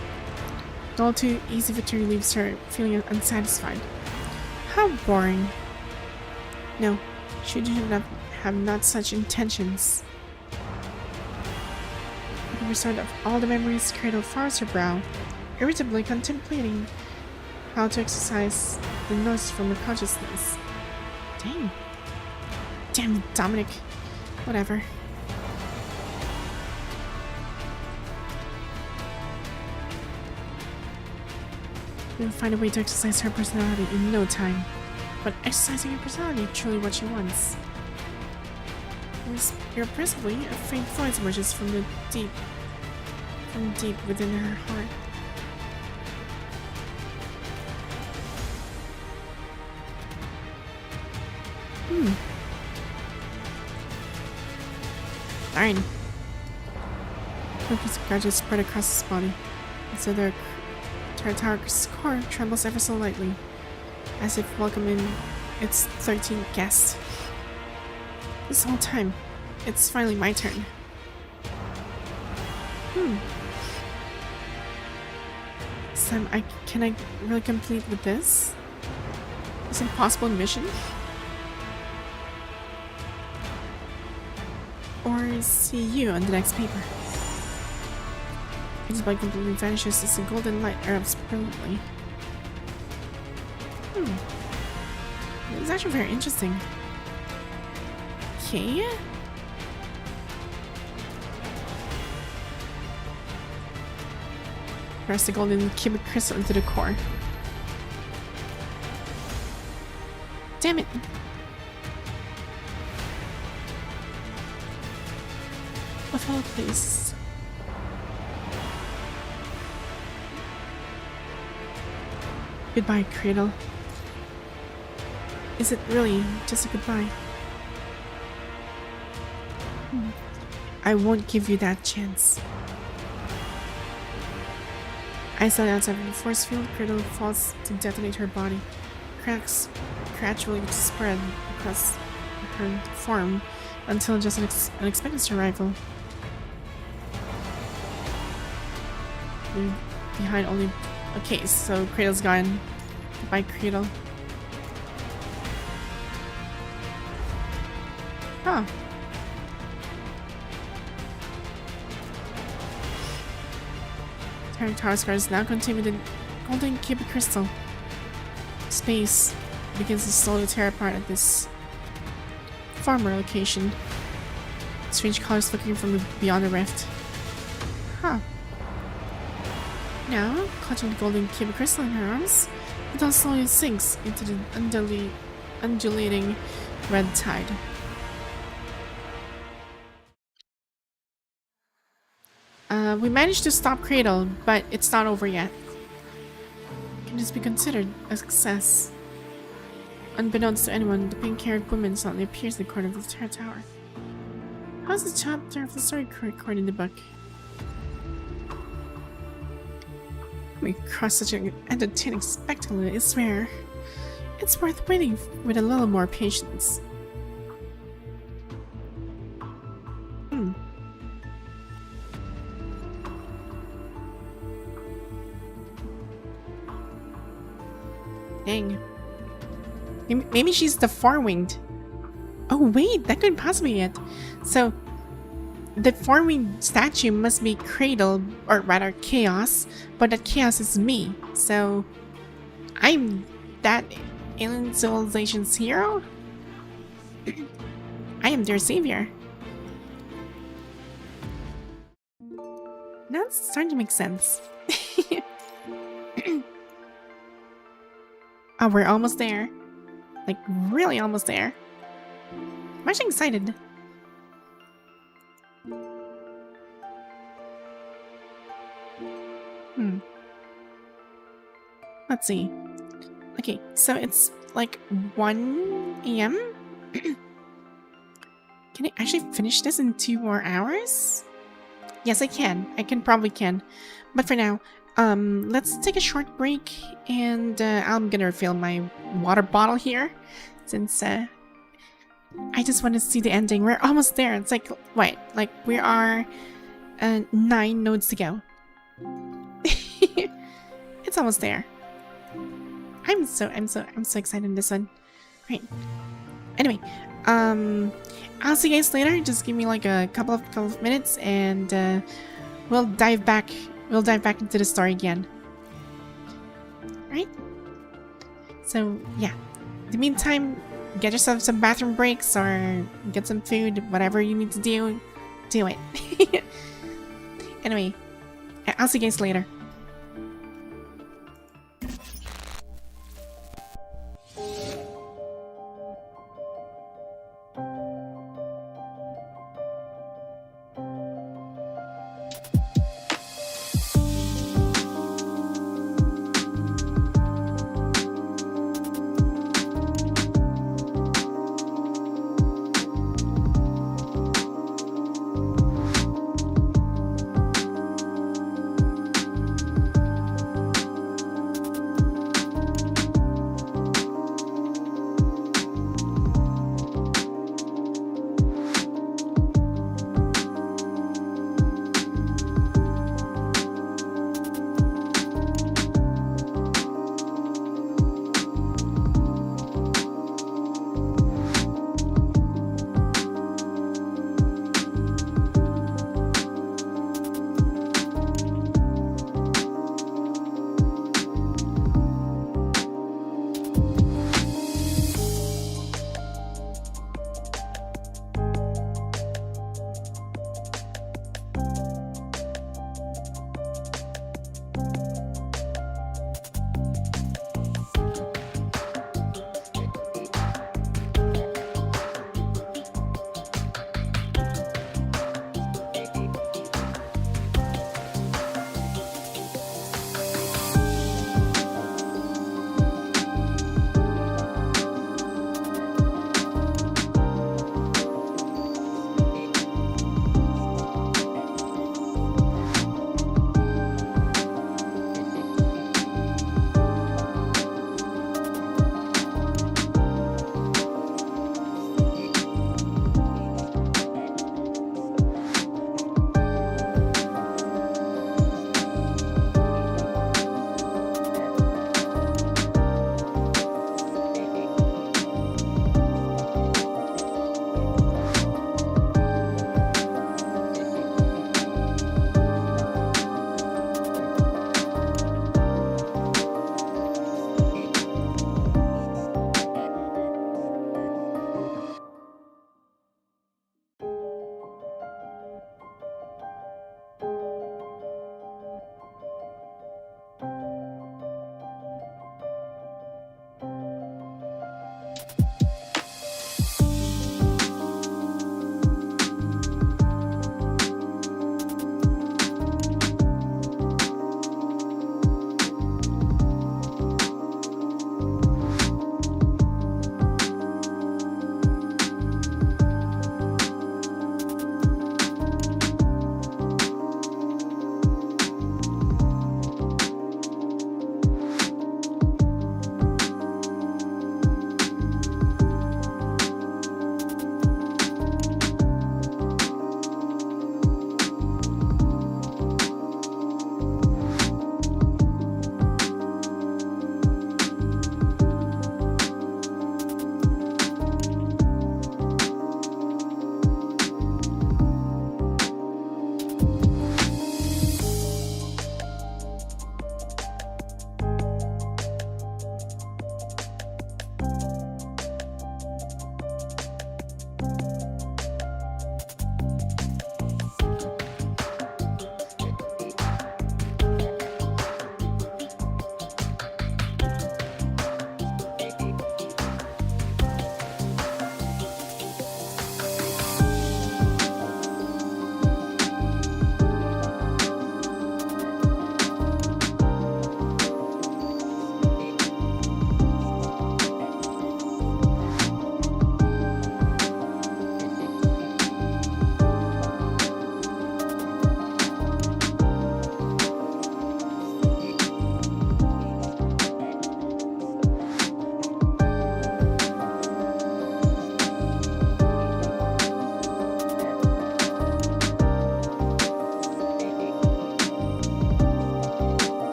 The all too easy victory leaves her feeling unsatisfied. How boring. No, she should have not such intentions. With the result of all the memories, Cradle furrows her brow, irritably contemplating how to exercise the noise from her consciousness. Dang. Damn it, Dominic. Whatever. We'll find a way to exercise her personality in no time. But exercising her personality truly what she wants. Irrepressibly, a faint voice emerges from deep within her heart. Darn. Lucas gradually spread across his body, and so their Terra-Tower's core trembles ever so lightly, as if welcoming its 13th guest. This whole time, it's finally my turn. This time, can I really complete with this? This impossible mission? Or see you on the next paper. Its body completely vanishes as the golden light erupts brilliantly. It's actually very interesting. Okay. Press the golden cubic crystal into the core. Damn it! Of all places. Goodbye, Cradle. Is it really just a goodbye? I won't give you that chance. Isolated outside of the force field, Cradle falls to detonate her body. Cracks gradually spread across her form until just an unexpected survival. Leave behind only a case, so Cradle's gone. Goodbye, Cradle. Huh. Hetero-Tower's core is now contained within golden cubic crystal. Space begins to slowly tear apart at this farmer location. Strange colors looking from beyond the rift. Huh. Now, clutching the golden cubic crystal in her arms, the doll slowly sinks into the undulating red tide. We managed to stop Cradle, but it's not over yet. Can this be considered a success? Unbeknownst to anyone, the pink-haired woman suddenly appears in the corner of the Terra Tower. How's the chapter of the story recorded in the book? We cross such an entertaining spectacle, I swear. It's worth waiting with a little more patience. Dang. Maybe she's the far-winged. Oh wait, that couldn't possibly be it. So, the four-winged statue must be Cradle, or rather Chaos, but that Chaos is me. So, I'm that alien civilization's hero? I am their savior. Now it's starting to make sense. Oh, we're almost there. Like, really almost there. I'm actually excited. Let's see. Okay, so it's like 1 a.m. Can I actually finish this in 2 more hours? Yes, I can. Probably can. But for now, let's take a short break, and I'm gonna refill my water bottle here, since I just want to see the ending. We're almost there. It's like, what? Like, we are 9 nodes to go. It's almost there. I'm so excited in this one. Right. Anyway, I'll see you guys later. Just give me like a couple of minutes, and we'll dive back into the story again. Right? So yeah. In the meantime, get yourself some bathroom breaks or get some food, whatever you need to do it. Anyway, I'll see you guys later.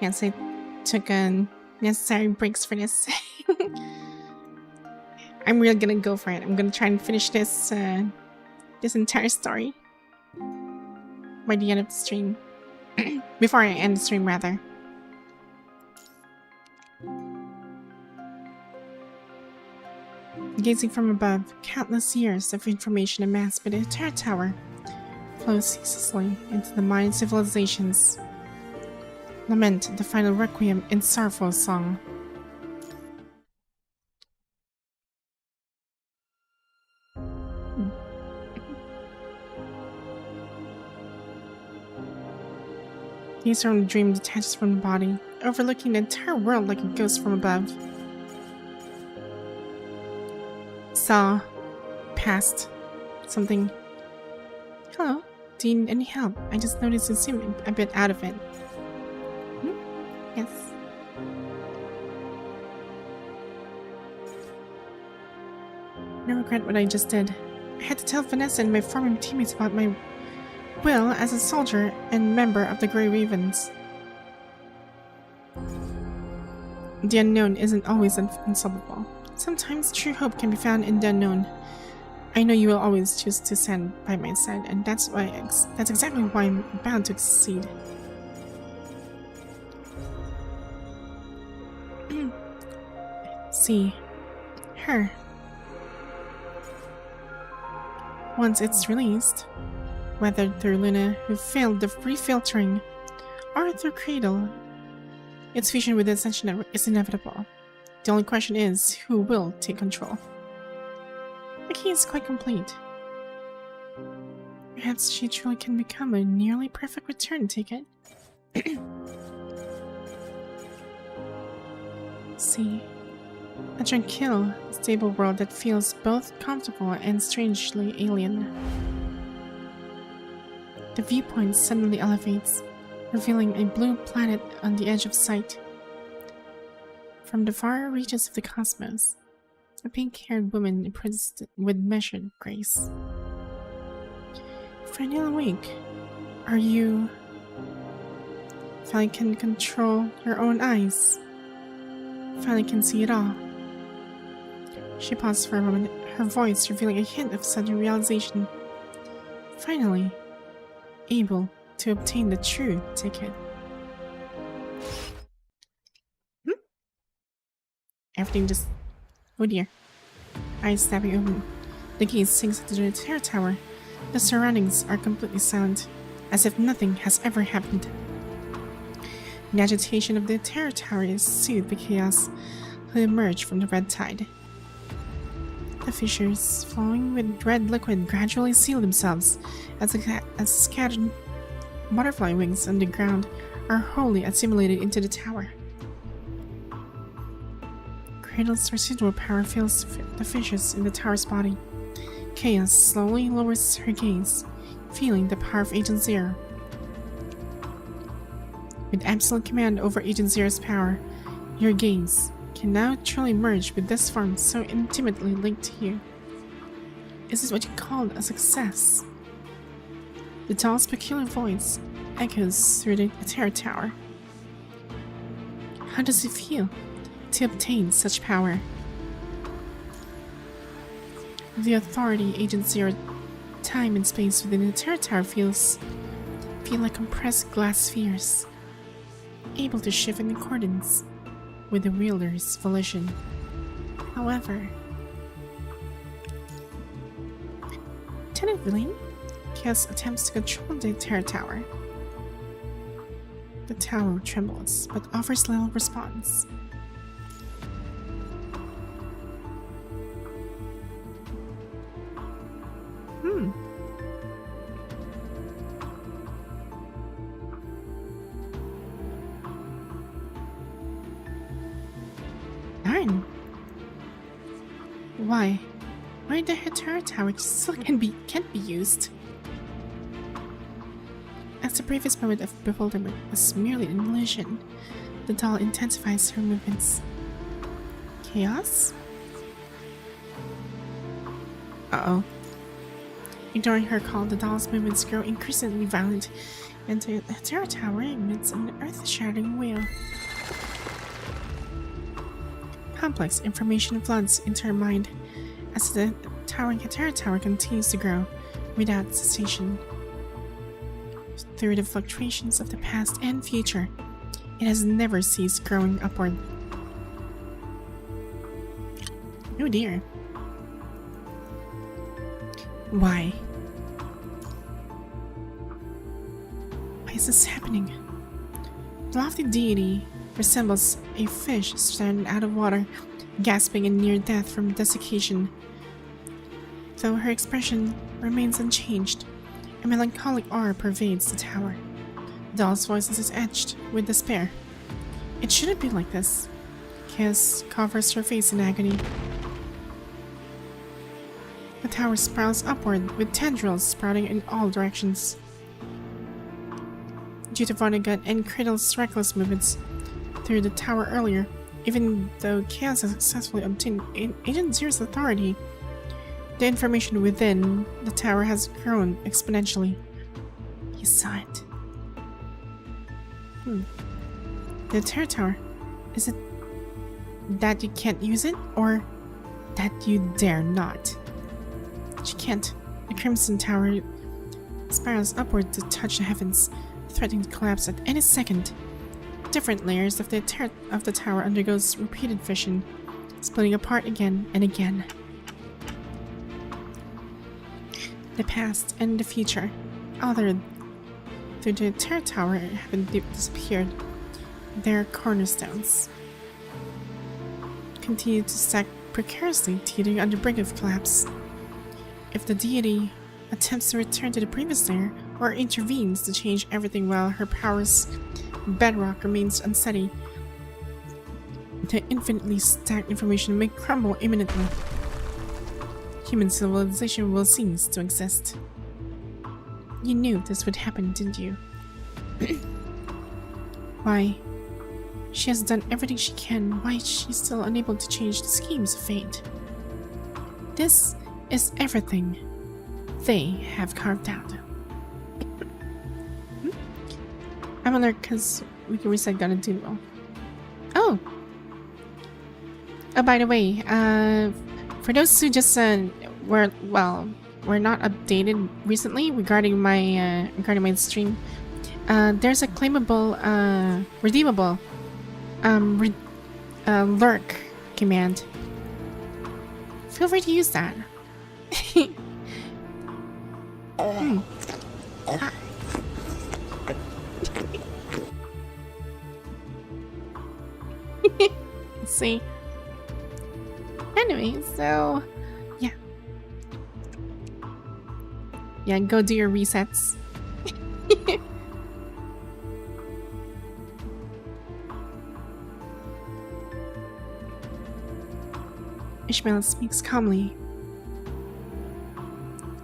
Yes, I took necessary breaks for this. I'm really gonna go for it. I'm gonna try and finish this this entire story by the end of the stream. Before I end the stream, rather. Gazing from above, countless years of information amassed by the entire tower flow ceaselessly into the mind civilizations. Lament the final requiem in sorrowful song. These are a dream detached from the body, overlooking the entire world like a ghost from above. Saw. Past. Something. Hello. Do you need any help? I just noticed you seem a bit out of it. Yes. I regret what I just did. I had to tell Vanessa and my former teammates about my will as a soldier and member of the Grey Ravens. The unknown isn't always unsolvable. Sometimes true hope can be found in the unknown. I know you will always choose to stand by my side, and that's exactly why I'm bound to succeed. See. Her. Once it's released, whether through Lynne, who failed the refiltering, or through Cradle, its fusion with Ascension is inevitable. The only question is, who will take control? The key is quite complete. Perhaps she truly can become a nearly perfect return ticket. See. A tranquil, stable world that feels both comfortable and strangely alien. The viewpoint suddenly elevates, revealing a blue planet on the edge of sight. From the far reaches of the cosmos, a pink-haired woman approaches with measured grace. Finally awake, are you... Finally can control your own eyes. Finally can see it all. She paused for a moment, her voice revealing a hint of sudden realization. Finally, able to obtain the true ticket. Everything just... Oh dear. Eyes snapping open. The gaze sinks into the Terror Tower. The surroundings are completely silent, as if nothing has ever happened. The agitation of the Terror Tower is soothed by chaos who emerge from the red tide. The fissures, flowing with red liquid, gradually seal themselves as scattered butterfly wings on the ground are wholly assimilated into the tower. Cradle's residual power fills the fissures in the tower's body. Chaos slowly lowers her gaze, feeling the power of Agent Zero. With absolute command over Agent Zero's power, your gaze can now truly merge with this form so intimately linked to you. Is this what you called a success? The doll's peculiar voice echoes through the Terror Tower. How does it feel to obtain such power? The authority Agent Zero, time and space within the Terror Tower feel like compressed glass spheres, able to shift in accordance with the wielder's volition. However, Lieutenant Lynne, Chaos attempts to control the Terror Tower. The tower trembles, but offers little response. Darn. Why? Why the Hetero Tower still can't be used? As the previous moment of bewilderment was merely an illusion, the doll intensifies her movements. Chaos? Uh-oh. Ignoring her call, the doll's movements grow increasingly violent, and the Hetero Tower emits an earth-shattering wail. Complex information floods into her mind as the towering Hetero Tower continues to grow without cessation. Through the fluctuations of the past and future, it has never ceased growing upward. Oh dear. Why? Why is this happening? The lofty deity resembles a fish stranded out of water, gasping in near death from desiccation. Though her expression remains unchanged, a melancholic aura pervades the tower. The doll's voice is etched with despair. It shouldn't be like this. Chaos covers her face in agony. The tower sprouts upward, with tendrils sprouting in all directions. Due to Vonnegut and Cradle's reckless movements through the tower earlier, even though Chaos has successfully obtained Agent Zero's authority, the information within the tower has grown exponentially. He saw it. The Terror Tower. Is it that you can't use it, or that you dare not? She can't. The Crimson Tower spirals upward to touch the heavens, threatening to collapse at any second. Different layers of the tower undergoes repeated fission, splitting apart again and again. The past and the future, altered through the Terror Tower, haven't disappeared. Their cornerstones continue to stack precariously, teetering on the brink of collapse. If the deity attempts to return to the previous layer or intervenes to change everything while her power's bedrock remains unsteady, the infinitely stacked information may crumble imminently. Human civilization will cease to exist. You knew this would happen, didn't you? Why? She has done everything she can. Why is she still unable to change the schemes of fate? This is everything they have carved out. I'm alert because we can reset Gotta Do Well. Oh! Oh, by the way, for those who just were not updated recently regarding my stream, there's a claimable, redeemable, lurk command. Feel free to use that. Let's see. Anyway, so yeah, go do your resets. Ishmael speaks calmly.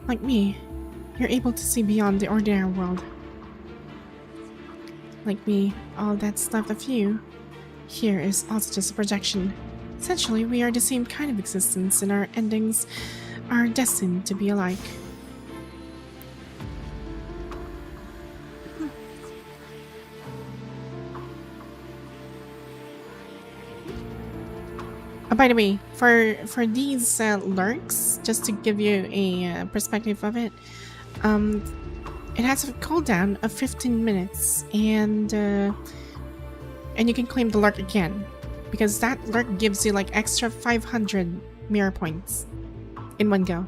Like me, you're able to see beyond the ordinary world. Like me, all that's left of you here is also just a projection. Essentially, we are the same kind of existence, and our endings are destined to be alike. By the way, for these lurks, just to give you a perspective of it, it has a cooldown of 15 minutes, and you can claim the lurk again, because that lurk gives you like extra 500 mirror points in one go.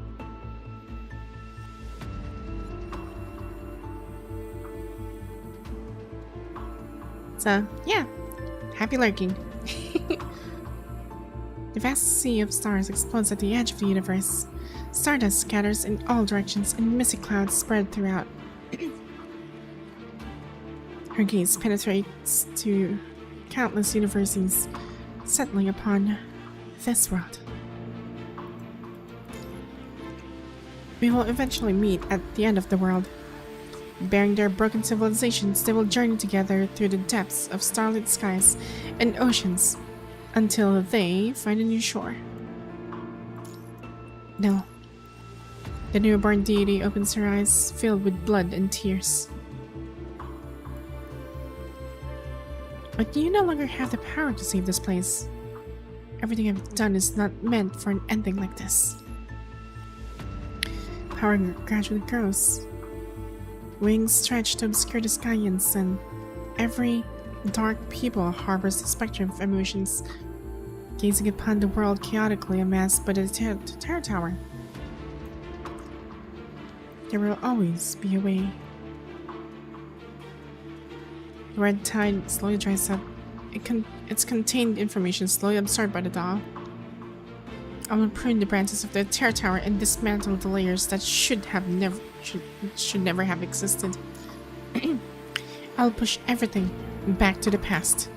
So yeah, happy lurking. The vast sea of stars explodes at the edge of the universe. Stardust scatters in all directions and misty clouds spread throughout. Her gaze penetrates to countless universes, settling upon this world. We will eventually meet at the end of the world. Bearing their broken civilizations, they will journey together through the depths of starlit skies and oceans, until they find a new shore. No. The newborn deity opens her eyes, filled with blood and tears. But you no longer have the power to save this place. Everything I've done is not meant for an ending like this. Power gradually grows. Wings stretch to obscure the sky and sun. Every dark people harbors the spectrum of emotions, gazing upon the world chaotically amassed by the terror tower. There will always be a way. The red tide slowly dries up. Its contained information slowly absorbed by the doll. I will prune the branches of the terror tower and dismantle the layers that should never have existed. I'll push everything back to the past,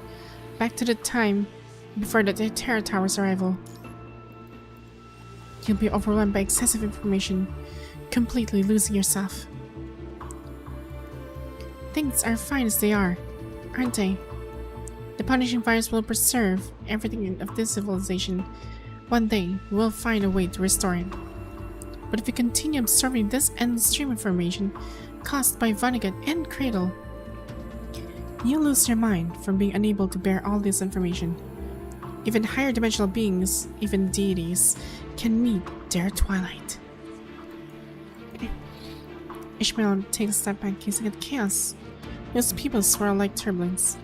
back to the time before the terror tower's arrival. You'll be overwhelmed by excessive information, completely losing yourself. Things are fine as they are, aren't they? The punishing virus will preserve everything of this civilization. One day, we'll find a way to restore it. But if you continue absorbing this endless stream of information caused by Vonnegut and Cradle, you lose your mind from being unable to bear all this information. Even higher dimensional beings, even deities, can meet their twilight. Ishmael takes a step back, gazing at chaos. Most people swirl like turbulence.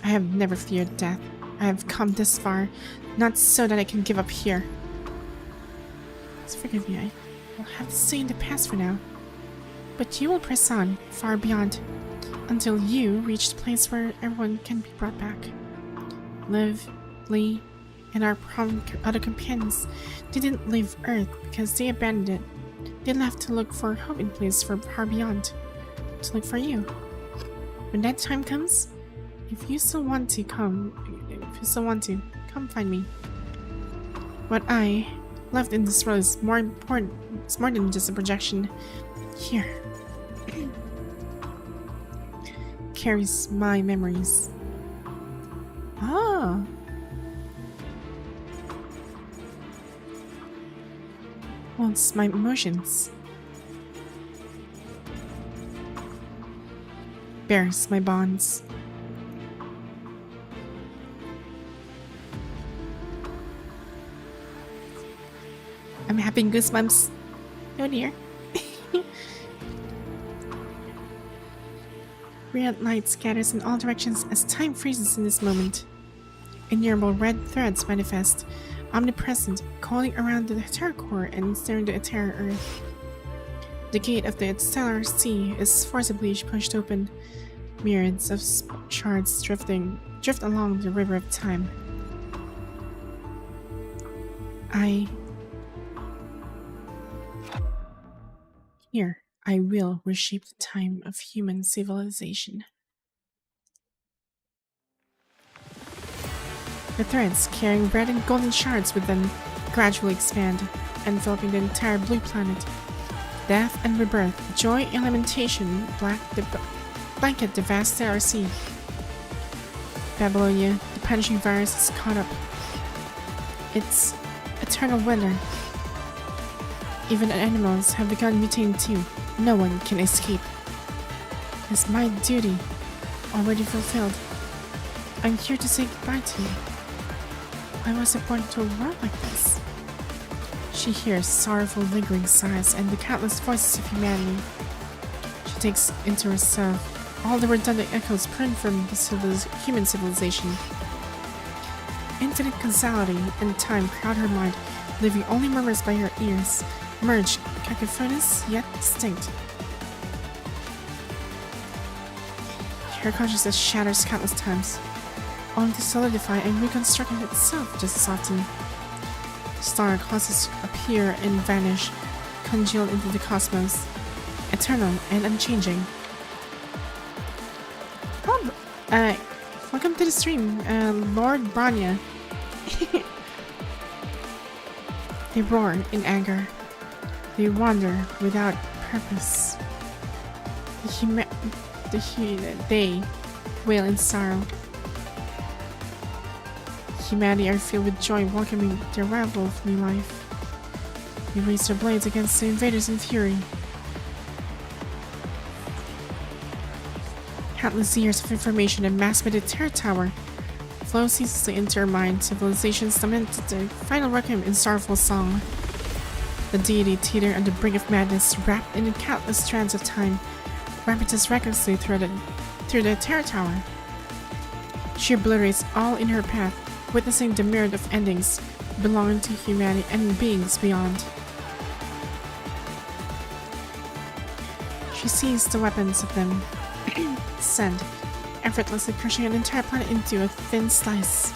I have never feared death. I have come this far, not so that I can give up here. Please forgive me, I will have to stay in the past for now. But you will press on, far beyond, until you reach the place where everyone can be brought back. Liv, Lee, and our other companions didn't leave Earth because they abandoned it. They left to look for a hoping place for far beyond, to look for you. When that time comes, if you still want to, come find me. What I left in this world is more important. It's more than just a projection. Here carries my memories. Ah. Holds my emotions. Bears my bonds. I'm having goosebumps. Oh dear. Brilliant light scatters in all directions as time freezes in this moment. Innumerable red threads manifest, omnipresent, coiling around the Hetero core and ensnaring the Hetero Earth. The gate of the stellar sea is forcibly pushed open. Myriads of shards drift along the river of time. Here, I will reshape the time of human civilization. The threads, carrying red and golden shards with them, gradually expand, enveloping the entire blue planet. Death and rebirth, joy and lamentation blanket the vast stellar sea. Babylonia, the punishing virus, is caught up. Its eternal winter. Even animals have begun mutating too. No one can escape. Is my duty already fulfilled? I'm here to say goodbye to you. Why was I born into a world like this? She hears sorrowful lingering sighs and the countless voices of humanity. She takes into herself all the redundant echoes pruned from the human civilization. Infinite causality and time crowd her mind, leaving only murmurs by her ears, merged, cacophonous yet distinct. Her consciousness shatters countless times, only to solidify and reconstruct itself just as often. Star causes appear and vanish, congealed into the cosmos, eternal and unchanging. Oh, welcome to the stream, Lord Branya. They roar in anger. They wander without purpose. They wail in sorrow. Humanity are filled with joy welcoming the arrival of new life. They raised their blades against the invaders in fury. Countless years of information amassed by the Terror Tower flow ceaselessly into her mind. Civilizations lamented the final requiem in sorrowful song. The deity teetered on the brink of madness, wrapped in countless strands of time, rampages recklessly through the Terror Tower. She obliterates all in her path, witnessing the myriad of endings belonging to humanity and beings beyond. She sees the weapons of them send, effortlessly crushing an entire planet into a thin slice.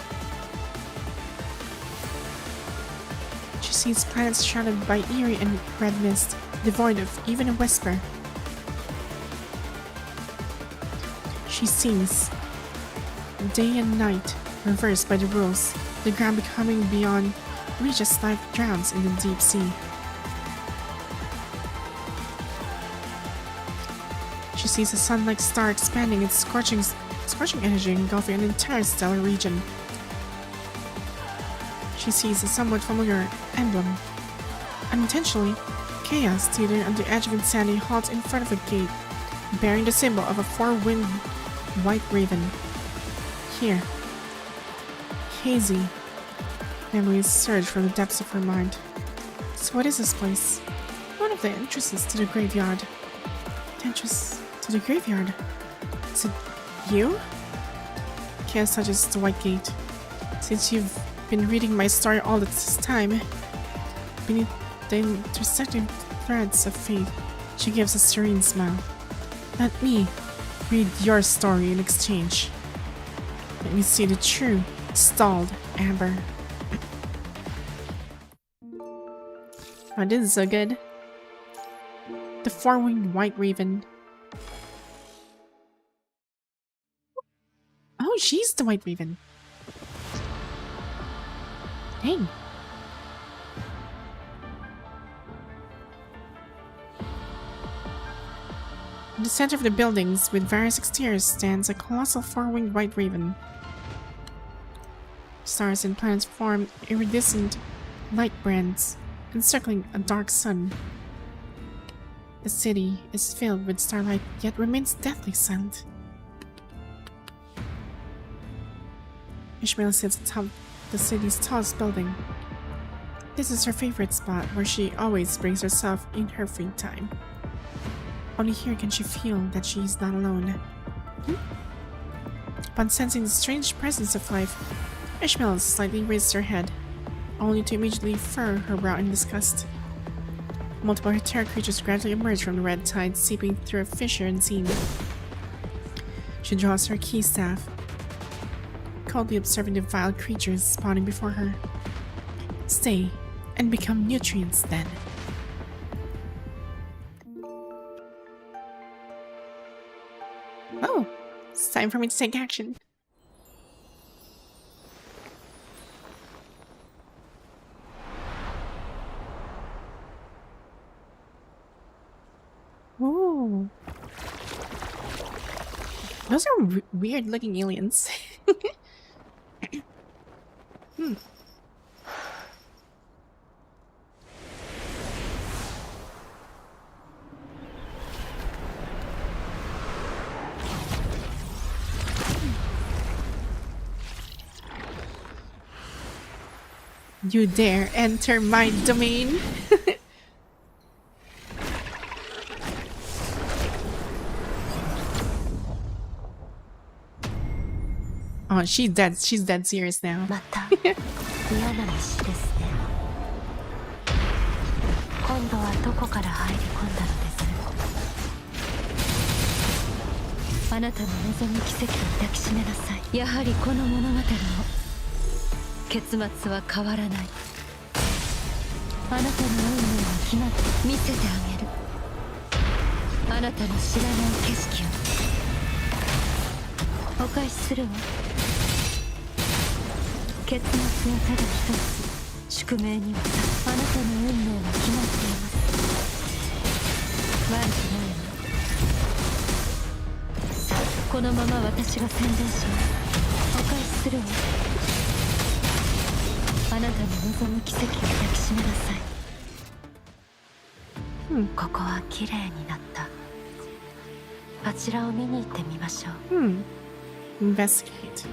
She sees planets shrouded by eerie and red mist, devoid of even a whisper. She sees day and night reversed by the rules, the ground becoming beyond reach as life drowns in the deep sea. She sees a sun-like star expanding its scorching energy, engulfing an entire stellar region. She sees a somewhat familiar emblem. Unintentionally, chaos teetered on the edge of insanity halts in front of a gate, bearing the symbol of a four-winged white raven. Here, hazy memories surge from the depths of her mind. So what is this place? One of the entrances to the graveyard. The entrance to the graveyard. Is it you? Chaos touches the white gate. Since you've been reading my story all this time, beneath the intersecting threads of fate, she gives a serene smile. Let me read your story in exchange. Let me see the true, stalled amber. Oh, this is so good. The four-winged white raven. Oh, she's the white raven. Dang. In the center of the buildings, with various exteriors, stands a colossal four-winged white raven. Stars and planets form iridescent light bands, encircling a dark sun. The city is filled with starlight, yet remains deathly silent. Ishmael sits atop the city's tallest building. This is her favorite spot, where she always brings herself in her free time. Only here can she feel that she is not alone. Upon sensing the strange presence of life, Ishmael slightly raised her head, only to immediately furrow her brow in disgust. Multiple Hetero-creatures gradually emerge from the red tide, seeping through a fissure unseen. She draws her key staff, coldly observing the vile creatures spawning before her. Stay and become nutrients then. Oh, it's time for me to take action. Ooh. Those are weird looking aliens. You dare enter my domain? Oh, she's dead. She's dead serious now. また嫌な虫ですね。今度はどこから入り込んだのです。あなたの望む奇跡を抱きしめなさい。やはりこの物語も結末は変わらない。あなたの運命は決まって見せてあげる。あなたの知らない景色をお返しするわ。結末はただ一つ。宿命にはあなたの運命は決まっています。悪くないわ。さあ、このまま私が宣伝します。お返しするわ。あなたの望む奇跡を抱きしめなさい。ここは綺麗になった。あちらを見に行ってみましょう。Investigate.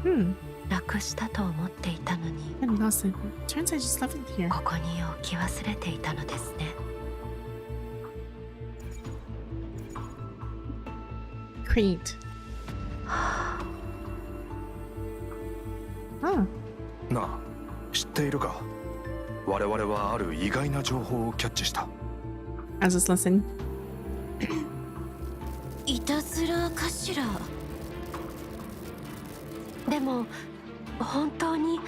Hmm. なくしたと思っていたのに、 I lost it. Turns I just left it here. ここに置き忘れていたのですね。Create. Oh. なあ、知っているか？我々はある意外な情報をキャッチした。As us listen. いたずらかしら。でも本当に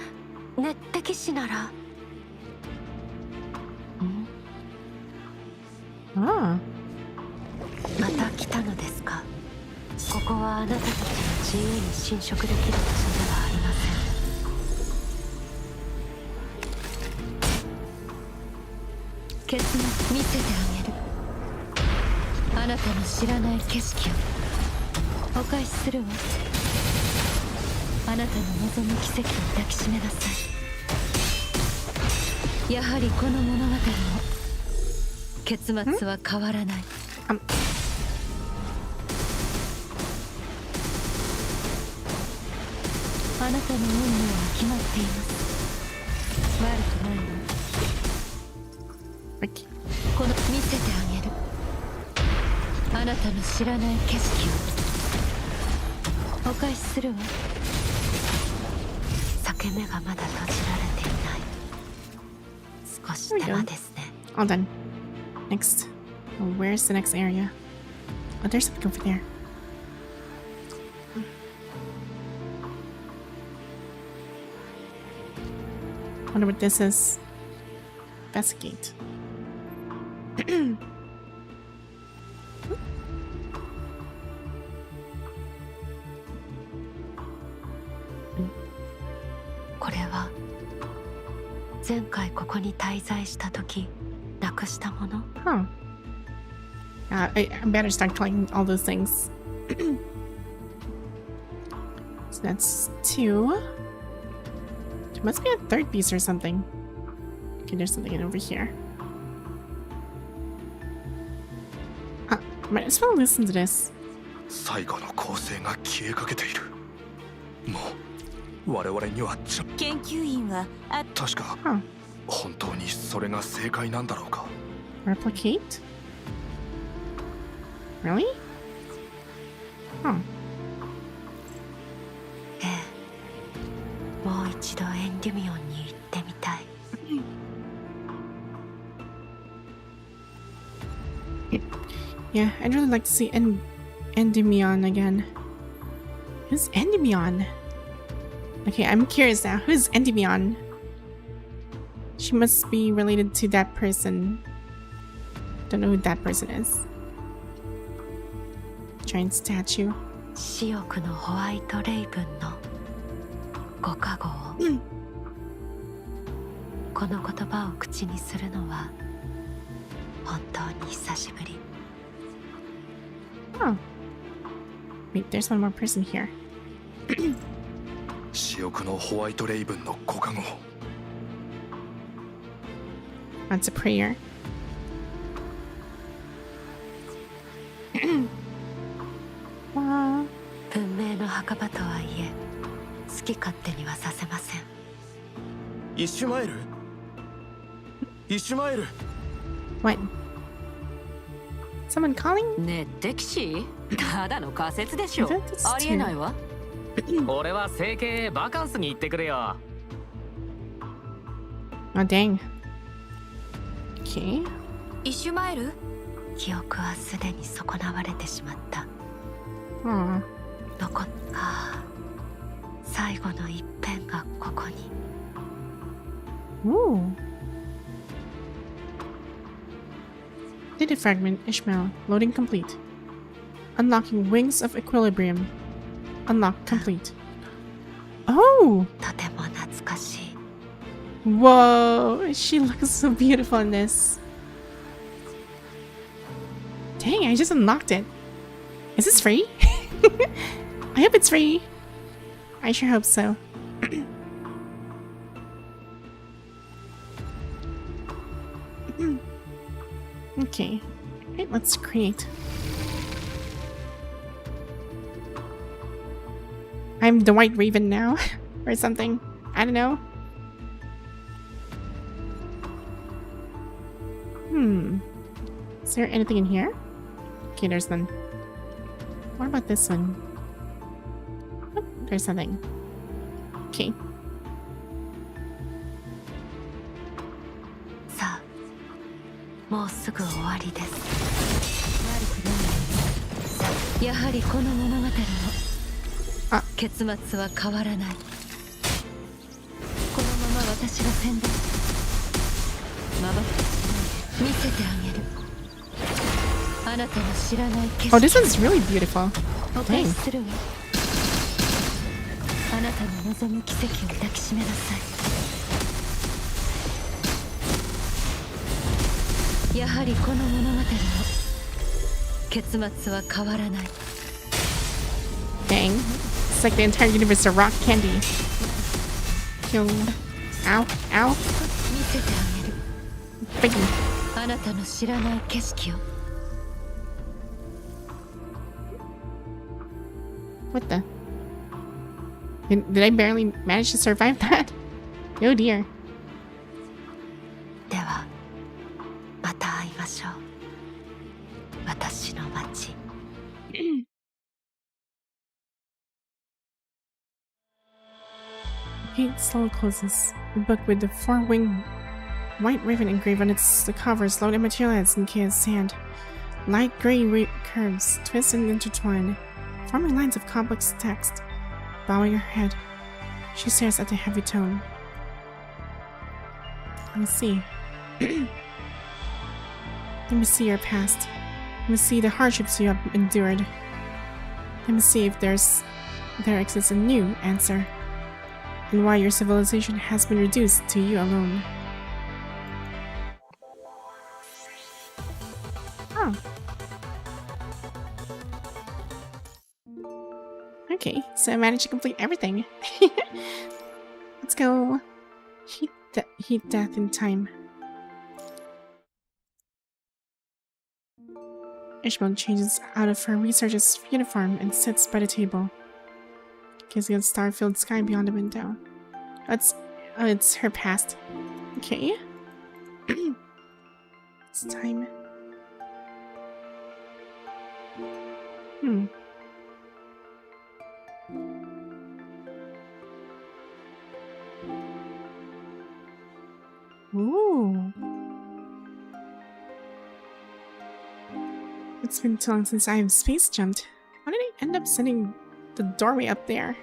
熱滴師なら。Ah. また来たのですか。ここはあなたたちが自由に侵食できる場所ではありません。結末見せてあげる。あなたの知らない景色をお返しするわ。あなたの望む奇跡を抱きしめなさい。やはりこの物語も結末は変わらない。あなたの運命は決まっています。悪くないわ。この見せてあげる。あなたの知らない景色をお返しするわ。裂け目がまだ閉じられていない。少し手間ですね。 All done. Next. Oh, where's the next area? Oh, there's something over there. Wonder what this is. Investigate.前回ここに滞在した時なくしたもの。 Huh. I better start collecting all those things. So that's 2. There must be a third piece or something. Okay, there's something over here. Might as well listen to this. 最後の構成が消えかけている。もう我々には研究員は確か、本当にそれが正解なんだろうか。 Replicate? Really? Huh. ええ、もう一度エンデュミオンに行ってみたい。Yeah, I'd really like to see Endymion again. Who's Endymion? Okay, I'm curious now. Who's Endymion? She must be related to that person. Don't know who that person is. Giant statue. 死翼のホワイトレイブンのご加護を。この言葉を口にするのは本当に久しぶり。Oh. Wait, there's one more person here. 死翼のホワイトレイブンのご加護。 That's a prayer. Wow. 文明の墓場とはいえ好き勝手にはさせません。イシュマエル？イシュマエル？ What? Someone calling? 熱滴師？ただの仮説でしょ。 That's ありえない too. わ。俺は整形へバカンスに行ってくれよ。 Oh, dang. Okay. イシュマエル？記憶はすでに損なわれてしまった。 Aw. 残った最後の一片がここに。 Ooh. Data fragment Ishmael. Loading complete. Unlocking Wings of Equilibrium. Unlock complete. Oh! とても懐かしい。 Whoa! She looks so beautiful in this. Dang, I just unlocked it. Is this free? I hope it's free. I sure hope so. Okay. Right, let's create. I'm the White Raven now, or something. I don't know. Is there anything in here? Okay, there's none. What about this one? Oh, there's nothing. Okay. さあもうすぐ終わりです。悪くない。やはりこの物語の結末は変わらない。このまま私が先導まばたきしないで見せてあげる。あなたの知らない景色 Oh, this one's really beautiful. お返 Dang. しするわ。あなたの望む奇跡を抱きしめなさい。やはりこの物語の結末は変わらない。 Dang. It's like the entire universe of rock candy. Kill. Ow. Ow. 見せてあげる。 Biggie. あなたの知らない景色を。 What the? Did I barely manage to survive that? Oh dear. ではまた会いましょう。私の街。Page slowly closes. The book with the four-winged white raven engraved on the cover slowly materializes in Kia's hand. Light gray curves twist and intertwine, forming lines of complex text. Bowing her head, she stares at the heavy tome. Let me see. Let me see your past. Let me see the hardships you have endured. Let me see if there exists a new answer, and why your civilization has been reduced to you alone. Oh. Okay, so I managed to complete everything. Let's go heat death in time. Ishmael changes out of her researcher's uniform and sits by the table, gazing at the star-filled sky beyond the window. It's her past. Okay. It's time. Ooh. It's been too long since I have space jumped. Why did I end up sending the doorway up there?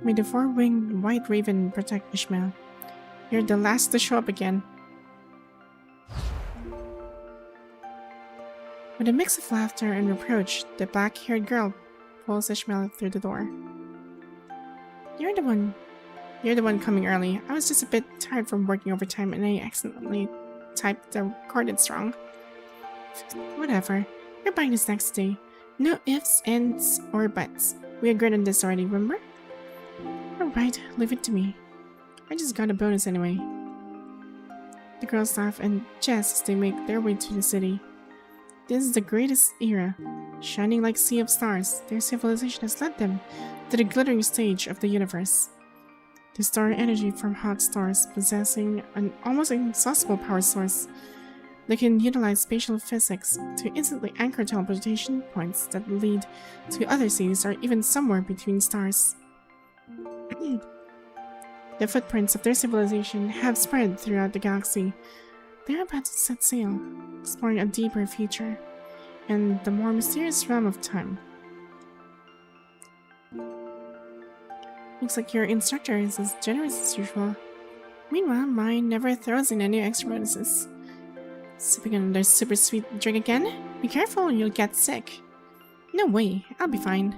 May the four-winged white raven protect Ishmael. You're the last to show up again. With a mix of laughter and reproach, the black-haired girl pulls Ishmael through the door. You're the one coming early. I was just a bit tired from working overtime and I accidentally typed the coordinates wrong. Whatever. You're buying this next day. No ifs, ands, or buts. We agreed on this already, remember? Alright, leave it to me. I just got a bonus anyway. The girls laugh and jest as they make their way to the city. This is the greatest era. Shining like a sea of stars, their civilization has led them to the glittering stage of the universe. They store energy from hot stars, possessing an almost inexhaustible power source. They can utilize spatial physics to instantly anchor teleportation points that lead to other cities or even somewhere between stars. The footprints of their civilization have spread throughout the galaxy. They are about to set sail, exploring a deeper future and the more mysterious realm of time. Looks like your instructor is as generous as usual. Meanwhile, mine never throws in any extra bonuses. Sipping another super sweet drink again? Be careful or you'll get sick. No way, I'll be fine.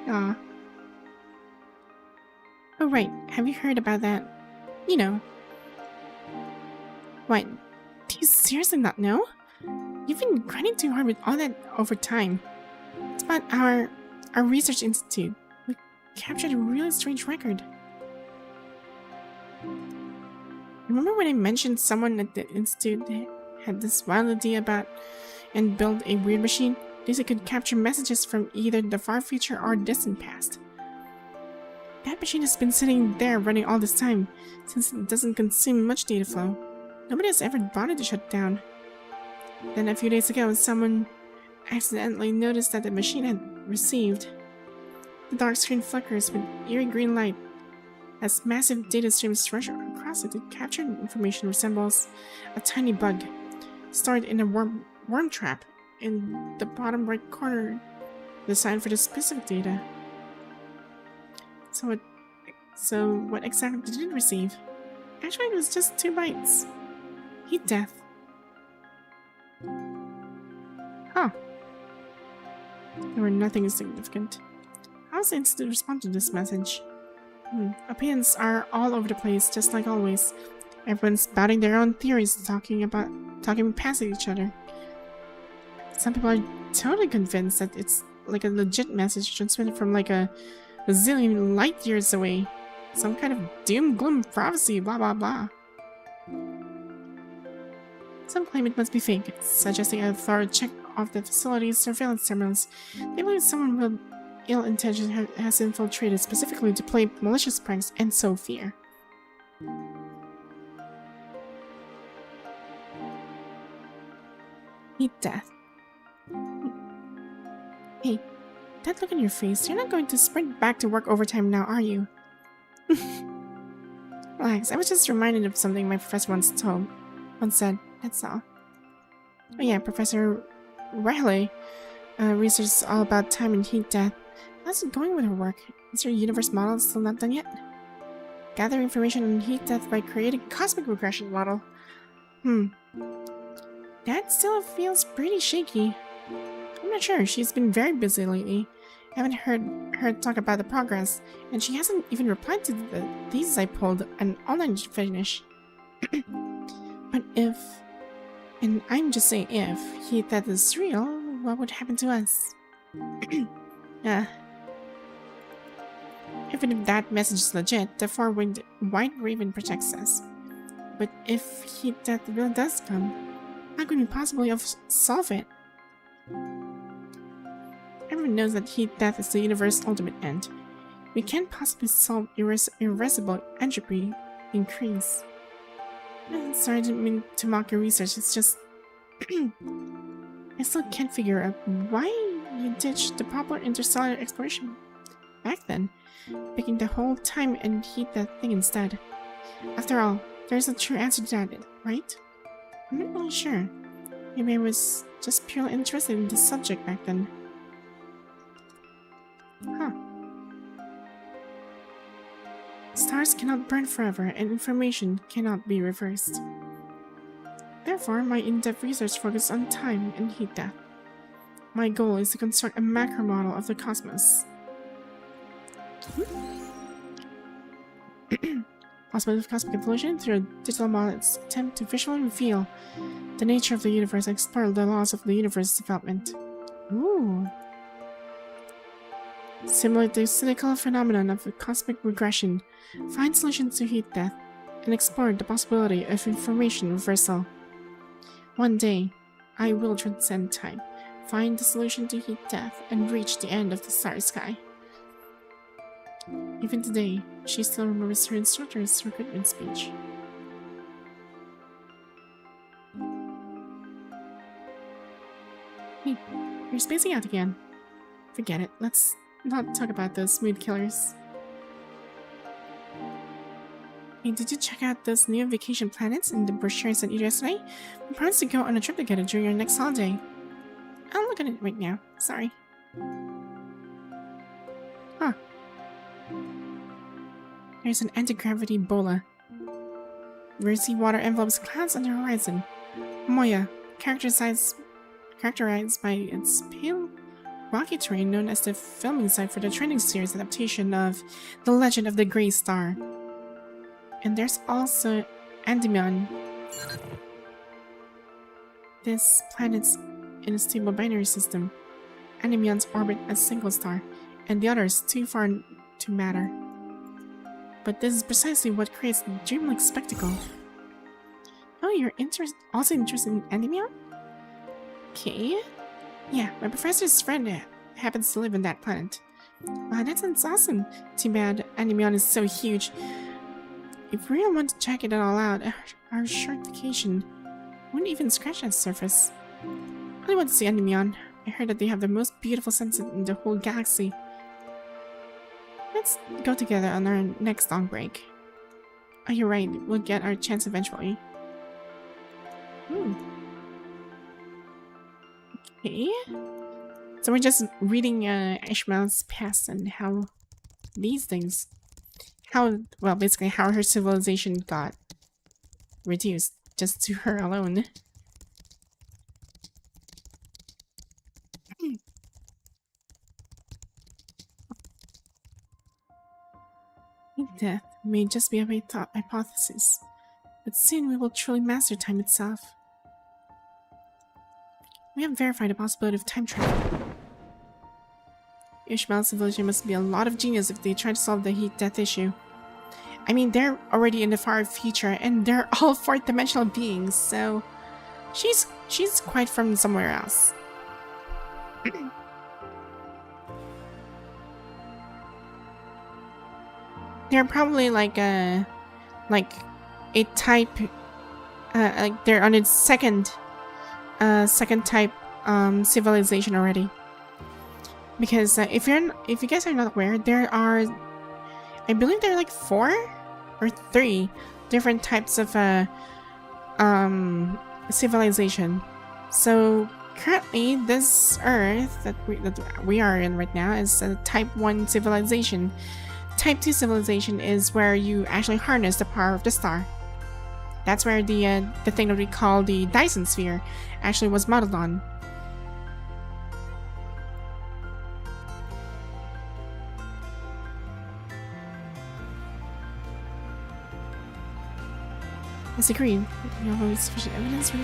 Aw. Oh right, have you heard about that? You know. What? Do you seriously not know? You've been grinding too hard with all that over time. It's about our research institute. We captured a really strange record. Remember when I mentioned someone at the institute had this wild idea about and built a weird machine? They said it could capture messages from either the far future or distant past. That machine has been sitting there running all this time, since it doesn't consume much data flow. Nobody has ever bothered to shut it down. Then a few days ago, someone accidentally noticed that the machine had received. The dark screen flickers with eerie green light as massive data streams rush across it. The captured information resembles a tiny bug stored in a worm trap in the bottom right corner, designed for the specific data. So what exactly did it receive? Actually, it was just 2 bytes. Heat death. Huh. There were nothing significant. How does the Institute respond to this message? Opinions are all over the place, just like always. Everyone's spouting their own theories, talking past each other. Some people are totally convinced that it's like a legit message transmitted from like a zillion light years away. Some kind of doom-gloom prophecy, blah blah blah. Some claim it must be fake, suggesting a thorough check of the facility's surveillance terminals. They believe someone with ill intentions has infiltrated specifically to play malicious pranks and sow fear. Heat death. Hey, that look on your face, you're not going to sprint back to work overtime now, are you? Relax, I was just reminded of something my professor once said, that's all. Oh yeah, Professor Riley researches all about time and heat death. How's it going with her work? Is her universe model still not done yet? Gather information on heat death by creating cosmic regression model. That still feels pretty shaky. I'm not sure, she's been very busy lately. I haven't heard her talk about the progress, and she hasn't even replied to the thesis I pulled an online finish. But if, and I'm just saying if, heat death is real, what would happen to us? Even if that message is legit, the four-winged white raven protects us. But if heat death really does come, how can we possibly solve it? Everyone knows that heat death is the universe's ultimate end. We can't possibly solve irreversible entropy increase. Sorry, I didn't mean to mock your research, it's just... I still can't figure out why you ditched the popular interstellar exploration back then, picking the whole time and heat death thing instead. After all, there's a true answer to that, right? I'm not really sure. Maybe I was just purely interested in this subject back then. Huh. Stars cannot burn forever, and information cannot be reversed. Therefore, my in-depth research focuses on time and heat death. My goal is to construct a macro model of the cosmos. Possibility of cosmic evolution through a digital model's attempt to visually reveal the nature of the universe and explore the laws of the universe's development. Ooh. Simulate the cyclical phenomenon of cosmic regression, find solutions to heat death, and explore the possibility of information reversal. One day, I will transcend time, find the solution to heat death, and reach the end of the starry sky. Even today, she still remembers her instructor's recruitment speech. Hey, you're spacing out again. Forget it, let's not talk about those mood killers. Hey, did you check out those new vacation planets in the brochure I sent you yesterday? We promised to go on a trip together during our next holiday. I'll look at it right now, sorry. Huh. There's an anti-gravity bola. Rosy water envelopes clouds on the horizon. Moya, characterized by its pale rocky terrain known as the filming site for the trending series adaptation of The Legend of the Grey Star. And there's also Endymion. This planet's in a stable binary system. Endymion's orbit a single star, and the other is too far to matter. But this is precisely what creates the dreamlike spectacle. Oh, you're also interested in Endymion? Okay. Yeah, my professor's friend happens to live on that planet. Wow, that sounds awesome. Too bad Endymion is so huge. If we really want to check it all out, our short vacation wouldn't even scratch that surface. I really want to see Endymion. I heard that they have the most beautiful sunset in the whole galaxy. Let's go together on our next long break. Oh, you're right. We'll get our chance eventually. Okay. So we're just reading Ishmael's past and how these things... well, basically how her civilization got reduced just to her alone. Death may just be a hypothesis, but soon we will truly master time itself. We have verified the possibility of time travel. Ishmael's civilization must be a lot of genius if they try to solve the heat-death issue. I mean, they're already in the far future, and they're all fourth-dimensional beings, so she's quite from somewhere else. They're probably like a type, like they're on its second type civilization already. Because if you guys are not aware, there are, I believe there are like 4 or 3 different types of civilization. So currently, this Earth that we are in right now is a Type 1 civilization. Type 2 civilization is where you actually harness the power of the star. That's where the thing that we call the Dyson sphere actually was modeled on. Disagreed. You have sufficient evidence for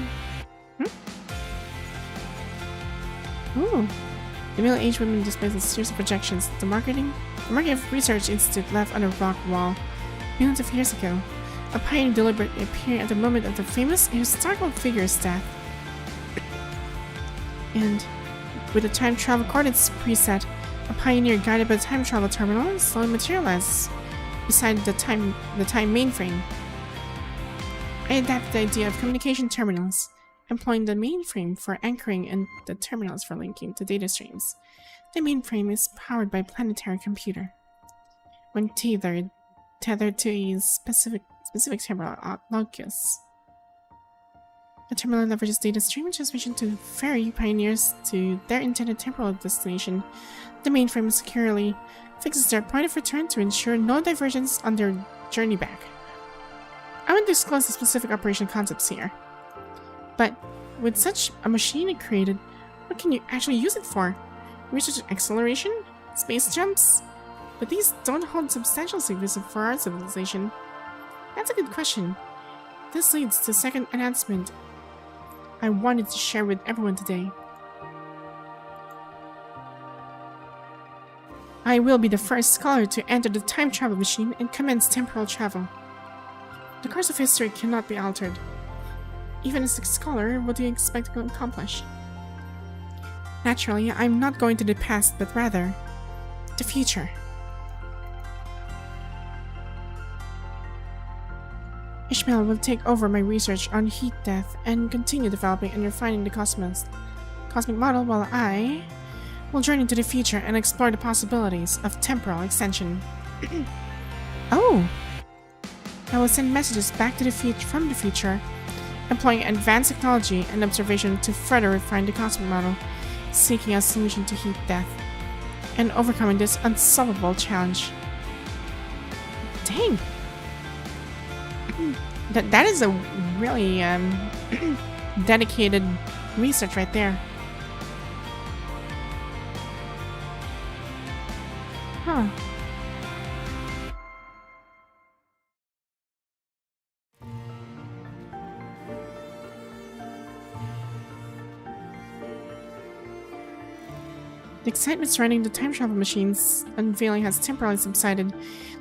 Ooh. The middle-aged woman displays a series of projections. The Marketing Research Institute left on a rock wall millions of years ago. A pioneer deliberately appearing at the moment of the famous historical figure's death. And with the time travel coordinates preset, a pioneer guided by the time travel terminal slowly materializes beside the time mainframe. I adapted the idea of communication terminals, employing the mainframe for anchoring and the terminals for linking to data streams. The mainframe is powered by a planetary computer. When tethered to a specific temporal locus. The terminal leverages data stream transmission to ferry pioneers to their intended temporal destination. The mainframe securely fixes their point of return to ensure no divergence on their journey back. I won't disclose the specific operation concepts here. But with such a machine created, what can you actually use it for? Research acceleration? Space jumps? But these don't hold substantial significance for our civilization. That's a good question. This leads to the second announcement I wanted to share with everyone today. I will be the first scholar to enter the time travel machine and commence temporal travel. The course of history cannot be altered. Even as a scholar, what do you expect to accomplish? Naturally, I'm not going to the past, but rather the future. Ishmael will take over my research on heat death and continue developing and refining the cosmic model while I will journey into the future and explore the possibilities of temporal extension. Oh! I will send messages back to the from the future, employing advanced technology and observation to further refine the cosmic model, seeking a solution to heat death, and overcoming this unsolvable challenge. Dang! That is a really dedicated research right there. Huh. The excitement surrounding the time travel machine's unveiling has temporarily subsided,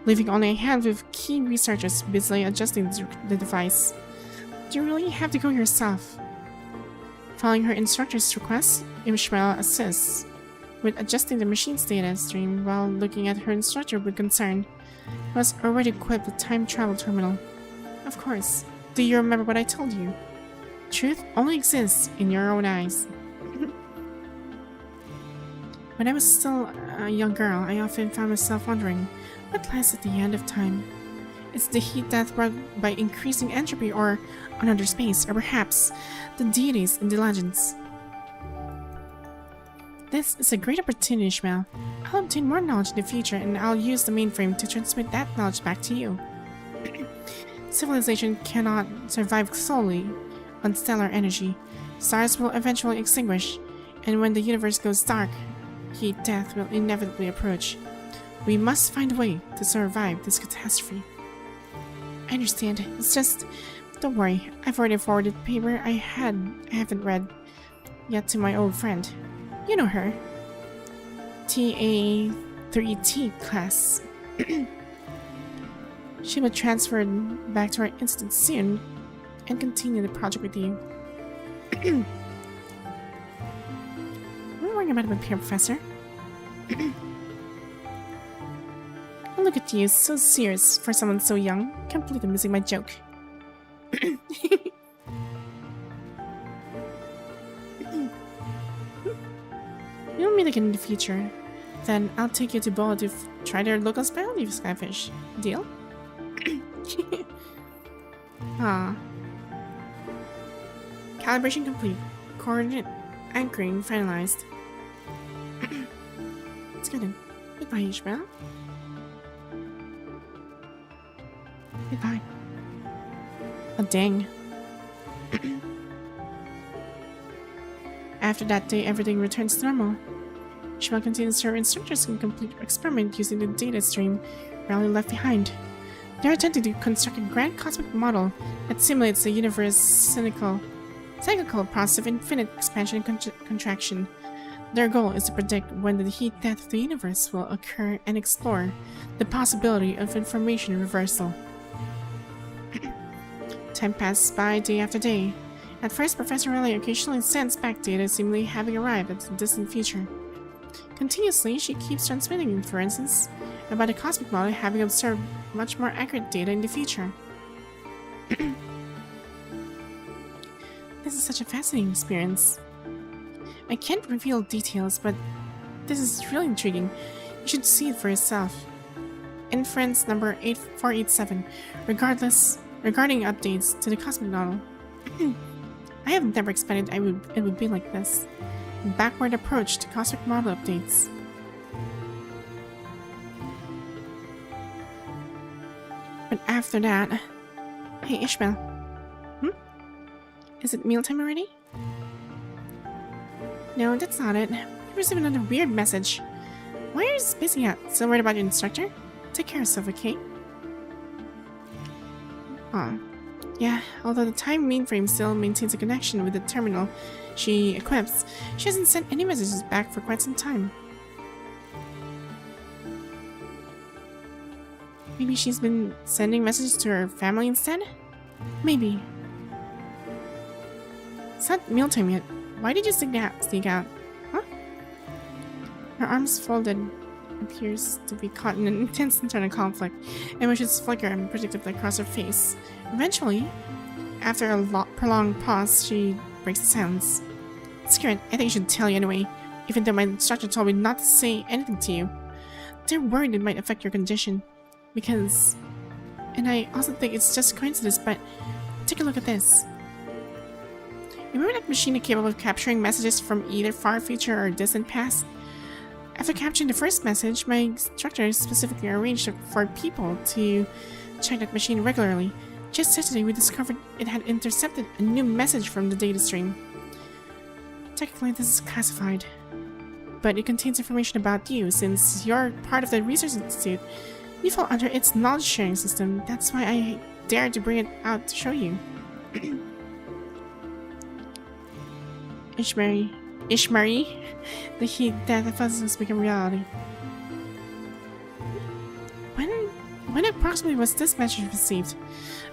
leaving only a handful of key researchers busily adjusting the device. Do you really have to go yourself? Following her instructor's request, Ishmael assists with adjusting the machine's data stream while looking at her instructor with concern, who has already equipped the time travel terminal. Of course. Do you remember what I told you? Truth only exists in your own eyes. When I was still a young girl, I often found myself wondering, what lies at the end of time? Is the heat death brought by increasing entropy or another space, or perhaps the deities in the legends? This is a great opportunity, Ishmael. I'll obtain more knowledge in the future, and I'll use the mainframe to transmit that knowledge back to you. Civilization cannot survive solely on stellar energy. Stars will eventually extinguish, and when the universe goes dark, heat death will inevitably approach. We must find a way to survive this catastrophe. I understand. It's just... Don't worry. I've already forwarded the paper I haven't read yet to my old friend. You know her. TA3T class. She will transfer back to our institute soon and continue the project with you. I'm worrying about my peer professor. Look at you, so serious for someone so young. Completely missing my joke. We'll meet again in the future. Then I'll take you to Boa to try their local specialty of skyfish. Deal? Ah. Calibration complete. Coordinate anchoring finalized. Let's get in. Goodbye, Ishmael. Goodbye. Oh, dang. After that day, everything returns to normal. Ishmael continues her instructors can complete her experiment using the data stream rarely left behind. They're attempting to construct a grand cosmic model that simulates the universe's cyclical process of infinite expansion and contraction. Their goal is to predict when the heat death of the universe will occur and explore the possibility of information reversal. Time passes by day after day. At first, Professor Riley occasionally sends back data seemingly having arrived at the distant future. Continuously, she keeps transmitting inferences about the cosmic model having observed much more accurate data in the future. This is such a fascinating experience. I can't reveal details, but this is really intriguing. You should see it for yourself. Inference number 8487, regarding updates to the cosmic model. I have never expected it would be like this. A backward approach to cosmic model updates. But after that... Hey, Ishmael. Is it mealtime already? No, that's not it. I received another weird message. Why are you busy at? Still worried about your instructor? Take care of yourself, okay? Aw. Yeah, although the time mainframe still maintains a connection with the terminal she equips, she hasn't sent any messages back for quite some time. Maybe she's been sending messages to her family instead? Maybe. It's not mealtime yet. Why did you sneak out? Huh? Her arms folded, appears to be caught in an intense internal conflict, emotions flicker unpredictably across her face. Eventually, after a prolonged pause, she breaks the silence. Screw it, I think I should tell you anyway, even though my instructor told me not to say anything to you. They're worried it might affect your condition. Because... And I also think it's just a coincidence, but take a look at this. Remember that machine capable of capturing messages from either far future or distant past? After capturing the first message, my instructor specifically arranged for people to check that machine regularly. Just yesterday, we discovered it had intercepted a new message from the data stream. Technically, this is classified, but it contains information about you. Since you're part of the Research Institute, you fall under its knowledge-sharing system. That's why I dared to bring it out to show you. Ishmari, the heat death of us has become reality. When approximately was this message received?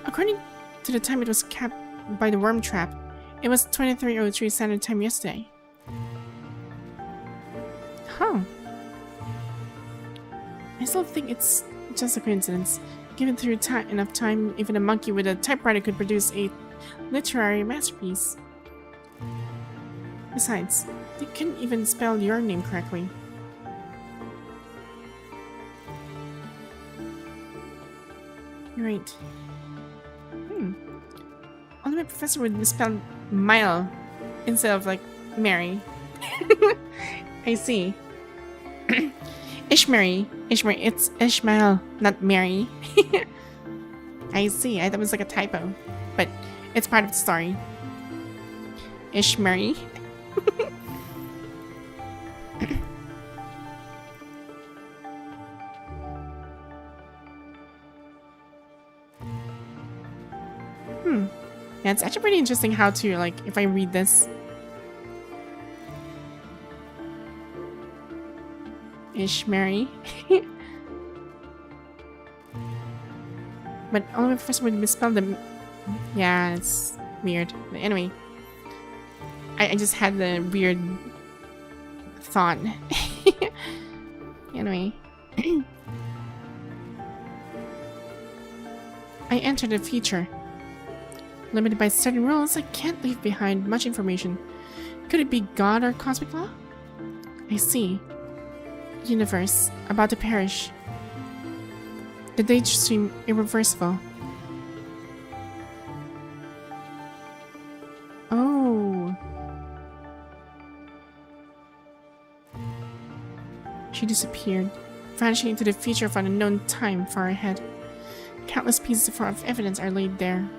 According to the time it was capped by the worm trap, it was 23:03 Standard Time yesterday. Huh. I still think it's just a coincidence. Given through enough time, even a monkey with a typewriter could produce a literary masterpiece. Besides, they couldn't even spell your name correctly. You're right. Only my professor would misspell Mile instead of like Mary. I see. Ishmari, it's Ishmael, not Mary. I see. I thought it was like a typo, but it's part of the story. Ishmari. Yeah, it's actually pretty interesting how to, like, if I read this. Ishmari. But only my professor would misspell them. Yeah, it's weird. But anyway. I just had the weird thought. Anyway. I entered the future. Limited by certain rules, I can't leave behind much information. Could it be God or cosmic law? I see. Universe, about to perish. The date stream irreversible. Oh. She disappeared, vanishing into the future of an unknown time far ahead. Countless pieces of evidence are laid there,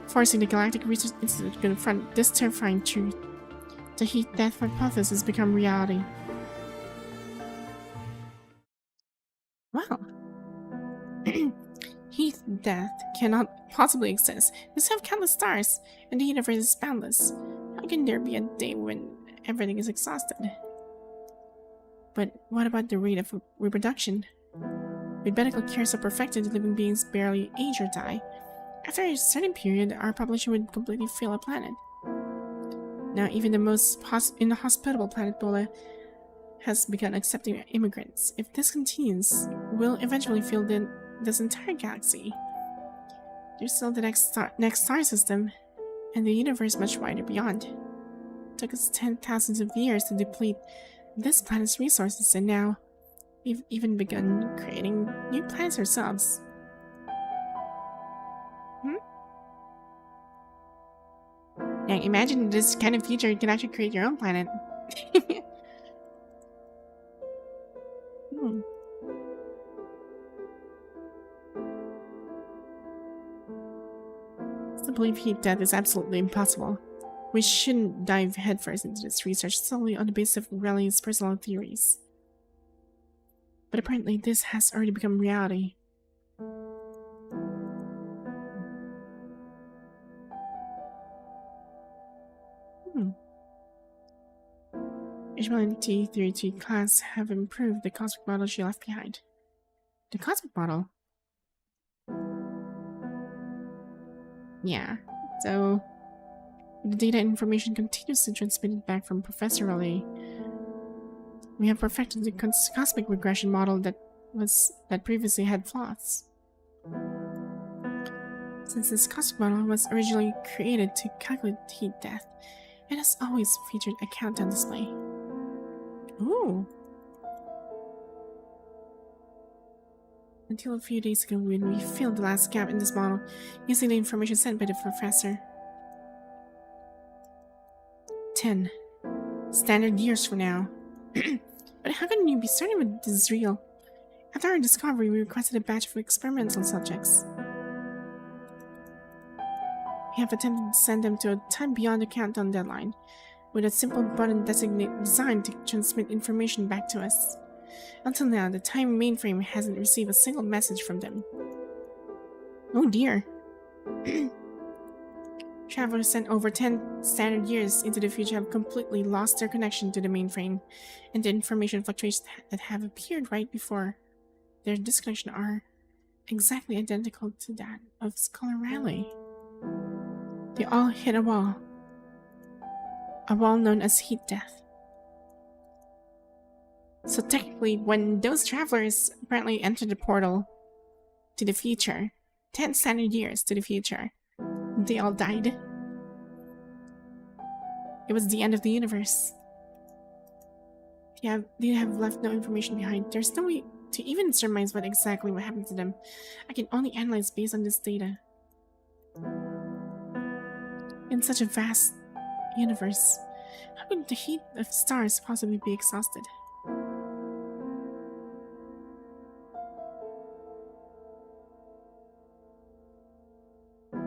forcing the Galactic Research Institute to confront this terrifying truth. The heat-death hypothesis has become reality. Wow. Heat-death cannot possibly exist. We still have countless stars, and the universe is boundless. How can there be a day when everything is exhausted? But what about the rate of reproduction? With medical care so perfected, living beings barely age or die. After a certain period, our population would completely fill a planet. Now, even the most inhospitable planet Bola has begun accepting immigrants. If this continues, we'll eventually fill this entire galaxy. There's still the next star system, and the universe much wider beyond. It took us thousands of years to deplete this planet's resources, and now we've even begun creating new planets ourselves. Now imagine this kind of future, you can actually create your own planet. I believe heat-death is absolutely impossible. We shouldn't dive headfirst into this research solely on the basis of Relly's personal theories. But apparently this has already become reality. Ishmael and T32 class have improved the cosmic model she left behind. The cosmic model? Yeah, so the data and information continuously transmitted back from Professor Relly. We have perfected the cosmic regression model that previously had flaws. Since this cosmic model was originally created to calculate heat death, it has always featured a countdown display. Ooh. Until a few days ago when we filled the last gap in this model using the information sent by the professor. 10 standard years from now. But how can you be certain with this is real? After our discovery, we requested a batch of experimental subjects. We have attempted to send them to a time beyond the countdown deadline, with a simple button designed to transmit information back to us. Until now, the time mainframe hasn't received a single message from them. Oh dear. Travelers sent over 10 standard years into the future have completely lost their connection to the mainframe, and the information fluctuations that have appeared right before their disconnection are exactly identical to that of Scholar Raleigh. They all hit a wall known as heat death. So technically, when those travelers apparently entered the portal to the future, 10 standard years to the future, they all died. It was the end of the universe. They have left no information behind. There's no way to even surmise what happened to them. I can only analyze based on this data. In such a vast universe, how could the heat of stars possibly be exhausted?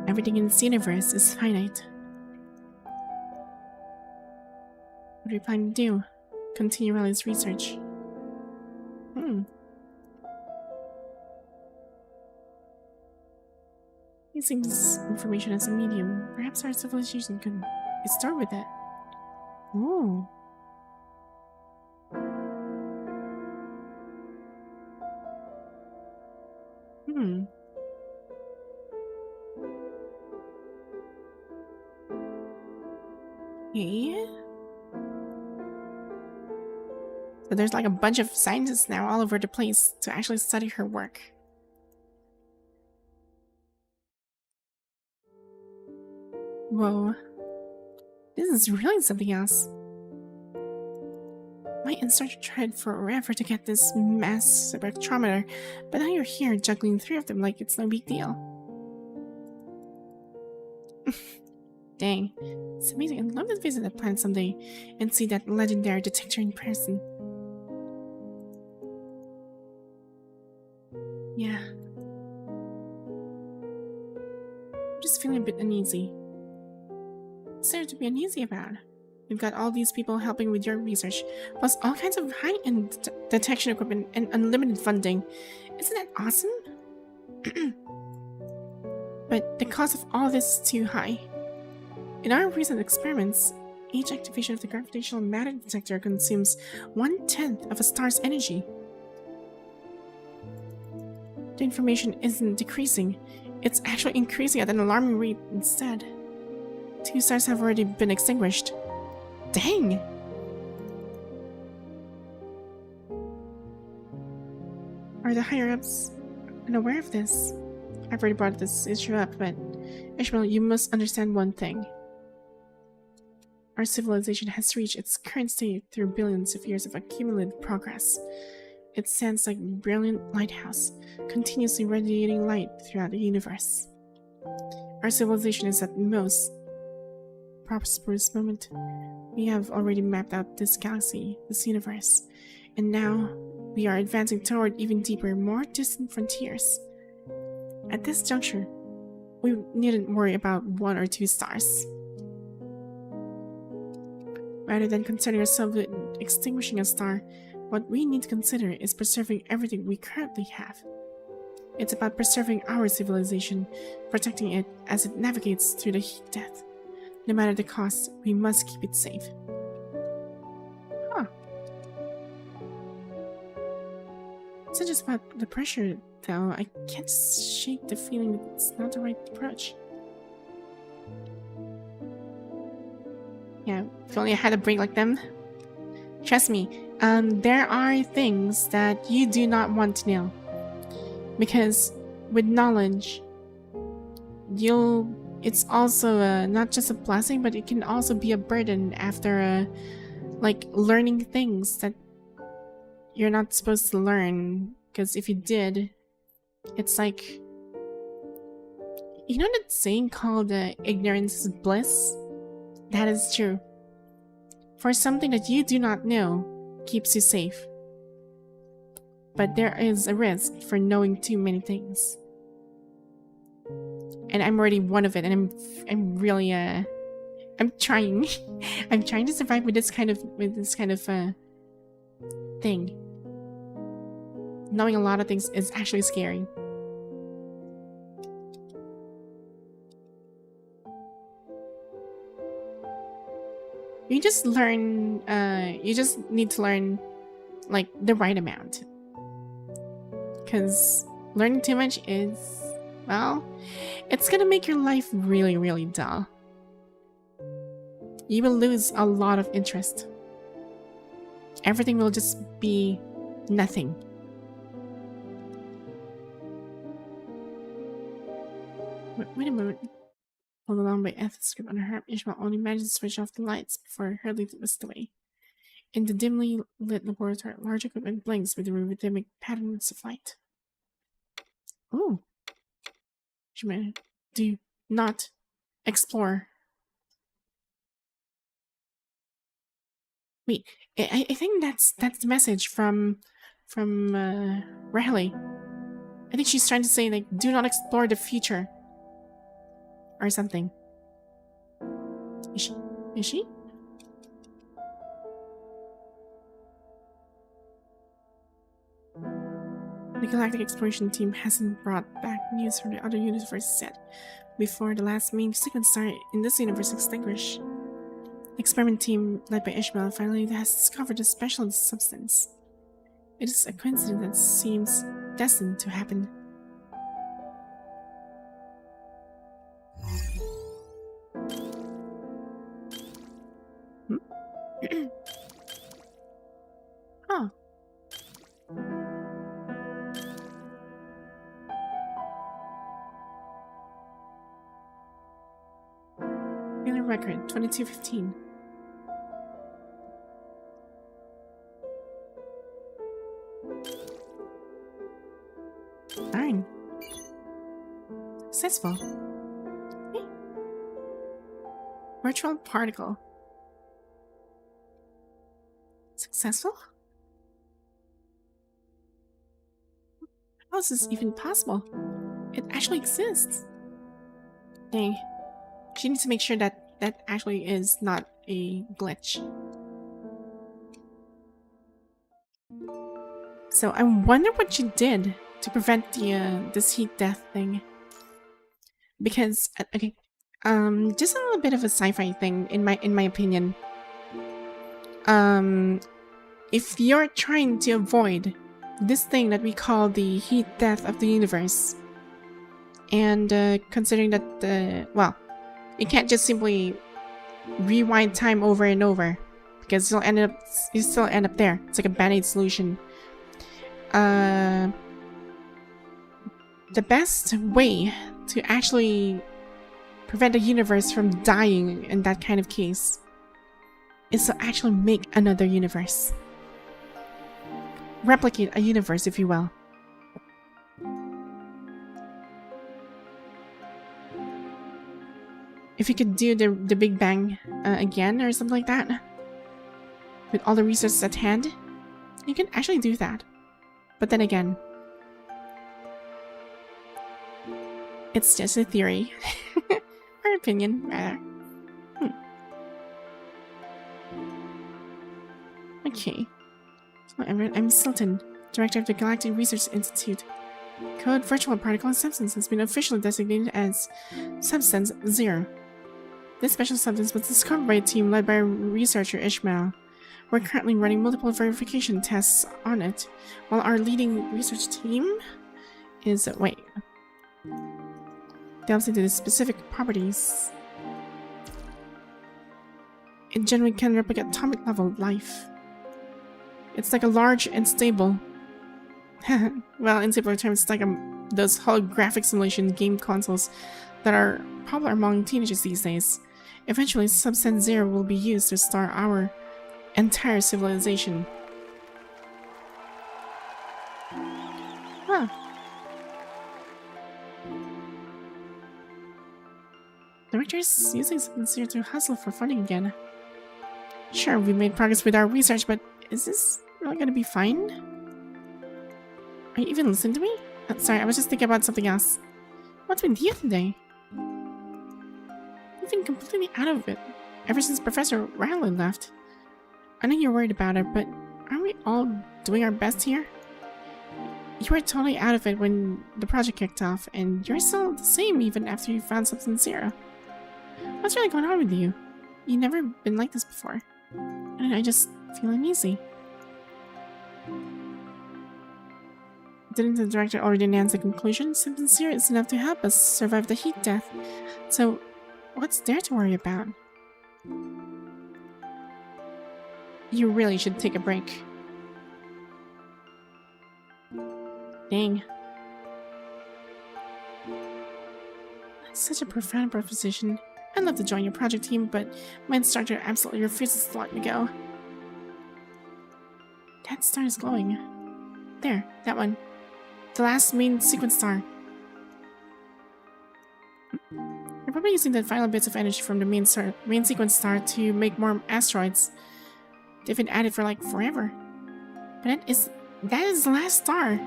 Everything in this universe is finite. What do we plan to do? Continue Raleigh's research. Using this information as a medium, perhaps our civilization could start with it. Ooh. Okay. So there's like a bunch of scientists now all over the place to actually study her work. Whoa. This is really something else. My instructor tried forever to get this mass spectrometer, but now you're here juggling 3 of them like it's no big deal. Dang. It's amazing. I'd love to visit the planet someday and see that legendary detector in person. Yeah. I'm just feeling a bit uneasy. What's there to be uneasy about? We've got all these people helping with your research, plus all kinds of high-end detection equipment and unlimited funding. Isn't that awesome? But the cost of all this is too high. In our recent experiments, each activation of the gravitational matter detector consumes 1/10 of a star's energy. The information isn't decreasing, it's actually increasing at an alarming rate instead. 2 stars have already been extinguished. Dang! Are the higher-ups unaware of this? I've already brought this issue up, but Ishmael, you must understand one thing. Our civilization has reached its current state through billions of years of accumulated progress. It stands like a brilliant lighthouse, continuously radiating light throughout the universe. Our civilization is at the most prosperous moment. We have already mapped out this galaxy, this universe, and now we are advancing toward even deeper, more distant frontiers. At this juncture, we needn't worry about 1 or 2 stars. Rather than concerning ourselves with extinguishing a star, what we need to consider is preserving everything we currently have. It's about preserving our civilization, protecting it as it navigates through the heat death. No matter the cost, we must keep it safe. Huh. It's not just about the pressure, though. I can't shake the feeling that it's not the right approach. Yeah, if only I had a brain like them. Trust me, there are things that you do not want to know. Because with knowledge, it's also not just a blessing, but it can also be a burden after like learning things that you're not supposed to learn. Because if you did, it's like, you know that saying called ignorance is bliss? That is true. For something that you do not know keeps you safe. But there is a risk for knowing too many things. And I'm already one of it, and I'm really I'm trying. I'm trying to survive with this kind of thing. Knowing a lot of things is actually scary. You just learn, you just need to learn, like, the right amount. Because learning too much is, well, it's gonna make your life really, really dull. You will lose a lot of interest. Everything will just be nothing. Wait a moment. Pulled along by Eth's grip on her harp, Ishmael only managed to switch off the lights before hurriedly whisked away. In the dimly lit laboratory, large equipment blinks with the rhythmic patterns of light. Ooh. Ishmael, do not explore. Wait, I think that's the message from Riley. I think she's trying to say, like, do not explore the future. Or something. Is she? Is she? The Galactic Exploration Team hasn't brought back news from the other universes yet, before the last main sequence star in this universe extinguished. The experiment team, led by Ishmael, finally has discovered a special substance. It is a coincidence that seems destined to happen. Oh. Daily record 2215. Darn. Successful. Hey. Virtual particle. Successful? How is this even possible? It actually exists. Dang. She needs to make sure that that actually is not a glitch. So I wonder what she did to prevent the this heat death thing. Because okay, just a little bit of a sci-fi thing in my opinion. If you're trying to avoid this thing that we call the heat death of the universe, and considering that well, you can't just simply rewind time over and over because you still end up there. It's like a band-aid solution. The best way to actually prevent the universe from dying in that kind of case is to actually make another universe. Replicate a universe, if you will. If you could do the Big Bang again or something like that, with all the resources at hand, you can actually do that. But then again, it's just a theory. Or opinion, rather. Okay. So I'm Silton, Director of the Galactic Research Institute. Code Virtual Particle Substance has been officially designated as Substance 0. This special substance was discovered by a team led by researcher Ishmael. We're currently running multiple verification tests on it, while our leading research team is... wait. Delves into the specific properties. It generally can replicate atomic level life. It's like a large and stable... well, in simpler terms, it's like those holographic simulation game consoles that are popular among teenagers these days. Eventually, Substance Zero will be used to start our entire civilization. Huh. Director's using Substance Zero to hustle for funding again. Sure, we made progress with our research, but is this really gonna be fine? Are you even listening to me? Sorry, I was just thinking about something else. What's with you today? You've been completely out of it. ever since Professor Riley left. I know you're worried about it, but aren't we all doing our best here? You were totally out of it when the project kicked off, and you're still the same even after you found Substance Zero. What's really going on with you? You've never been like this before. And I just feel uneasy. Didn't the director already announce the conclusion? Substance Zero is enough to help us survive the heat death. So, what's there to worry about? You really should take a break. Dang. That's such a profound proposition. I'd love to join your project team, but my instructor absolutely refuses to let me go. That star is glowing. There, that one. The last main sequence star. You're probably using the final bits of energy from the main sequence star to make more asteroids. They've been at it for like forever. But that is the last star.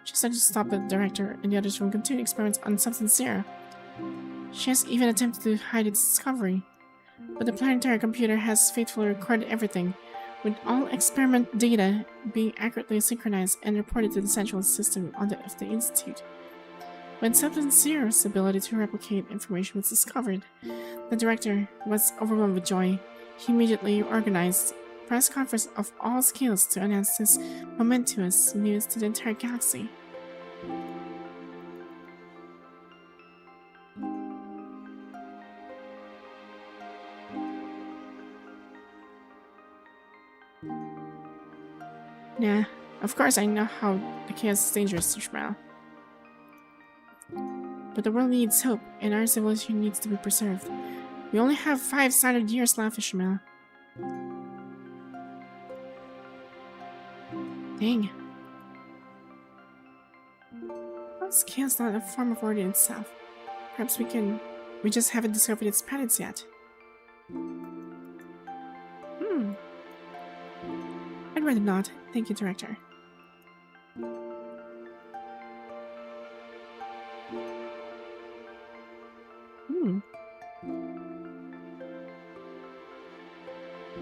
She decided to stop the director and the others from continuing experiments on Substance Zero. She has even attempted to hide its discovery, but the planetary computer has faithfully recorded everything, with all experiment data being accurately synchronized and reported to the central system of the Institute. When Substance Zero's ability to replicate information was discovered, the director was overwhelmed with joy. He immediately organized a press conference of all scales to announce this momentous news to the entire galaxy. Nah, of course I know how the chaos is dangerous, Ishmael. But the world needs hope, and our civilization needs to be preserved. We only have 5 standard years left, Ishmael. Dang. Well, chaos is not a form of order in itself. Perhaps we just haven't discovered its patterns yet. I'd rather not. Thank you, Director.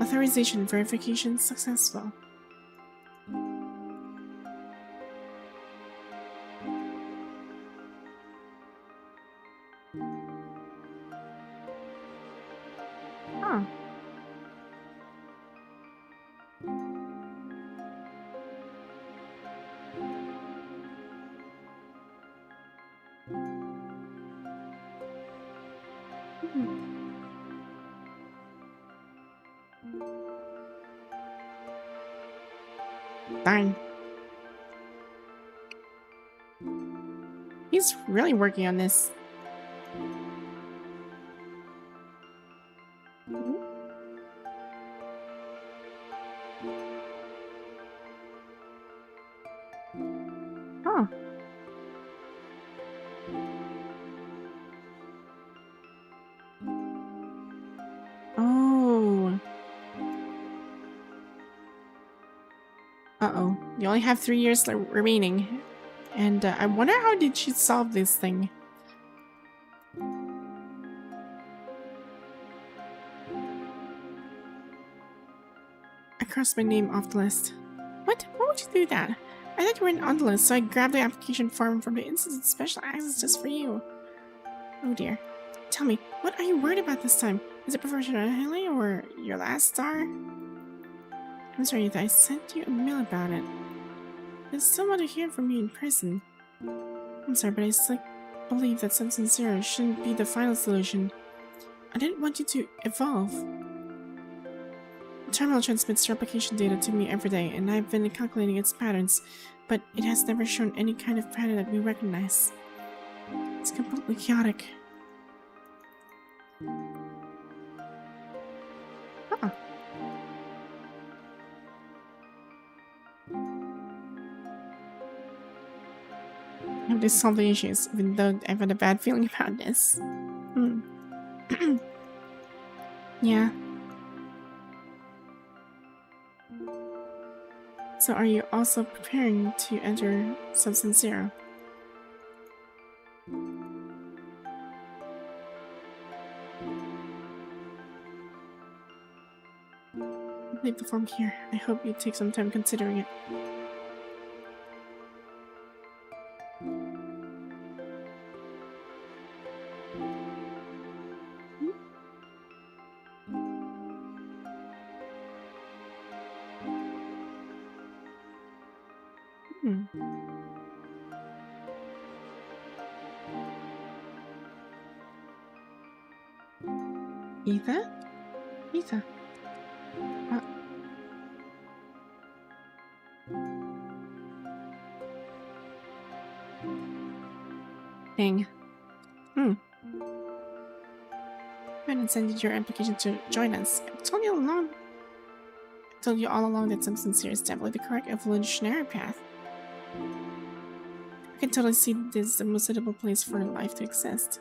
Authorization verification successful. Huh. Darn. He's really working on this. Huh. Oh. Uh-oh. You only have 3 years remaining. And I wonder how did she solve this thing? I crossed my name off the list. What? Why would you do that? I thought you weren't on the list, so I grabbed the application form from the Institute's special access just for you. Oh dear. Tell me, what are you worried about this time? Is it Professor Haley or your last star? I'm sorry that I sent you a mail about it. I still want to hear from you in person. I'm sorry, but I still believe that Substance Zero shouldn't be the final solution. I didn't want you to evolve. The terminal transmits replication data to me every day, and I've been calculating its patterns, but it has never shown any kind of pattern that we recognize. It's completely chaotic. Huh. I have to solve the issues, even though I've had a bad feeling about this. Yeah. So are you also preparing to enter Substance Zero? Leave the form here. I hope you take some time considering it. Ether? Ether. Dang. I hadn't sent your application to join us. I told you all along that substance here is definitely the correct evolutionary path. I can totally see this is the most suitable place for life to exist.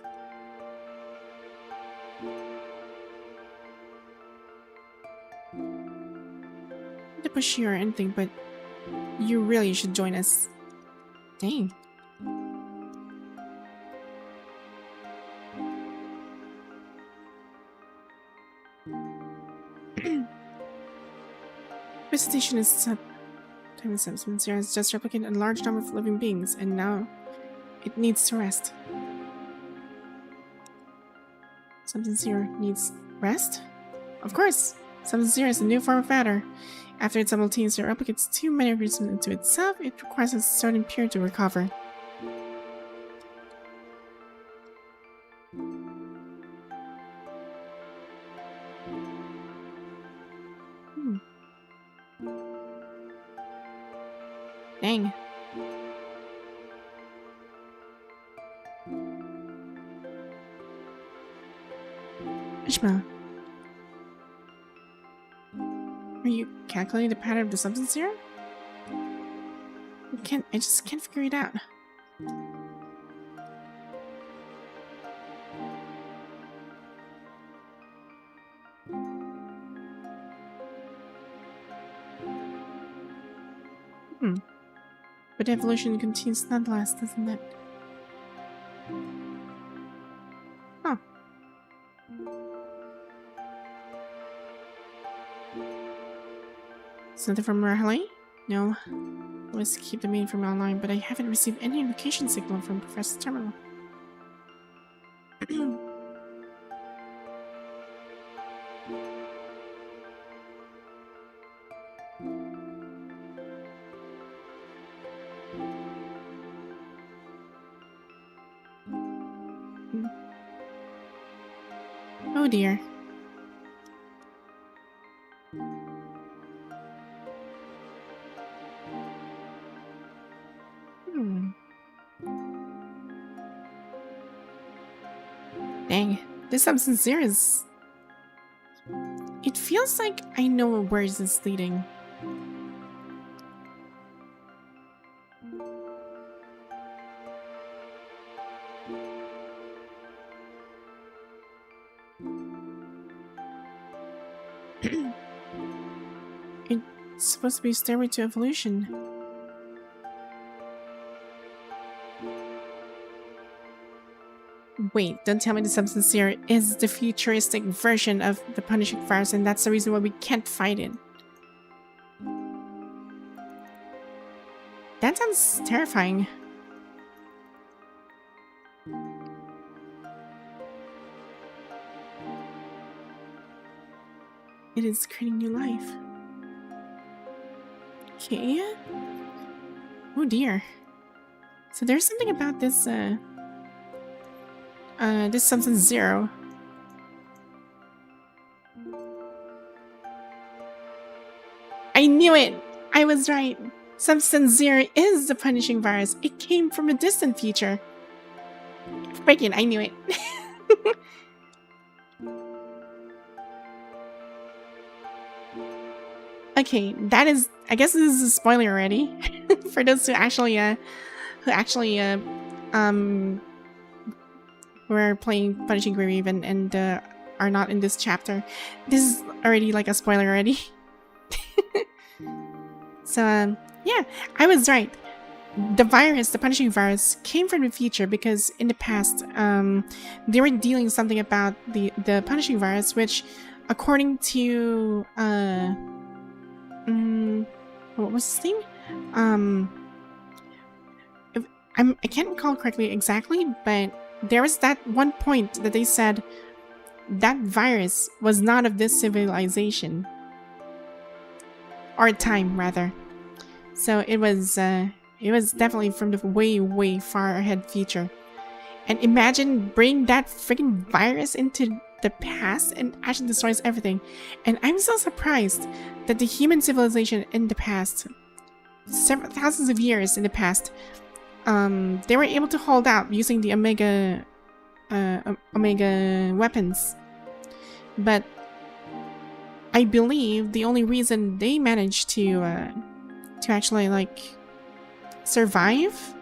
Not to push you or anything, but you really should join us. Dang. Visitation is substance here has just replicated a large number of living beings, and now it needs to rest. Substance here needs rest? Of course! Substance here is a new form of matter. After it simultaneously replicates too many organisms into itself, it requires a certain period to recover. Dang. Ishmael. Are you calculating the pattern of the substance here? I just can't figure it out. But evolution continues nonetheless, doesn't it? Oh. It's nothing from Rahali? No. Let's keep the main from online, but I haven't received any indication signal from Professor Terminal. Oh dear. Dang, this substance here is... It feels like I know where this is leading. It's supposed to be a stairway to evolution. Wait, don't tell me the substance here is the futuristic version of the punishing virus, and that's the reason why we can't fight it. That sounds terrifying. It is creating new life. Okay. Oh dear. So there's something about this, this substance zero. I knew it! I was right. Substance zero is the punishing virus. It came from a distant future. Freaking, I knew it. Okay, that is... I guess this is a spoiler already. For those who actually, were playing Punishing Grave and are not in this chapter. This is already like a spoiler already. So, yeah, I was right. the virus, the punishing virus, came from the future because in the past, they were dealing something about the punishing virus, which, according to what was his name? I can't recall correctly exactly, but there was that one point that they said that virus was not of this civilization. Or time, rather. So it was definitely from the way, way far ahead future. And imagine bringing that freaking virus into the past and actually destroys everything. And I'm so surprised that the human civilization in the past, several thousands of years in the past, they were able to hold out using the Omega weapons. But I believe the only reason they managed to actually like survive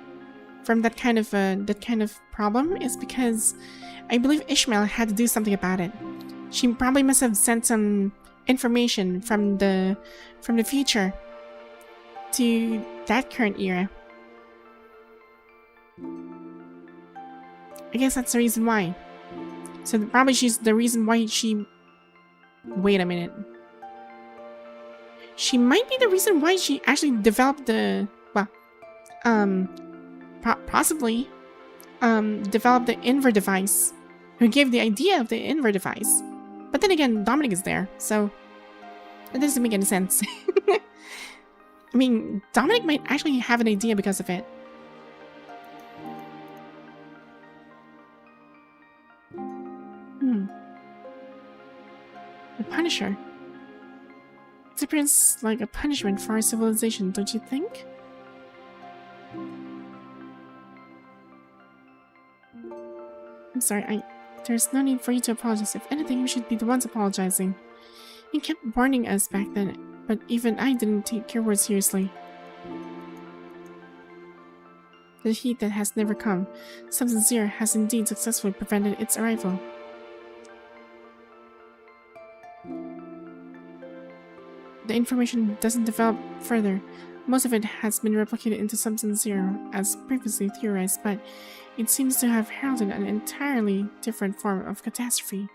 from that kind of problem is because I believe Ishmael had to do something about it. She probably must have sent some information from the future to that current era. I guess that's the reason why. So probably she's the reason why she... Wait a minute. She might be the reason why she actually developed the... Well, possibly developed the Inver device. Who gave the idea of the Inver device. But then again, Dominic is there, so... It doesn't make any sense. I mean, Dominic might actually have an idea because of it. The Punisher. It appears like a punishment for our civilization, don't you think? I'm sorry, there's no need for you to apologize. If anything, you should be the ones apologizing. You kept warning us back then, but even I didn't take your words seriously. The heat that has never come. Substance Zero has indeed successfully prevented its arrival. The information doesn't develop further. Most of it has been replicated into Substance Zero, as previously theorized, but it seems to have heralded an entirely different form of catastrophe.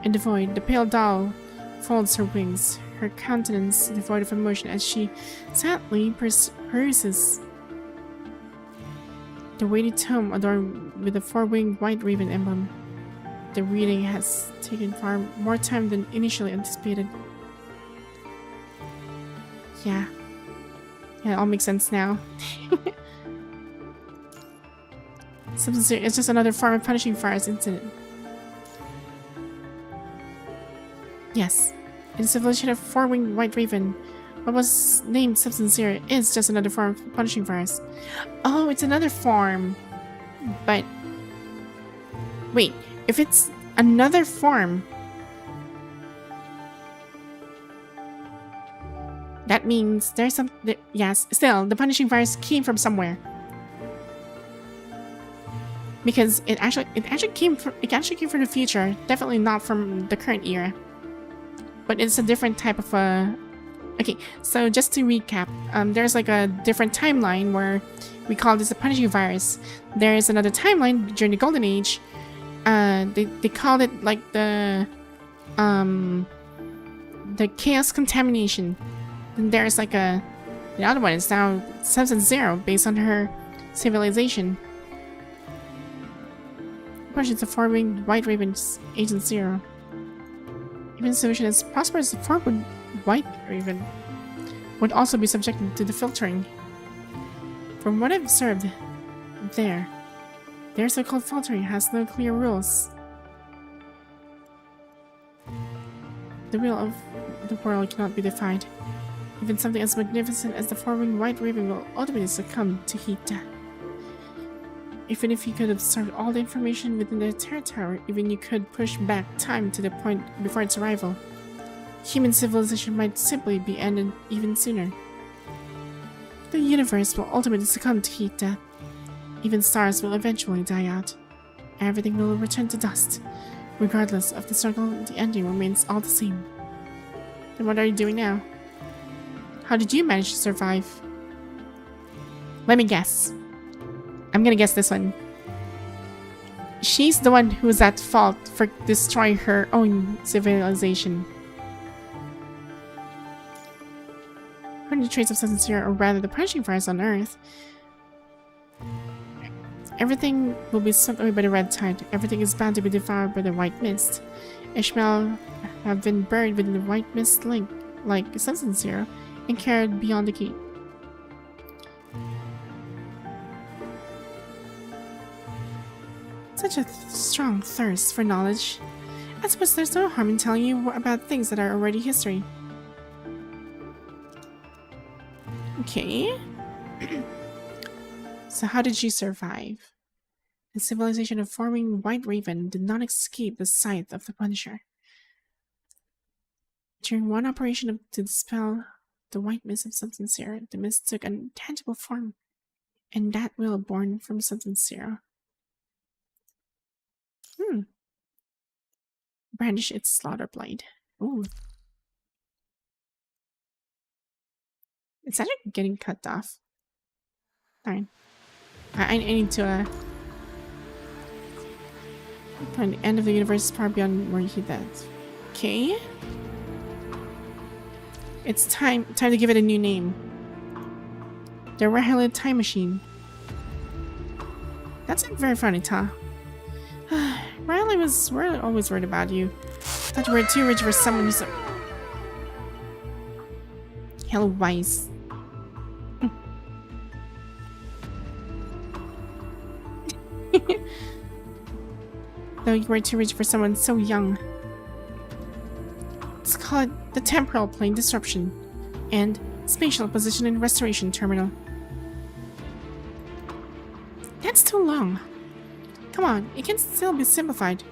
In the void, the pale doll folds her wings, her countenance devoid of emotion as she sadly peruses the weighty tome adorned with a four-winged white raven emblem. The reading has taken far more time than initially anticipated. Yeah, it all makes sense now. Substance Zero is just another form of punishing fires, isn't it? Yes, in the civilization of four-winged white raven, what was named Substance Zero is just another form of punishing fires. Oh, it's another form. But wait, if it's another form, that means there's some... yes, still, the punishing virus came from somewhere. Because it actually came from the future, definitely not from the current era. But it's a different type of okay, so just to recap, there's like a different timeline where we call this a punishing virus. There is another timeline during the Golden Age. They called it like the chaos contamination. And there's like the other one is now Substance Zero based on her civilization. Portions of forming White Raven's Agent Zero. Even solution as prosperous as forward White Raven would also be subjected to the filtering. From what I've observed, their so-called filtering has no clear rules. The will of the world cannot be defied. Even something as magnificent as the forming White Raven will ultimately succumb to heat death. Even if you could absorb all the information within the Terror Tower, even you could push back time to the point before its arrival, human civilization might simply be ended even sooner. The universe will ultimately succumb to heat death. Even stars will eventually die out. Everything will return to dust. Regardless of the struggle, the ending remains all the same. Then what are you doing now? How did you manage to survive? Let me guess. I'm gonna guess this one. She's the one who's at fault for destroying her own civilization. According to traits of substance here, or rather the punishing fires on Earth, everything will be swept away by the red tide. Everything is bound to be devoured by the white mist. Ishmael have been buried within the white mist link, like substance zero, and carried beyond the gate. Such a strong thirst for knowledge. I suppose there's no harm in telling you about things that are already history. Okay. So how did you survive? The civilization of forming White Raven did not escape the sight of the Punisher. During one operation to dispel the white mist of Substance Zero, the mist took an intangible form, and that will born from Substance Zero. Brandish its slaughter blade. Ooh. It's actually getting cut off. Darn. I need to find the end of the universe is far beyond where he did. Okay. It's time to give it a new name. The Rahila Time Machine. That's not very funny, Ta. Riley was always worried about you. Thought you were too rich for someone who's so hell wise. Though you were too rich for someone so young. Let's call it the Temporal Plane Disruption and Spatial Position and Restoration Terminal. That's too long. Come on, it can still be simplified.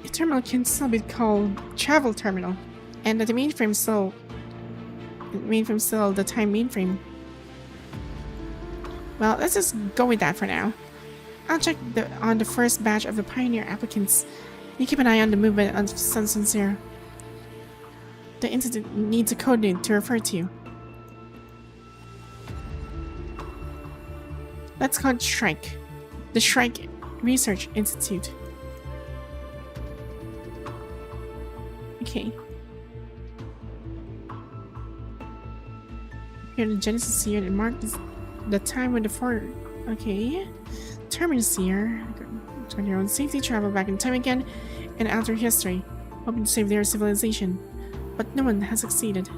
The terminal can still be called Travel Terminal, and the mainframe still the time mainframe. Well, let's just go with that for now. I'll check on the first batch of the Pioneer applicants. You keep an eye on the movement of Substance Zero. The Institute needs a code name to refer to you. Let's call it Shrike. The Shrike Research Institute. Okay. Here the Genesis year that marked the time when the four. Okay. Terminus year. On your own safety, travel back in time again and alter history, hoping to save their civilization. But no one has succeeded.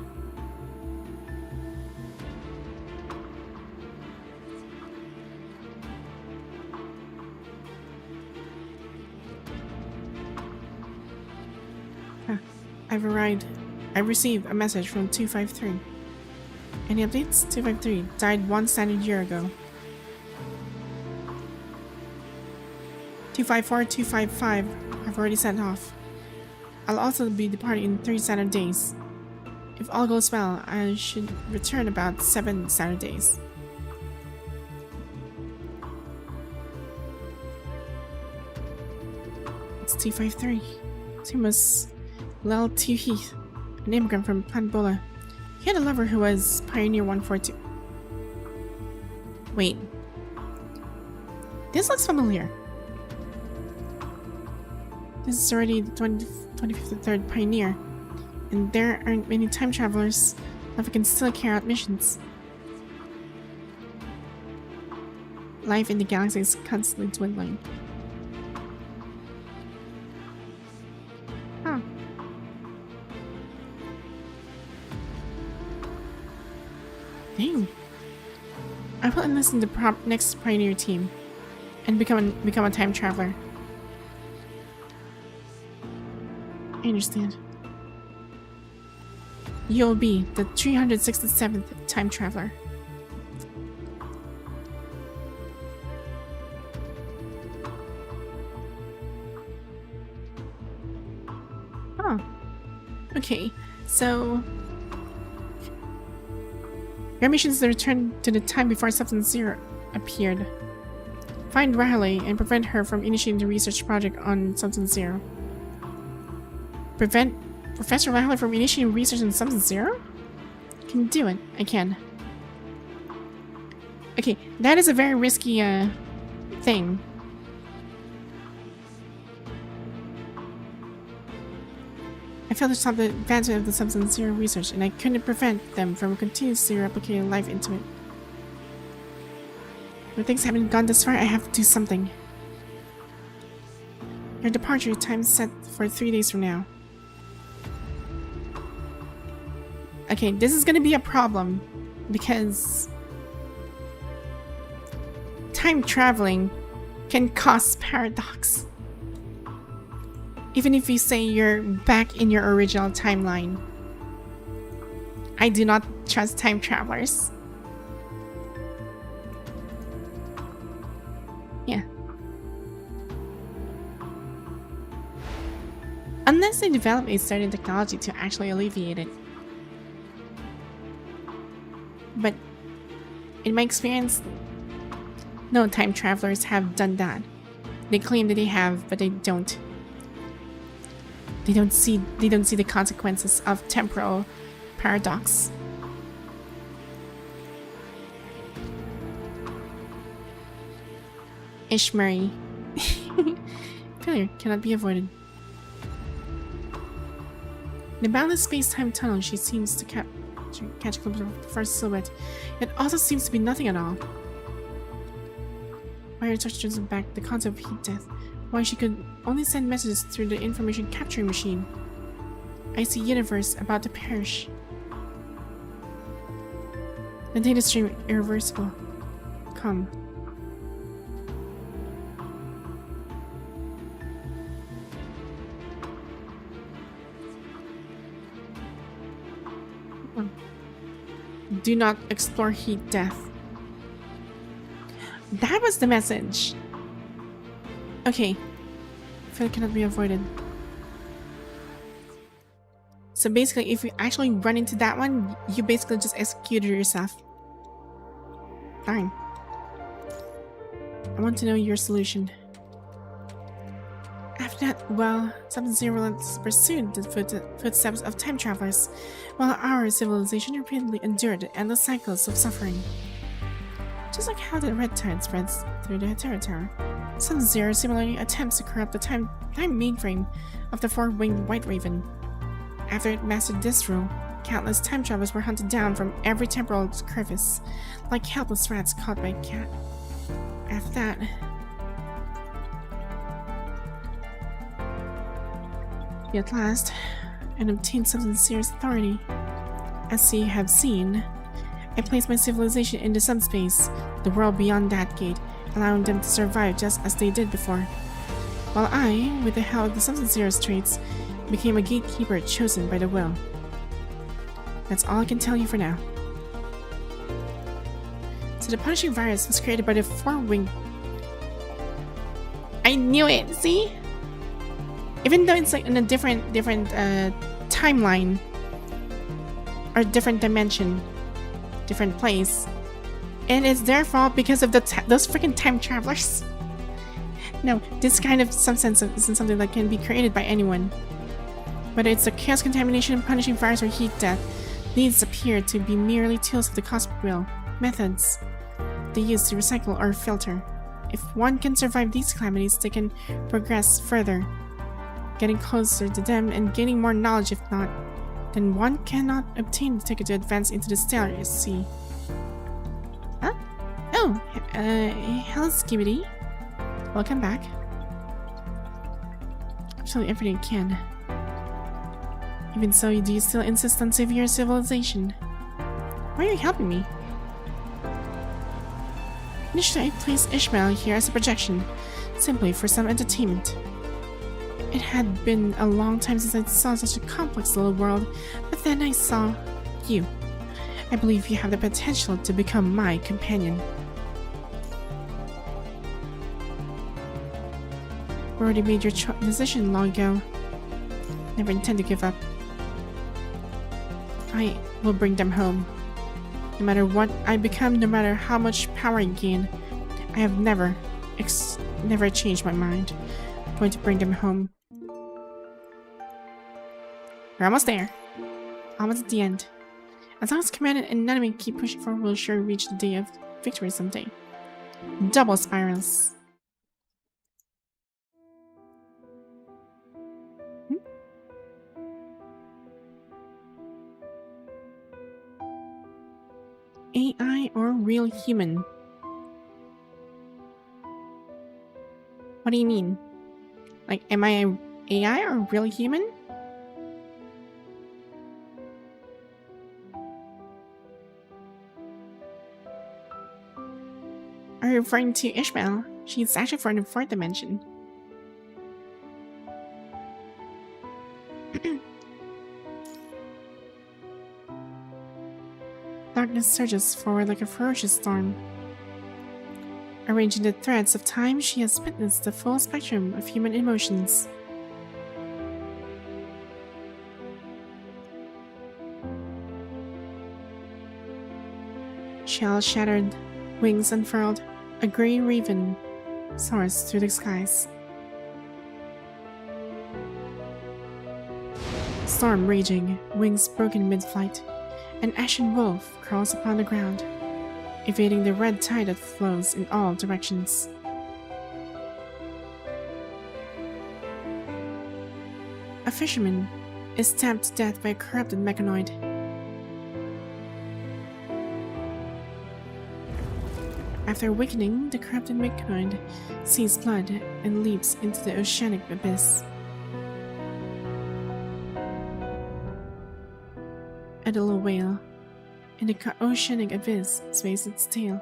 I've received a message from 253. Any updates? 253 died 1 standard year ago. 254, 255 have already sent off. I'll also be departing in 3 standard days. If all goes well, I should return about 7 standard days. It's 253. Timus Lel Heath, an immigrant from Panbola. He had a lover who was Pioneer 142. Wait. This looks familiar. This is already the 25th Pioneer, and there aren't many time travelers left who can still carry out missions. Life in the galaxy is constantly dwindling. Huh. Dang. I will enlist in the next Pioneer team and become a time traveler. I understand. You'll be the 367th time traveler. Oh. Okay, so your mission is to return to the time before Substance Zero appeared. Find Riley and prevent her from initiating the research project on Substance Zero. Prevent Professor Riley from initiating research on Substance Zero? can do it. I can. Okay, that is a very risky thing. I felt the advancement of the substance zero research, and I couldn't prevent them from continuously replicating life into it. When things haven't gone this far, I have to do something. Your departure time is set for 3 days from now. Okay, this is gonna be a problem because time traveling can cause paradox. Even if you say you're back in your original timeline. I do not trust time travelers. Yeah. Unless they develop a certain technology to actually alleviate it. But in my experience, no time travelers have done that. They claim that they have, but they don't. They don't see the consequences of temporal paradox. Ishmari. Failure cannot be avoided. In a boundless space-time tunnel, she seems to catch a glimpse of the first silhouette. It also seems to be nothing at all. Why her touch turns back the concept of heat death. Why she could only send messages through the information capturing machine. I see universe about to perish. The data stream irreversible. Come. Do not explore heat death. That was the message. Okay. Failure cannot be avoided. So basically, if you actually run into that one, you basically just executed yourself. Darn. I want to know your solution. After that, well, Sub-Zero relentlessly pursued the footsteps of time travelers, while our civilization repeatedly endured the endless cycles of suffering. Just like how the red tide spreads through the Hetero Tower, Sub-Zero similarly attempts to corrupt the time mainframe of the four-winged White Raven. After it mastered this rule, countless time travelers were hunted down from every temporal crevice, like helpless rats caught by a cat. After that, at last, and obtained some serious authority. As you have seen, I placed my civilization in the subspace, the world beyond that gate, allowing them to survive just as they did before. While I, with the help of the Sub-Zero's traits, became a gatekeeper chosen by the will. That's all I can tell you for now. So the punishing virus was created by the four-winged... I knew it! See? Even though it's like in a different timeline or different dimension, different place, and it's their fault because of those freaking time travelers. No, this kind of substance isn't something that can be created by anyone. Whether it's a chaos contamination, punishing virus, or heat death, these appear to be merely tools of the cosmic will, methods they use to recycle or filter. If one can survive these calamities, they can progress further, getting closer to them and gaining more knowledge. If not, then one cannot obtain the ticket to advance into the stellar sea. Huh? Oh, hello Skibidi. Welcome back. Absolutely everything I can. Even so, do you still insist on saving your civilization? Why are you helping me? Initially, I placed Ishmael here as a projection, simply for some entertainment. It had been a long time since I saw such a complex little world, but then I saw you. I believe you have the potential to become my companion. You already made your decision long ago. Never intend to give up. I will bring them home. No matter what I become, no matter how much power I gain, I have never changed my mind. I'm going to bring them home. We're almost there. Almost at the end. As long as Command and NONONO keep pushing forward, we'll sure reach the day of victory someday. Double spirals. AI or real human? What do you mean? Like, am I an AI or a real human? Are you referring to Ishmael? She's actually from the 4th dimension. Darkness surges forward like a ferocious storm. Arranging the threads of time, she has witnessed the full spectrum of human emotions. Shell shattered, wings unfurled, a grey raven soars through the skies. Storm raging, wings broken mid-flight. An ashen wolf crawls upon the ground, evading the red tide that flows in all directions. A fisherman is stabbed to death by a corrupted mechanoid. After awakening, the corrupted mechanoid sees blood and leaps into the oceanic abyss. A little whale in the oceanic abyss sways its tail,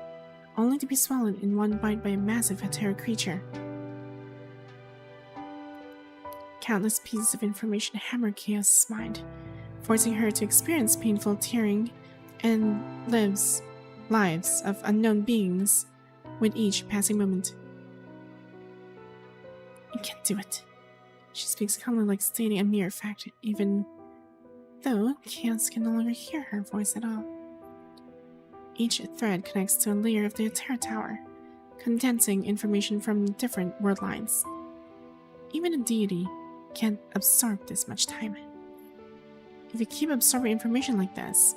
only to be swallowed in one bite by a massive Hetero-creature. Countless pieces of information hammer Chaos' mind, forcing her to experience painful tearing and lives of unknown beings with each passing moment. You can't do it. She speaks calmly, like stating a mere fact, even though Chaos can no longer hear her voice at all. Each thread connects to a layer of the Terra Tower, condensing information from different world lines. Even a deity can't absorb this much time. If you keep absorbing information like this,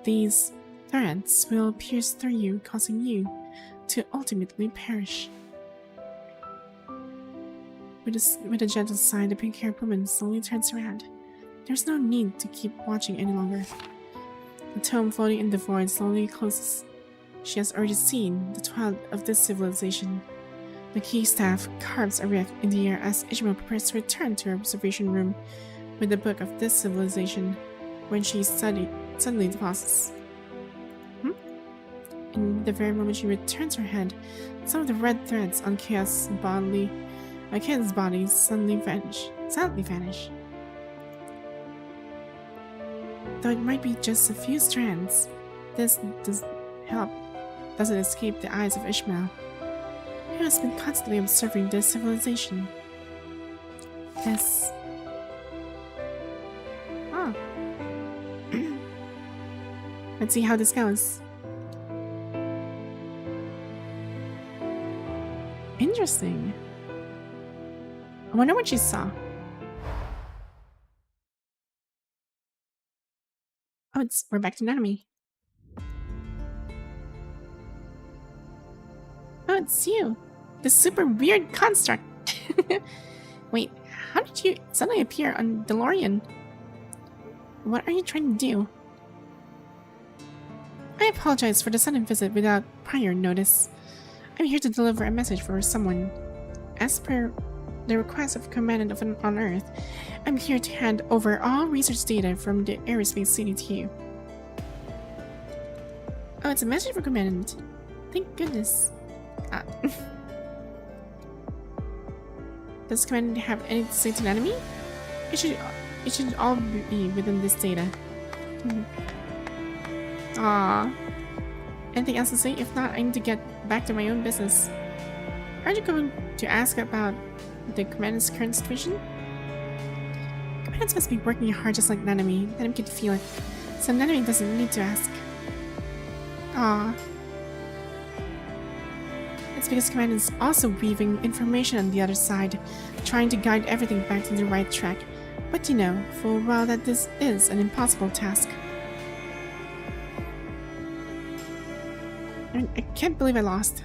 these threads will pierce through you, causing you to ultimately perish. With a gentle sigh, the pink-haired woman slowly turns around. There's no need to keep watching any longer. The tome floating in the void slowly closes. She has already seen the twilight of this civilization. The key staff carves a rift in the air as Ishmael prepares to return to her observation room with the book of this civilization when she suddenly pauses. In the very moment she returns her head, some of the red threads on Chaos' body suddenly vanish. Though it might be just a few strands, this doesn't escape the eyes of Ishmael, who has been constantly observing this civilization. Let's see how this goes. Interesting. I wonder what she saw. Oh, we're back to NONONO. Oh, it's you. The super weird construct. Wait, how did you suddenly appear on DeLorean? What are you trying to do? I apologize for the sudden visit without prior notice. I'm here to deliver a message for someone. As per the request of Commandant on Earth, I'm here to hand over all research data from the aerospace city to you. Oh, it's a message for Commandant. Thank goodness. Does Commandant have anything to say to an enemy? It should all be within this data. Aww. Anything else to say? If not, I need to get back to my own business. Aren't you going to ask about the Commandant's current situation? Commandant must be working hard just like NONONO. NONONO can feel it. So NONONO doesn't need to ask. Aww. It's because Commandant is also weaving information on the other side, trying to guide everything back to the right track. But you know full well that this is an impossible task. I can't believe I lost.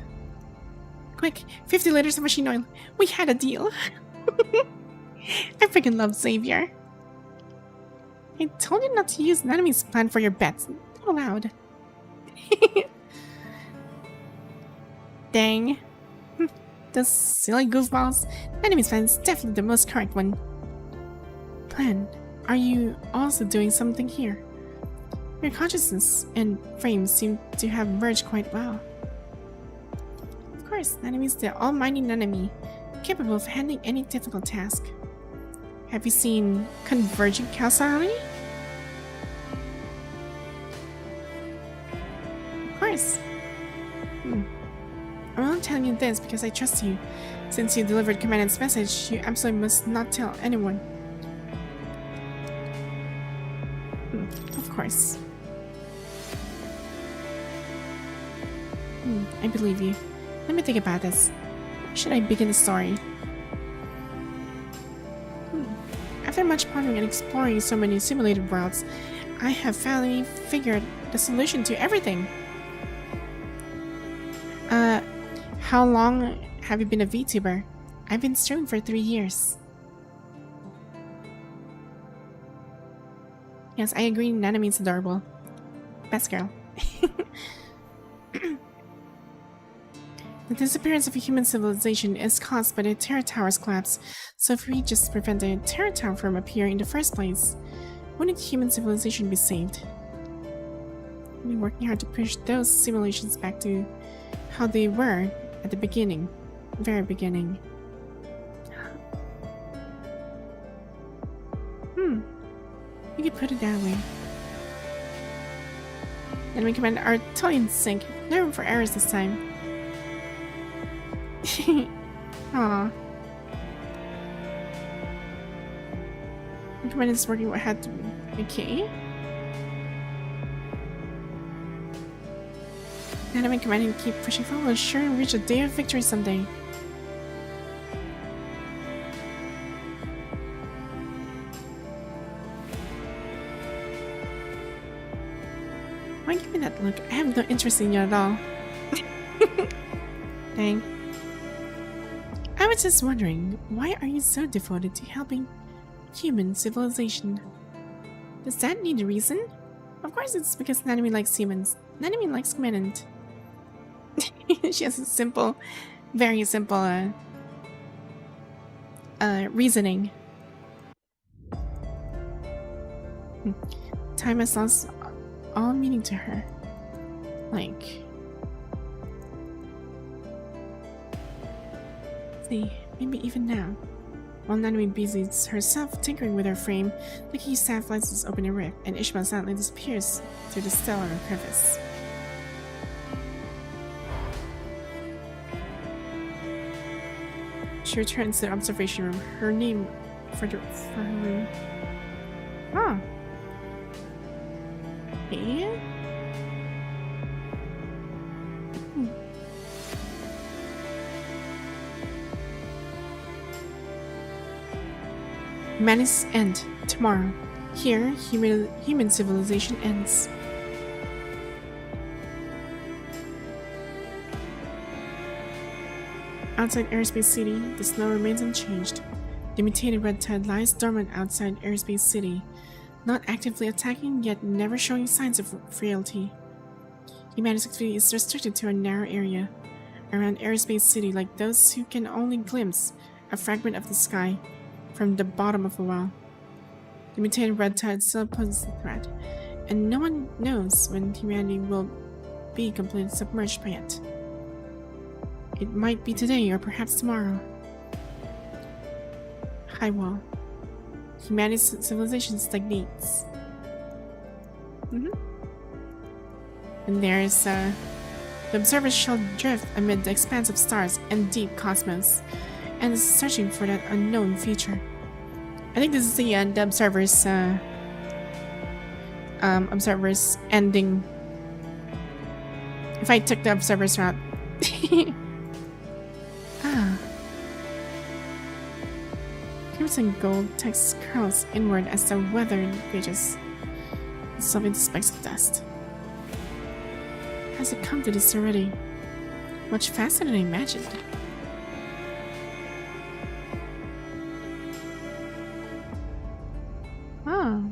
Quick, 50 liters of machine oil. We had a deal. I freaking love Xavier. I told you not to use Naname's plan for your bets. Not allowed. Dang. Those silly goofballs. Naname's plan is definitely the most correct one. Plan, are you also doing something here? Your consciousness and frame seem to have merged quite well. Of course, Naname's the almighty Nanami, capable of handling any difficult task. Have you seen convergent causality? Of course. I'm only telling you this because I trust you. Since you delivered Commandant's message, you absolutely must not tell anyone. Of course. I believe you. Let me think about this. Where should I begin the story? After much pondering and exploring so many simulated worlds, I have finally figured the solution to everything. How long have you been a VTuber? I've been streaming for 3 years. Yes, I agree, Naname's adorable. Best girl. The disappearance of a human civilization is caused by the Terra Tower's collapse, so if we just prevent the Terra Tower from appearing in the first place, wouldn't human civilization be saved? I've been working hard to push those simulations back to how they were at the beginning, very beginning. You could put it that way. Enemy command are totally in sync. No room for errors this time. Aww. Command is working what had to be. Okay. Enemy command and keep pushing forward. Sure and reach a day of victory someday. Why give me that look? I have no interest in you at all. Dang. I was just wondering, why are you so devoted to helping human civilization? Does that need a reason? Of course it's because Nanami likes humans. Nanami likes Commandant. She has a simple, very simple reasoning. Time has lost all meaning to her. Like, see, maybe even now. While Nanami busies herself tinkering with her frame, the key staff lights open a rift, and Ishmael silently disappears through the stellar crevice. She returns to the observation room. Her name for her room. Huh. And Manus end tomorrow. Here, human civilization ends. Outside Aerospace City, the snow remains unchanged. The mutated red tide lies dormant outside Aerospace City, not actively attacking, yet never showing signs of frailty. Humanity's activity is restricted to a narrow area around Aerospace City, like those who can only glimpse a fragment of the sky from the bottom of a well. The mutated red tide still poses a threat, and no one knows when humanity will be completely submerged by it. It might be today or perhaps tomorrow. High wall. Humanity's civilization stagnates. And there's the observers shall drift amid the expanse of stars and deep cosmos, and is searching for that unknown future. I think this is the observers observers ending. If I took the observers route. Crimson gold text curls inward as the weather reaches dissolving specks of dust. has it come to this already? Much faster than I imagined. Oh.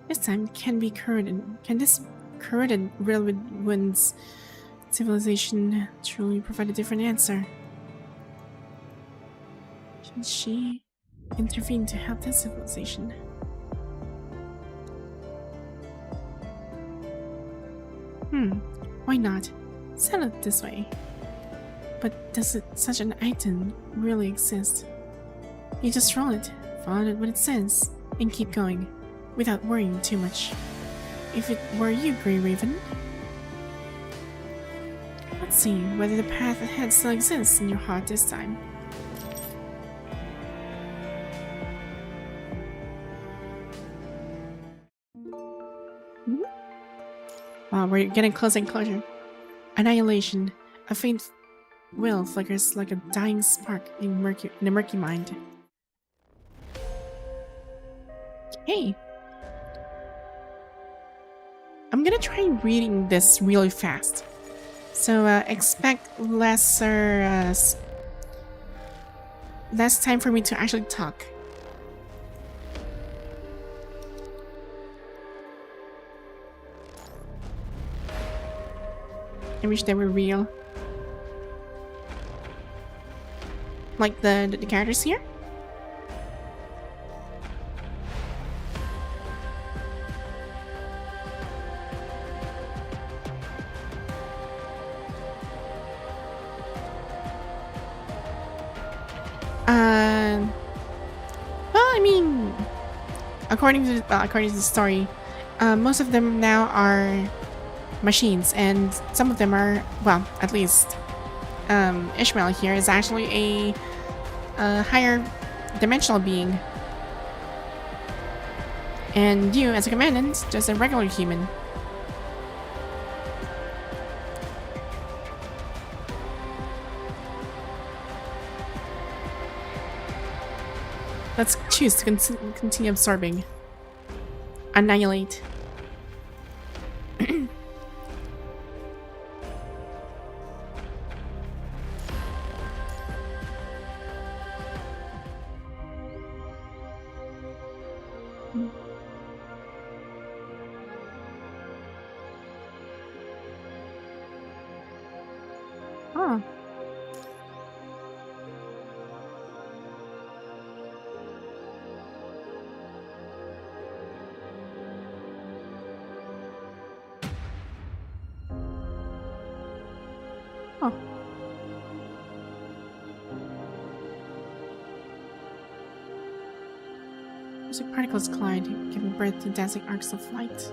This time can be corroded. Can this corroded railway winds civilization truly provide a different answer? Should she intervene to help this civilization? Why not? Sell it this way. But does such an item really exist? You just roll it, follow it what it says, and keep going, without worrying too much. If it were you, Grey Raven. Let's see whether the path ahead still exists in your heart this time. Wow, we're getting closer and closer. Annihilation. A faint will flickers like a dying spark in a murky mind. Hey! I'm gonna try reading this really fast. So expect less time for me to actually talk. I wish they were real. Like the characters here? Well, I mean, according to the story, most of them now are machines, and some of them are, well, at least Ishmael here is actually a higher dimensional being, and you as a commandant just a regular human. Let's choose to continue absorbing. Annihilate. Oh. Oh. Music particles collide, giving birth to dancing arcs of light.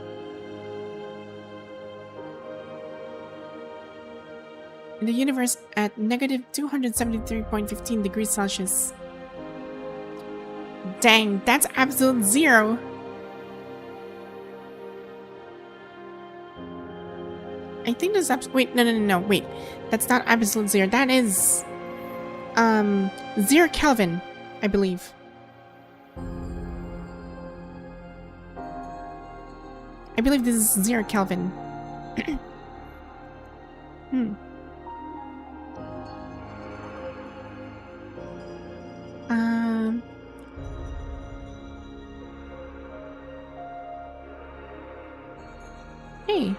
In the universe at negative 273.15 degrees Celsius. Dang, that's absolute zero. I think there's wait, no, wait. That's not absolute zero. That is 0 Kelvin, I believe. I believe this is 0 Kelvin. Hey.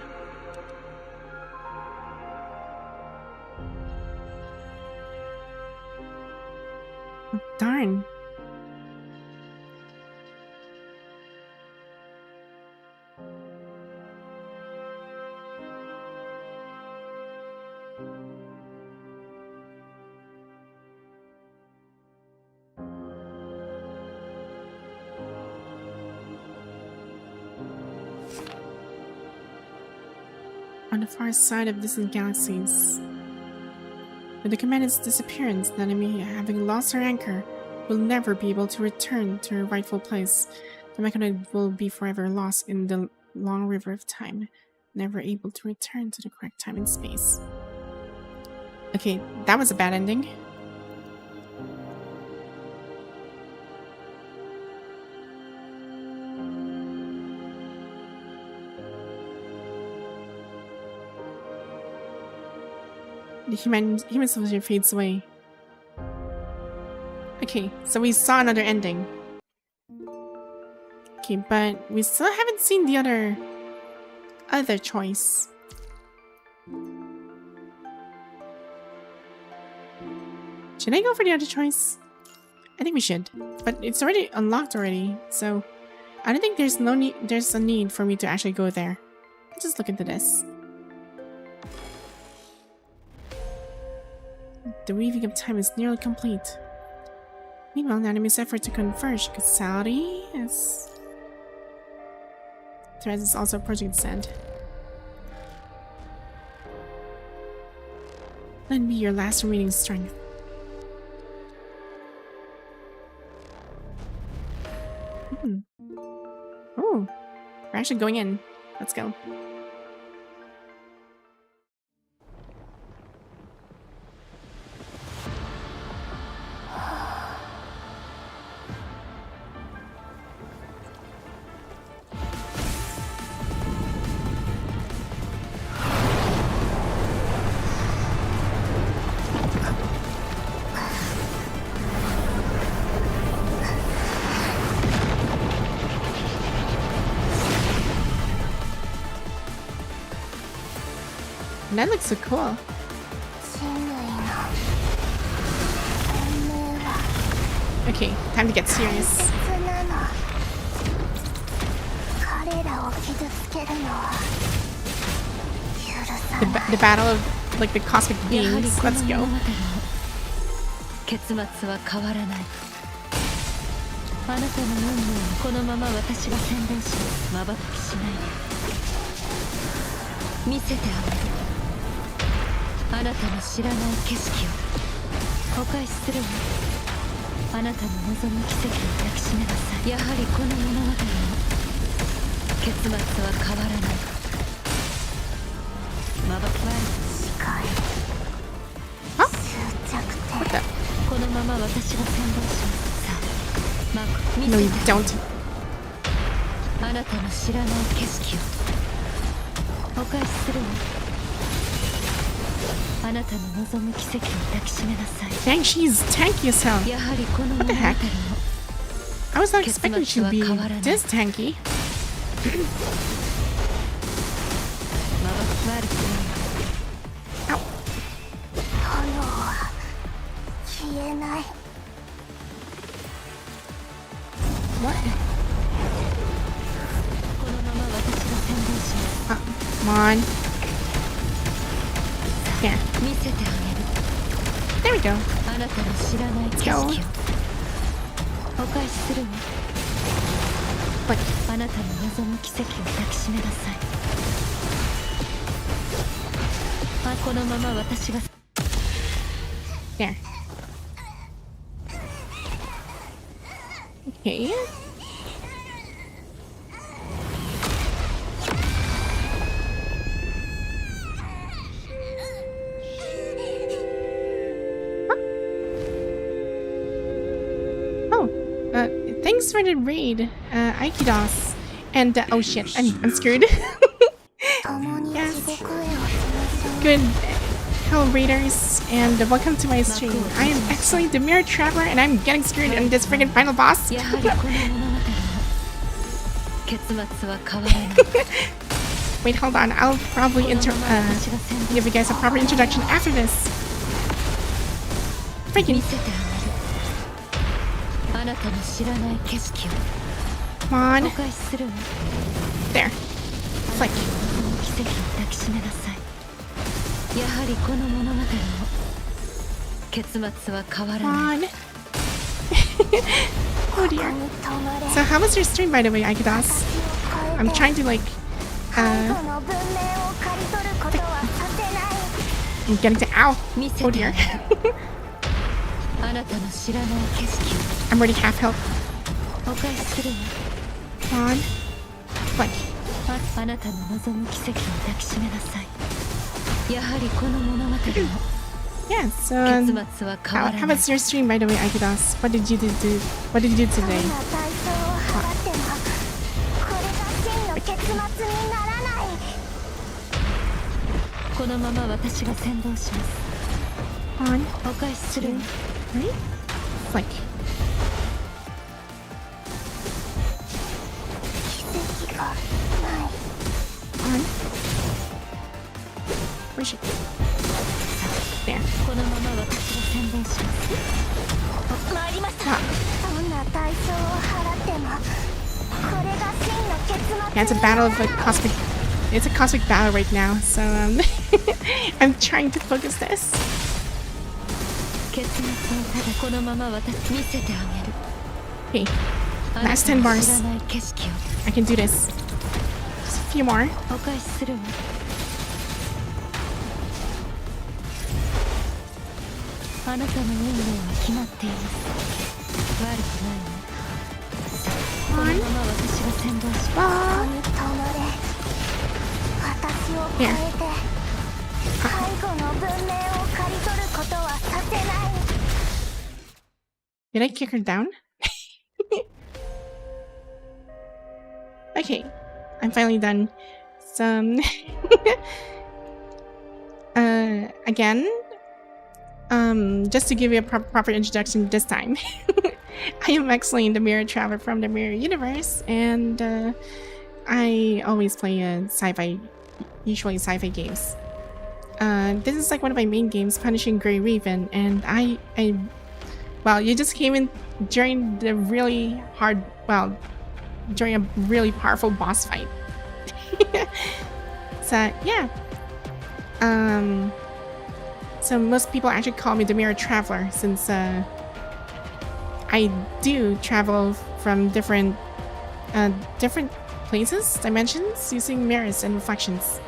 Oh, darn. On the far side of distant galaxies. With the commandant's disappearance, the enemy, having lost her anchor, will never be able to return to her rightful place. The mechanoid will be forever lost in the long river of time, never able to return to the correct time and space. Okay, that was a bad ending. The human civilization fades away. Okay, so we saw another ending. Okay, but we still haven't seen the other choice. Should I go for the other choice? I think we should, but it's already unlocked already, so I don't think there's a need for me to actually go there. Let's just look into this. The weaving of time is nearly complete. Meanwhile, Nanaimi's effort to converge causality is... Threads is also approaching its end. Lend me your last remaining strength. Oh, we're actually going in. Let's go. That looks so cool. Okay, time to get serious. The battle of like the cosmic beings. Let's go. 結末は変わらない。あなたの運命をこのまま私が宣伝し、瞬きしないで見せてあげる。あなたの知らない景色をお返しするわ。あなたの望む奇跡を抱きしめなさい。やはりこの物語の結末は変わらない。瞬きはこのまま私が先導しますさあマーク見せ No, て you don't. あなたの知らない景色をお返しするわ。あなたの望む奇跡を抱きしめなさい。 Dang, she's tanky as hell. やはりこの What 物 the 語 heck? の I was not expecting she to be this tanky. まば悪くない。 Ow. 炎は消えない。 What? このまま私が先導します。 Come on. There. 見せてあげる。 There we go. あなたの知らない景色をお返しするわ。 But あなたの望む奇跡を抱きしめなさい。このまま私が there. Okay. Thanks for the raid, Aikidos. And oh shit, I'm screwed. Yes. Good hello raiders, and welcome to my stream. I am Excelynne, the Mirror Traveler, and I'm getting screwed in this freaking final boss. やはりこの物語の結末は変わらない。 Wait, hold on. I'll probably give you guys a proper introduction after this. Freaking. 見せてあげる。あなたの知らない景色を Come on. お返しするわ。 There. Flick. 奇跡を抱きしめなさい。やはりこの物語の結末は変わら Come ない。 on. Oh dear. So how was your stream, by the way, Aikidos? I'm trying to like, I'm getting to ow. 見せ Oh てあ dear. げる。あなたの知らない景色 I'm already half health. をお返しするわ。 Come on. Flick. あなたの望む奇跡を抱きしめなさい。やはりこの物語の Yeah, so 結末は変わ how らない。 was your stream, by the way, Aikidos? What did you do? What did you do today? このまま私が先導します。On. お返しするわ Three. Flick. 奇跡がない On. Where's she? There. このまま私が宣伝します参りました Ah. どんな代償を払ってもこれが真の結末 Yeah, it's a battle of a cosmic. It's a cosmic battle right now, so I'm trying to focus this. 結末をただこのまま私見せてあげる Okay, あな last た 10の bars. 知らない景色を I can do this. Just a few more. お返しするわあなたの運命は決まっています悪くないわこのまま私が先導しま Ah. 本当の霊私を変えて最後の文明を刈り取ることはさせない Did I kick her down? Okay, I'm finally done. Some again, just to give you a proper introduction this time. I am Excelynne, the Mirror Traveler from the Mirror Universe, and I always play usually sci-fi games. This is like one of my main games, Punishing Grey Raven, and well, you just came in during the really hard, well, during a really powerful boss fight. So yeah. So most people actually call me the Mirror Traveler since I do travel from different places, dimensions, using mirrors and reflections.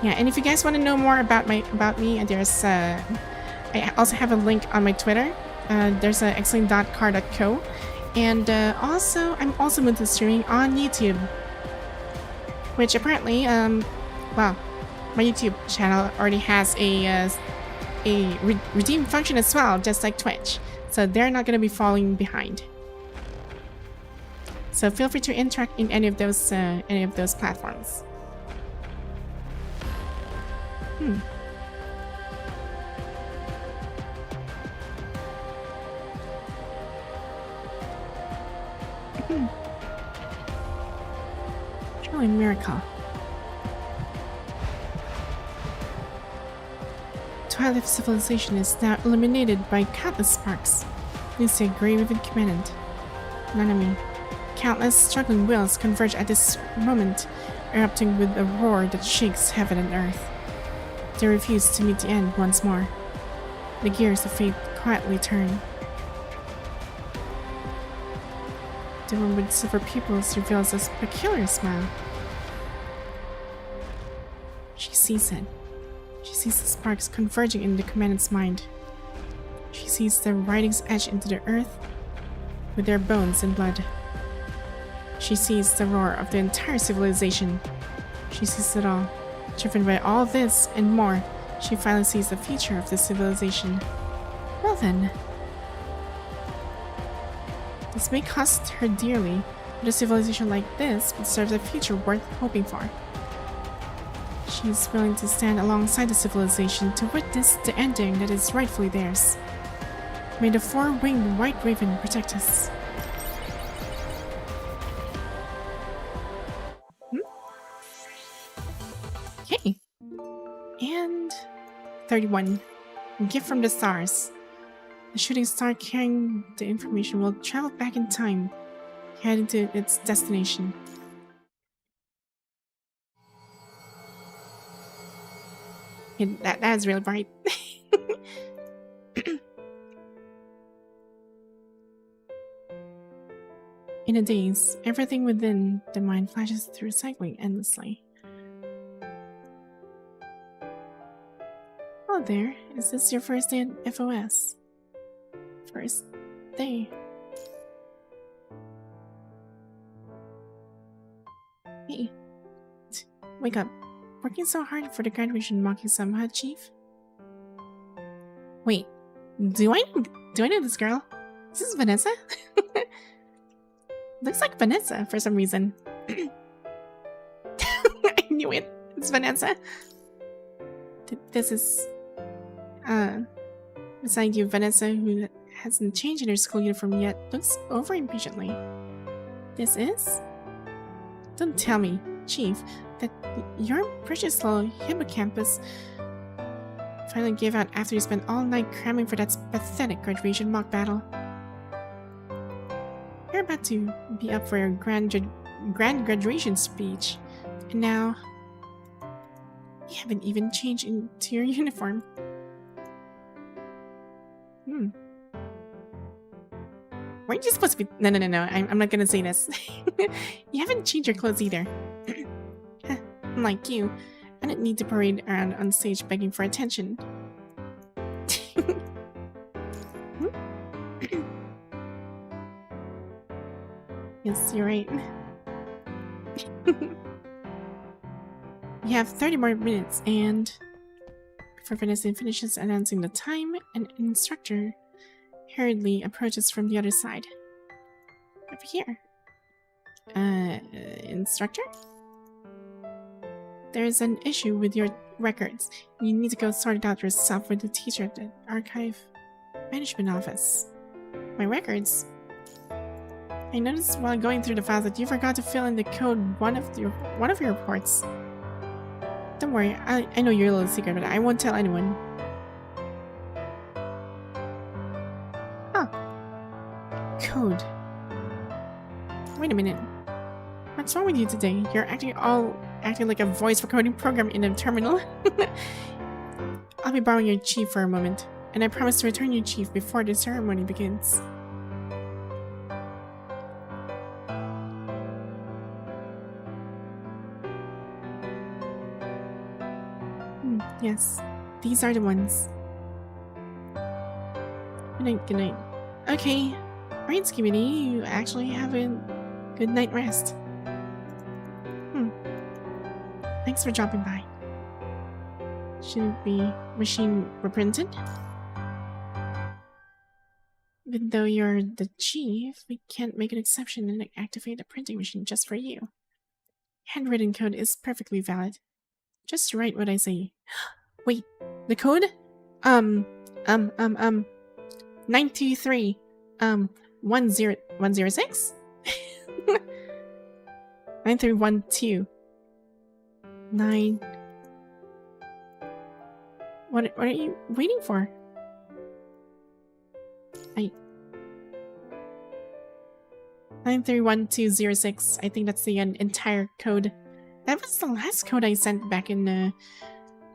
Yeah, and if you guys want to know more about me, there's I also have a link on my Twitter. There's excelynne.car.co, and also I'm also multi-streaming on YouTube, which apparently well, my YouTube channel already has a redeem function as well, just like Twitch, so they're not going to be falling behind. So feel free to interact in any of those platforms. Truly a miracle. Twilight civilization is now illuminated by countless sparks. Lucia Grey Ribbon Commandant. NONONO. Countless struggling wills converge at this moment, erupting with a roar that shakes heaven and earth. They refuse to meet the end once more. The gears of fate quietly turn. The one with silver pupils reveals a peculiar smile. She sees it. She sees the sparks converging in the commandant's mind. She sees the writings etched into the earth with their bones and blood. She sees the roar of the entire civilization. She sees it all. Driven by all this and more, she finally sees the future of the civilization. Well then. This may cost her dearly, but a civilization like this would serve a future worth hoping for. She is willing to stand alongside the civilization to witness the ending that is rightfully theirs. May the four-winged white raven protect us. Okay. And 31. Gift from the stars. The shooting star carrying the information will travel back in time, heading to its destination. Yeah, that is really bright. In a daze, everything within the mind flashes through cycling endlessly. Hello there, is this your first day at FOS? First day. Hey, wake up. Working so hard for the graduation mocking some, huh, Chief? Wait, do I know this girl? Is this Vanessa? Looks like Vanessa for some reason. I knew it. It's Vanessa. This is beside you, Vanessa, who hasn't changed in her school uniform yet, looks over impatiently. This is? Don't tell me, Chief, that your precious little hippocampus finally gave out after you spent all night cramming for that pathetic graduation mock battle. You're about to be up for your grand graduation speech, and now you haven't even changed into your uniform. Weren't you supposed to be— No, I'm not gonna say this. You haven't changed your clothes either. Unlike you, I don't need to parade around on stage begging for attention. Yes, you're right. You have 30 more minutes, and before Vanessa finishes announcing the time, an instructor hurriedly approaches from the other side. Over here. Instructor? There's an issue with your records. You need to go sort it out yourself with the teacher at the archive management office. My records? I noticed while going through the files that you forgot to fill in the code one of your reports. Don't worry, I know your little secret, but I won't tell anyone. Code. Wait a minute. What's wrong with you today? You're acting like a voice recording program in a terminal. I'll be borrowing your chief for a moment, and I promise to return your chief before the ceremony begins. Yes, these are the ones. Good night. Okay. Right, Skibidi, you actually have a good night rest. Thanks for dropping by. Shouldn't be machine reprinted? Even though you're the chief, we can't make an exception and activate a printing machine just for you. Handwritten code is perfectly valid. Just write what I say. Wait, the code? 923, 10106? 9312. 9. What are you waiting for? 931206. I think that's the entire code. That was the last code I sent back in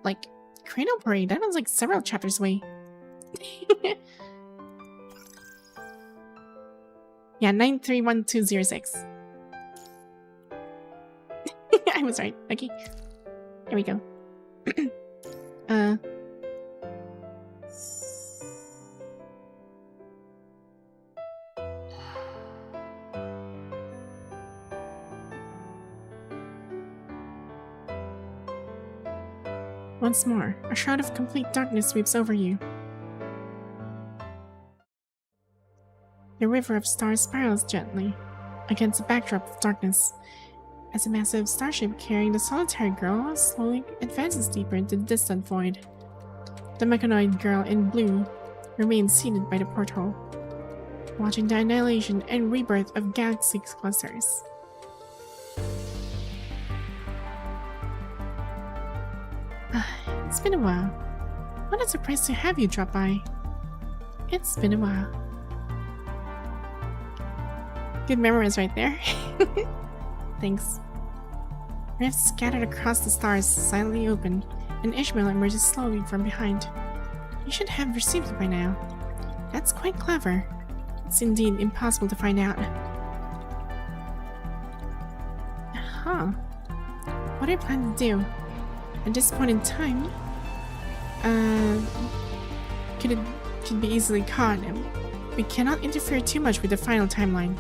like Cradle Parade. That was like several chapters away. Yeah, 931206. I was right. Okay. Here we go. Once more, a shroud of complete darkness sweeps over you. The river of stars spirals gently against a backdrop of darkness as a massive starship carrying the solitary girl slowly advances deeper into the distant void. The mechanoid girl in blue remains seated by the porthole, watching the annihilation and rebirth of galaxy clusters. It's been a while. What a surprise to have you drop by. It's been a while. Good memories right there. Thanks. Rifts scattered across the stars silently open, and Ishmael emerges slowly from behind. You should have received it by now. That's quite clever. It's indeed impossible to find out. Huh. What are you planning to do? At this point in time, could be easily caught, and we cannot interfere too much with the final timeline.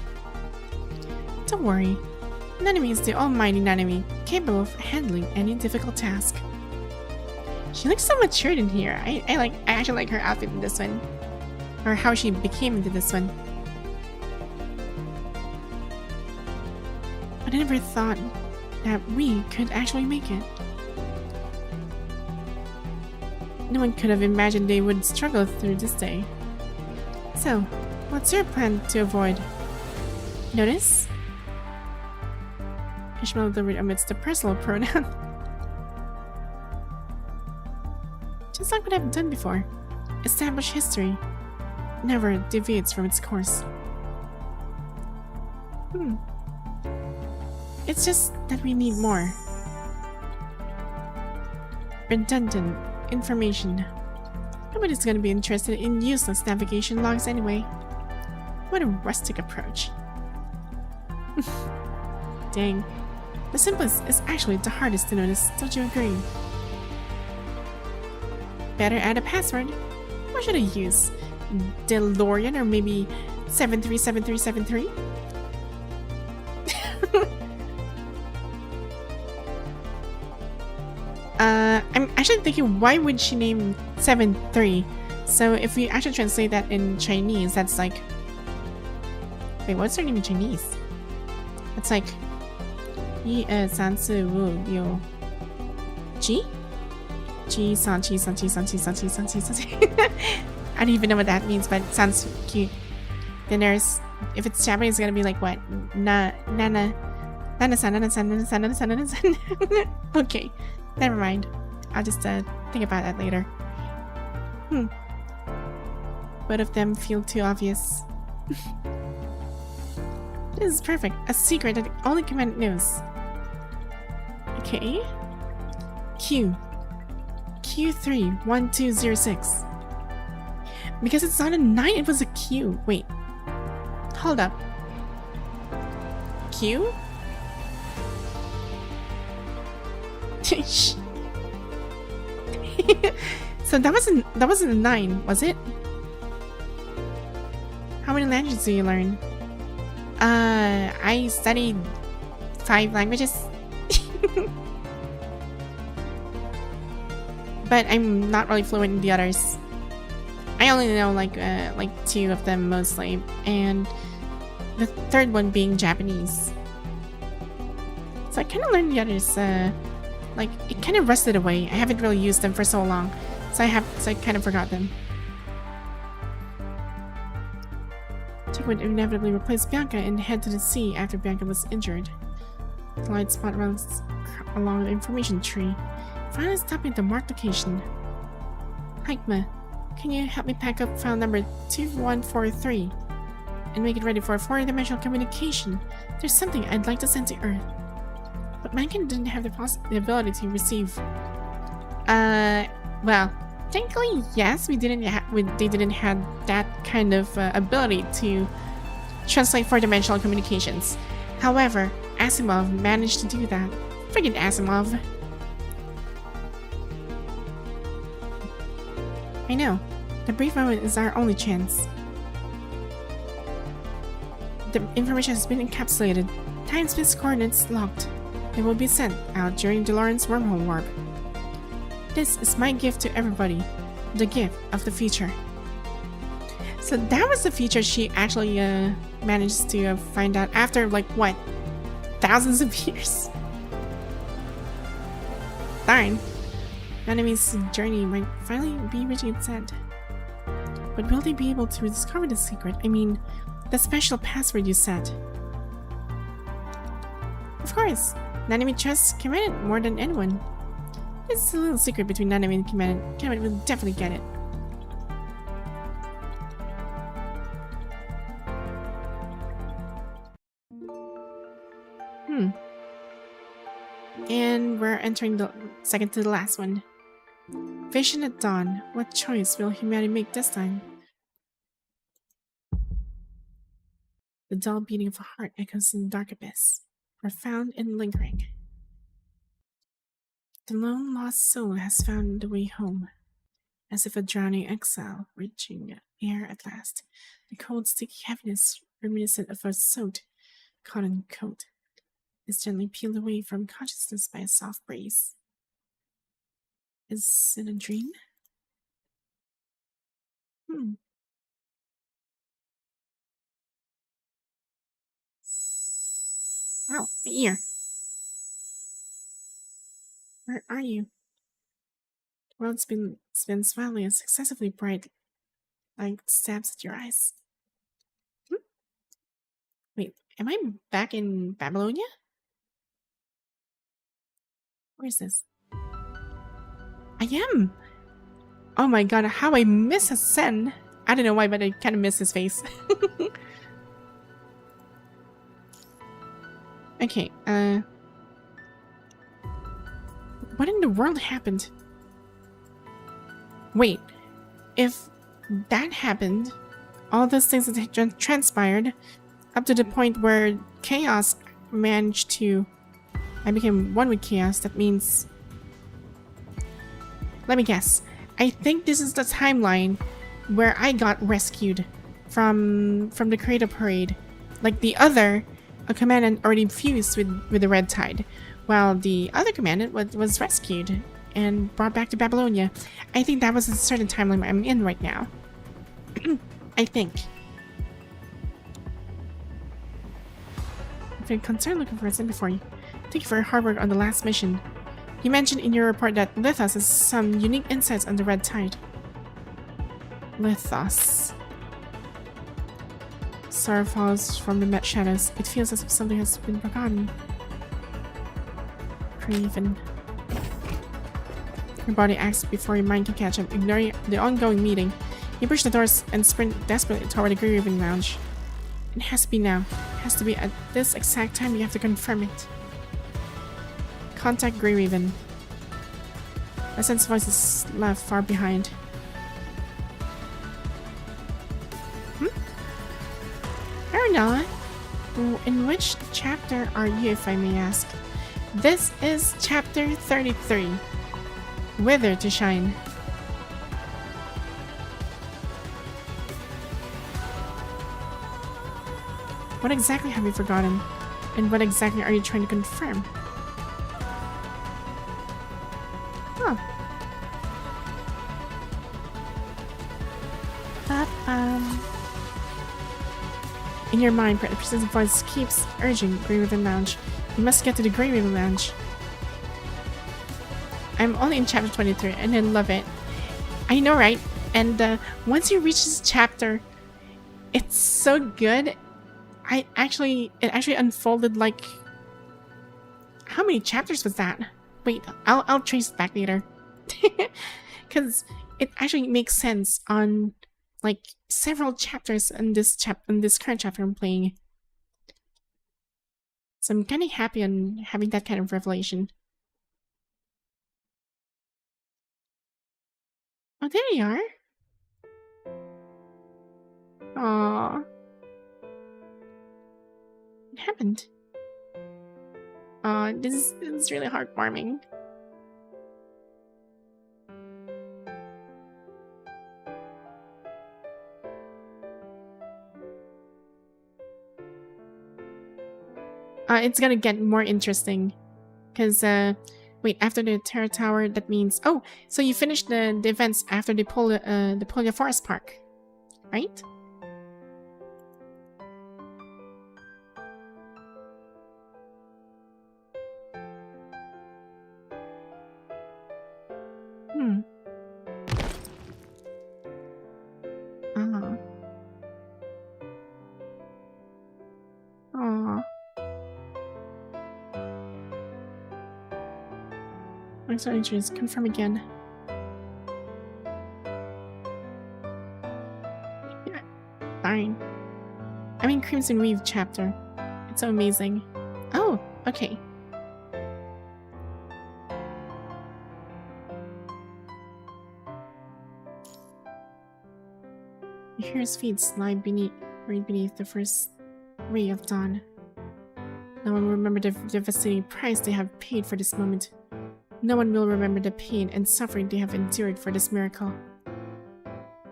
Don't worry, Nanami is the almighty Nanami, capable of handling any difficult task. She looks so matured in here. I actually like her outfit in this one, or how she became into this one. But I never thought that we could actually make it. No one could have imagined they would struggle through this day. So, what's your plan to avoid? Notice? Ishmael delivered amidst the personal pronoun. Just like what I've done before. Establish history. Never deviates from its course. It's just that we need more redundant information. Nobody's gonna be interested in useless navigation logs anyway. What a rustic approach. Dang. The simplest is actually the hardest to notice, don't you agree? Better add a password. What should I use? DeLorean or maybe 737373? I'm actually thinking, why would she name 73? So if we actually translate that in Chinese, that's like... Wait, what's her name in Chinese? It's like... 1 2 3 4 5 6 G? G, san, chi, san, chi, san, chi, san, chi, san, chi, san, chi. I don't even know what that means, but it sounds cute. Then there's... If it's Japanese, it's gonna be like what? Nana... Nana-san, Nana-san, Nana-san, Nana-san, Nana-san. Okay, never mind. I'll just think about that later. Both of them feel too obvious. This is perfect. A secret that only Command knows. Okay. Q31206. Because it's not a 9, it was a Q. Wait. Hold up. Q? So that wasn't a 9, was it? How many languages do you learn? I studied 5 languages. But I'm not really fluent in the others. I only know like 2 of them mostly, and the third one being Japanese. So I kind of learned the others. Like it kind of rusted away. I haven't really used them for so long, so I kind of forgot them. Chick would inevitably replace Bianca and head to the sea after Bianca was injured. The light spot runs along the information tree, finally stopping at the marked location. Hikma, can you help me pack up file number 2143 and make it ready for 4-dimensional communication? There's something I'd like to send to Earth. But mankind didn't have the ability to receive. Well, technically, yes, they didn't have that kind of ability to translate 4-dimensional communications. However, Asimov managed to do that. Friggin' Asimov. I know. The brief moment is our only chance. The information has been encapsulated. Time-space coordinates locked. It will be sent out during DeLorean's wormhole warp. This is my gift to everybody. The gift of the future. So that was the feature she actually managed to find out after like what? Thousands of years? Darn. Enemy's journey might finally be reaching its end. But will they be able to discover the secret? I mean, the special password you set. Of course, Nanami trusts Commandant more than anyone. It's a little secret between Nanami and Commandant. Commandant will definitely get it. And we're entering the second to the last one. Vision at dawn. What choice will humanity make this time? The dull beating of a heart echoes in the dark abyss, profound and lingering. The lone lost soul has found the way home, as if a drowning exile reaching air at last. The cold, sticky heaviness, reminiscent of a soaked cotton coat, is gently peeled away from consciousness by a soft breeze. Is it a dream? Ow, my ear. Where are you? World spins wildly and successively bright, like stabs at your eyes. Wait, am I back in Babylonia? Where is this? I am! Oh my god, how I miss Hassan! I don't know why, but I kind of miss his face. Okay, what in the world happened? Wait, if that happened, all those things that had transpired, up to the point where chaos managed to... I became one with chaos, that means... Let me guess. I think this is the timeline where I got rescued from the Creator Parade. Like the other, a commandant already fused with the Red Tide, while the other commandant was rescued and brought back to Babylonia. I think that was a certain timeline I'm in right now. I think. If you're concerned looking for a sin before you, thank you for your hard work on the last mission. You mentioned in your report that Lithos has some unique insights on the Red Tide. Lithos. Sorrow falls from the shadows. It feels as if something has been forgotten. Craven. Your body acts before your mind can catch up, ignoring the ongoing meeting. You push the doors and sprint desperately toward the Grey Ribbon Lounge. It has to be now. It has to be at this exact time. You have to confirm it. Contact Grey Raven. I sense voice is left far behind. Arnola, in which chapter are you, if I may ask? This is chapter 33. Wither to shine. What exactly have you forgotten? And what exactly are you trying to confirm? Huh. In your mind, the persistent voice keeps urging Grey Ribbon Lounge. You must get to the Grey Ribbon Lounge. I'm only in chapter 23 and I love it. I know, right? And once you reach this chapter, it's so good. It actually unfolded like... How many chapters was that? Wait, I'll trace it back later. Because it actually makes sense on like several chapters in this current chapter I'm playing. So I'm kind of happy on having that kind of revelation. Oh, there you are. Aww. What happened? This is really heartwarming. It's gonna get more interesting. Because, wait, after the Terror Tower, that means... Oh, so you finished the events after the Polia Forest Park, right? Sorry, just confirm again. Yeah, fine. I'm in Crimson Weave chapter. It's so amazing. Oh, okay. You hear his feet slide right beneath the first ray of dawn. No one will remember the devastating price they have paid for this moment. No one will remember the pain and suffering they have endured for this miracle.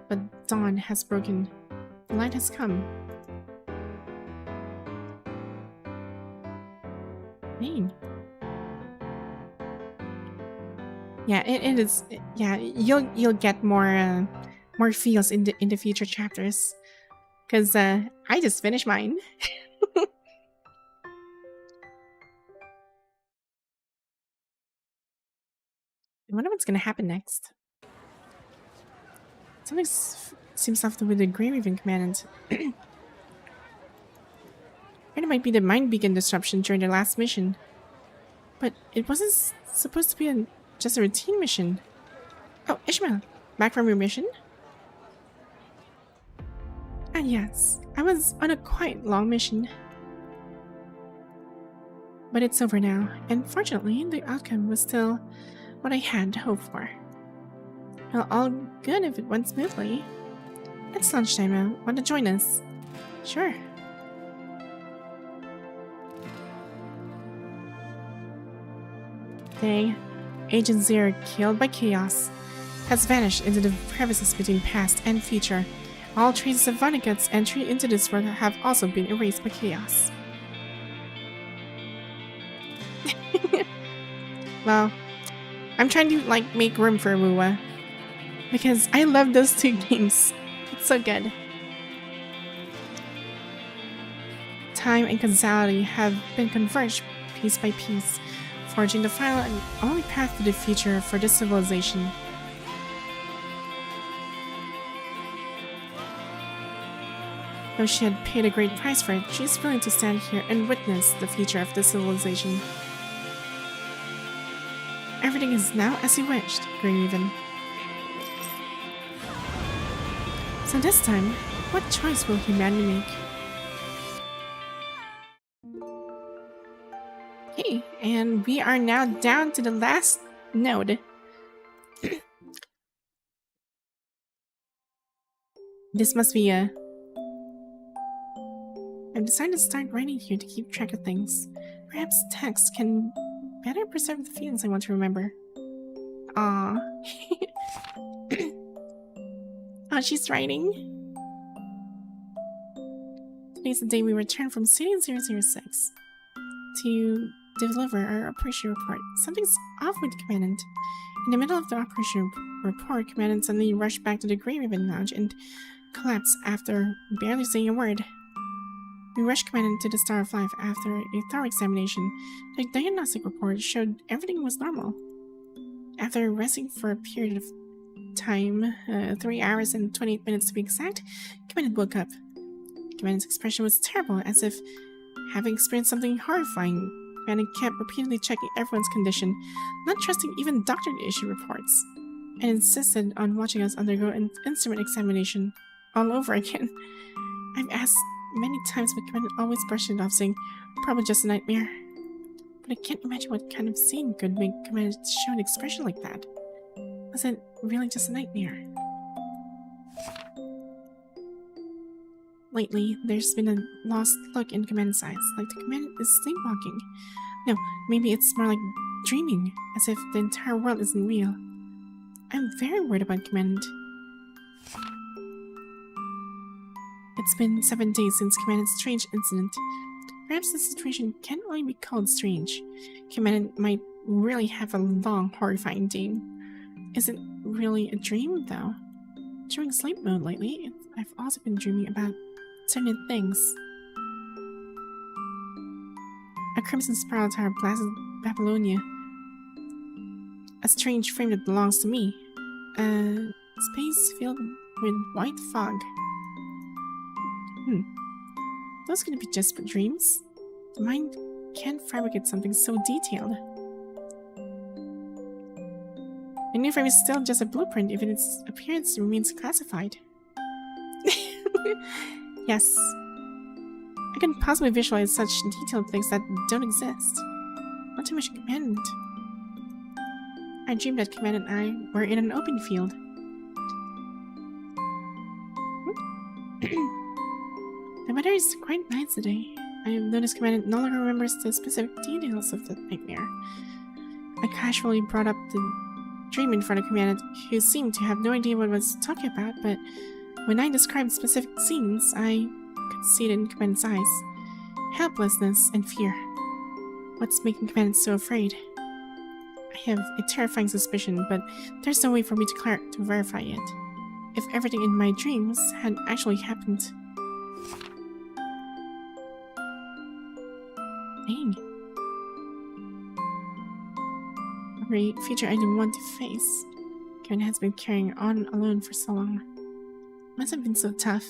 But dawn has broken. The light has come. Man. Yeah, it is. Yeah, you'll get more feels in the future chapters, because I just finished mine. I wonder what's gonna happen next. Something seems off with the Grey Raven commandant. It might be the mind beacon disruption during the last mission. But it wasn't supposed to be just a routine mission. Oh, Ishmael, back from your mission? And yes, I was on a quite long mission. But it's over now, and fortunately, the outcome was still what I had hoped for. Well, all good if it went smoothly. It's lunchtime now. Want to join us? Sure. Dang. Agent Zero, killed by chaos, has vanished into the crevices between past and future. All traces of Vonnegut's entry into this world have also been erased by chaos. Well, I'm trying to make room for Wuwa because I love those two games. It's so good. Time and causality have been converged piece by piece, forging the final and only path to the future for this civilization. Though she had paid a great price for it, she is willing to stand here and witness the future of this civilization. Everything is now as he wished, Grey Raven. So this time, what choice will humanity make? Okay, and we are now down to the last node. This must be a... I've decided to start writing here to keep track of things. Perhaps text can better preserve the feelings I want to remember. Aww. Oh, she's writing. Today's the day we return from City 006 to deliver our operation report. Something's off with the Commandant. In the middle of the operation report, Commandant suddenly rushed back to the Grey Ribbon Lounge and collapsed after barely saying a word. We rushed Commandant to the Star of Life after a thorough examination. The diagnostic report showed everything was normal. After resting for a period of time, 3 hours and 28 minutes to be exact, Commandant woke up. Commandant's expression was terrible, as if having experienced something horrifying. Commandant kept repeatedly checking everyone's condition, not trusting even doctor-issued reports, and insisted on watching us undergo an instrument examination all over again. I've asked many times, but Commandant always brushed it off, saying, "Probably just a nightmare." But I can't imagine what kind of scene could make Commandant show an expression like that. Was it really just a nightmare? Lately, there's been a lost look in Commandant's eyes, like the Commandant is sleepwalking. No, maybe it's more like dreaming, as if the entire world isn't real. I'm very worried about Commandant. It's been 7 days since Commandant's strange incident. Perhaps the situation can't really be called strange. Commandant might really have a long, horrifying dream. Is it really a dream, though? During sleep mode lately, I've also been dreaming about certain things. A crimson spiral tower blasted Babylonia. A strange frame that belongs to me. A space filled with white fog. Those could be just for dreams. The mind can't fabricate something so detailed. A new frame is still just a blueprint if its appearance remains classified. Yes. I can possibly visualize such detailed things that don't exist. Not too much Commandant. I dreamed that Commandant and I were in an open field. The weather is quite nice today. I have noticed Commandant no longer remembers the specific details of the nightmare. I casually brought up the dream in front of Commandant, who seemed to have no idea what I was talking about, but when I described specific scenes, I could see it in Commandant's eyes. Helplessness and fear. What's making Commandant so afraid? I have a terrifying suspicion, but there's no way for me to verify it. If everything in my dreams had actually happened. Dang. A future I didn't want to face. Commandant has been carrying on alone for so long. Must have been so tough.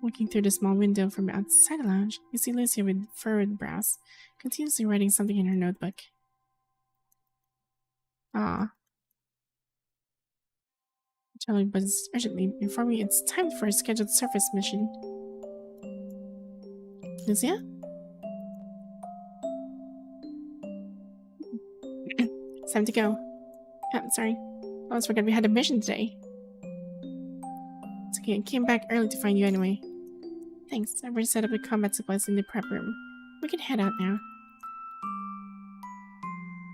Looking through the small window from outside the lounge, you see Lucia with furrowed brows, continuously writing something in her notebook. Ah. Charlie buzzes urgently, informing it's time for a scheduled surface mission. Lucia? It's time to go. I'm sorry. I almost forgot we had a mission today. It's okay, I came back early to find you anyway. Thanks, I've already set up the combat supplies in the prep room. We can head out now.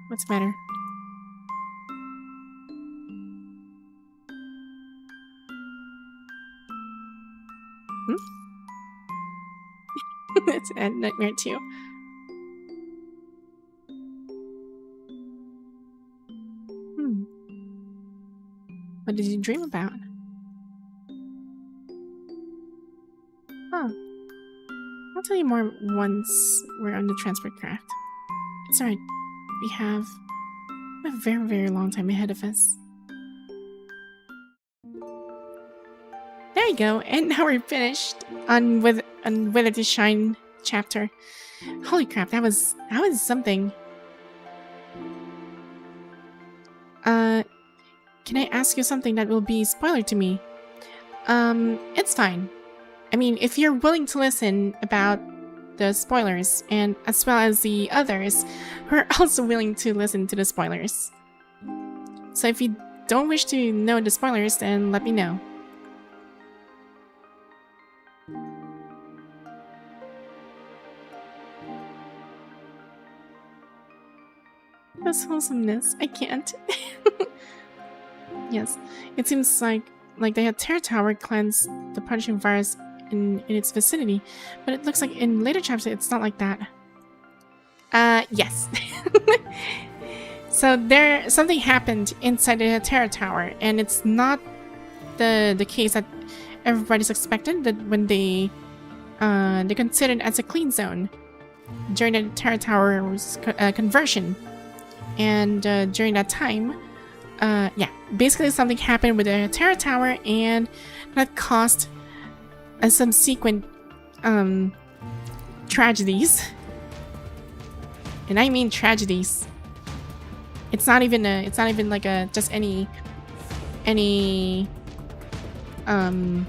What's the matter? It's a nightmare too. What did you dream about? Huh. I'll tell you more once we're on the transport craft. It's alright. We have a very, very long time ahead of us. There you go, and now we're finished on Whether to Shine chapter. Holy crap, that was something. Can I ask you something that will be spoiler to me? It's fine. I mean, if you're willing to listen about the spoilers, and as well as the others who are also willing to listen to the spoilers. So if you don't wish to know the spoilers, then let me know. This wholesomeness, I can't. Yes, it seems like the Hetero Tower cleansed the punishing virus in its vicinity, but it looks like in later chapters it's not like that. Yes. So something happened inside the Hetero Tower, and it's not the case that everybody's expected, that when they considered as a clean zone during the Hetero Tower's conversion. And during that time, yeah, basically something happened with the Hetero Tower, and that caused a subsequent tragedies. And I mean tragedies. It's not even like just any some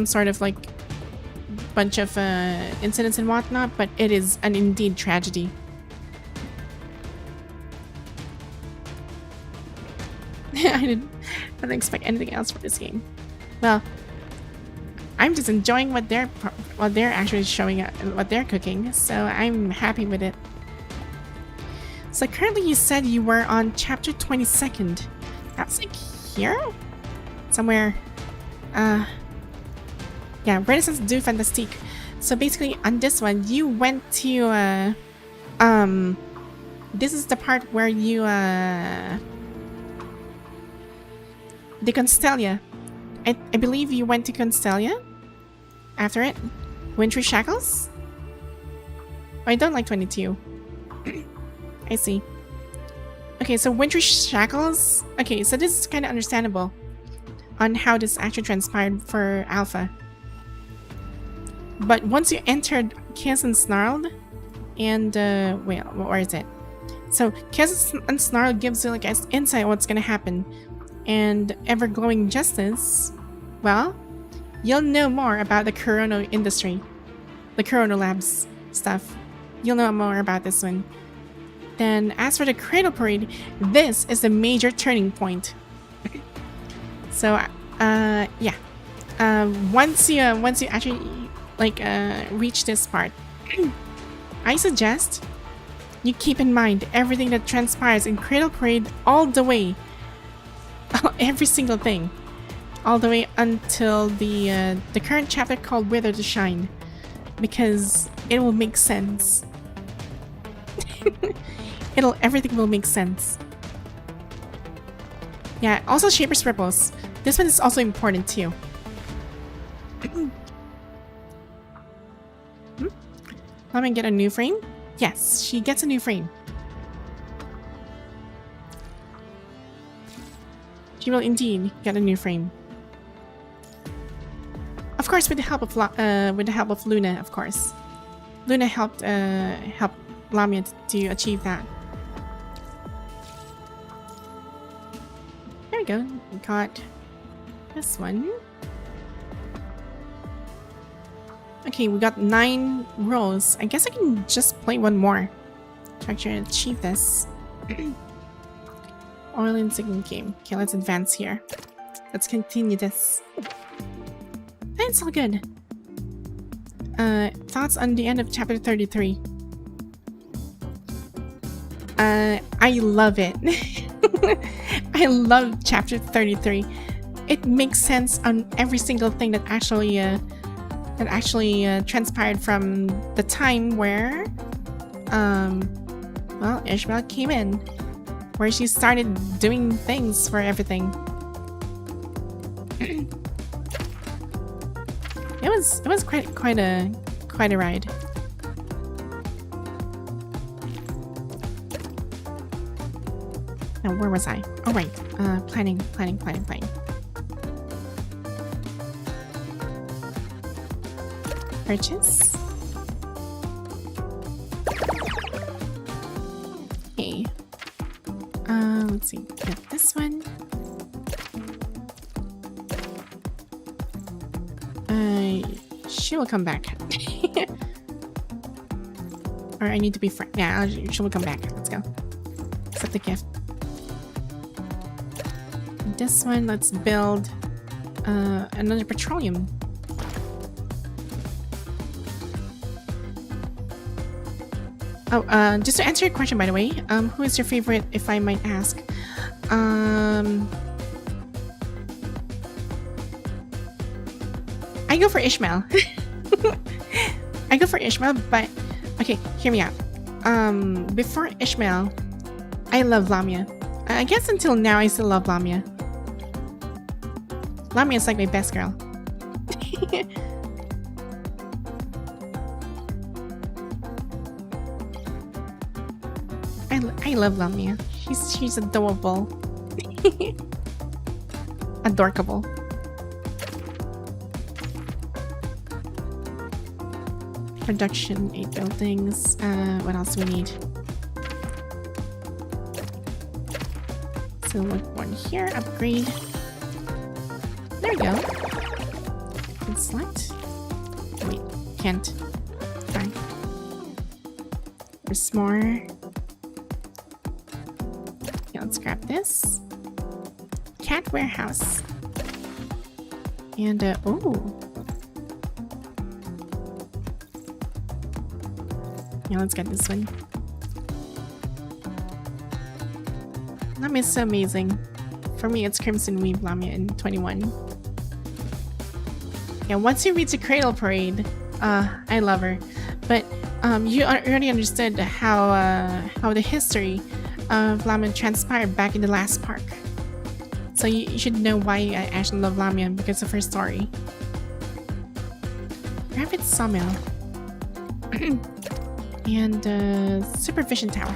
sort of like bunch of incidents and whatnot, but it is an indeed tragedy. I didn't expect anything else for this game. Well, I'm just enjoying what they're actually showing, what they're cooking, so I'm happy with it. So currently you said you were on chapter 22nd. That's like here? Somewhere. Yeah, Renaissance du Fantastique. So basically on this one, you went to, this is the part where you, the Constellia. I believe you went to Constellia after it. Wintry Shackles? Oh, I don't like 22. I see. Okay, so Wintry Shackles. Okay, so this is kind of understandable on how this actually transpired for Alpha. But once you entered Chaos Unsnarled, and wait, where is it? So Chaos Unsnarled gives you like an insight what's gonna happen. And Ever-Glowing Justice, well, you'll know more about the Chrono industry, the Chrono Labs stuff. You'll know more about this one. Then, as for the Cradle Parade, this is the major turning point. So, yeah. Once you actually like reach this part, I suggest you keep in mind everything that transpires in Cradle Parade all the way. Every single thing, all the way until the current chapter called Whether to Shine, because it will make sense. Everything will make sense. Yeah. Also, Shaper's Ripples. This one is also important too. Let me get a new frame. Yes, she gets a new frame. She will indeed get a new frame. Of course, with the help of Luna, of course. Luna helped Lamia to achieve that. There we go. We got this one. Okay, we got 9 rows. I guess I can just play one more to actually achieve this. Oil insignia game. Okay, let's advance here. Let's continue this. It's all good. Thoughts on the end of chapter 33? I love it. I love chapter 33. It makes sense on every single thing that actually transpired from the time where well, Ishmael came in, where she started doing things for everything. It was quite a ride. Now where was I? Oh right, planning. Purchase. Okay. Let's see. Get this one. She will come back. Or I need to be yeah, she will come back. Let's go. Accept the gift. This one, let's build another petroleum. Oh, just to answer your question, by the way, who is your favorite, if I might ask? I go for Ishmael. I go for Ishmael, but okay, hear me out. Before Ishmael, I love Lamia. I guess until now, I still love Lamia. Lamia is like my best girl. I love Lamia. She's adorable. Adorkable. Production, 8 buildings. What else do we need? So one here, upgrade. There we go. And select. Wait, can't. Fine. There's more. Okay, let's grab this. Cat warehouse. And oh. Yeah, let's get this one. Lamia is so amazing. For me, it's Crimson Weave Lamia in 21. Yeah, once you reach the Cradle Parade, I love her. But you already understood how the history of Lamia transpired back in the last park. So you should know why I actually love Lamia, because of her story. Rapid Sawmill. And Supervision Tower.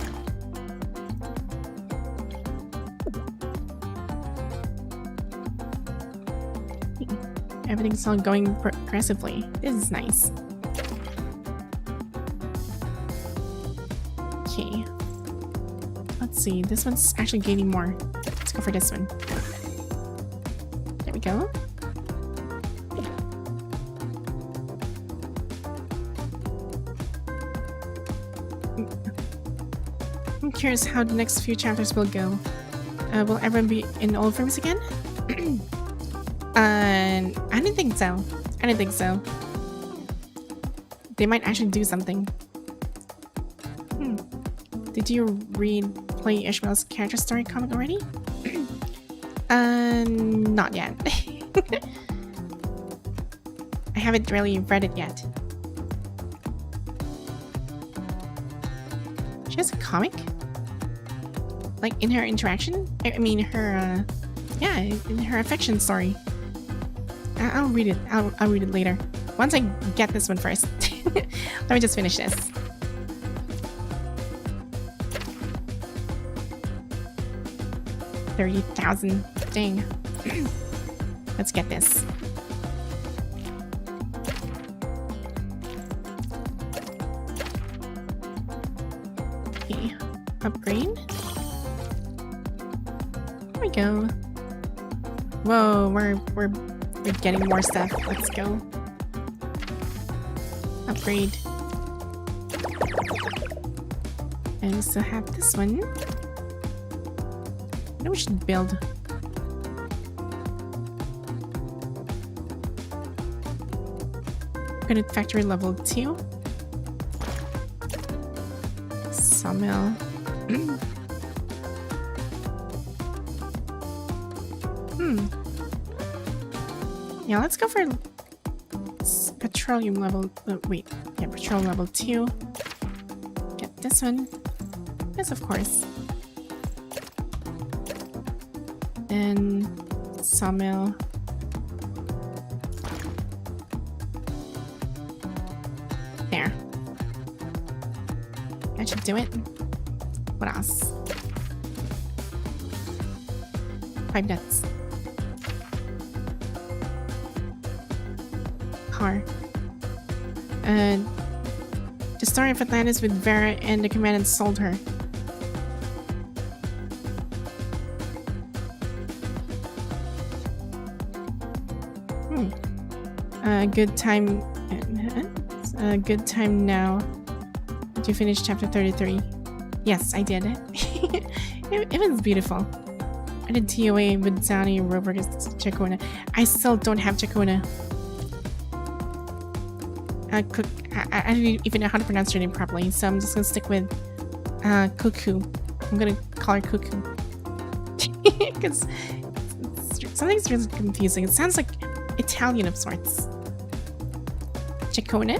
Everything's all going progressively. This is nice. Okay. Let's see. This one's actually gaining more. Let's go for this one. There we go. I'm curious how the next few chapters will go. Will everyone be in old frames again? I don't think so. I don't think so. They might actually do something. Did you play Ishmael's character story comic already? Not yet. I haven't really read it yet. She has a comic? Like in her interaction? I mean her, yeah, in her affection story. I'll read it. I'll read it later. Once I get this one first. Let me just finish this. $30,000. Dang. Let's get this. Okay. Upgrade. There we go. Whoa, we're getting more stuff. Let's go. Upgrade. And we still have this one. Maybe we should build. Granite factory level 2. Sawmill. Yeah, let's go for petroleum level. Wait, yeah, petroleum level 2. Get this one. Yes, of course. Then sawmill. There. That should do it. What else? 5 nuts. Car. The story of Atlantis with Vera and the command sold her. Good time. Good time now. Did you finish chapter 33? Yes, I did. It was beautiful. I did TOA with Zani, Rover, Chacona. I still don't have Chacona. I don't even know how to pronounce her name properly, so I'm just gonna stick with Cuckoo. I'm gonna call her Cuckoo. Because something's really confusing. It sounds like Italian of sorts. Chacona?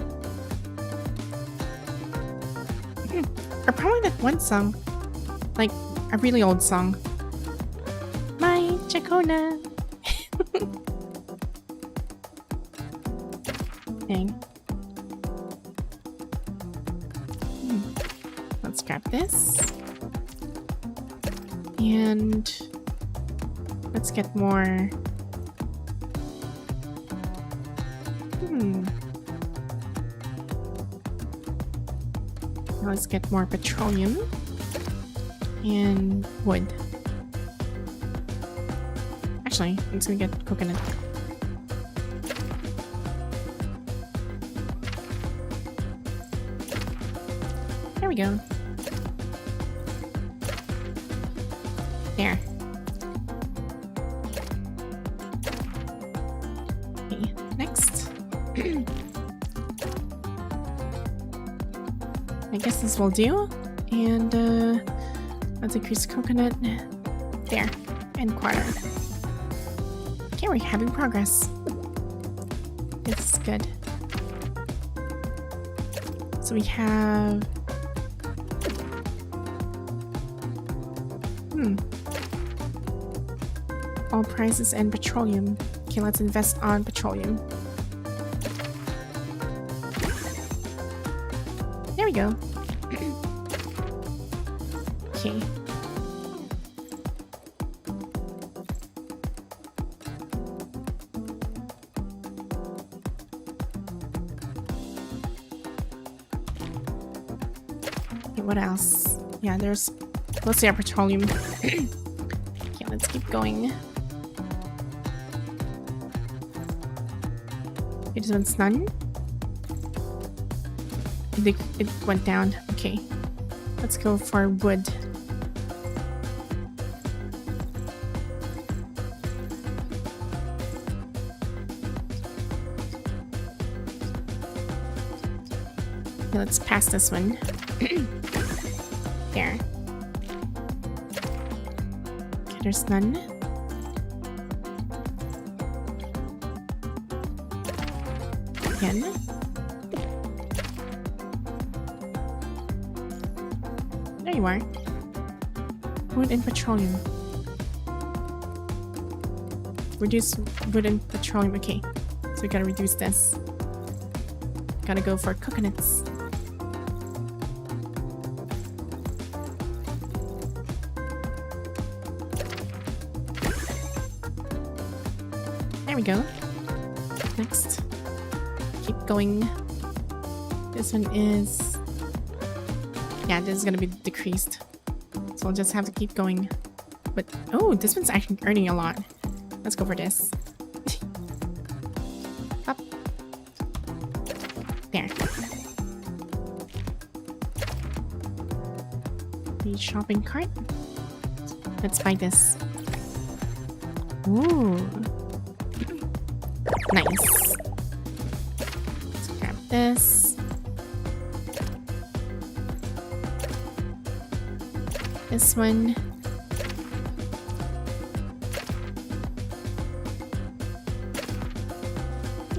Or probably that one song. Like, a really old song. My Chacona. Dang. Let's grab this. And let's get more. Now let's get more petroleum and wood. Actually, I'm just gonna get coconut. There we go. There. Okay, next. I guess this will do. And let's increase coconut. There. And quarter. Okay, we're having progress. This is good. So we have all prices and petroleum. Okay, let's invest on petroleum. There we go. Okay. Okay, what else? Yeah, there's let's see our petroleum. Okay, let's keep going. It just went none. It went down. Okay. Let's go for wood. Okay, let's pass this one. There. Okay, there's none. Again. There you are. Wood and petroleum. Reduce wood and petroleum. Okay. So we gotta reduce this. Gotta go for coconuts. we go. Next. Keep going. This one is... Yeah, this is gonna be decreased. So we'll just have to keep going. But, oh, this one's actually earning a lot. Let's go for this. Up. There. The shopping cart. Let's buy this. Ooh. Nice. Let's grab this. This one.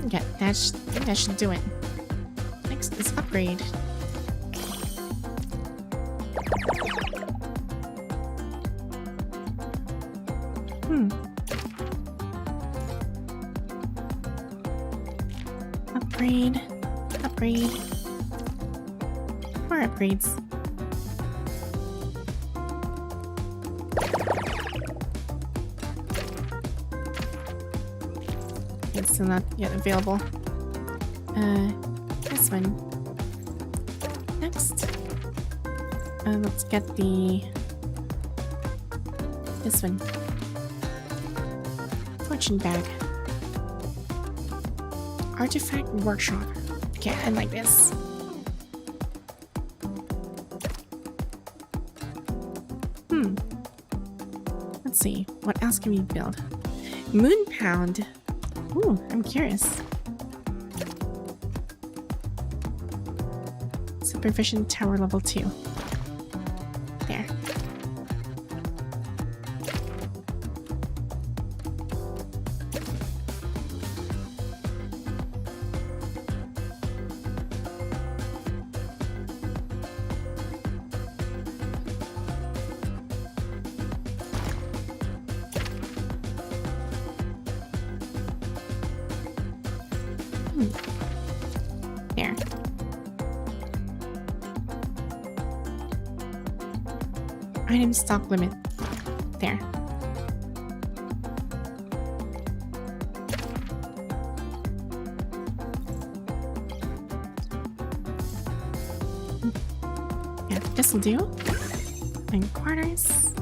Yeah, I think that should do it. Next is upgrade. Upgrade. Upgrade. More upgrades. It's still not yet available. This one. Next. Let's get this one. Fortune bag. Artifact workshop. Okay, I like this. Let's see. What else can we build? Moon pound. Ooh, I'm curious. Supervision tower level 2. There. There. Item stock limit. There. Yeah, this'll do. 9 quarters.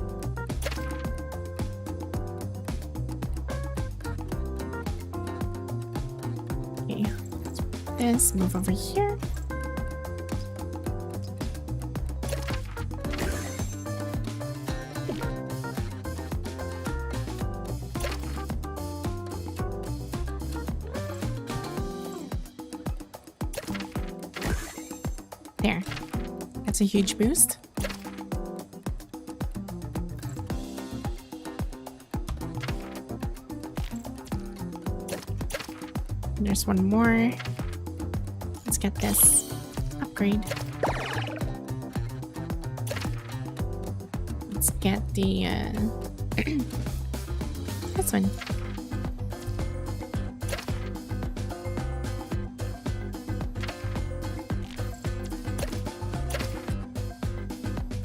Okay. Let's put this, move over here. There. That's a huge boost. There's one more. Let's get this. Upgrade. Let's get the this one.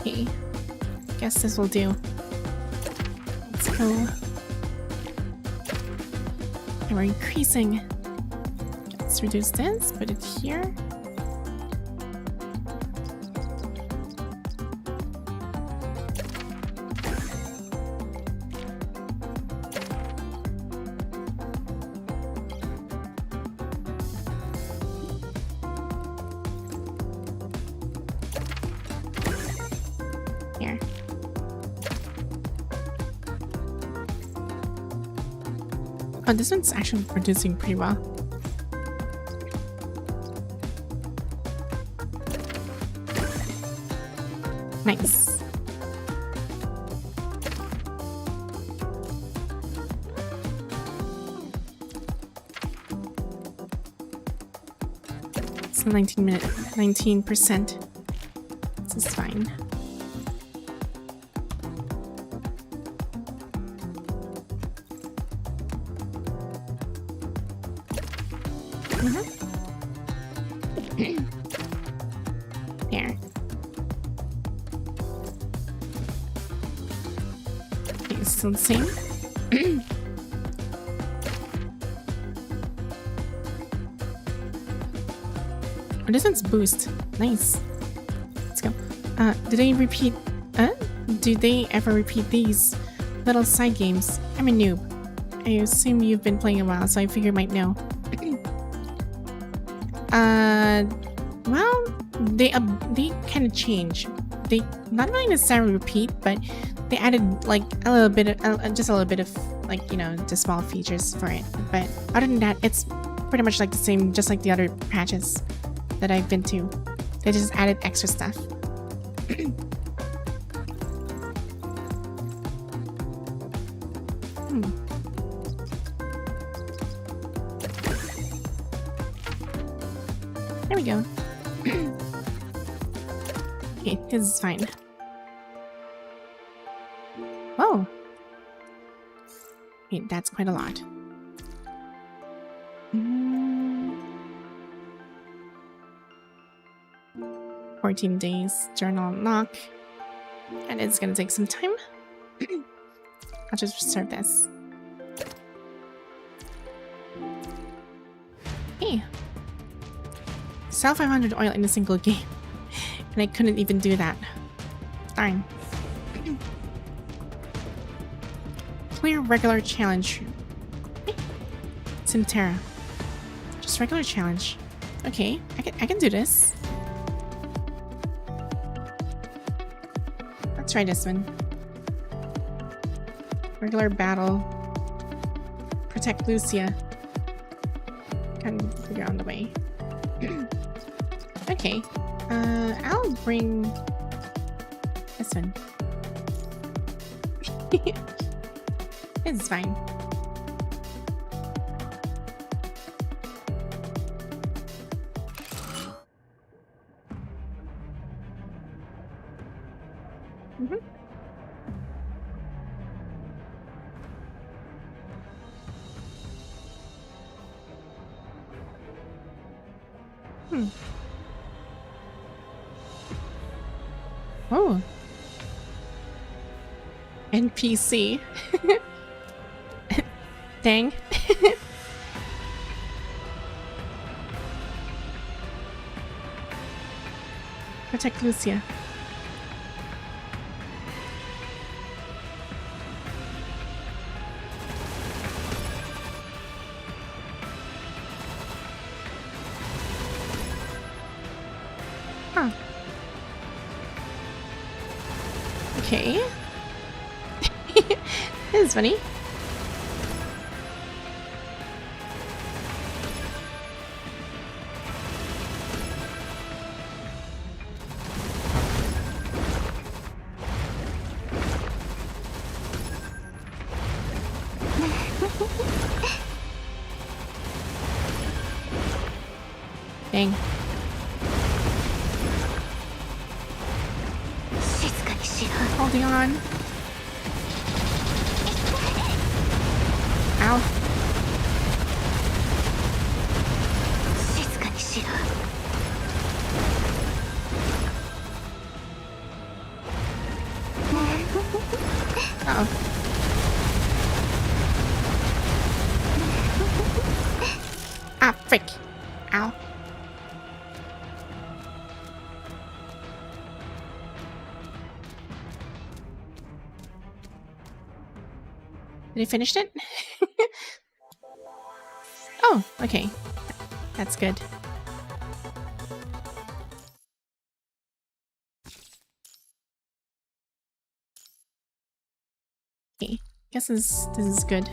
Okay. Guess this will do. Let's go. And we're increasing. Let's reduce this, put it here. Here. Oh, this one's actually producing pretty well. Nice. It's 19%. This is fine. There. Okay, it's still the same. Oh, this one's boost. Nice. Let's go. Do they repeat? Do they ever repeat these little side games? I'm a noob. I assume you've been playing a while, so I figure you might know. Well, they kind of change. They not really necessarily repeat, but they added like a little bit of, just a little bit of like, you know, the small features for it. But other than that, it's pretty much like the same, just like the other patches that I've been to. They just added extra stuff. There we go. Okay, this is fine. Whoa! Okay, that's quite a lot. 14 days, journal unlock. And it's gonna take some time. I'll just reserve this. Hey! Sell 500 oil in a single game. And I couldn't even do that. Darn. Clear regular challenge. Simterra. Just regular challenge. Okay, I can do this. Let's try this one. Regular battle. Protect Lucia. Can't figure out the way. Okay. I'll bring this one. It's fine. Oh. NPC. Dang. Protect Lucia. Huh. Okay. This is funny. Dang. Holding on. Ow. Uh-oh. Ah, frick. Ow. Did he finish it? Oh, okay. That's good. Okay, guess this is good.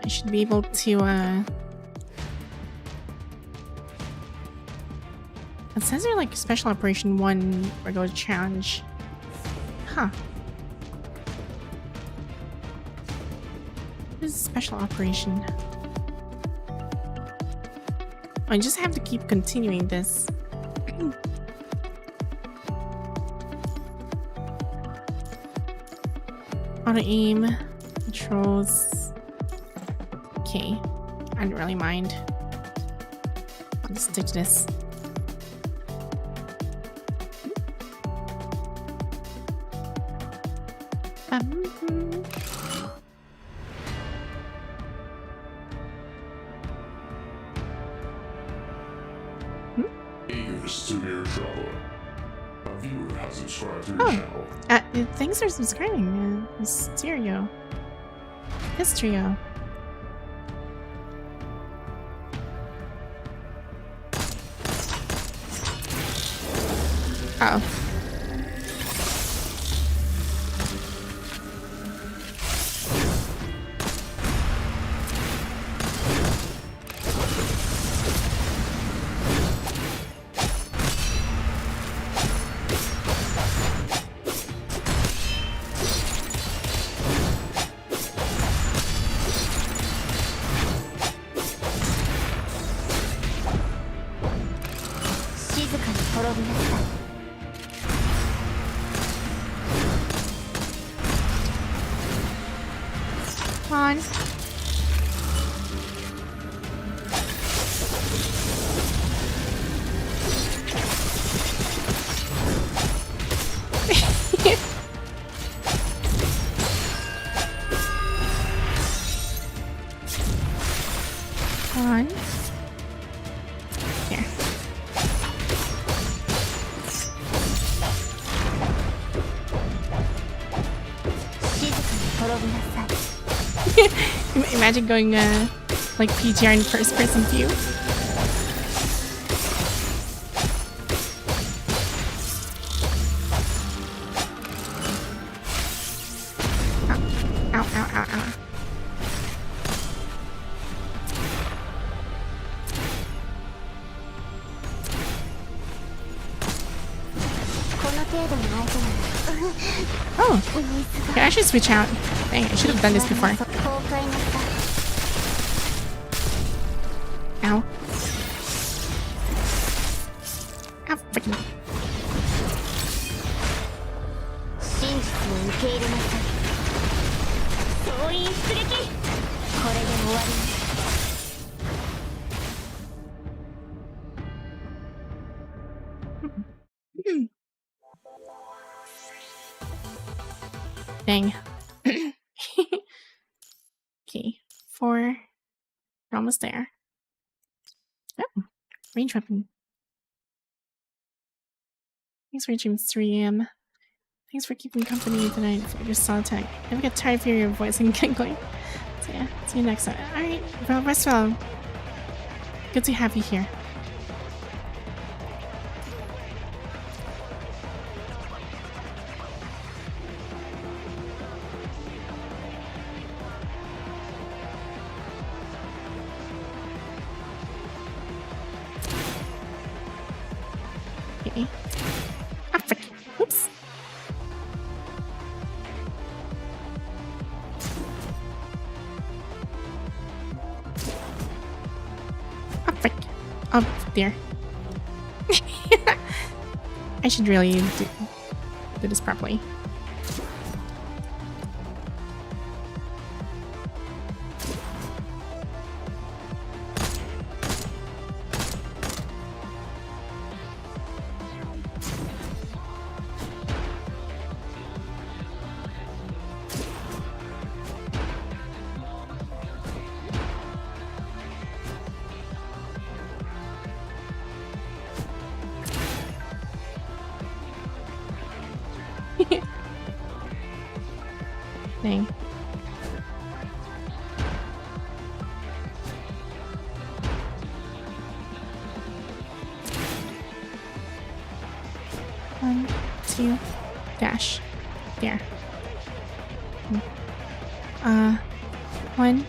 I should be able to, It says here like Special Operation 1 regular challenge. Huh. What is Special Operation? I just have to keep continuing this. Auto aim, controls. Okay, I don't really mind. I'll just stick to this. A viewer has subscribed to your channel. Thanks for subscribing, Mysterio. Histrio. Uh oh. Come on. Come on. Here. Imagine going like PTR in first person view. Ow, ow, ow, ow. Oh, okay, I should switch out. Dang, I should have done this before. Ow. Ow, freaking. Dang. Okay, 4. We're almost there. Oh, range weapon. Thanks for reaching 3 AM. Thanks for keeping company tonight for your solid tech. Never get tired of hearing your voice and giggling. So yeah, see you next time. Alright, well, rest well. Good to have you here. Okay. Ah, frick. Oops. Ah, frick. Oh, dear. I should really do this properly. Dang. One, two, dash. There. 1,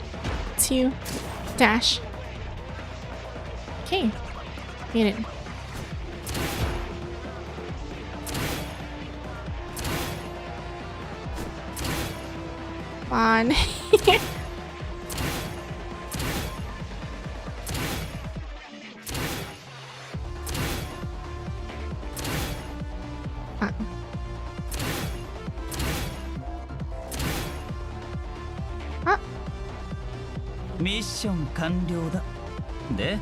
2, dash. Okay. Made it. On. Ah. ミッション完了だ。で、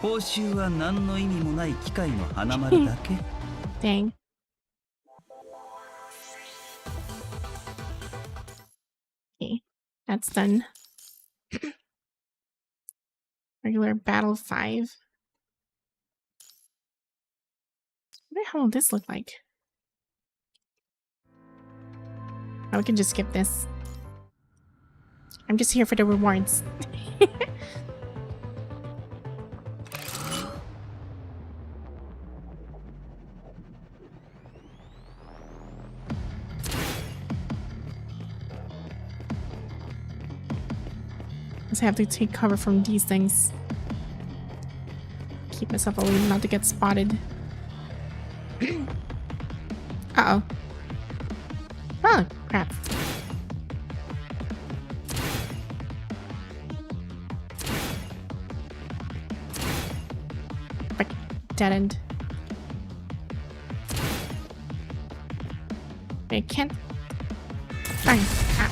報酬は何の意味もない機械の花丸だけ。Dang. Okay, that's done. Regular battle 5. What the hell will this look like? Oh, we can just skip this. I'm just here for the rewards. I have to take cover from these things. Keep myself away not to get spotted. Uh-oh. Oh, crap. Frick. Dead end. I can't. Darn. Ah.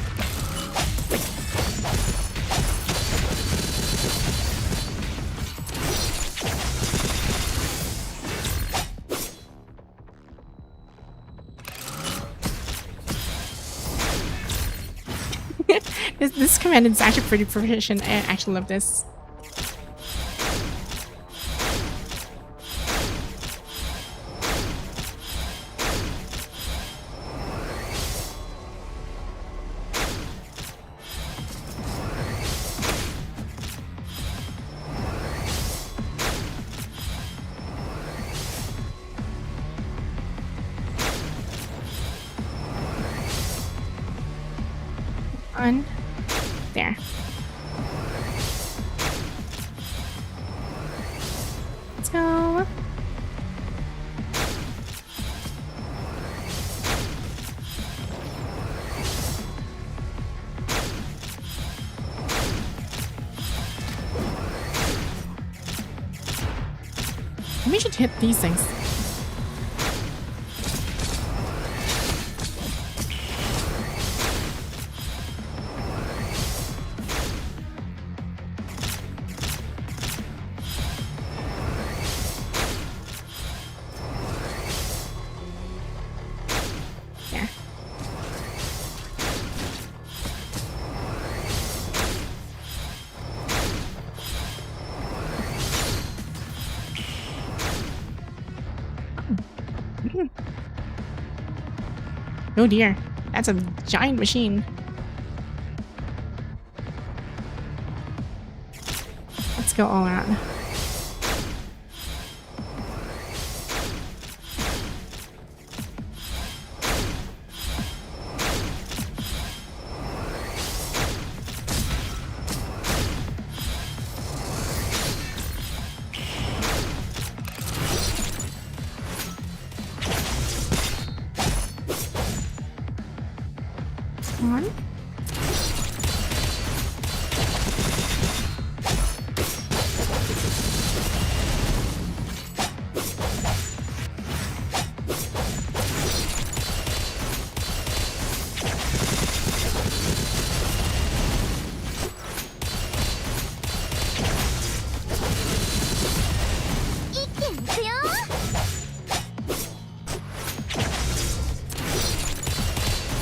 This command is actually pretty proficient. I actually love this. On. There. Let's go. We should hit these things. Oh dear, that's a giant machine. Let's go all out. On.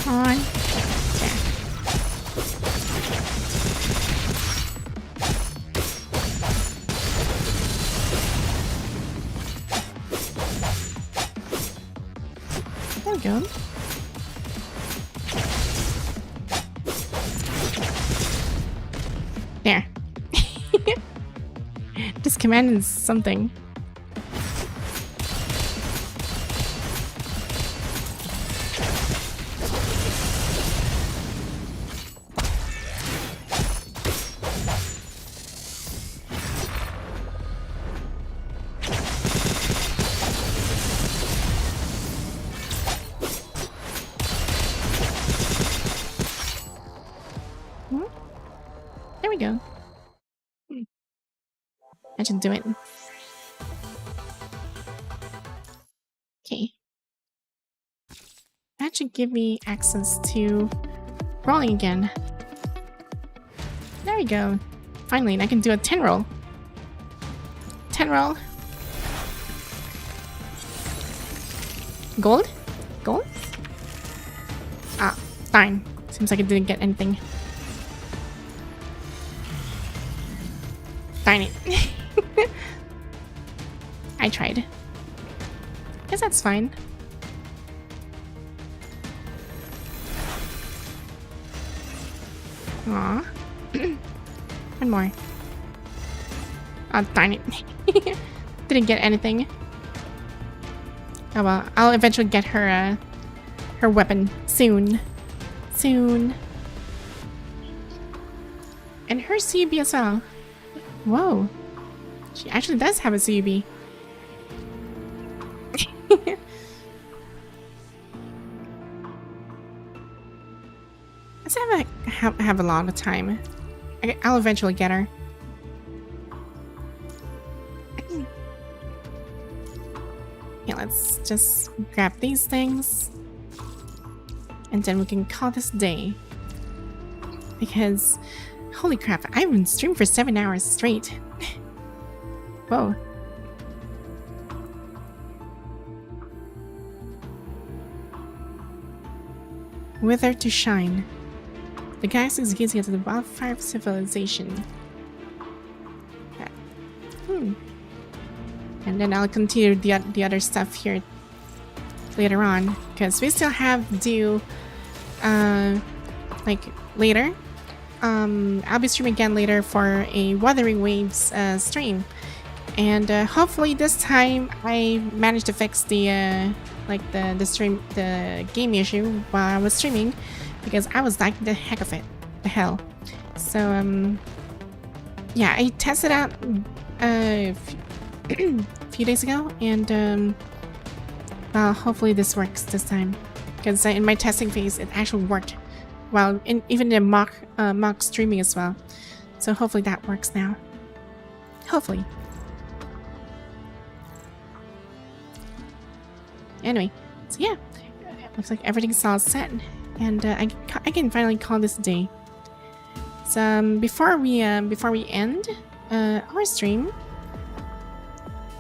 On. There we go. There. This command is something. There we go. I should do it. Okay. That should give me access to rolling again. There we go. Finally, and I can do a 10 roll. 10 roll. Gold? Gold? Ah, darn. Seems like I didn't get anything. Darn it. I tried. Guess that's fine. Aw. One more. Oh, darn it. Didn't get anything. Oh well, I'll eventually get her, her weapon soon. Soon. And her CB as well. Whoa. She actually does have a CB. Let's have a lot of time. I'll eventually get her. Yeah, let's just grab these things. And then we can call this a day. Because, holy crap, I haven't streamed for 7 hours straight. Whoa. Wither to shine. The galaxy is gazing at the wildfire of civilization. And then I'll continue the other stuff here later on, because we still have due like later. I'll be streaming again later for a Wuthering Waves stream, and hopefully this time I managed to fix the the game issue while I was streaming, because I was liking the heck of it, the hell. So yeah, I tested out a few days ago, and well, hopefully this works this time, because in my testing phase it actually worked, while even in mock streaming as well. So hopefully that works now. Hopefully. Anyway, so yeah, looks like everything's all set, and I can finally call this a day. So before we end our stream,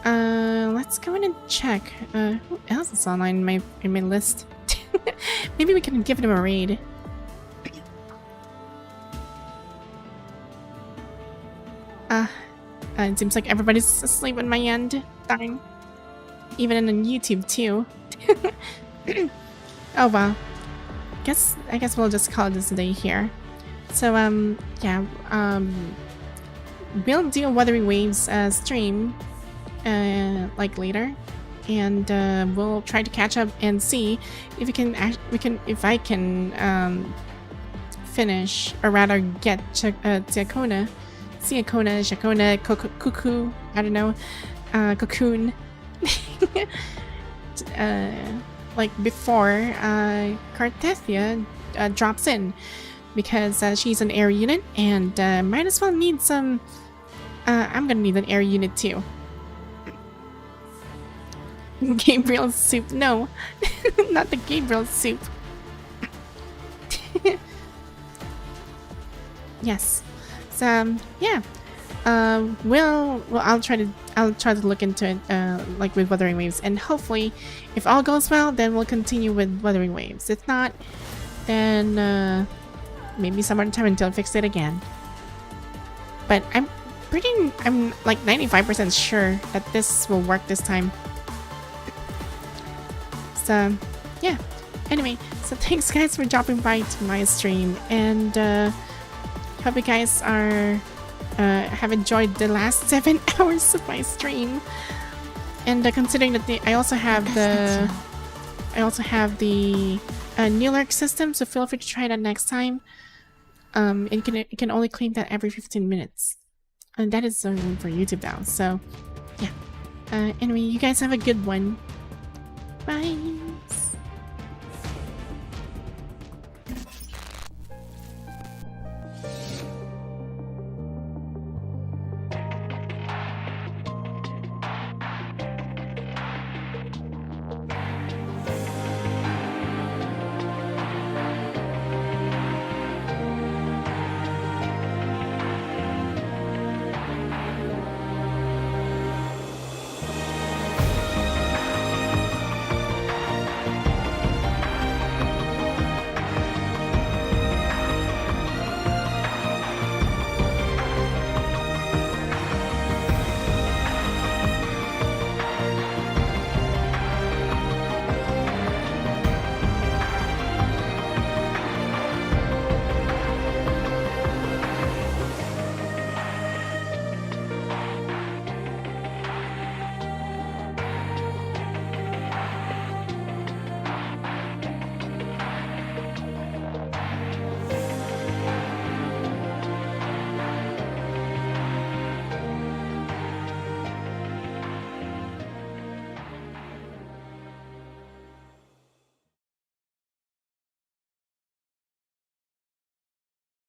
let's go in and check who else is online in my list. Maybe we can give them a raid. It seems like everybody's asleep on my end. Darn. Even on YouTube too. Oh well. I guess we'll just call this a day here. So yeah, we'll do a Wuthering Waves stream like later, and we'll try to catch up and see if if I can finish, or rather get Shakona, Cuckoo, I don't know, Cocoon, like before Cartethia drops in, because she's an air unit, and might as well need some. I'm gonna need an air unit too. Gabriel's soup. No, not the Gabriel soup. Yes. So yeah. I'll try to look into it like with Wuthering Waves, and hopefully if all goes well, then we'll continue with Wuthering Waves. If not, then maybe some other time until I fix it again. But I'm like 95% sure that this will work this time. So yeah, anyway, so thanks guys for dropping by to my stream, and hope you guys are have enjoyed the last 7 hours of my stream. And considering that I also have the new lurk system, so feel free to try that next time. It can only claim that every 15 minutes, and that is only for YouTube now. So yeah. Anyway, you guys have a good one. Bye.